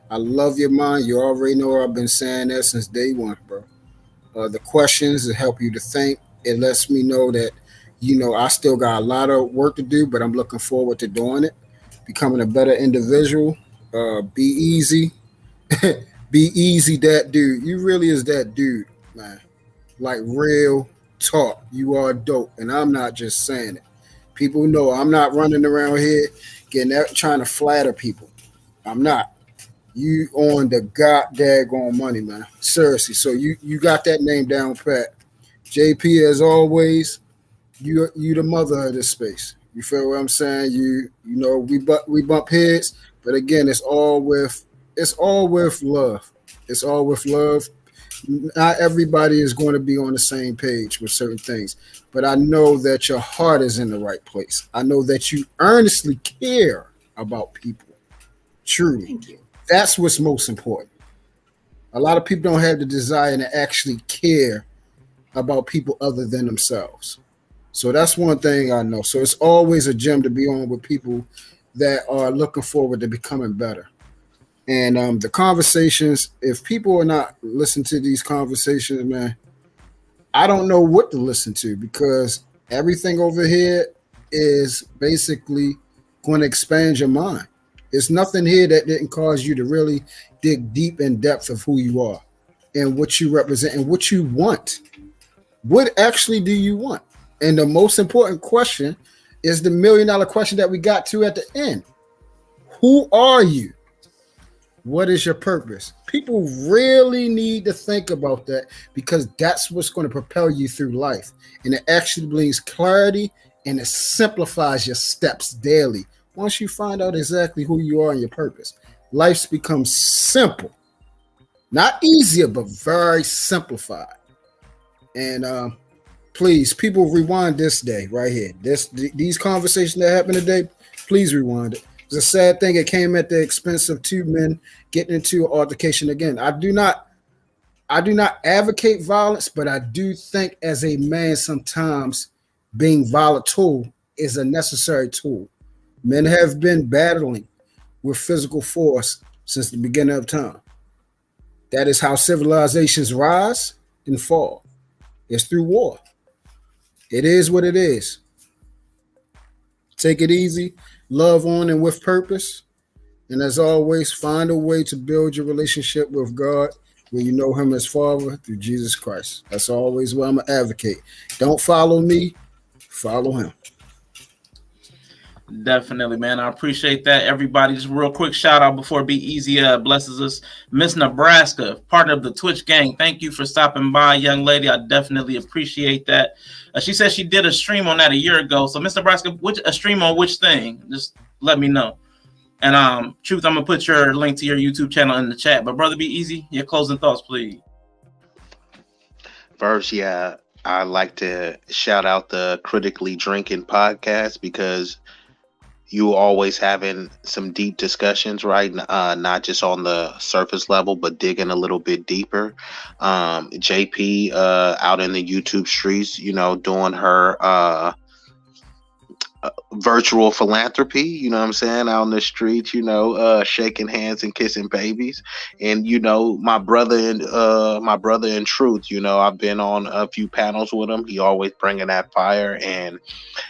G: I love your mind. You already know I've been saying that since day one, bro. The questions that help you to think. It lets me know that I still got a lot of work to do, but I'm looking forward to doing it, becoming a better individual. B-Eazy, B-Eazy, that dude. You really is that dude, man. Like real talk, you are dope. And I'm not just saying it. People know I'm not running around here trying to flatter people. I'm not. You on the goddamn money, man. Seriously. So you got that name down pat. JP, as always, you the mother of this space. You feel what I'm saying? You know, we bump heads, but again, it's all with love. It's all with love. Not everybody is going to be on the same page with certain things, but I know that your heart is in the right place. I know that you earnestly care about people. Truly.
H: Thank you.
G: That's what's most important. A lot of people don't have the desire to actually care about people other than themselves. So that's one thing I know. So it's always a gem to be on with people that are looking forward to becoming better. And the conversations, if people are not listening to these conversations, man, I don't know what to listen to, because everything over here is basically going to expand your mind. There's nothing here that didn't cause you to really dig deep in depth of who you are and what you represent and what you want. What actually do you want? And the most important question is the $1 million question that we got to at the end. Who are you? What is your purpose? People really need to think about that, because that's what's going to propel you through life. And it actually brings clarity and it simplifies your steps daily. Once you find out exactly who you are and your purpose, life becomes simple. Not easier, but very simplified. And please, people, rewind this day right here. These conversations that happened today, please rewind it. It's a sad thing. It came at the expense of two men getting into an altercation again. I do not advocate violence, but I do think as a man sometimes being volatile is a necessary tool. Men have been battling with physical force since the beginning of time. That is how civilizations rise and fall. It's through war. It is what it is. Take it easy. Love on and with purpose. And as always, find a way to build your relationship with God where you know him as Father through Jesus Christ. That's always what I'm going to advocate. Don't follow me, follow him.
A: Definitely, man. I appreciate that. Everybody, just real quick shout out before B-Eazy blesses us. Miss Nebraska, part of the Twitch gang. Thank you for stopping by, young lady. I definitely appreciate that. She said she did a stream on that a year ago. So, Miss Nebraska, a stream on which thing? Just let me know. And Truth, I'm gonna put your link to your YouTube channel in the chat. But brother, B-Eazy, your closing thoughts, please.
F: First, yeah, I'd like to shout out the Critically Drinking podcast, because you always having some deep discussions, right? Not just on the surface level, but digging a little bit deeper. JP out in the YouTube streets, you know, doing her virtual philanthropy, you know what I'm saying, out in the streets, you know, shaking hands and kissing babies. And you know, my brother in Truth, you know, I've been on a few panels with him. He always bringing that fire. And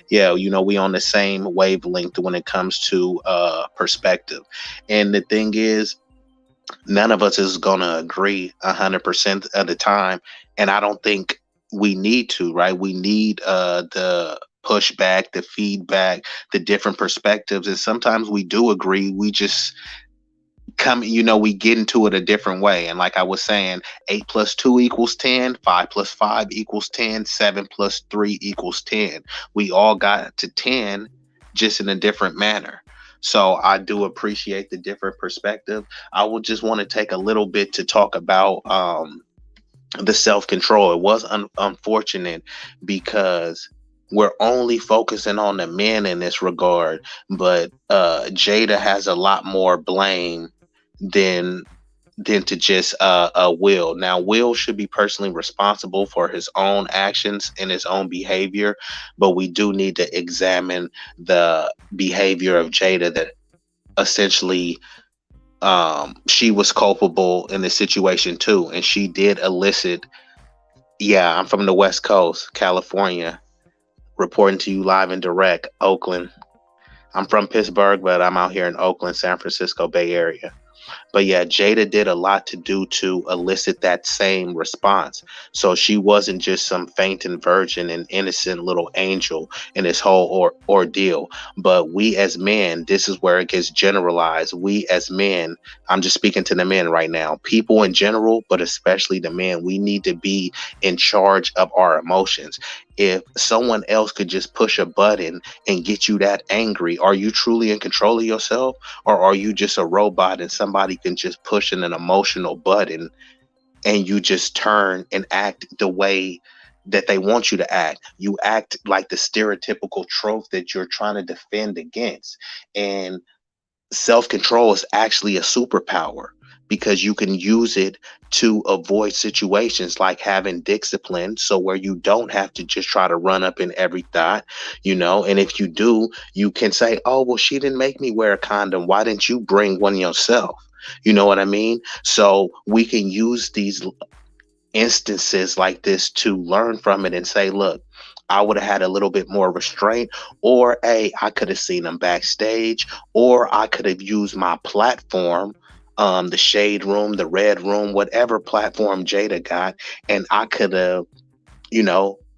F: yeah, you know, we on the same wavelength when it comes to perspective. And the thing is, none of us is gonna agree 100% of the time, and I don't think we need to, right? We need the pushback, the feedback, the different perspectives. And sometimes we do agree. We just we get into it a different way. And like I was saying, 8 + 2 = 10, 5 + 5 = 10, 7 + 3 = 10. We all got to 10, just in a different manner. So I do appreciate the different perspective. I would just want to take a little bit to talk about the self-control. It was unfortunate because we're only focusing on the men in this regard, but Jada has a lot more blame than to just Will. Now, Will should be personally responsible for his own actions and his own behavior, but we do need to examine the behavior of Jada, that essentially she was culpable in the situation too, and she did elicit. Yeah, I'm from the West Coast, California, reporting to you live and direct, Oakland. I'm from Pittsburgh, but I'm out here in Oakland, San Francisco Bay Area. But yeah, Jada did a lot to do to elicit that same response. So she wasn't just some fainting virgin and innocent little angel in this whole ordeal. But we as men, this is where it gets generalized. We as men, I'm just speaking to the men right now, people in general, but especially the men, we need to be in charge of our emotions. If someone else could just push a button and get you that angry, are you truly in control of yourself? Or are you just a robot and somebody can just push an emotional button and you just turn and act the way that they want you to act? You act like the stereotypical trope that you're trying to defend against. And self-control is actually a superpower, because you can use it to avoid situations like having discipline. So where you don't have to just try to run up in every thought, and if you do, you can say, oh, well, she didn't make me wear a condom. Why didn't you bring one yourself? You know what I mean? So we can use these instances like this to learn from it and say, look, I would have had a little bit more restraint, or I could have seen them backstage, or I could have used my platform, the shade room, the red room, whatever platform Jada got, and I could have,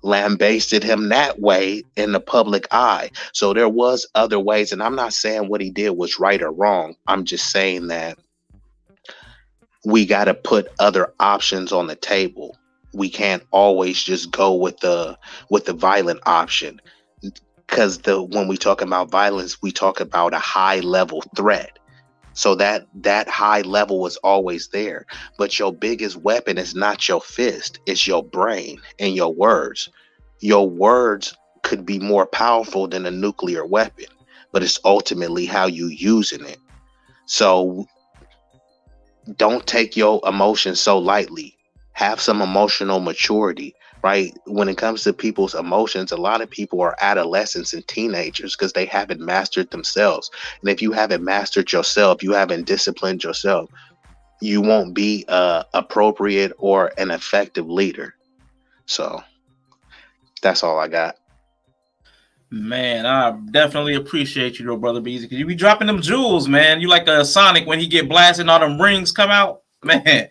F: lambasted him that way in the public eye. So there was other ways, and I'm not saying what he did was right or wrong. I'm just saying that we got to put other options on the table. We can't always just go with the violent option, because when we talk about violence, we talk about a high level threat. So that high level is always there. But your biggest weapon is not your fist, it's your brain and your words. Your words could be more powerful than a nuclear weapon, but it's ultimately how you using it. So don't take your emotions so lightly. Have some emotional maturity, right? When it comes to people's emotions, a lot of people are adolescents and teenagers because they haven't mastered themselves. And if you haven't mastered yourself, you haven't disciplined yourself, you won't be appropriate or an effective leader. So that's all I got.
A: Man, I definitely appreciate you, though, Brother B-Eazy, because you be dropping them jewels, man. You like a Sonic when he get blasted and all them rings come out, man.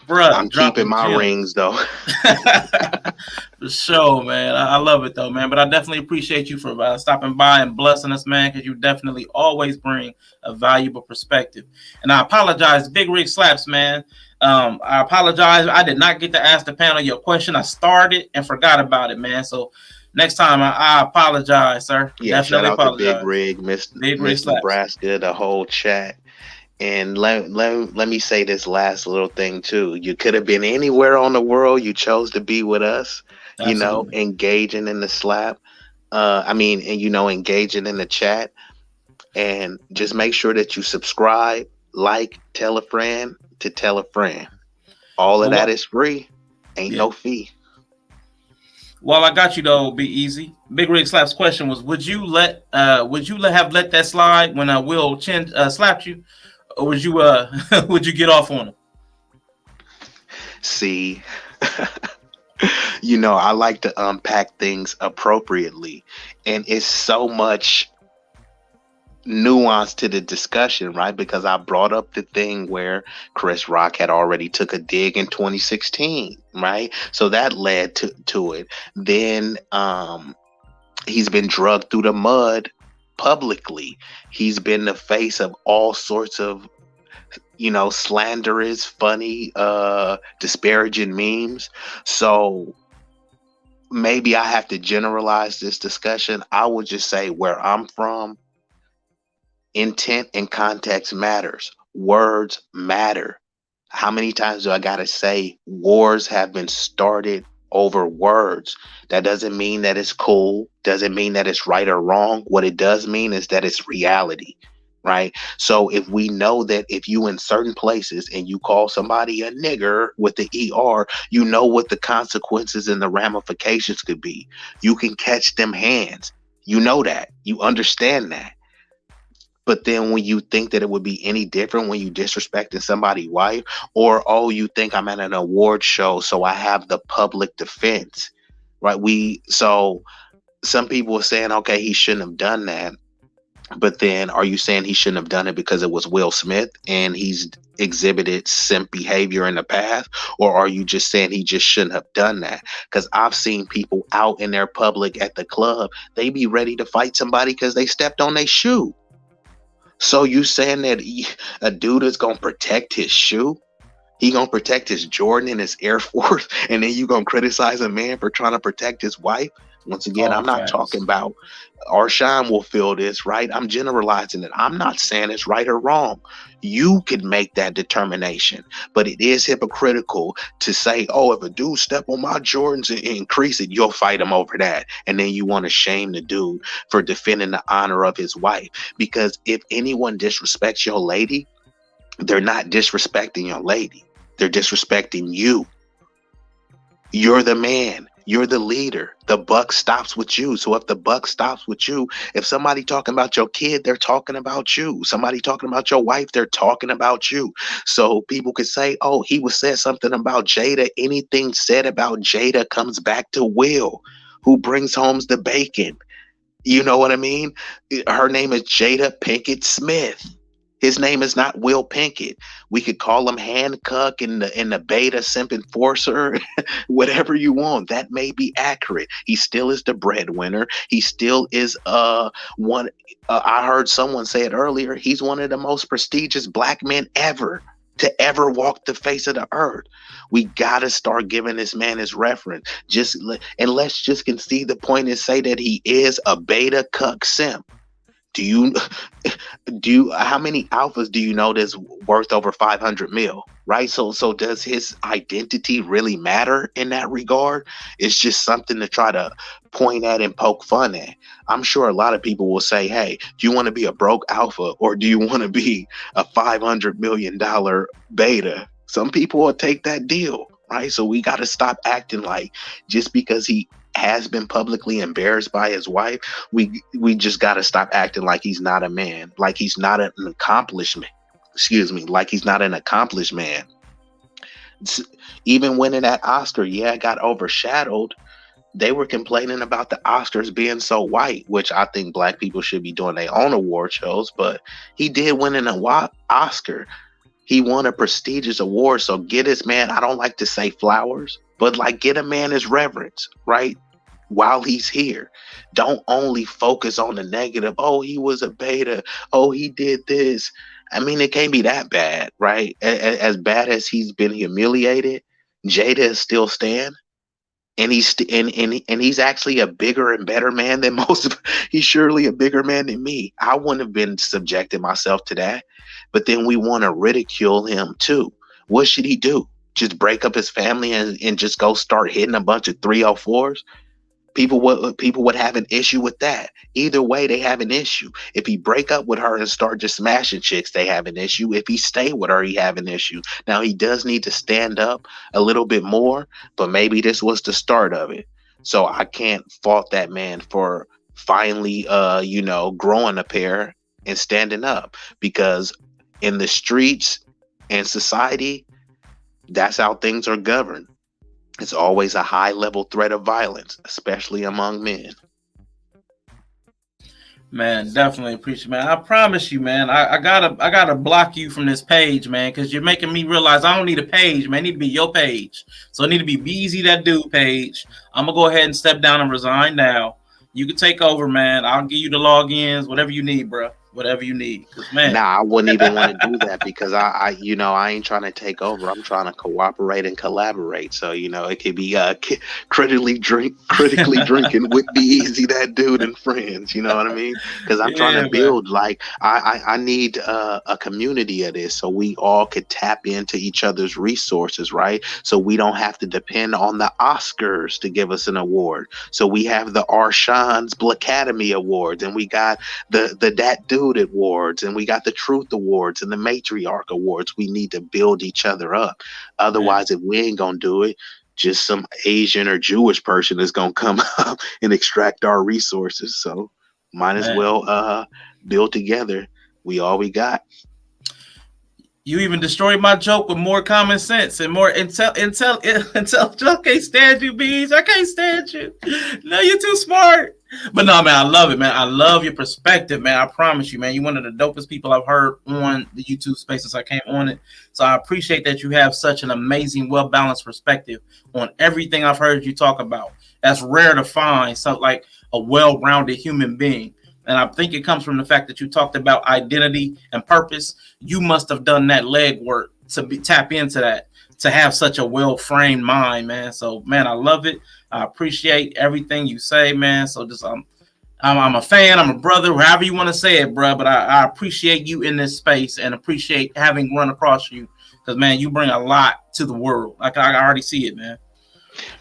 A: Bruh,
F: I'm keeping my rings, though.
A: For sure, man. I love it, though, man. But I definitely appreciate you for stopping by and blessing us, man, because you definitely always bring a valuable perspective. And I apologize, Big Rig Slaps, man. I apologize. I did not get to ask the panel your question. I started and forgot about it, man. So next time, I apologize, sir.
F: Yeah,
A: definitely
F: shout out
A: apologize.
F: to Big Rig, Miss Nebraska, the whole chat. And let me say this last little thing too. You could have been anywhere on the world. You chose to be with us. Absolutely. Engaging in the slap. Engaging in the chat. And just make sure that you subscribe, like, tell a friend to tell a friend. All of that is free. Ain't no fee.
A: Well, I got you though, B-Eazy. Big Rig Slap's question was: Would you let that slide when Will Chin slapped you, or would you would you get off on him?
F: See, I like to unpack things appropriately, and it's so much nuance to the discussion, right? Because I brought up the thing where Chris Rock had already took a dig in 2016, right? So that led to it. Then he's been drugged through the mud publicly. He's been the face of all sorts of slanderous, funny, disparaging memes. So maybe I have to generalize this discussion. I would just say where I'm from, intent and context matters. Words matter. How many times do I gotta say wars have been started over words? That doesn't mean that it's cool. Doesn't mean that it's right or wrong. What it does mean is that it's reality, right? So if we know that if you in certain places and you call somebody a nigger with the ER, you know what the consequences and the ramifications could be. You can catch them hands. You know that. You understand that. But then when you think that it would be any different when you disrespecting somebody's wife, or, oh, you think I'm at an award show, so I have the public defense, right? So some people are saying, okay, he shouldn't have done that. But then are you saying he shouldn't have done it because it was Will Smith and he's exhibited simp behavior in the past? Or are you just saying he just shouldn't have done that? Because I've seen people out in their public at the club, they be ready to fight somebody because they stepped on their shoe. So you saying that a dude is going to protect his shoe? He going to protect his Jordan and his Air Force, and then you going to criticize a man for trying to protect his wife? Once again, I'm not talking about Arshawn will feel this, right? I'm generalizing it. I'm not saying it's right or wrong. You could make that determination, but it is hypocritical to say, oh, if a dude step on my Jordans and increase it, you'll fight him over that. And then you want to shame the dude for defending the honor of his wife. Because if anyone disrespects your lady, they're not disrespecting your lady. They're disrespecting you. You're the man. You're the leader. The buck stops with you. So if the buck stops with you, if somebody talking about your kid, they're talking about you. Somebody talking about your wife, they're talking about you. So people could say, oh, he was said something about Jada. Anything said about Jada comes back to Will, who brings home the bacon. You know what I mean? Her name is Jada Pinkett Smith. His name is not Will Pinkett. We could call him Hancock in the beta simp enforcer, whatever you want. That may be accurate. He still is the breadwinner. He still is one. I heard someone say it earlier. He's one of the most prestigious black men ever to ever walk the face of the earth. We gotta start giving this man his reference. And let's just concede the point and say that he is a beta cuck simp. Do you how many alphas do you know that's worth over 500 mil, right? So does his identity really matter in that regard? It's just something to try to point at and poke fun at. I'm sure a lot of people will say, hey, do you want to be a broke alpha or do you want to be a $500 million beta? Some people will take that deal, right? So we got to stop acting like just because he has been publicly embarrassed by his wife, we just got to stop acting like he's not a man, like he's not an accomplishment. Like he's not an accomplished man. Even winning that Oscar, got overshadowed. They were complaining about the Oscars being so white, which I think black people should be doing their own award shows, but he did win an Oscar. He won a prestigious award, so get his man, I don't like to say flowers, but like get a man his reverence, right? While he's here. Don't only focus on the negative. Oh, he was a beta. Oh, he did this. I mean, it can't be that bad, right? As bad as he's been humiliated, Jada is still Stan. And he's actually a bigger and better man than most of. He's surely a bigger man than me. I wouldn't have been subjecting myself to that. But then we want to ridicule him too. What should he do? Just break up his family and just go start hitting a bunch of 304s? People would have an issue with that. Either way, they have an issue. If he break up with her and start just smashing chicks, they have an issue. If he stay with her, he have an issue. Now he does need to stand up a little bit more, but maybe this was the start of it. So I can't fault that man for finally, growing a pair and standing up, because in the streets and society, that's how things are governed. It's always a high level threat of violence, especially among men.
A: Man, definitely appreciate, man. I promise you, man. I gotta block you from this page, man, because you're making me realize I don't need a page, man. I need to be your page. So it need to be B-Eazy that dude page. I'm gonna go ahead and step down and resign now. You can take over, man. I'll give you the logins, whatever you need, bro. Whatever you need, man.
F: Nah, I wouldn't even want to do that because I ain't trying to take over. I'm trying to cooperate and collaborate. So it could be critically drinking with B-Eazy, that dude, and friends. You know what I mean? Because I'm trying to build. Like I need a community of this, so we all could tap into each other's resources, right? So we don't have to depend on the Oscars to give us an award. So we have the Arshawn's Blackademy Awards, and we got the that dude awards, and we got the Truth Awards and the Matriarch Awards. We need to build each other up. Otherwise, if we ain't gonna do it, just some Asian or Jewish person is gonna come up and extract our resources. So might as well build together. We all we got.
A: You even destroyed my joke with more common sense and more intel. I can't stand you, Bees. I can't stand you. No, you're too smart. But no, man, I love it, man. I love your perspective, man. I promise you, man. You're one of the dopest people I've heard on the YouTube space since I came on it. So I appreciate that you have such an amazing, well-balanced perspective on everything I've heard you talk about. That's rare to find, something like a well-rounded human being. And I think it comes from the fact that you talked about identity and purpose. You must have done that legwork to tap into that, to have such a well-framed mind, man. So, man, I love it. I appreciate everything you say, man. So just I'm a fan. I'm a brother, however you want to say it, bro. But I appreciate you in this space and appreciate having run across you because, man, you bring a lot to the world. Like I already see it, man.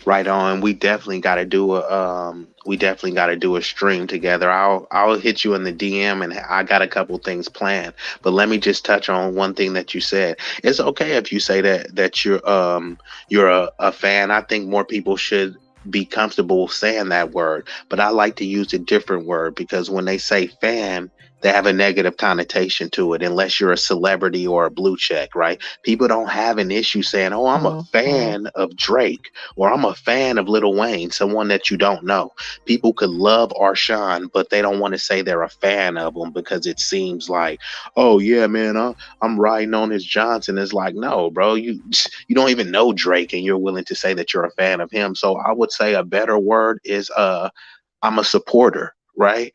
F: Right on. We definitely got to do a stream together. I'll hit you in the DM, and I got a couple things planned. But let me just touch on one thing that you said. It's okay if you say that you're a fan. I think more people should be comfortable saying that word, but I like to use a different word because when they say fan, they have a negative connotation to it unless you're a celebrity or a blue check, right? People don't have an issue saying, oh, I'm a fan of Drake or I'm a fan of Lil Wayne, someone that you don't know. People could love Arshawn, but they don't want to say they're a fan of him because it seems like, oh yeah, man, I'm riding on his Johnson. It's like, no, bro, you don't even know Drake and you're willing to say that you're a fan of him. So I would say a better word is I'm a supporter, right?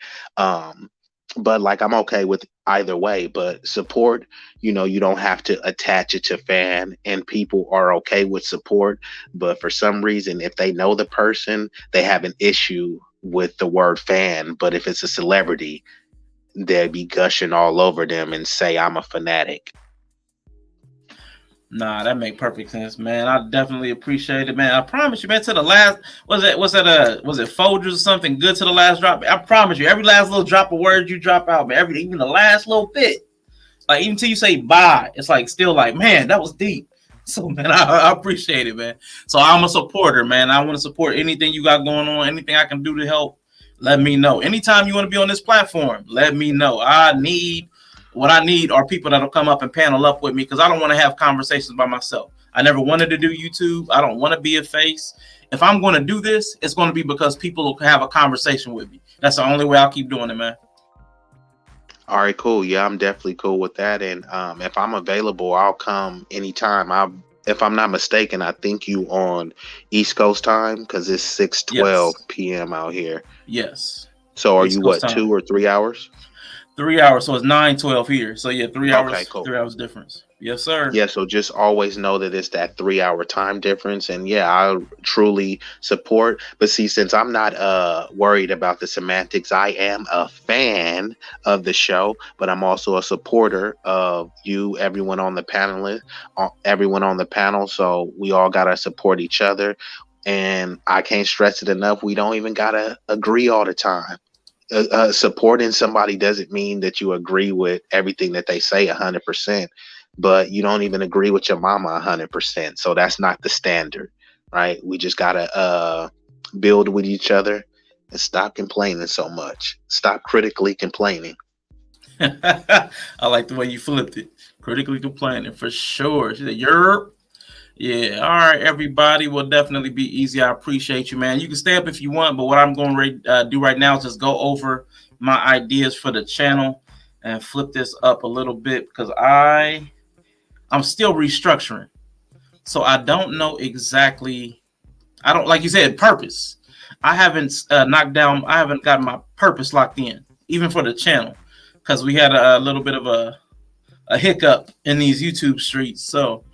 F: But like I'm okay with either way, but support, you don't have to attach it to fan, and people are okay with support. But for some reason, if they know the person, they have an issue with the word fan. But if it's a celebrity, they'd be gushing all over them and say, I'm a fanatic.
A: Nah, that make perfect sense, man. I definitely appreciate it, man. I promise you, man. To the last, was it Folgers or something good to the last drop? I promise you, every last little drop of words you drop out, man. Even the last little bit, like even till you say bye, it's like still like, man, that was deep. So, man, I appreciate it, man. So I'm a supporter, man. I want to support anything you got going on, anything I can do to help. Let me know. Anytime you want to be on this platform, let me know. What I need are people that'll come up and panel up with me because I don't want to have conversations by myself. I never wanted to do YouTube. I don't want to be a face. If I'm going to do this, it's going to be because people will have a conversation with me. That's the only way I'll keep doing it, man.
F: All right, cool. Yeah, I'm definitely cool with that. And if I'm available, I'll come anytime. If I'm not mistaken, I think you on East Coast time because it's 6:12 p.m. out here.
A: Yes.
F: So are you what, 2 or 3 hours?
A: 3 hours, so it's 9:12 here. So yeah, 3 hours.
F: Okay, cool.
A: 3 hours difference. Yes, sir.
F: Yeah, so just always know that it's that 3 hour time difference. And yeah, I truly support. But see, since I'm not worried about the semantics, I am a fan of the show, but I'm also a supporter of you, everyone on the panel. So we all gotta support each other. And I can't stress it enough. We don't even gotta agree all the time. Supporting somebody doesn't mean that you agree with everything that they say 100%, but you don't even agree with your mama 100%. So that's not the standard, right? We just gotta build with each other and stop complaining so much. Stop critically complaining.
A: I like the way you flipped it. Critically complaining for sure. She said, "Yerp." Yeah, all right, everybody will definitely be easy. I appreciate you, man. You can stay up if you want, but what I'm going to do right now is just go over my ideas for the channel and flip this up a little bit because I'm still restructuring. So I don't know exactly. I don't, like you said, purpose. I haven't I haven't gotten my purpose locked in, even for the channel, because we had a little bit of a hiccup in these YouTube streets. So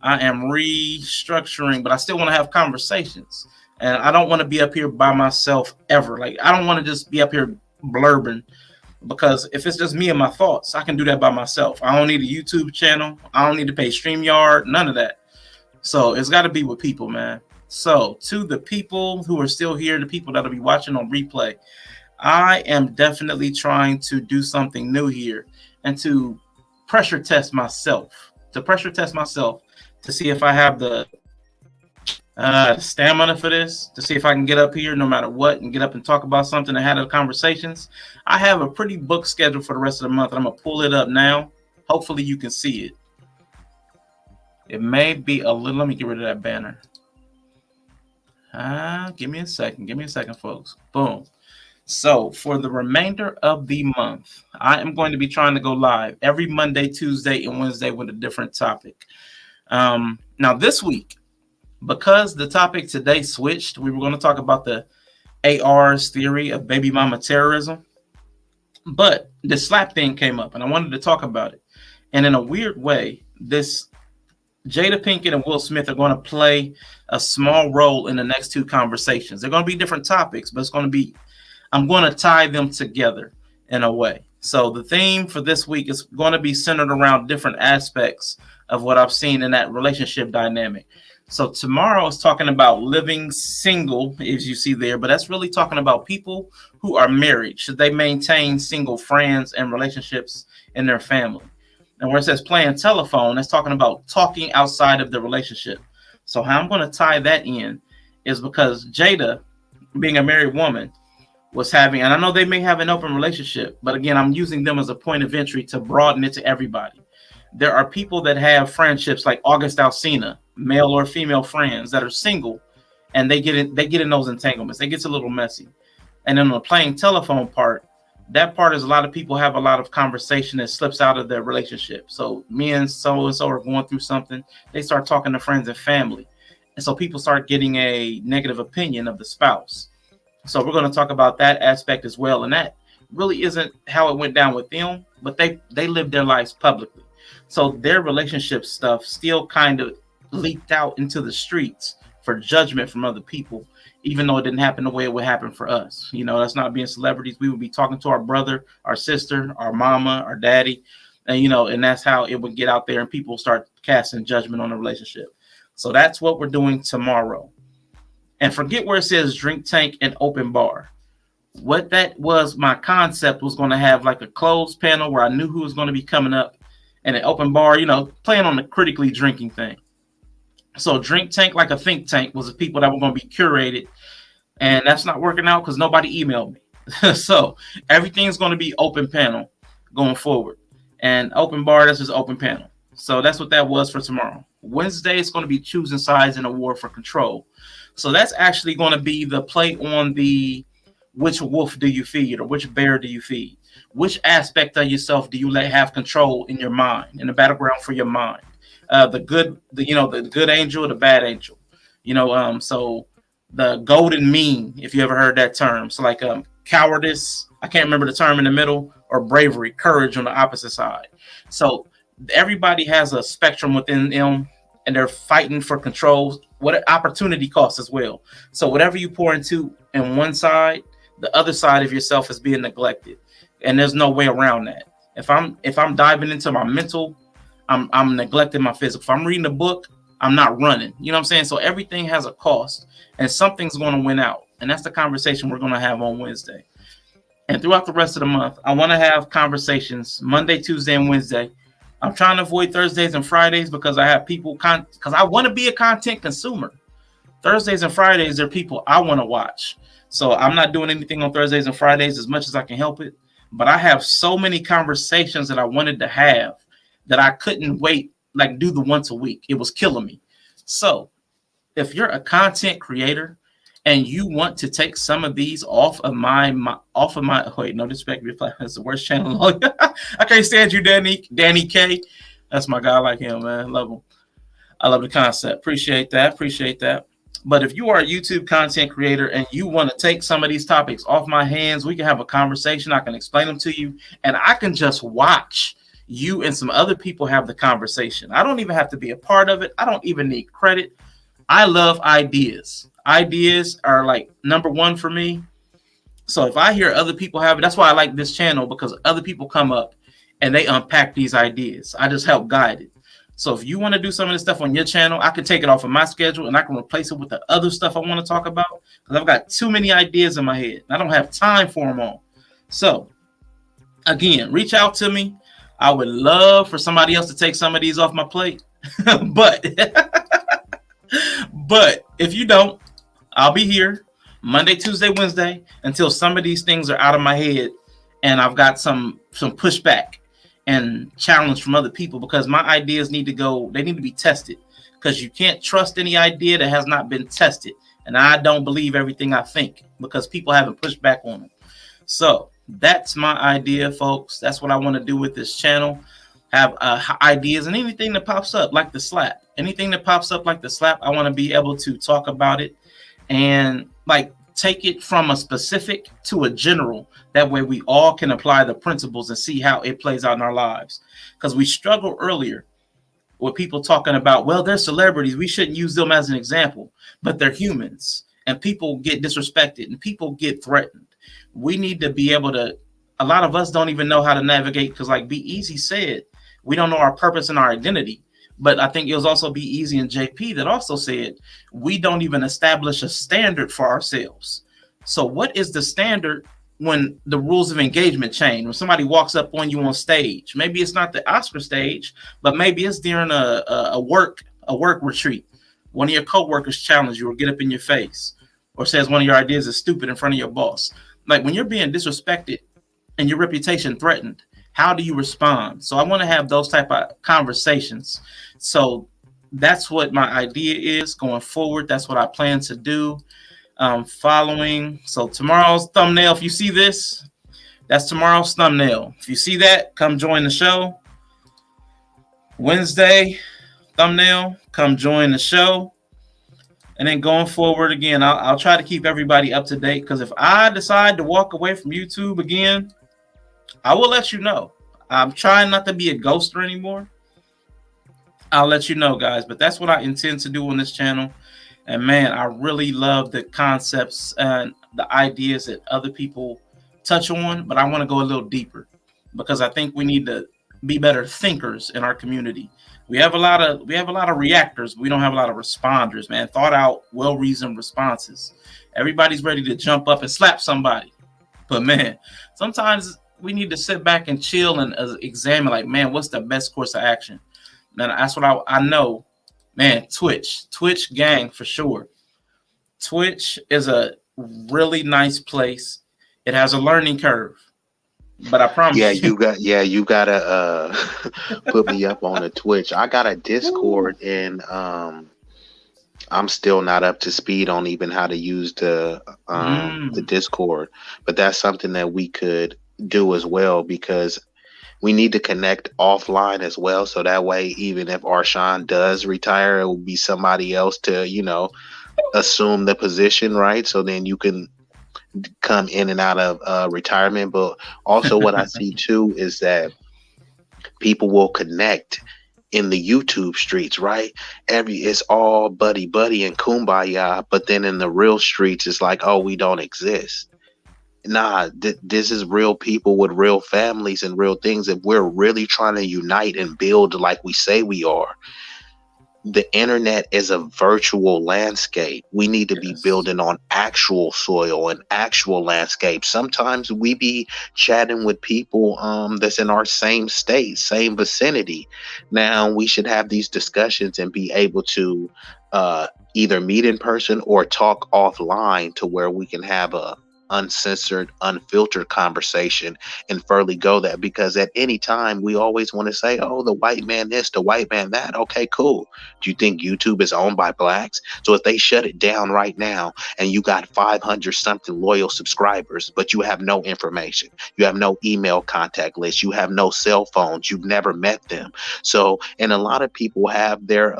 A: I am restructuring, but I still want to have conversations. And I don't want to be up here by myself ever. Like, I don't want to just be up here blurbing, because if it's just me and my thoughts, I can do that by myself. I don't need a YouTube channel. I don't need to pay StreamYard, none of that. So it's got to be with people, man. So to the people who are still here, the people that'll be watching on replay, I am definitely trying to do something new here and to pressure test myself, to see if I have the stamina for this, to see if I can get up here no matter what and get up and talk about something and have the conversations. I have a pretty booked schedule for the rest of the month. I'm going to pull it up now. Hopefully you can see it. It may be a little, let me get rid of that banner. Give me a second, folks. Boom. So for the remainder of the month, I am going to be trying to go live every Monday, Tuesday, and Wednesday with a different topic. Now this week, because the topic today switched, we were going to talk about the AR's theory of baby mama terrorism, but the slap thing came up and I wanted to talk about it. And in a weird way, this Jada Pinkett and Will Smith are going to play a small role in the next two conversations. They're going to be different topics, but I'm going to tie them together in a way. So the theme for this week is going to be centered around different aspects of what I've seen in that relationship dynamic. So tomorrow is talking about living single, as you see there, but that's really talking about people who are married. Should they maintain single friends and relationships in their family? And where it says playing telephone, that's talking about talking outside of the relationship. So how I'm going to tie that in is because Jada, being a married woman, was having, and I know they may have an open relationship, but again, I'm using them as a point of entry to broaden it to everybody. There are people that have friendships like August Alsina, male or female friends that are single, and they get in those entanglements. It gets a little messy. And then on the playing telephone part, that part is a lot of people have a lot of conversation that slips out of their relationship. So me and so are going through something. They start talking to friends and family. And so people start getting a negative opinion of the spouse. So we're going to talk about that aspect as well. And that really isn't how it went down with them, but they lived their lives publicly. So their relationship stuff still kind of leaked out into the streets for judgment from other people, even though it didn't happen the way it would happen for us. You know, that's not being celebrities. We would be talking to our brother, our sister, our mama, our daddy, and, you know, and that's how it would get out there and people start casting judgment on the relationship. So that's what we're doing tomorrow. And forget where it says drink tank and open bar. What that was, my concept was going to have like a closed panel where I knew who was going to be coming up, and an open bar, you know, playing on the critically drinking thing. So drink tank, like a think tank, was the people that were going to be curated. And that's not working out because nobody emailed me. So everything's going to be open panel going forward. And open bar, that's just open panel. So that's what that was for tomorrow. Wednesday is going to be choosing sides in a war for control. So that's actually going to be the play on the which wolf do you feed or which bear do you feed? Which aspect of yourself do you let have control in your mind, in the battleground for your mind? The good angel, the bad angel. You know, so the golden mean, if you ever heard that term. So like cowardice, I can't remember the term in the middle, or bravery, courage on the opposite side. So everybody has a spectrum within them, and they're fighting for control. What opportunity costs as well. So whatever you pour into in one side, the other side of yourself is being neglected, and there's no way around that. If I'm diving into my mental, I'm neglecting my physical. If I'm reading a book, I'm not running. You know what I'm saying? So everything has a cost, and something's going to win out, and that's the conversation we're going to have on Wednesday. And throughout the rest of the month, I want to have conversations Monday, Tuesday, and Wednesday. I'm trying to avoid Thursdays and Fridays because I have people because I want to be a content consumer. Thursdays and Fridays are people I want to watch. So I'm not doing anything on Thursdays and Fridays as much as I can help it. But I have so many conversations that I wanted to have that I couldn't wait, like do the once a week. It was killing me. So if you're a content creator and you want to take some of these off of my wait, no disrespect, that's the worst channel. I can't stand you, Danny K. That's my guy. I like him, man. Love him. I love the concept. Appreciate that. But if you are a YouTube content creator and you want to take some of these topics off my hands, we can have a conversation. I can explain them to you, and I can just watch you and some other people have the conversation. I don't even have to be a part of it. I don't even need credit. I love ideas. Ideas are like number one for me. So if I hear other people have it, that's why I like this channel, because other people come up and they unpack these ideas. I just help guide it. So if you want to do some of this stuff on your channel, I can take it off of my schedule and I can replace it with the other stuff I want to talk about, because I've got too many ideas in my head. I don't have time for them all. So again, reach out to me. I would love for somebody else to take some of these off my plate. but if you don't, I'll be here Monday, Tuesday, Wednesday until some of these things are out of my head and I've got some pushback and challenge from other people, because my ideas need to go, they need to be tested, because you can't trust any idea that has not been tested. And I don't believe everything I think because people haven't pushed back on them. So that's my idea, folks. That's what I want to do with this channel. Have ideas and anything that pops up like the slap. Anything that pops up like the slap, I want to be able to talk about it and like take it from a specific to a general. That way we all can apply the principles and see how it plays out in our lives. Because we struggled earlier with people talking about, well, they're celebrities, we shouldn't use them as an example, but they're humans and people get disrespected and people get threatened. We need to be able to, a lot of us don't even know how to navigate, because like B-Eazy said, we don't know our purpose and our identity. But I think it was also B-Eazy and JP that also said, we don't even establish a standard for ourselves. So what is the standard when the rules of engagement change? When somebody walks up on you on stage, maybe it's not the Oscar stage, but maybe it's during a work retreat. One of your coworkers challenges you or get up in your face or says one of your ideas is stupid in front of your boss. Like when you're being disrespected and your reputation threatened, how do you respond? So I want to have those type of conversations. So that's what my idea is going forward. That's what I plan to do. Following. So tomorrow's thumbnail, if you see this, that's tomorrow's thumbnail. If you see that, come join the show. Wednesday thumbnail, come join the show. And then going forward again, I'll try to keep everybody up to date, because if I decide to walk away from YouTube again, I will let you know. I'm trying not to be a ghoster anymore. I'll let you know, guys. But that's what I intend to do on this channel. And man, I really love the concepts and the ideas that other people touch on. But I want to go a little deeper, because I think we need to be better thinkers in our community. We have a lot of reactors, but we don't have a lot of responders, man. Thought out, well-reasoned responses. Everybody's ready to jump up and slap somebody. But man, sometimes we need to sit back and chill and examine, like, man, what's the best course of action? And that's what I know, man. Twitch gang for sure. Twitch is a really nice place. It has a learning curve, but I promise
F: you gotta put me up on a Twitch. I got a Discord, and I'm still not up to speed on even how to use the Discord, but that's something that we could do as well, because we need to connect offline as well, so that way even if Arshawn does retire, it will be somebody else to assume the position, right? So then you can come in and out of retirement. But also what I see too is that people will connect in the YouTube streets, right? It's all buddy and kumbaya, but then in the real streets it's like, oh, we don't exist. Nah, this is real people with real families and real things. If we're really trying to unite and build like we say we are, the internet is a virtual landscape. We need to be building on actual soil and actual landscape. Sometimes we be chatting with people that's in our same state, same vicinity. Now we should have these discussions and be able to either meet in person or talk offline, to where we can have a uncensored, unfiltered conversation and further go that. Because at any time we always want to say, oh, the white man this, the white man that. Okay, cool. Do you think YouTube is owned by blacks? So if they shut it down right now and you got 500 something loyal subscribers, but you have no information, you have no email contact list, you have no cell phones, you've never met them. So, and a lot of people have their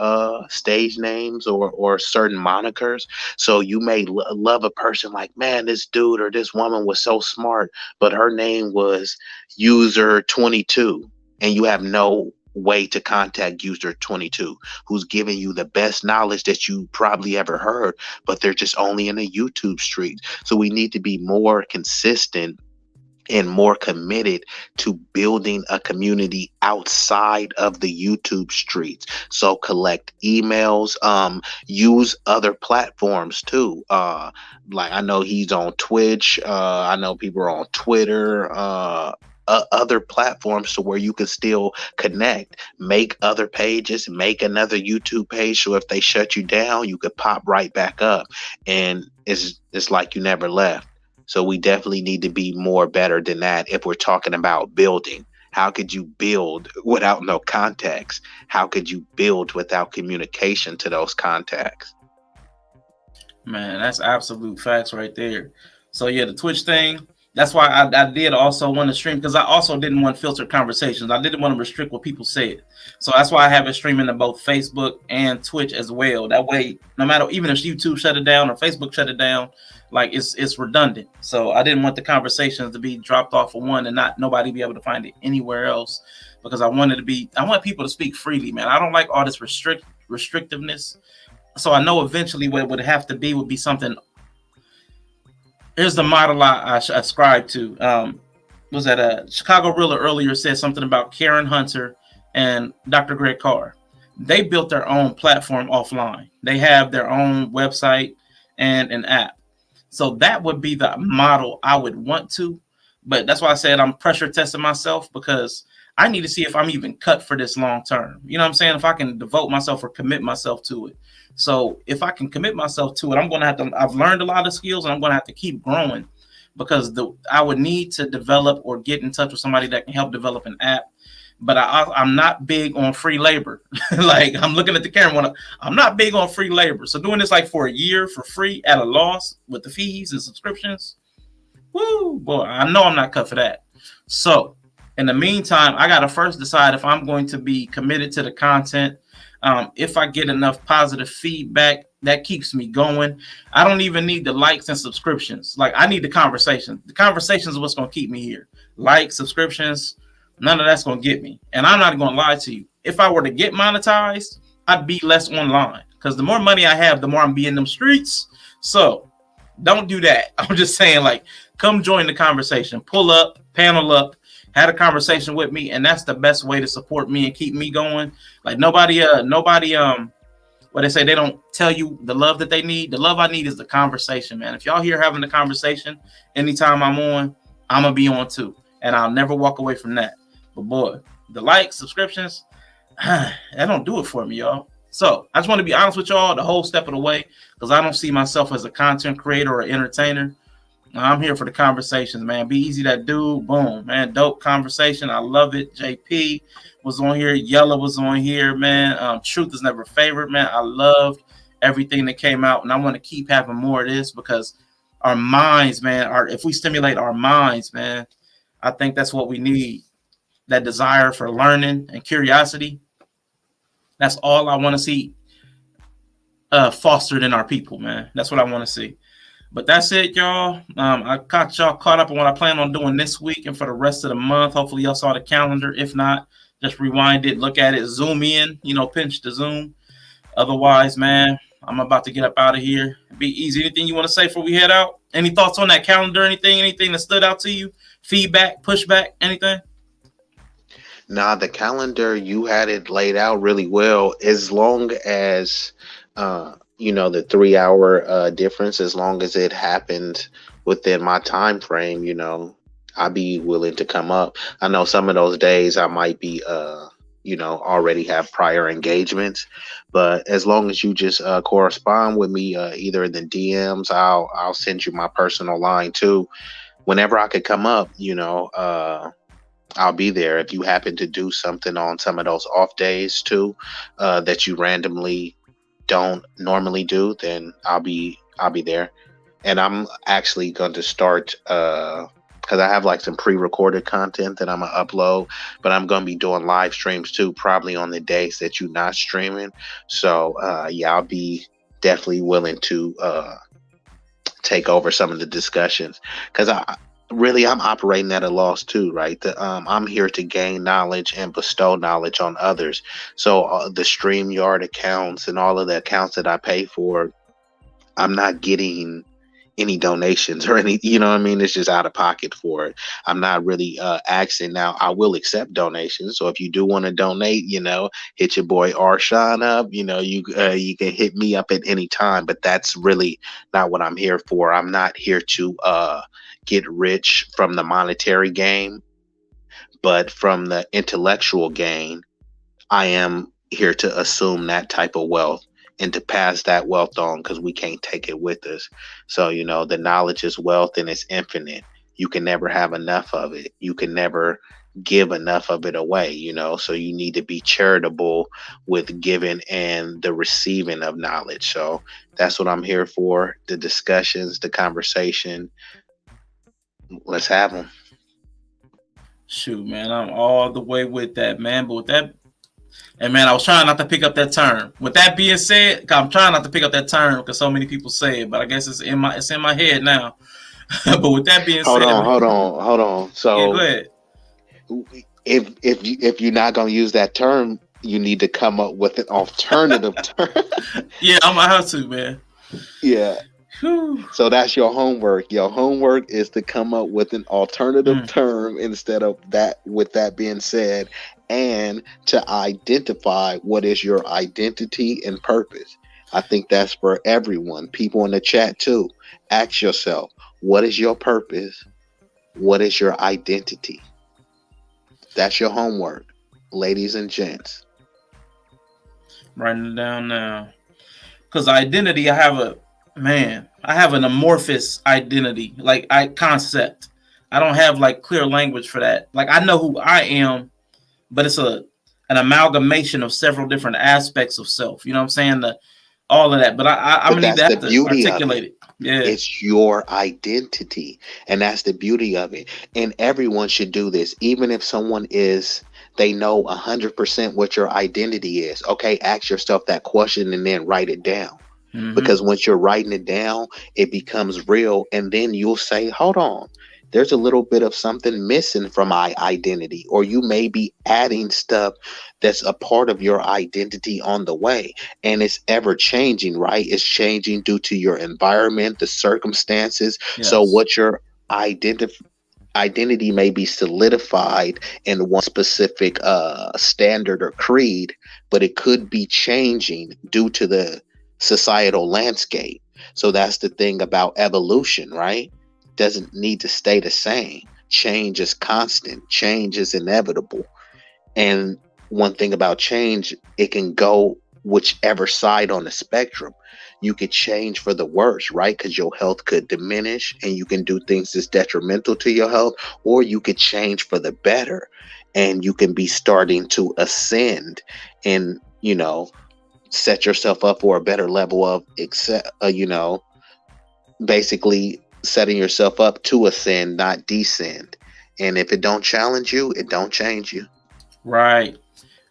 F: stage names or certain monikers. So you may love a person like, man, this dude or this woman was so smart, but her name was user 22, and you have no way to contact user 22, who's giving you the best knowledge that you probably ever heard, but they're just only in the YouTube street. So we need to be more consistent and more committed to building a community outside of the YouTube streets. So collect emails, use other platforms too. Like I know he's on Twitch. I know people are on Twitter, other platforms, to where you can still connect, make other pages, make another YouTube page. So if they shut you down, you could pop right back up and it's like you never left. So we definitely need to be more better than that if we're talking about building. How could you build without no contacts? How could you build without communication to those contacts?
A: Man, that's absolute facts right there. So yeah, the Twitch thing, That's why I did also want to stream, because I also didn't want filtered conversations. I didn't want to restrict what people said. So that's why I have it streaming to both Facebook and Twitch as well. That way, no matter, even if YouTube shut it down or Facebook shut it down, like it's redundant. So I didn't want the conversations to be dropped off of one and not nobody be able to find it anywhere else, because I want people to speak freely, man. I don't like all this restrictiveness. So I know eventually what it would have to be would be something. Here's the model I ascribe to. Was that CHICAGORilla earlier said something about Karen Hunter and Dr. Greg Carr. They built their own platform offline. They have their own website and an app. So that would be the model I would want to. But that's why I said I'm pressure testing myself, because I need to see if I'm even cut for this long term. You know what I'm saying? If I can devote myself or commit myself to it. So if I can commit myself to it, I'm going to have to, I've learned a lot of skills and I'm going to have to keep growing, because I would need to develop or get in touch with somebody that can help develop an app. But I'm not big on free labor. Like, I'm looking at the camera, I'm not big on free labor. So doing this like for a year for free at a loss with the fees and subscriptions, woo, boy, I know I'm not cut for that. So in the meantime, I got to first decide if I'm going to be committed to the content. If I get enough positive feedback, that keeps me going. I don't even need the likes and subscriptions. Like, I need the conversation. The conversations is what's going to keep me here. Likes, subscriptions, none of that's going to get me. And I'm not going to lie to you. If I were to get monetized, I'd be less online, because the more money I have, the more I'm being in them streets. So don't do that. I'm just saying, like, come join the conversation. Pull up, panel up, had a conversation with me, and that's the best way to support me and keep me going. Like, nobody what they say, they don't tell you the love that they need. The love I need is the conversation, man. If y'all here having the conversation anytime I'm on, I'm gonna be on too, and I'll never walk away from that. But boy, the likes, subscriptions, that don't do it for me, y'all. So I just want to be honest with y'all the whole step of the way, because I don't see myself as a content creator or entertainer. I'm here for the conversations, man. B-Eazy, that dude, boom, man, dope conversation. I love it. JP was on here. Yella was on here, man. Truth is never favorite, man. I loved everything that came out, and I want to keep having more of this, because our minds, man, if we stimulate our minds, man, I think that's what we need. That desire for learning and curiosity. That's all I want to see fostered in our people, man. That's what I want to see. But that's it, y'all. I got y'all caught up on what I plan on doing this week and for the rest of the month. Hopefully y'all saw the calendar. If not, just rewind it, look at it, zoom in, pinch the zoom. Otherwise, man, I'm about to get up out of here. B-Eazy, anything you want to say before we head out? Any thoughts on that calendar? Anything that stood out to you? Feedback, pushback, anything?
F: Nah, the calendar, you had it laid out really well. As long as the 3 hour difference, as long as it happened within my time frame, I'd be willing to come up. I know some of those days I might be already have prior engagements, but as long as you just correspond with me either in the DMs, I'll send you my personal line too. Whenever I could come up, I'll be there. If you happen to do something on some of those off days too, that you randomly don't normally do, then I'll be there. And I'm actually going to start because I have like some pre-recorded content that I'm gonna upload, but I'm gonna be doing live streams too, probably on the days that you're not streaming. So I'll be definitely willing to take over some of the discussions, because I'm operating at a loss too, right? I'm here to gain knowledge and bestow knowledge on others. So the StreamYard accounts and all of the accounts that I pay for, I'm not getting any donations or any, it's just out of pocket for it. I'm not really asking. Now I will accept donations. So if you do want to donate, hit your boy Arshawn up, you can hit me up at any time, but that's really not what I'm here for. I'm not here to get rich from the monetary gain, but from the intellectual gain, I am here to assume that type of wealth and to pass that wealth on, because we can't take it with us. So, the knowledge is wealth and it's infinite. You can never have enough of it. You can never give enough of it away, so you need to be charitable with giving and the receiving of knowledge. So that's what I'm here for. The discussions, the conversation. Let's have them.
A: Shoot, man, I'm all the way with that, man. But with that, and man, I was trying not to pick up that term. With that being said, I'm trying not to pick up that term because so many people say it, but I guess it's in my head now. But with that being
F: hold
A: said,
F: on. So
A: yeah, go ahead.
F: If you're not gonna use that term, you need to come up with an alternative term.
A: Yeah, I'm gonna have to, man.
F: Yeah. Whew. So that's your homework. Your homework is to come up with an alternative term instead of that. With that being said, and to identify what is your identity and purpose. I think that's for everyone. People in the chat too. Ask yourself, what is your purpose? What is your identity? That's your homework, ladies and gents.
A: Writing it down now. Because identity, I have an amorphous identity, like concept. I don't have like clear language for that. Like I know who I am, but it's an amalgamation of several different aspects of self. You know what I'm saying? All of that. But I'm gonna need to have to articulate it. Yeah.
F: It's your identity, and that's the beauty of it. And everyone should do this, even if someone they know 100% what your identity is. Okay, ask yourself that question and then write it down. Mm-hmm. Because once you're writing it down, it becomes real, and then you'll say, hold on, there's a little bit of something missing from my identity, or you may be adding stuff that's a part of your identity on the way, and it's ever changing, right? It's changing due to your environment, the circumstances. Yes. So what your identity may be solidified in one specific standard or creed, but it could be changing due to the societal landscape. So that's the thing about evolution, right? Doesn't need to stay the same. Change is constant. Change is inevitable. And one thing about change, it can go whichever side on the spectrum. You could change for the worse, right? Because your health could diminish and you can do things that's detrimental to your health, or you could change for the better and you can be starting to ascend and, set yourself up for a better level of, basically setting yourself up to ascend, not descend. And if it don't challenge you, it don't change you.
A: Right.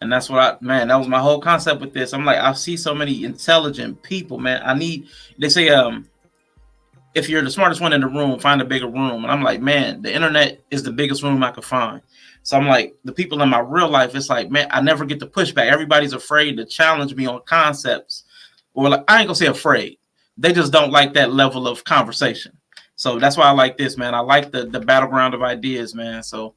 A: And that's what that was my whole concept with this. I'm like, I see so many intelligent people, man. They say, if you're the smartest one in the room, find a bigger room. And I'm like, man, the internet is the biggest room I could find. So I'm like, the people in my real life, it's like, man, I never get the pushback. Everybody's afraid to challenge me on concepts. Or like, I ain't gonna say afraid. They just don't like that level of conversation. So that's why I like this, man. I like the battleground of ideas, man. So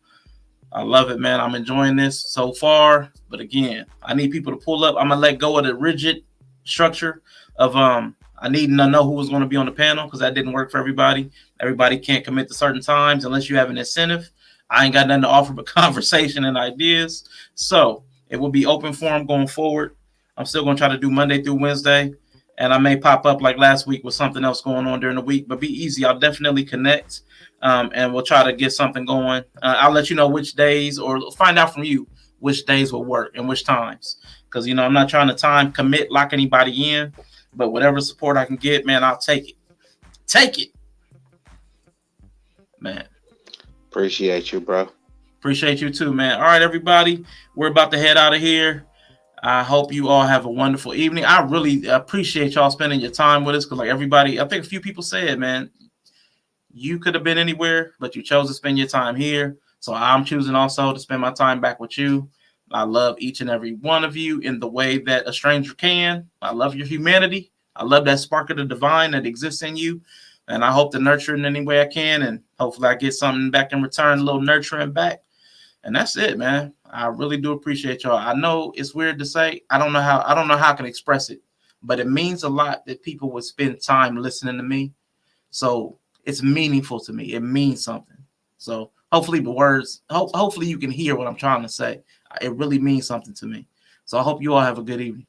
A: I love it, man. I'm enjoying this so far. But again, I need people to pull up. I'm going to let go of the rigid structure of I need to know who was going to be on the panel because that didn't work for everybody. Everybody can't commit to certain times unless you have an incentive. I ain't got nothing to offer but conversation and ideas. So it will be open forum going forward. I'm still going to try to do Monday through Wednesday. And I may pop up like last week with something else going on during the week. But B-Eazy, I'll definitely connect. And we'll try to get something going. I'll let you know which days or find out from you which days will work and which times. Because, I'm not trying to time commit, lock anybody in. But whatever support I can get, man, I'll take it. Take it. Man.
F: Appreciate you, bro.
A: Appreciate you too, man. All right, everybody. We're about to head out of here. I hope you all have a wonderful evening. I really appreciate y'all spending your time with us because, like everybody, I think a few people said, man, you could have been anywhere, but you chose to spend your time here. So I'm choosing also to spend my time back with you. I love each and every one of you in the way that a stranger can. I love your humanity. I love that spark of the divine that exists in you. And I hope to nurture it in any way I can. And hopefully I get something back in return, a little nurturing back. And that's it, man. I really do appreciate y'all. I know it's weird to say. I don't know how I can express it, but it means a lot that people would spend time listening to me. So it's meaningful to me. It means something. So hopefully the words, hopefully you can hear what I'm trying to say. It really means something to me. So I hope you all have a good evening.